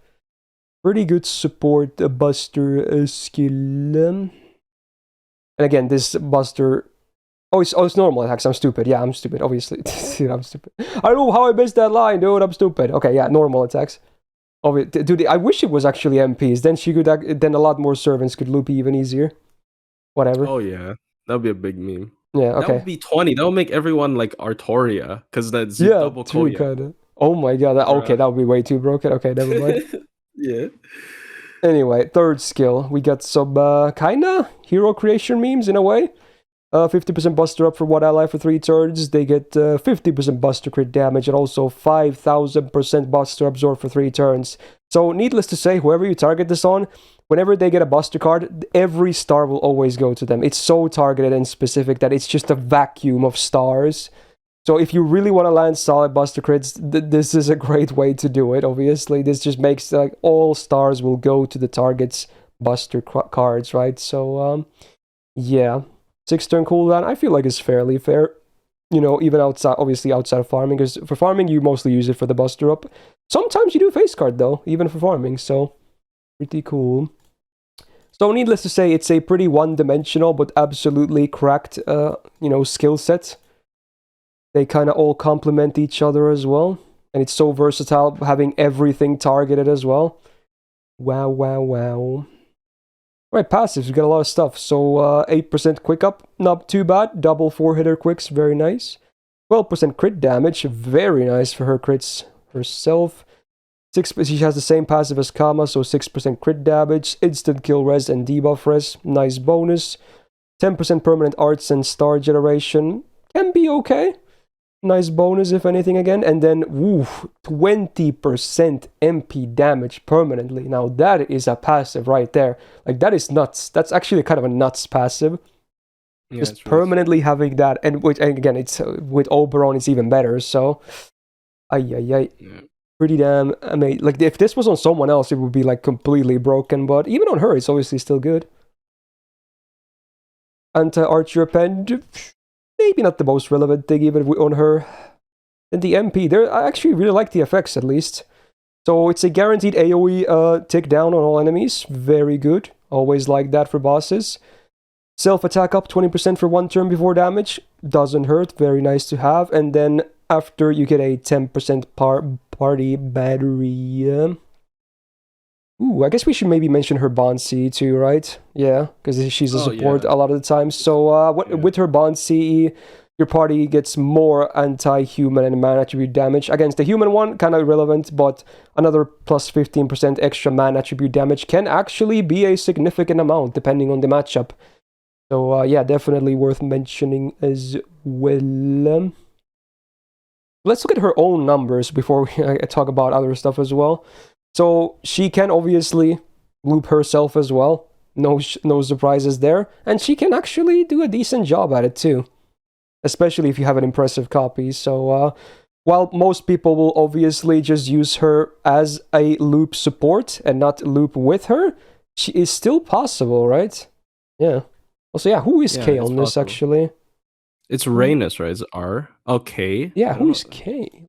Pretty good support buster skill. And again, this buster... Oh, it's normal attacks. I'm stupid. Yeah, I'm stupid, obviously. Dude, I'm stupid. I don't know how I missed that line, dude. I'm stupid. Okay, yeah, normal attacks. Oh, dude, I wish it was actually MPs. Then she could... Then a lot more servants could loop even easier. Whatever. Oh, yeah. That would be a big meme. Yeah, okay. That would be 20. That would make everyone like Artoria, because that's double Koya. Kinda. Oh my god, okay, that would be way too broken. Okay, never mind. Yeah. Anyway, third skill. We got some kinda hero creation memes in a way. 50% buster up for one ally for 3 turns. They get 50% buster crit damage and also 5,000% buster absorb for 3 turns. So needless to say, whoever you target this on, whenever they get a buster card, every star will always go to them. It's so targeted and specific that it's just a vacuum of stars. So if you really want to land solid buster crits, this is a great way to do it, obviously. This just makes like all stars will go to the target's buster cards, right? So, yeah. 6-turn cooldown, I feel like it's fairly fair. You know, even outside, obviously outside of farming, because for farming, you mostly use it for the buster up. Sometimes you do face card, though, even for farming, so pretty cool. So, needless to say, it's a pretty one-dimensional, but absolutely cracked, skill set. They kind of all complement each other as well. And it's so versatile, having everything targeted as well. Wow, wow, wow. Right, passives, we got a lot of stuff. So 8% quick up, not too bad. Double 4-hitter quicks, very nice. 12% crit damage, very nice for her crits herself. She has the same passive as Kama, so 6% crit damage, instant kill res and debuff res, nice bonus. 10% permanent arts and star generation, can be okay. Nice bonus, if anything, again. And then, 20% MP damage permanently. Now, that is a passive right there. Like, that is nuts. That's actually kind of a nuts passive. Yeah, just permanently having that. And again, it's with Oberon, it's even better. So, yeah. Pretty damn amazing. Like, if this was on someone else, it would be, like, completely broken. But even on her, it's obviously still good. Anti-archer append... Maybe not the most relevant thing even on her. And the MP, I actually really like the effects at least. So it's a guaranteed AoE tick down on all enemies. Very good. Always like that for bosses. Self-attack up 20% for 1 turn before damage. Doesn't hurt. Very nice to have. And then after you get a 10% party battery. Ooh, I guess we should maybe mention her Bond C too, right? Yeah, because she's a support a lot of the time. So with her Bond CE, your party gets more anti-human and mana attribute damage. Against the human one, kind of irrelevant, but another plus 15% extra mana attribute damage can actually be a significant amount depending on the matchup. So yeah, definitely worth mentioning as well. Let's look at her own numbers before we talk about other stuff as well. So she can obviously loop herself as well. No surprises there. And she can actually do a decent job at it too. Especially if you have an impressive copy. So while most people will obviously just use her as a loop support and not loop with her, she is still possible, right? Yeah. Also, yeah, who is K on this actually? It's Rhaenys, right? It's R. Okay. Yeah, who is K?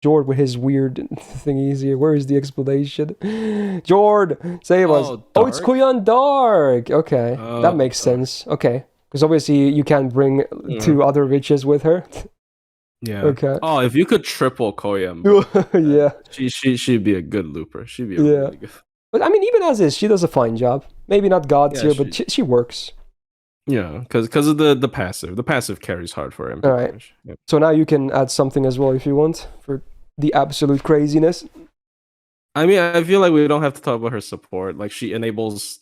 Jord with his weird thingies here. Where is the explanation? Jord, save us. Oh, it's Koyan Dark. Okay, that makes sense. Okay, because obviously you can't bring two other witches with her. Yeah. Okay. Oh, if you could triple Koyan, yeah, she'd be a good looper. She'd be really good. But I mean, even as is, she does a fine job. Maybe not God tier, but she works. Yeah, because of the passive. The passive carries hard for him. All right. Yep. So now you can add something as well if you want for the absolute craziness. I mean, I feel like we don't have to talk about her support. Like, she enables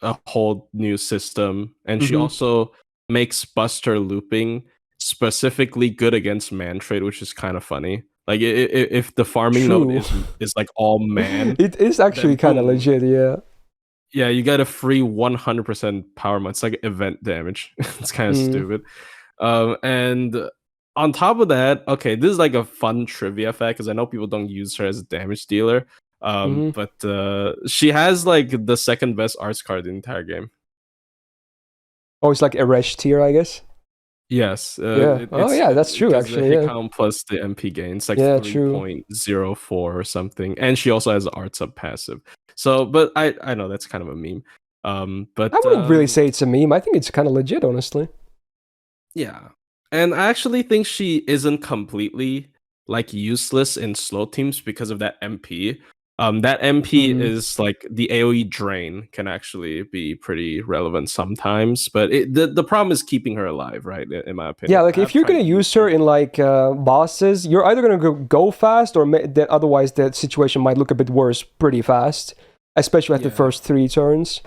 a whole new system, and she also makes Buster looping specifically good against man trade, which is kind of funny. Like, if the farming node is like all man, it is actually kind of legit, yeah. Yeah, you get a free 100% power mod. It's like event damage. It's kind of stupid. And on top of that, okay, this is like a fun trivia fact because I know people don't use her as a damage dealer. But she has like the second best arts card in the entire game. It's like a Resh tier, I guess. Yes. Yeah. Yeah, that's true. Actually, the hit count plus the MP gain. It's like 3.04 or something, and she also has the art sub passive. So, but I know that's kind of a meme. But I wouldn't really say it's a meme. I think it's kind of legit, honestly. Yeah, and I actually think she isn't completely like useless in slow teams because of that MP. That MP is like the AoE drain can actually be pretty relevant sometimes, but the problem is keeping her alive, right? In my opinion. Yeah, like if you're gonna use her in like bosses, you're either gonna go fast or otherwise the situation might look a bit worse pretty fast, especially at the first 3 turns.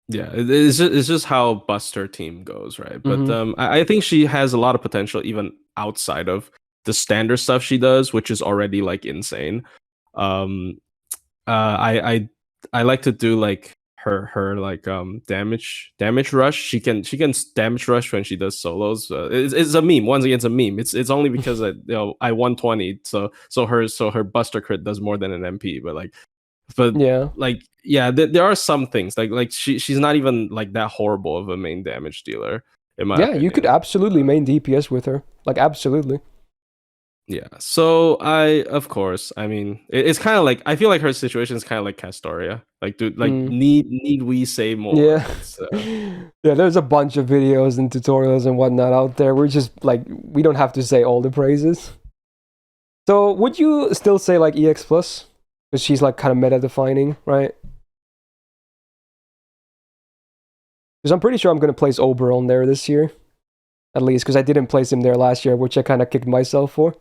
Yeah, it's just how Buster team goes, right? But I think she has a lot of potential even outside of the standard stuff she does, which is already like insane. I like to do like her like damage rush. She can damage rush when she does solos. It's a meme. Once again, it's a meme. It's only because I 120. So her Buster crit does more than an MP. But there are some things like she's not even like that horrible of a main damage dealer. In my opinion. You could absolutely main DPS with her. Like absolutely. Yeah, so I mean, it's kind of like I feel like her situation is kind of like Castoria. Like, dude, like need we say more? Yeah, yeah. There's a bunch of videos and tutorials and whatnot out there. We're just like we don't have to say all the praises. So, would you still say like EX plus? Because she's like kind of meta defining, right? Because I'm pretty sure I'm gonna place Oberon there this year, at least because I didn't place him there last year, which I kind of kicked myself for.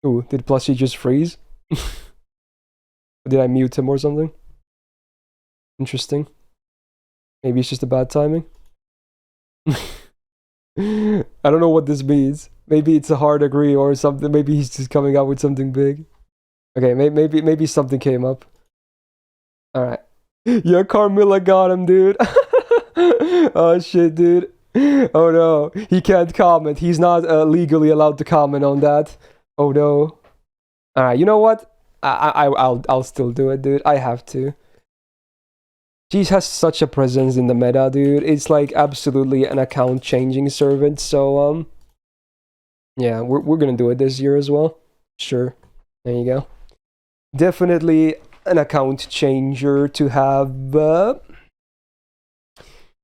Ooh, did Plushie just freeze? Did I mute him or something? Interesting. Maybe it's just a bad timing. I don't know what this means. Maybe it's a hard agree or something. Maybe he's just coming out with something big. Okay, maybe something came up. Alright. Yeah, Carmilla got him, dude. Oh shit, dude. Oh no. He can't comment. He's not legally allowed to comment on that. Oh no. Alright, you know what? I'll still do it, dude. I have to. She has such a presence in the meta, dude. It's like absolutely an account changing servant. So yeah, we're gonna do it this year as well. Sure. There you go. Definitely an account changer to have.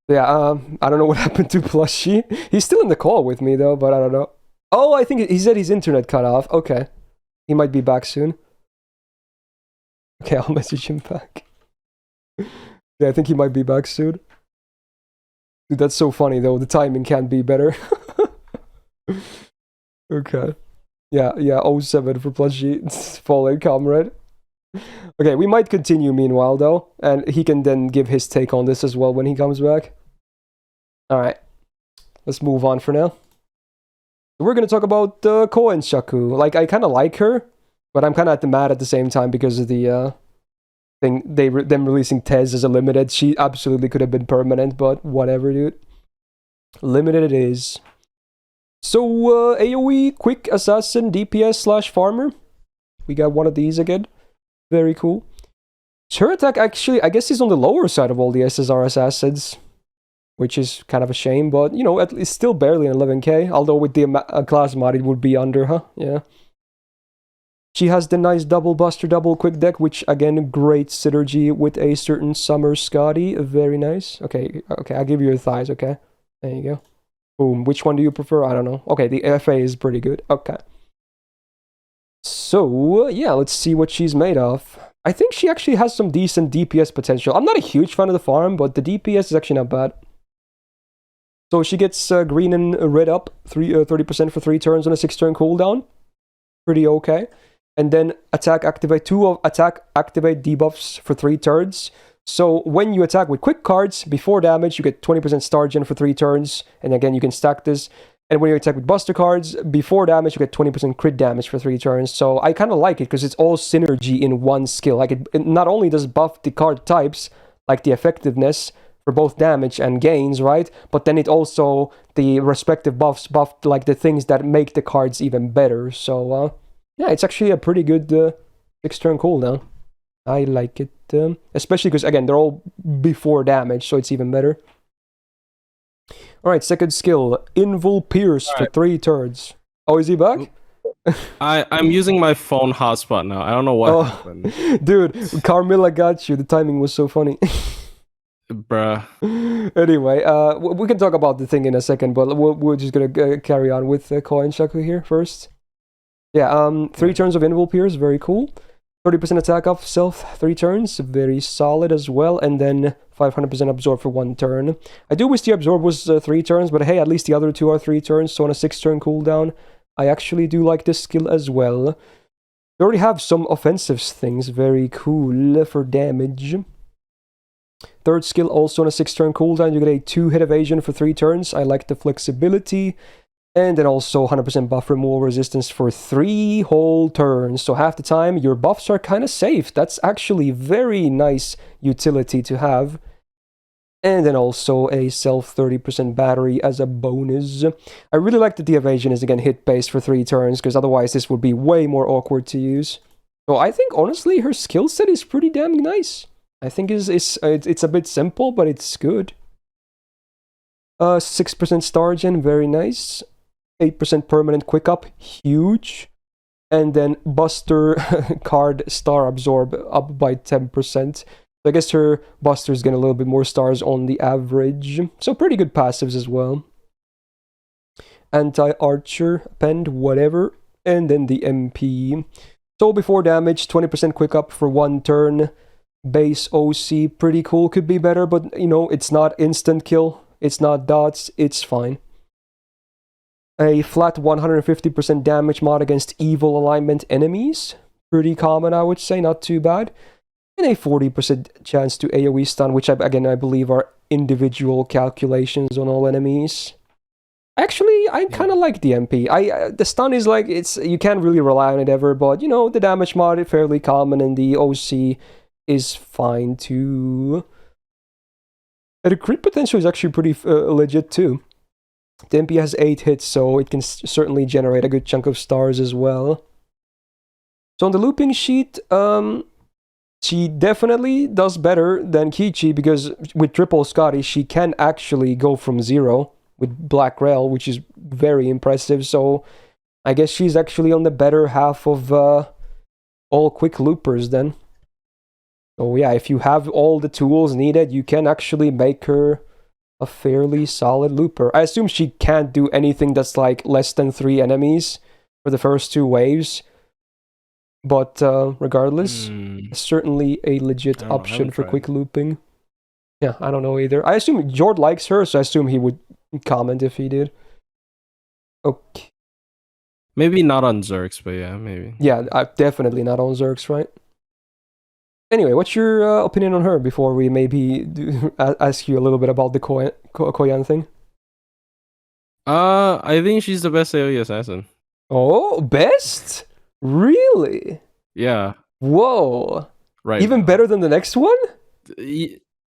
Yeah, I don't know what happened to Plushie. He's still in the call with me though, but I don't know. Oh, I think he said his internet cut off. Okay. He might be back soon. Okay, I'll message him back. Yeah, I think he might be back soon. Dude, that's so funny though. The timing can't be better. Okay. Yeah, 07 for Plushie. Fallen comrade. Okay, we might continue meanwhile though, and he can then give his take on this as well when he comes back. Alright. Let's move on for now. We're gonna talk about Koyanshaku. Like, I kinda like her, but I'm kinda mad at the same time because of the thing, them releasing Tez as a limited. She absolutely could have been permanent, but whatever, dude. Limited it is. So, AoE, quick assassin, DPS / farmer. We got one of these again. Very cool. Her attack actually, I guess, is on the lower side of all the SSR assassins, which is kind of a shame, but, you know, at least still barely an 11k, although with the class mod it would be under, huh? Yeah. She has the nice double buster, double quick deck, which, again, great synergy with a certain Summer Scotty. Very nice. Okay, I'll give you your thighs, okay? There you go. Boom. Which one do you prefer? I don't know. Okay, the FA is pretty good. Okay. So, yeah, let's see what she's made of. I think she actually has some decent DPS potential. I'm not a huge fan of the farm, but the DPS is actually not bad. So she gets green and red up, 30% for 3 turns on a 6-turn cooldown. Pretty okay. And then attack activate 2 of attack activate debuffs for 3 turns. So when you attack with quick cards, before damage, you get 20% star gen for 3 turns. And again, you can stack this. And when you attack with buster cards, before damage, you get 20% crit damage for 3 turns. So I kind of like it because it's all synergy in one skill. Like, it not only does buff the card types, like the effectiveness for both damage and gains, right? But then it also, the respective buffs buff like the things that make the cards even better. So yeah, it's actually a pretty good 6-turn cooldown. I like it, especially because, again, they're all before damage, so it's even better. Alright, second skill, Invul Pierce for 3 turns. Oh, is he back? I'm using my phone hotspot now. I don't know what happened. Dude, Carmilla got you. The timing was so funny. Bruh. Anyway, we can talk about the thing in a second, but we're just gonna carry on with Koyanshaku here first. Yeah, 3 turns of Invul Pierce, very cool. 30% attack off self, 3 turns, very solid as well, and then 500% absorb for 1 turn. I do wish the absorb was 3 turns, but hey, at least the other 2 are 3 turns, so on a 6-turn cooldown, I actually do like this skill as well. We already have some offensive things, very cool for damage. Third skill, also on a 6-turn cooldown, you get a 2-hit evasion for 3 turns. I like the flexibility. And then also 100% buff removal resistance for 3 whole turns. So half the time, your buffs are kind of safe. That's actually very nice utility to have. And then also a self 30% battery as a bonus. I really like that the evasion is, again, hit-based for 3 turns, because otherwise this would be way more awkward to use. So I think, honestly, her skill set is pretty damn nice. I think it's a bit simple, but it's good. 6% star gen, very nice. 8% permanent quick up, huge. And then Buster card star absorb up by 10%. So I guess her Buster's getting a little bit more stars on the average. So pretty good passives as well. Anti-archer, append, whatever. And then the MP. So before damage, 20% quick up for 1 turn. Base OC, pretty cool. Could be better, but you know, it's not instant kill. It's not dots. It's fine. A flat 150% damage mod against evil alignment enemies. Pretty common, I would say, not too bad. And a 40% chance to AoE stun, which I believe are individual calculations on all enemies. Actually, I kind of like the MP. The stun is like, you can't really rely on it ever, but you know, the damage mod is fairly common and the OC is fine too. And the crit potential is actually pretty legit too. The MP has 8 hits, so it can certainly generate a good chunk of stars as well. So on the looping sheet, she definitely does better than Kiichi, because with triple Scotty, she can actually go from 0 with Black Rail, which is very impressive. So I guess she's actually on the better half of all quick loopers then. So yeah, if you have all the tools needed, you can actually make her a fairly solid looper. I assume she can't do anything that's like less than 3 enemies for the first 2 waves. But regardless, certainly a legit option for quick looping. Yeah, I don't know either. I assume Jord likes her, so I assume he would comment if he did. Okay. Maybe not on Zerx, but yeah, maybe. Yeah, definitely not on Zerx, right? Anyway, what's your opinion on her before we maybe ask you a little bit about the Koyan thing? I think she's the best AoE assassin. Oh, best? Really? Yeah. Whoa. Right. Even better than the next one?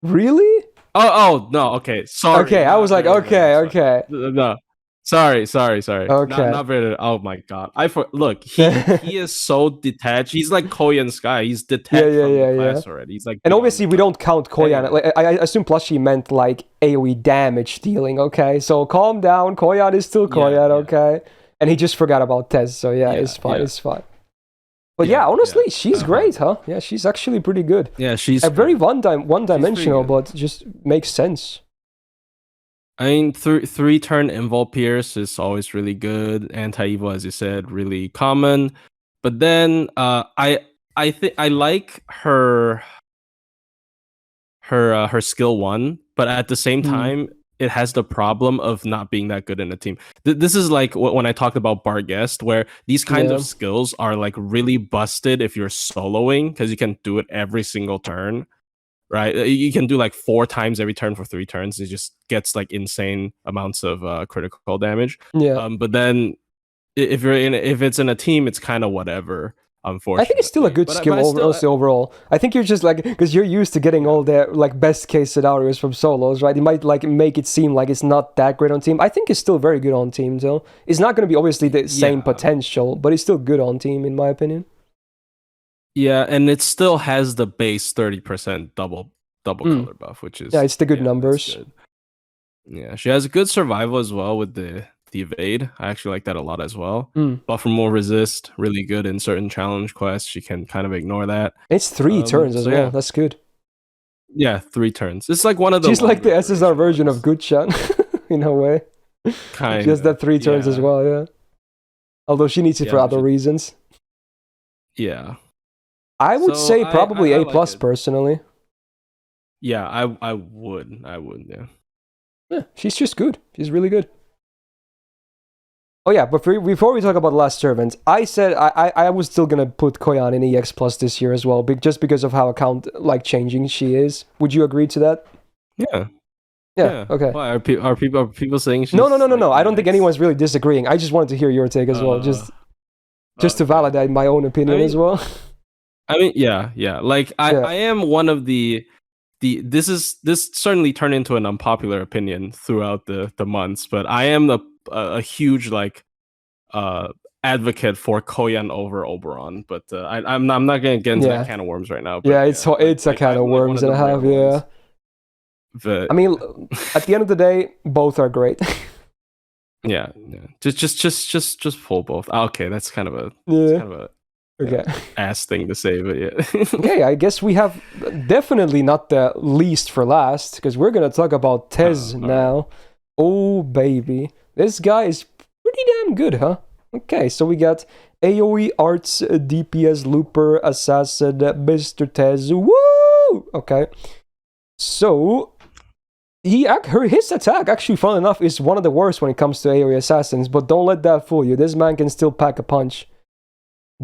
Really? Oh, no, okay. Sorry. Okay, I was like, okay. No. Sorry. Okay. Not very. Oh my god. Look, he is so detached. He's like Koyanskaya. He's detached from the class already. He's like, and obviously we don't count Koyan. Like, I assume Plushie meant like AoE damage dealing. Okay, so calm down. Koyan is still Koyan. Okay, and he just forgot about Tez. So it's fine. It's fine. But honestly, she's great, huh? Yeah, she's actually pretty good. Yeah, she's very one-dimensional, but just makes sense. I mean, 3-turn Invul Pierce is always really good. Anti-Evil, as you said, really common. But then I think I like her skill 1, but at the same time, it has the problem of not being that good in a team. This is like when I talked about Barghest, where these kinds of skills are like really busted if you're soloing, because you can do it every single turn. Right, you can do like 4 times every turn for 3 turns. It just gets like insane amounts of critical damage. Yeah. But then if it's in a team, it's kind of whatever. Unfortunately, I think it's still a good skill overall. I think you're just like, because you're used to getting all the like best case scenarios from solos, right? It might like make it seem like it's not that great on team. I think it's still very good on team, though. It's not going to be obviously the same potential, but it's still good on team, in my opinion. Yeah, and it still has the base 30% double color buff, which is it's the good numbers. Good. Yeah, she has good survival as well with the evade. I actually like that a lot as well. Buff from more resist, really good in certain challenge quests. She can kind of ignore that. It's 3 turns as well. That's good. Yeah, 3 turns. It's like one of the. She's like the SSR version of Guchan in a way. Kind. She has that 3 turns as well. Yeah. Although she needs it for other reasons. Yeah. I would say probably A+ personally. Yeah, I would, Yeah, she's just good. She's really good. Oh yeah, but before we talk about Last Servant, I said I was still gonna put Koyan in EX+ this year as well, just because of how account like changing she is. Would you agree to that? Yeah. Okay. Why are people saying she's No. I don't think anyone's really disagreeing. I just wanted to hear your take as well, just to validate my own opinion as well. I mean, yeah. Like I am one of the this certainly turned into an unpopular opinion throughout the months, but I am a huge like advocate for Koyan over Oberon, but I'm not gonna get into that can of worms right now. But, it's a can of worms and a half. Yeah. But I mean, at the end of the day, both are great. Yeah. Just pull both. Okay, that's kind of a ass thing to say, but yeah. Okay, I guess we have definitely not the least for last, because we're gonna talk about Tez now. Right. Oh baby, this guy is pretty damn good, huh? Okay, so we got AoE Arts DPS Looper Assassin Mr. Tez. Woo! Okay, so his attack actually, fun enough, is one of the worst when it comes to AoE assassins. But don't let that fool you. This man can still pack a punch.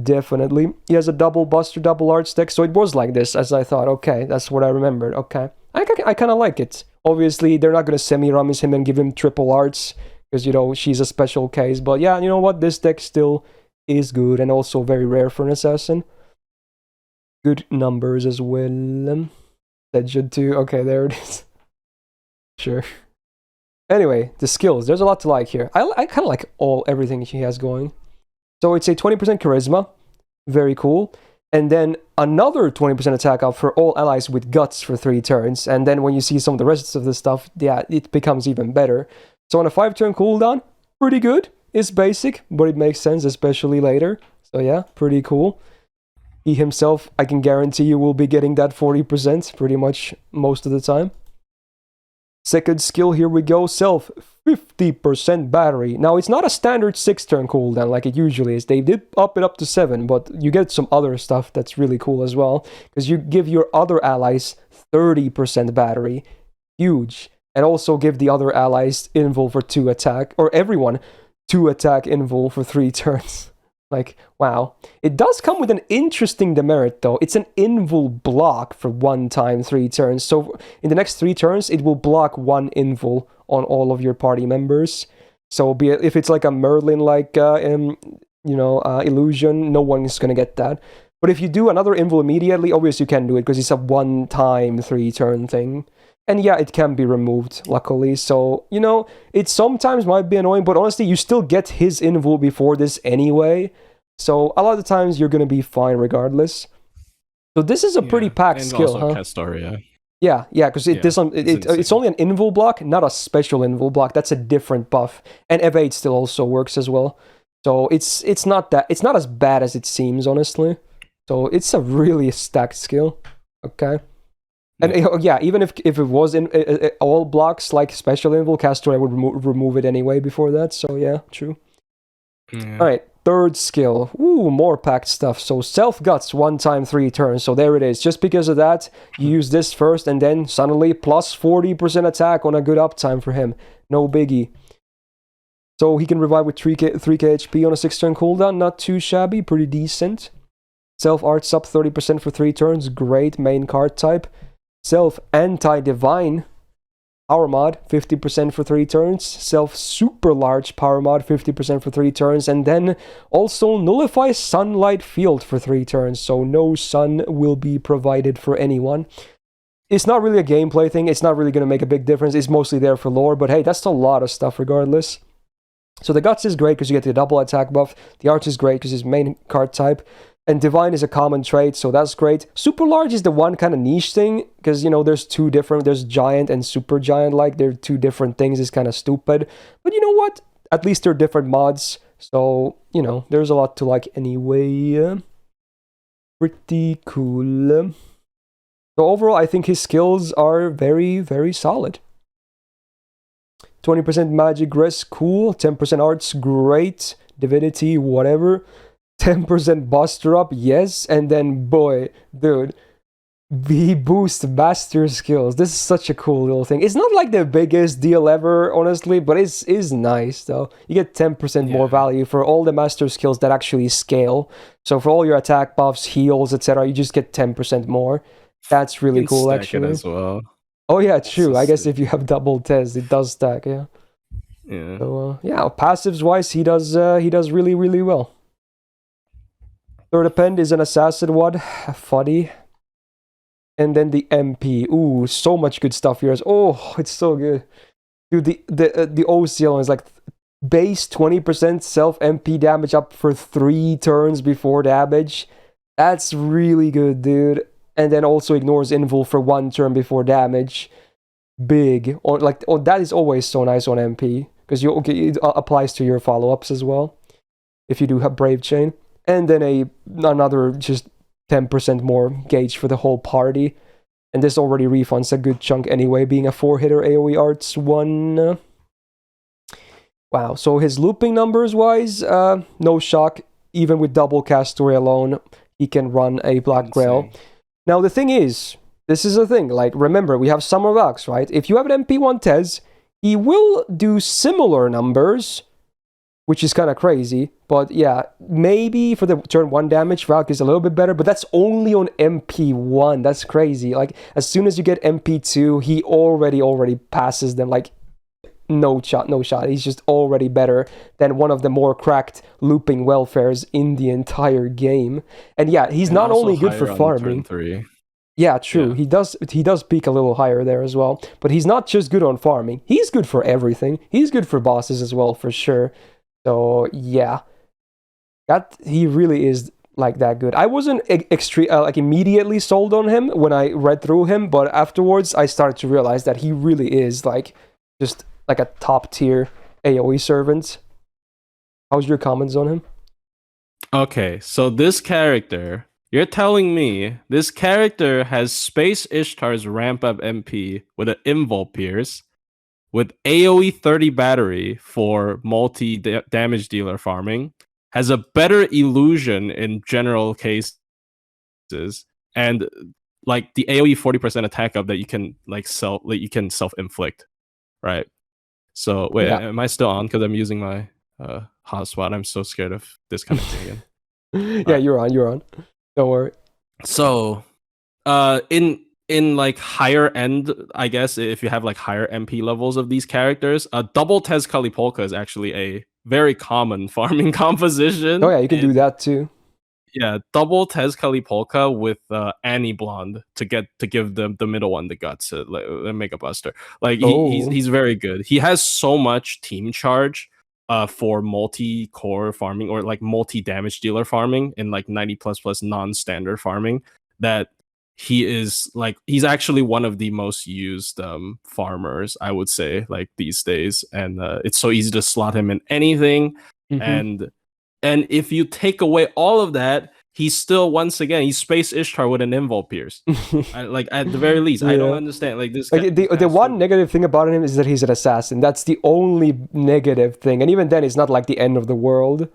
Definitely. He has a double buster, double arts deck, so it was like this, as I thought. Okay, that's what I remembered. Okay. I kind of like it. Obviously, they're not going to Semiramis him and give him triple arts, because, she's a special case. But yeah, you know what? This deck still is good, and also very rare for an assassin. Good numbers as well. Legend 2. Okay, there it is. Sure. Anyway, the skills. There's a lot to like here. I kind of like everything he has going. So it's a 20% charisma, very cool. And then another 20% attack up for all allies with guts for 3 turns. And then when you see some of the rest of the stuff, it becomes even better. So on a 5-turn cooldown, pretty good. It's basic, but it makes sense, especially later. So yeah, pretty cool. He himself, I can guarantee you, will be getting that 40% pretty much most of the time. Second skill, here we go. Self, 50% battery. Now, it's not a standard 6-turn cooldown like it usually is. They did up it up to 7, but you get some other stuff that's really cool as well. Because you give your other allies 30% battery. Huge. And also give the other allies invul for 2 attack. Or everyone 2 attack invul for 3 turns. Like, wow. It does come with an interesting demerit, though. It's an invul block for 1 time 3 turns. So in the next 3 turns, it will block 1 invul on all of your party members. So be it, if it's like a Merlin-like, illusion, no one is going to get that. But if you do another invul immediately, obviously you can do it because it's a 1 time 3 turn thing. And yeah, it can be removed, luckily. So, it sometimes might be annoying, but honestly, you still get his invul before this anyway. So a lot of times you're going to be fine regardless. So this is a pretty packed and skill, also huh? Castoria. Yeah, because it's only an invul block, not a special invul block. That's a different buff. And evade still also works as well. So it's not as bad as it seems, honestly. So it's a really stacked skill. Okay. And yeah, even if it was in all blocks like special invul, Castoria would remove it anyway before that. So yeah, true. Yeah. All right, third skill. Ooh, more packed stuff. So self guts 1 time 3 turns. So there it is. Just because of that, you use this first, and then suddenly plus 40% attack on a good uptime for him. No biggie. So he can revive with 3k HP on a 6-turn cooldown. Not too shabby, pretty decent. Self arts up 30% for 3 turns. Great main card type. Self anti-divine power mod 50% for 3 turns. Self super large power mod 50% for 3 turns. And then also nullify sunlight field for 3 turns. So no sun will be provided for anyone. It's not really a gameplay thing. It's not really going to make a big difference. It's mostly there for lore. But hey, that's a lot of stuff regardless. So the guts is great because you get the double attack buff. The arch is great because it's main card type. And Divine is a common trait, so that's great. Super Large is the one kind of niche thing, because, there's 2 different, there's Giant and Super Giant, like, they're 2 different things, it's kind of stupid. But you know what? At least they're different mods, so, there's a lot to like anyway. Pretty cool. So overall, I think his skills are very, very solid. 20% magic res, cool. 10% arts, great. Divinity, whatever. 10% buster up, yes. And then, boy, dude, he boosts master skills. This is such a cool little thing. It's not like the biggest deal ever, honestly, but it is nice, though. You get 10% more value for all the master skills that actually scale. So for all your attack buffs, heals, etc., you just get 10% more. That's really cool, actually. As well. Oh, yeah, true. I guess if you have double test, it does stack, yeah. Yeah. So, passives-wise, he does really, really well. Third append is an assassin one, funny. And then the MP. Ooh, so much good stuff here. Oh, it's so good. Dude, the OCL is like base 20% self MP damage up for 3 turns before damage. That's really good, dude. And then also ignores invul for 1 turn before damage. Big. That is always so nice on MP. Because it applies to your follow-ups as well. If you do have Brave Chain. And then another just 10% more gauge for the whole party. And this already refunds a good chunk anyway, being a 4-hitter AoE arts 1. Wow, so his looping numbers-wise, no shock. Even with double Castoria alone, he can run a Black Grail. Now, the thing is, this is a thing. Like, remember, we have Summer Valks, right? If you have an MP1 Tez, he will do similar numbers, which is kind of crazy. But yeah, maybe for the turn 1 damage, Valk is a little bit better, but that's only on MP1. That's crazy. Like, as soon as you get MP2, he already passes them. Like, no shot. He's just already better than one of the more cracked looping welfares in the entire game. And yeah, he's not only good for farming. Yeah, true. Yeah. He does peak a little higher there as well. But he's not just good on farming. He's good for everything. He's good for bosses as well, for sure. So yeah, he really is like that good. I wasn't immediately sold on him when I read through him, but afterwards I started to realize that he really is just like a top tier AoE servant. How's your comments on him? Okay, so this character, you're telling me this character has Space Ishtar's ramp up MP with an invul pierce, with AoE 30 battery for multi damage dealer farming, has a better illusion in general cases, and like the AoE 40% attack up that you can self inflict, right? So wait, am I still on? Because I'm using my hotspot. I'm so scared of disconnecting again. Yeah, right. You're on. Don't worry. So, in like higher end, I guess if you have like higher MP levels of these characters, double Tezcali Polka is actually a very common farming composition. Oh yeah, you can do that too. Yeah, double Tezcali Polka with Annie Blonde to give the middle one the guts, like make a buster. Like he's very good. He has so much team charge for multi-core farming or like multi-damage dealer farming and like 90++ non-standard farming that he's actually one of the most used farmers, I would say, like these days, and it's so easy to slot him in anything. And if you take away all of that, he's still, once again, he's Space Ishtar with an Invul Pierce. Like at the very least, I don't understand. Like this. Like the one negative thing about him is that he's an assassin. That's the only negative thing, and even then, it's not like the end of the world.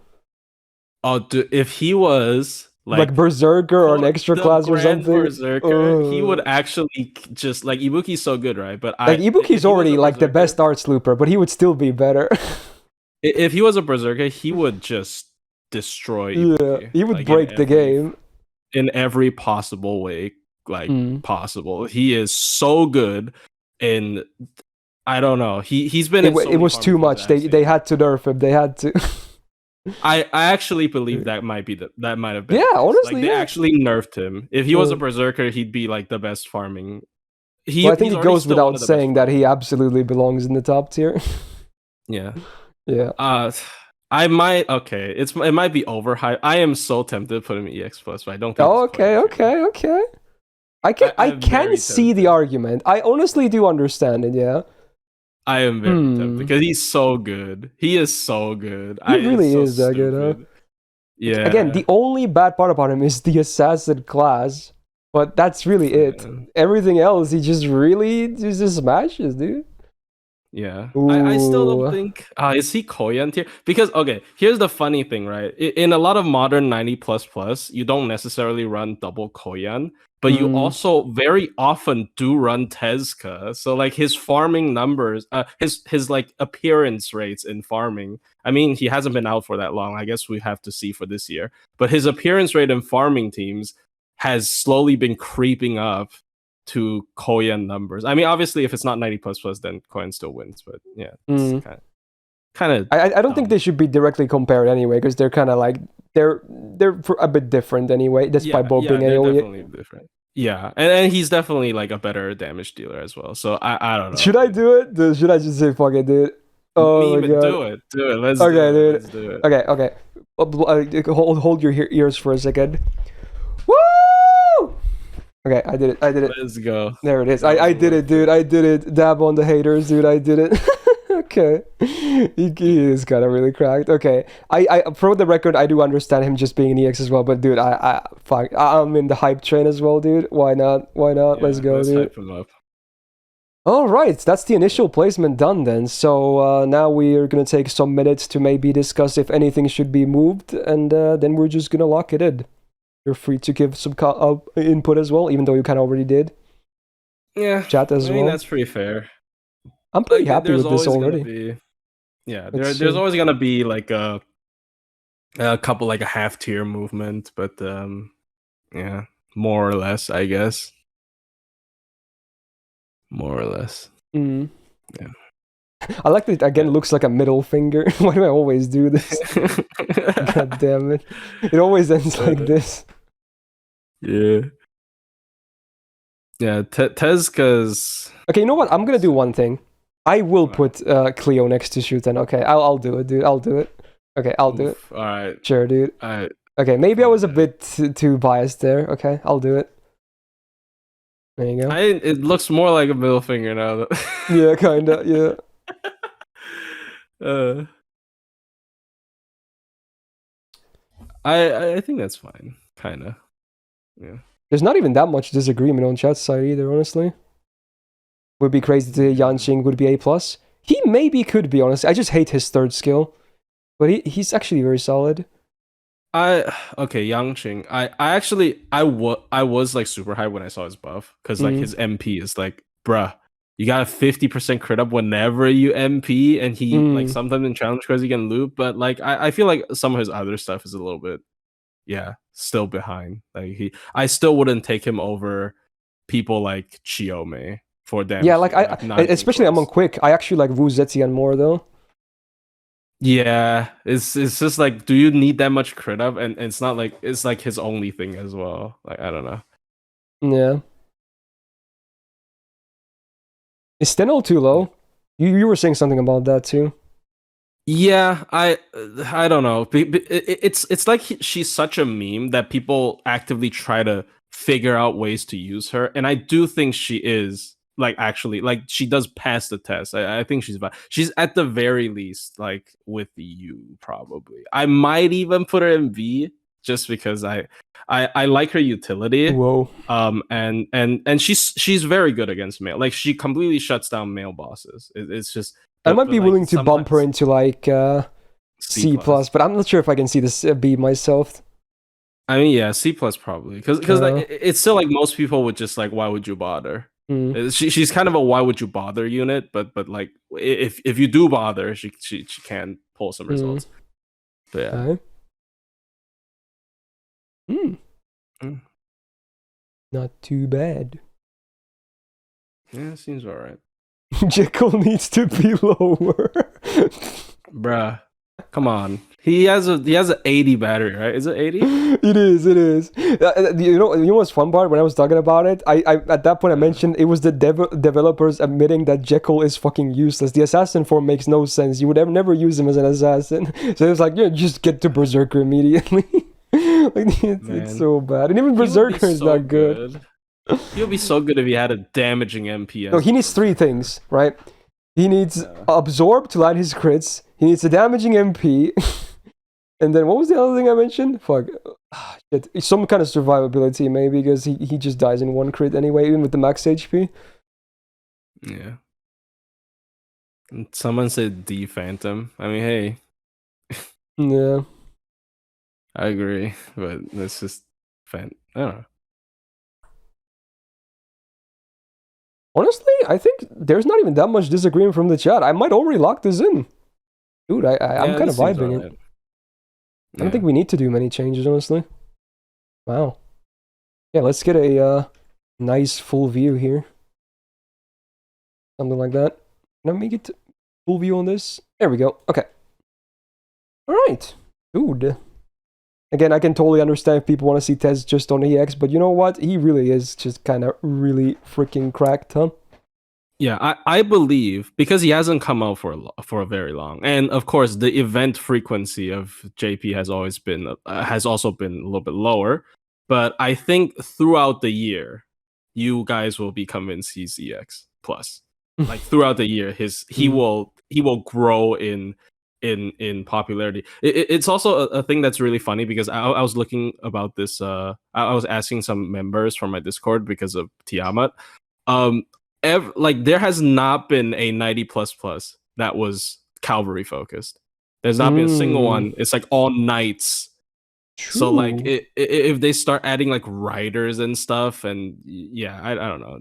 Oh, dude, if he was like Berserker or an extra class or something, Berserker, he would actually just like Ibuki's so good, right? But like Ibuki's already like the best arts looper, but he would still be better. If he was a Berserker, he would just destroy Ibuki. Yeah, he would like break the game in every possible way, like possible. He is so good, and I don't know. He's been. It was too much. They had to nerf him. They had to. I actually believe that might have been. Yeah, honestly, like, they actually nerfed him. If he was a Berserker, he'd be like the best farming. I think it goes without saying that he absolutely belongs in the top tier. Yeah. Yeah. I might. Okay, it might be overhyped. I am so tempted to put him in EX plus, but I don't think. Oh, okay. I can see the argument. I honestly do understand it. Yeah. I am very tempted because he's so good. He is so good. He really is that good, huh? Yeah. Again, the only bad part about him is the assassin class, but that's really it. Everything else, he just smashes, dude. Yeah, I still don't think is he Koyan tier? Because okay, here's the funny thing, right? In a lot of modern 90++, you don't necessarily run double Koyan, but you also very often do run Tezca. So like his farming numbers, his like appearance rates in farming. I mean, he hasn't been out for that long. I guess we have to see for this year. But his appearance rate in farming teams has slowly been creeping up to Koyan numbers. I mean, obviously, if it's not 90++, then Koyan still wins. But yeah, it's kind of. I don't think they should be directly compared anyway, because they're kind of like they're a bit different anyway. Despite both being AoE. Definitely different. Yeah, and he's definitely like a better damage dealer as well. So I don't know. Should I do it? Should I just say fuck it, dude? Oh my god. Do it. Let's do it. Dude. Let's do it. Okay. Hold your ears for a second. Woo! Okay, I did it. Let's go. There it is. I did it, dude. I did it. Dab on the haters, dude. I did it. Okay. He is kind of really cracked. Okay. I for the record, I do understand him just being an EX as well, but dude, I'm in the hype train as well, dude. Why not? Yeah, let's go, let's dude. Hype him up. All right, that's the initial placement done then. So now we're going to take some minutes to maybe discuss if anything should be moved, and then we're just going to lock it in. You're free to give some input as well, even though you kind of already did. Yeah. Chat as well. I mean, that's pretty fair. I'm pretty happy with this already. There's always going to be like a couple, like a half tier movement, but yeah, more or less, I guess. More or less. Yeah. I like that it again looks like a middle finger. Why do I always do this? God damn it. It always ends like this. Yeah. Yeah, Tezca's... Okay, you know what? I'm gonna do one thing. I will put Cleo next to Shuten. Okay, I'll do it, dude. I'll do it. Okay, I'll do it. Alright. Sure, dude. Alright. Okay, maybe I was a bit too biased there. Okay, I'll do it. There you go. It looks more like a middle finger now. Yeah, kinda, yeah. I think that's fine. Kinda. Yeah. There's not even that much disagreement on chat side either, honestly. Would be crazy to say Yanqing would be A+. He maybe could be, honestly. I just hate his third skill. But he's actually very solid. Okay, Yanqing. I was like super high when I saw his buff because like his MP is like, bruh, you got a 50% crit up whenever you MP, and he like sometimes in challenge cards he can loop, but like I feel like some of his other stuff is a little bit, still behind. Like I still wouldn't take him over people like Chiyome for damage. Yeah, like especially among quick, I actually like Wu Zetian more though. Yeah, it's just like, do you need that much crit up? And it's not like it's like his only thing as well. Like I don't know. Yeah. Is Stheno too low? You were saying something about that too. Yeah, I don't know. It's like she's such a meme that people actively try to figure out ways to use her, and I do think she is like actually like she does pass the test. I think she's at the very least like with you probably. I might even put her in V just because I like her utility. Whoa. And she's very good against male. Like she completely shuts down male bosses. It's just I might be willing to bump her into like C+, but I'm not sure if I can see this B myself. I mean, yeah, C+ probably because like it's still like most people would just like, why would you bother? She's kind of a why would you bother unit, but like if you do bother, she can pull some results. But yeah, not too bad. Yeah, seems alright. Jekyll needs to be lower. Bruh, come on. He has an 80 battery, right? Is it 80? It is. You know what's fun part? When I was talking about it, I at that point I mentioned it was the developers admitting that Jekyll is fucking useless. The assassin form makes no sense. You would never use him as an assassin. So it's like, just get to Berserker immediately. Like it's so bad. And even Berserker is not good. He would be so good if he had a damaging MP. No, he needs 3 things, right? He needs Absorb to land his crits. He needs a damaging MP. And then what was the other thing I mentioned? Fuck. Shit. Some kind of survivability maybe, because he just dies in 1 crit anyway, even with the max HP. Yeah. And someone said D Phantom. I mean, hey. Yeah. I agree, but that's just I don't know. Honestly, I think there's not even that much disagreement from the chat. I might already lock this in. Dude, I'm kind of vibing it. I don't think we need to do many changes, honestly. Wow. Yeah, let's get a nice full view here. Something like that. Can I make it full view on this? There we go. Okay. Alright. Dude. Again, I can totally understand if people want to see Tez just on EX, but you know what? He really is just kind of really freaking cracked, huh? Yeah, I believe, because he hasn't come out for a very long, and of course the event frequency of JP has also been a little bit lower, but I think throughout the year, you guys will be convinced he's EX plus. Like throughout the year, he will grow in popularity. It's also a thing that's really funny because I was looking about this. I was asking some members from my Discord because of Tiamat. There has not been a 90++ that was Calvary focused. There's not been a single one. It's like all knights. True. So like if they start adding like riders and stuff, and yeah, I don't know.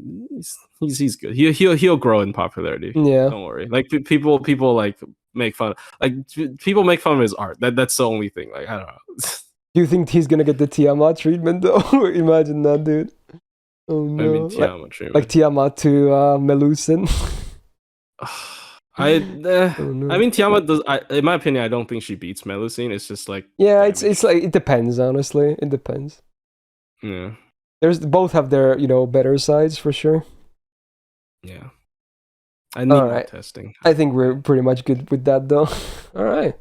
He's good. He'll grow in popularity. Yeah, don't worry. Like people like make fun. Like people make fun of his art. That's the only thing. Like I don't know. Do you think he's gonna get the Tiamat treatment though? Imagine that, dude. Oh no. I mean Tiamat treatment. Like Tiamat to Melusin. I mean Tiamat does. In my opinion, I don't think she beats Melusine. It's just like it's like it depends. Honestly, it depends. Yeah, both have their better sides for sure. Yeah, I need more testing. I think we're pretty much good with that though. All right.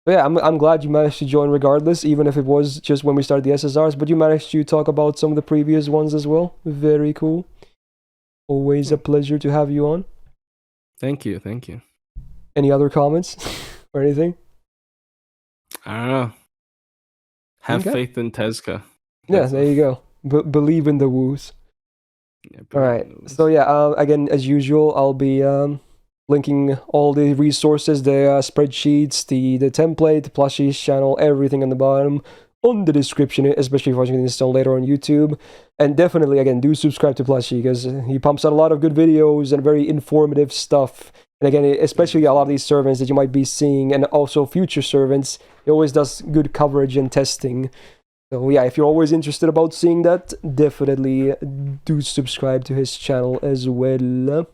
But yeah, I'm glad you managed to join regardless, even if it was just when we started the SSRs. But you managed to talk about some of the previous ones as well. Very cool. Always a pleasure to have you on. Thank you. Any other comments or anything? I don't know. Have faith in Tezca. Yeah, there you go. Believe in the woos. Yeah, All right. So yeah, again, as usual, I'll be linking all the resources, the spreadsheets, the template, the Plushie's channel, everything on the bottom on the description, especially if you're watching this later on YouTube. And definitely, again, do subscribe to Plushie because he pumps out a lot of good videos and very informative stuff. And again, especially a lot of these servants that you might be seeing, and also future servants, he always does good coverage and testing. So yeah, if you're always interested about seeing that, definitely do subscribe to his channel as well.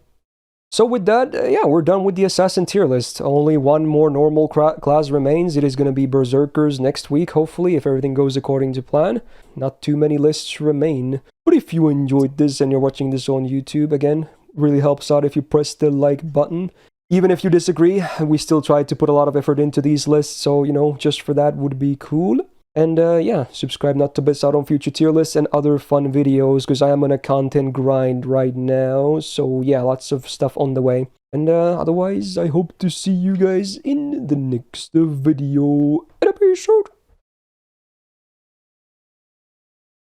So with that, yeah, we're done with the Assassin tier list. Only one more normal class remains. It is going to be Berserkers next week, hopefully, if everything goes according to plan. Not too many lists remain. But if you enjoyed this and you're watching this on YouTube, again, really helps out if you press the like button. Even if you disagree, we still try to put a lot of effort into these lists, so, you know, just for that would be cool. And yeah, subscribe not to miss out on future tier lists and other fun videos, because I am on a content grind right now. So yeah, lots of stuff on the way. And otherwise, I hope to see you guys in the next video. And peace out.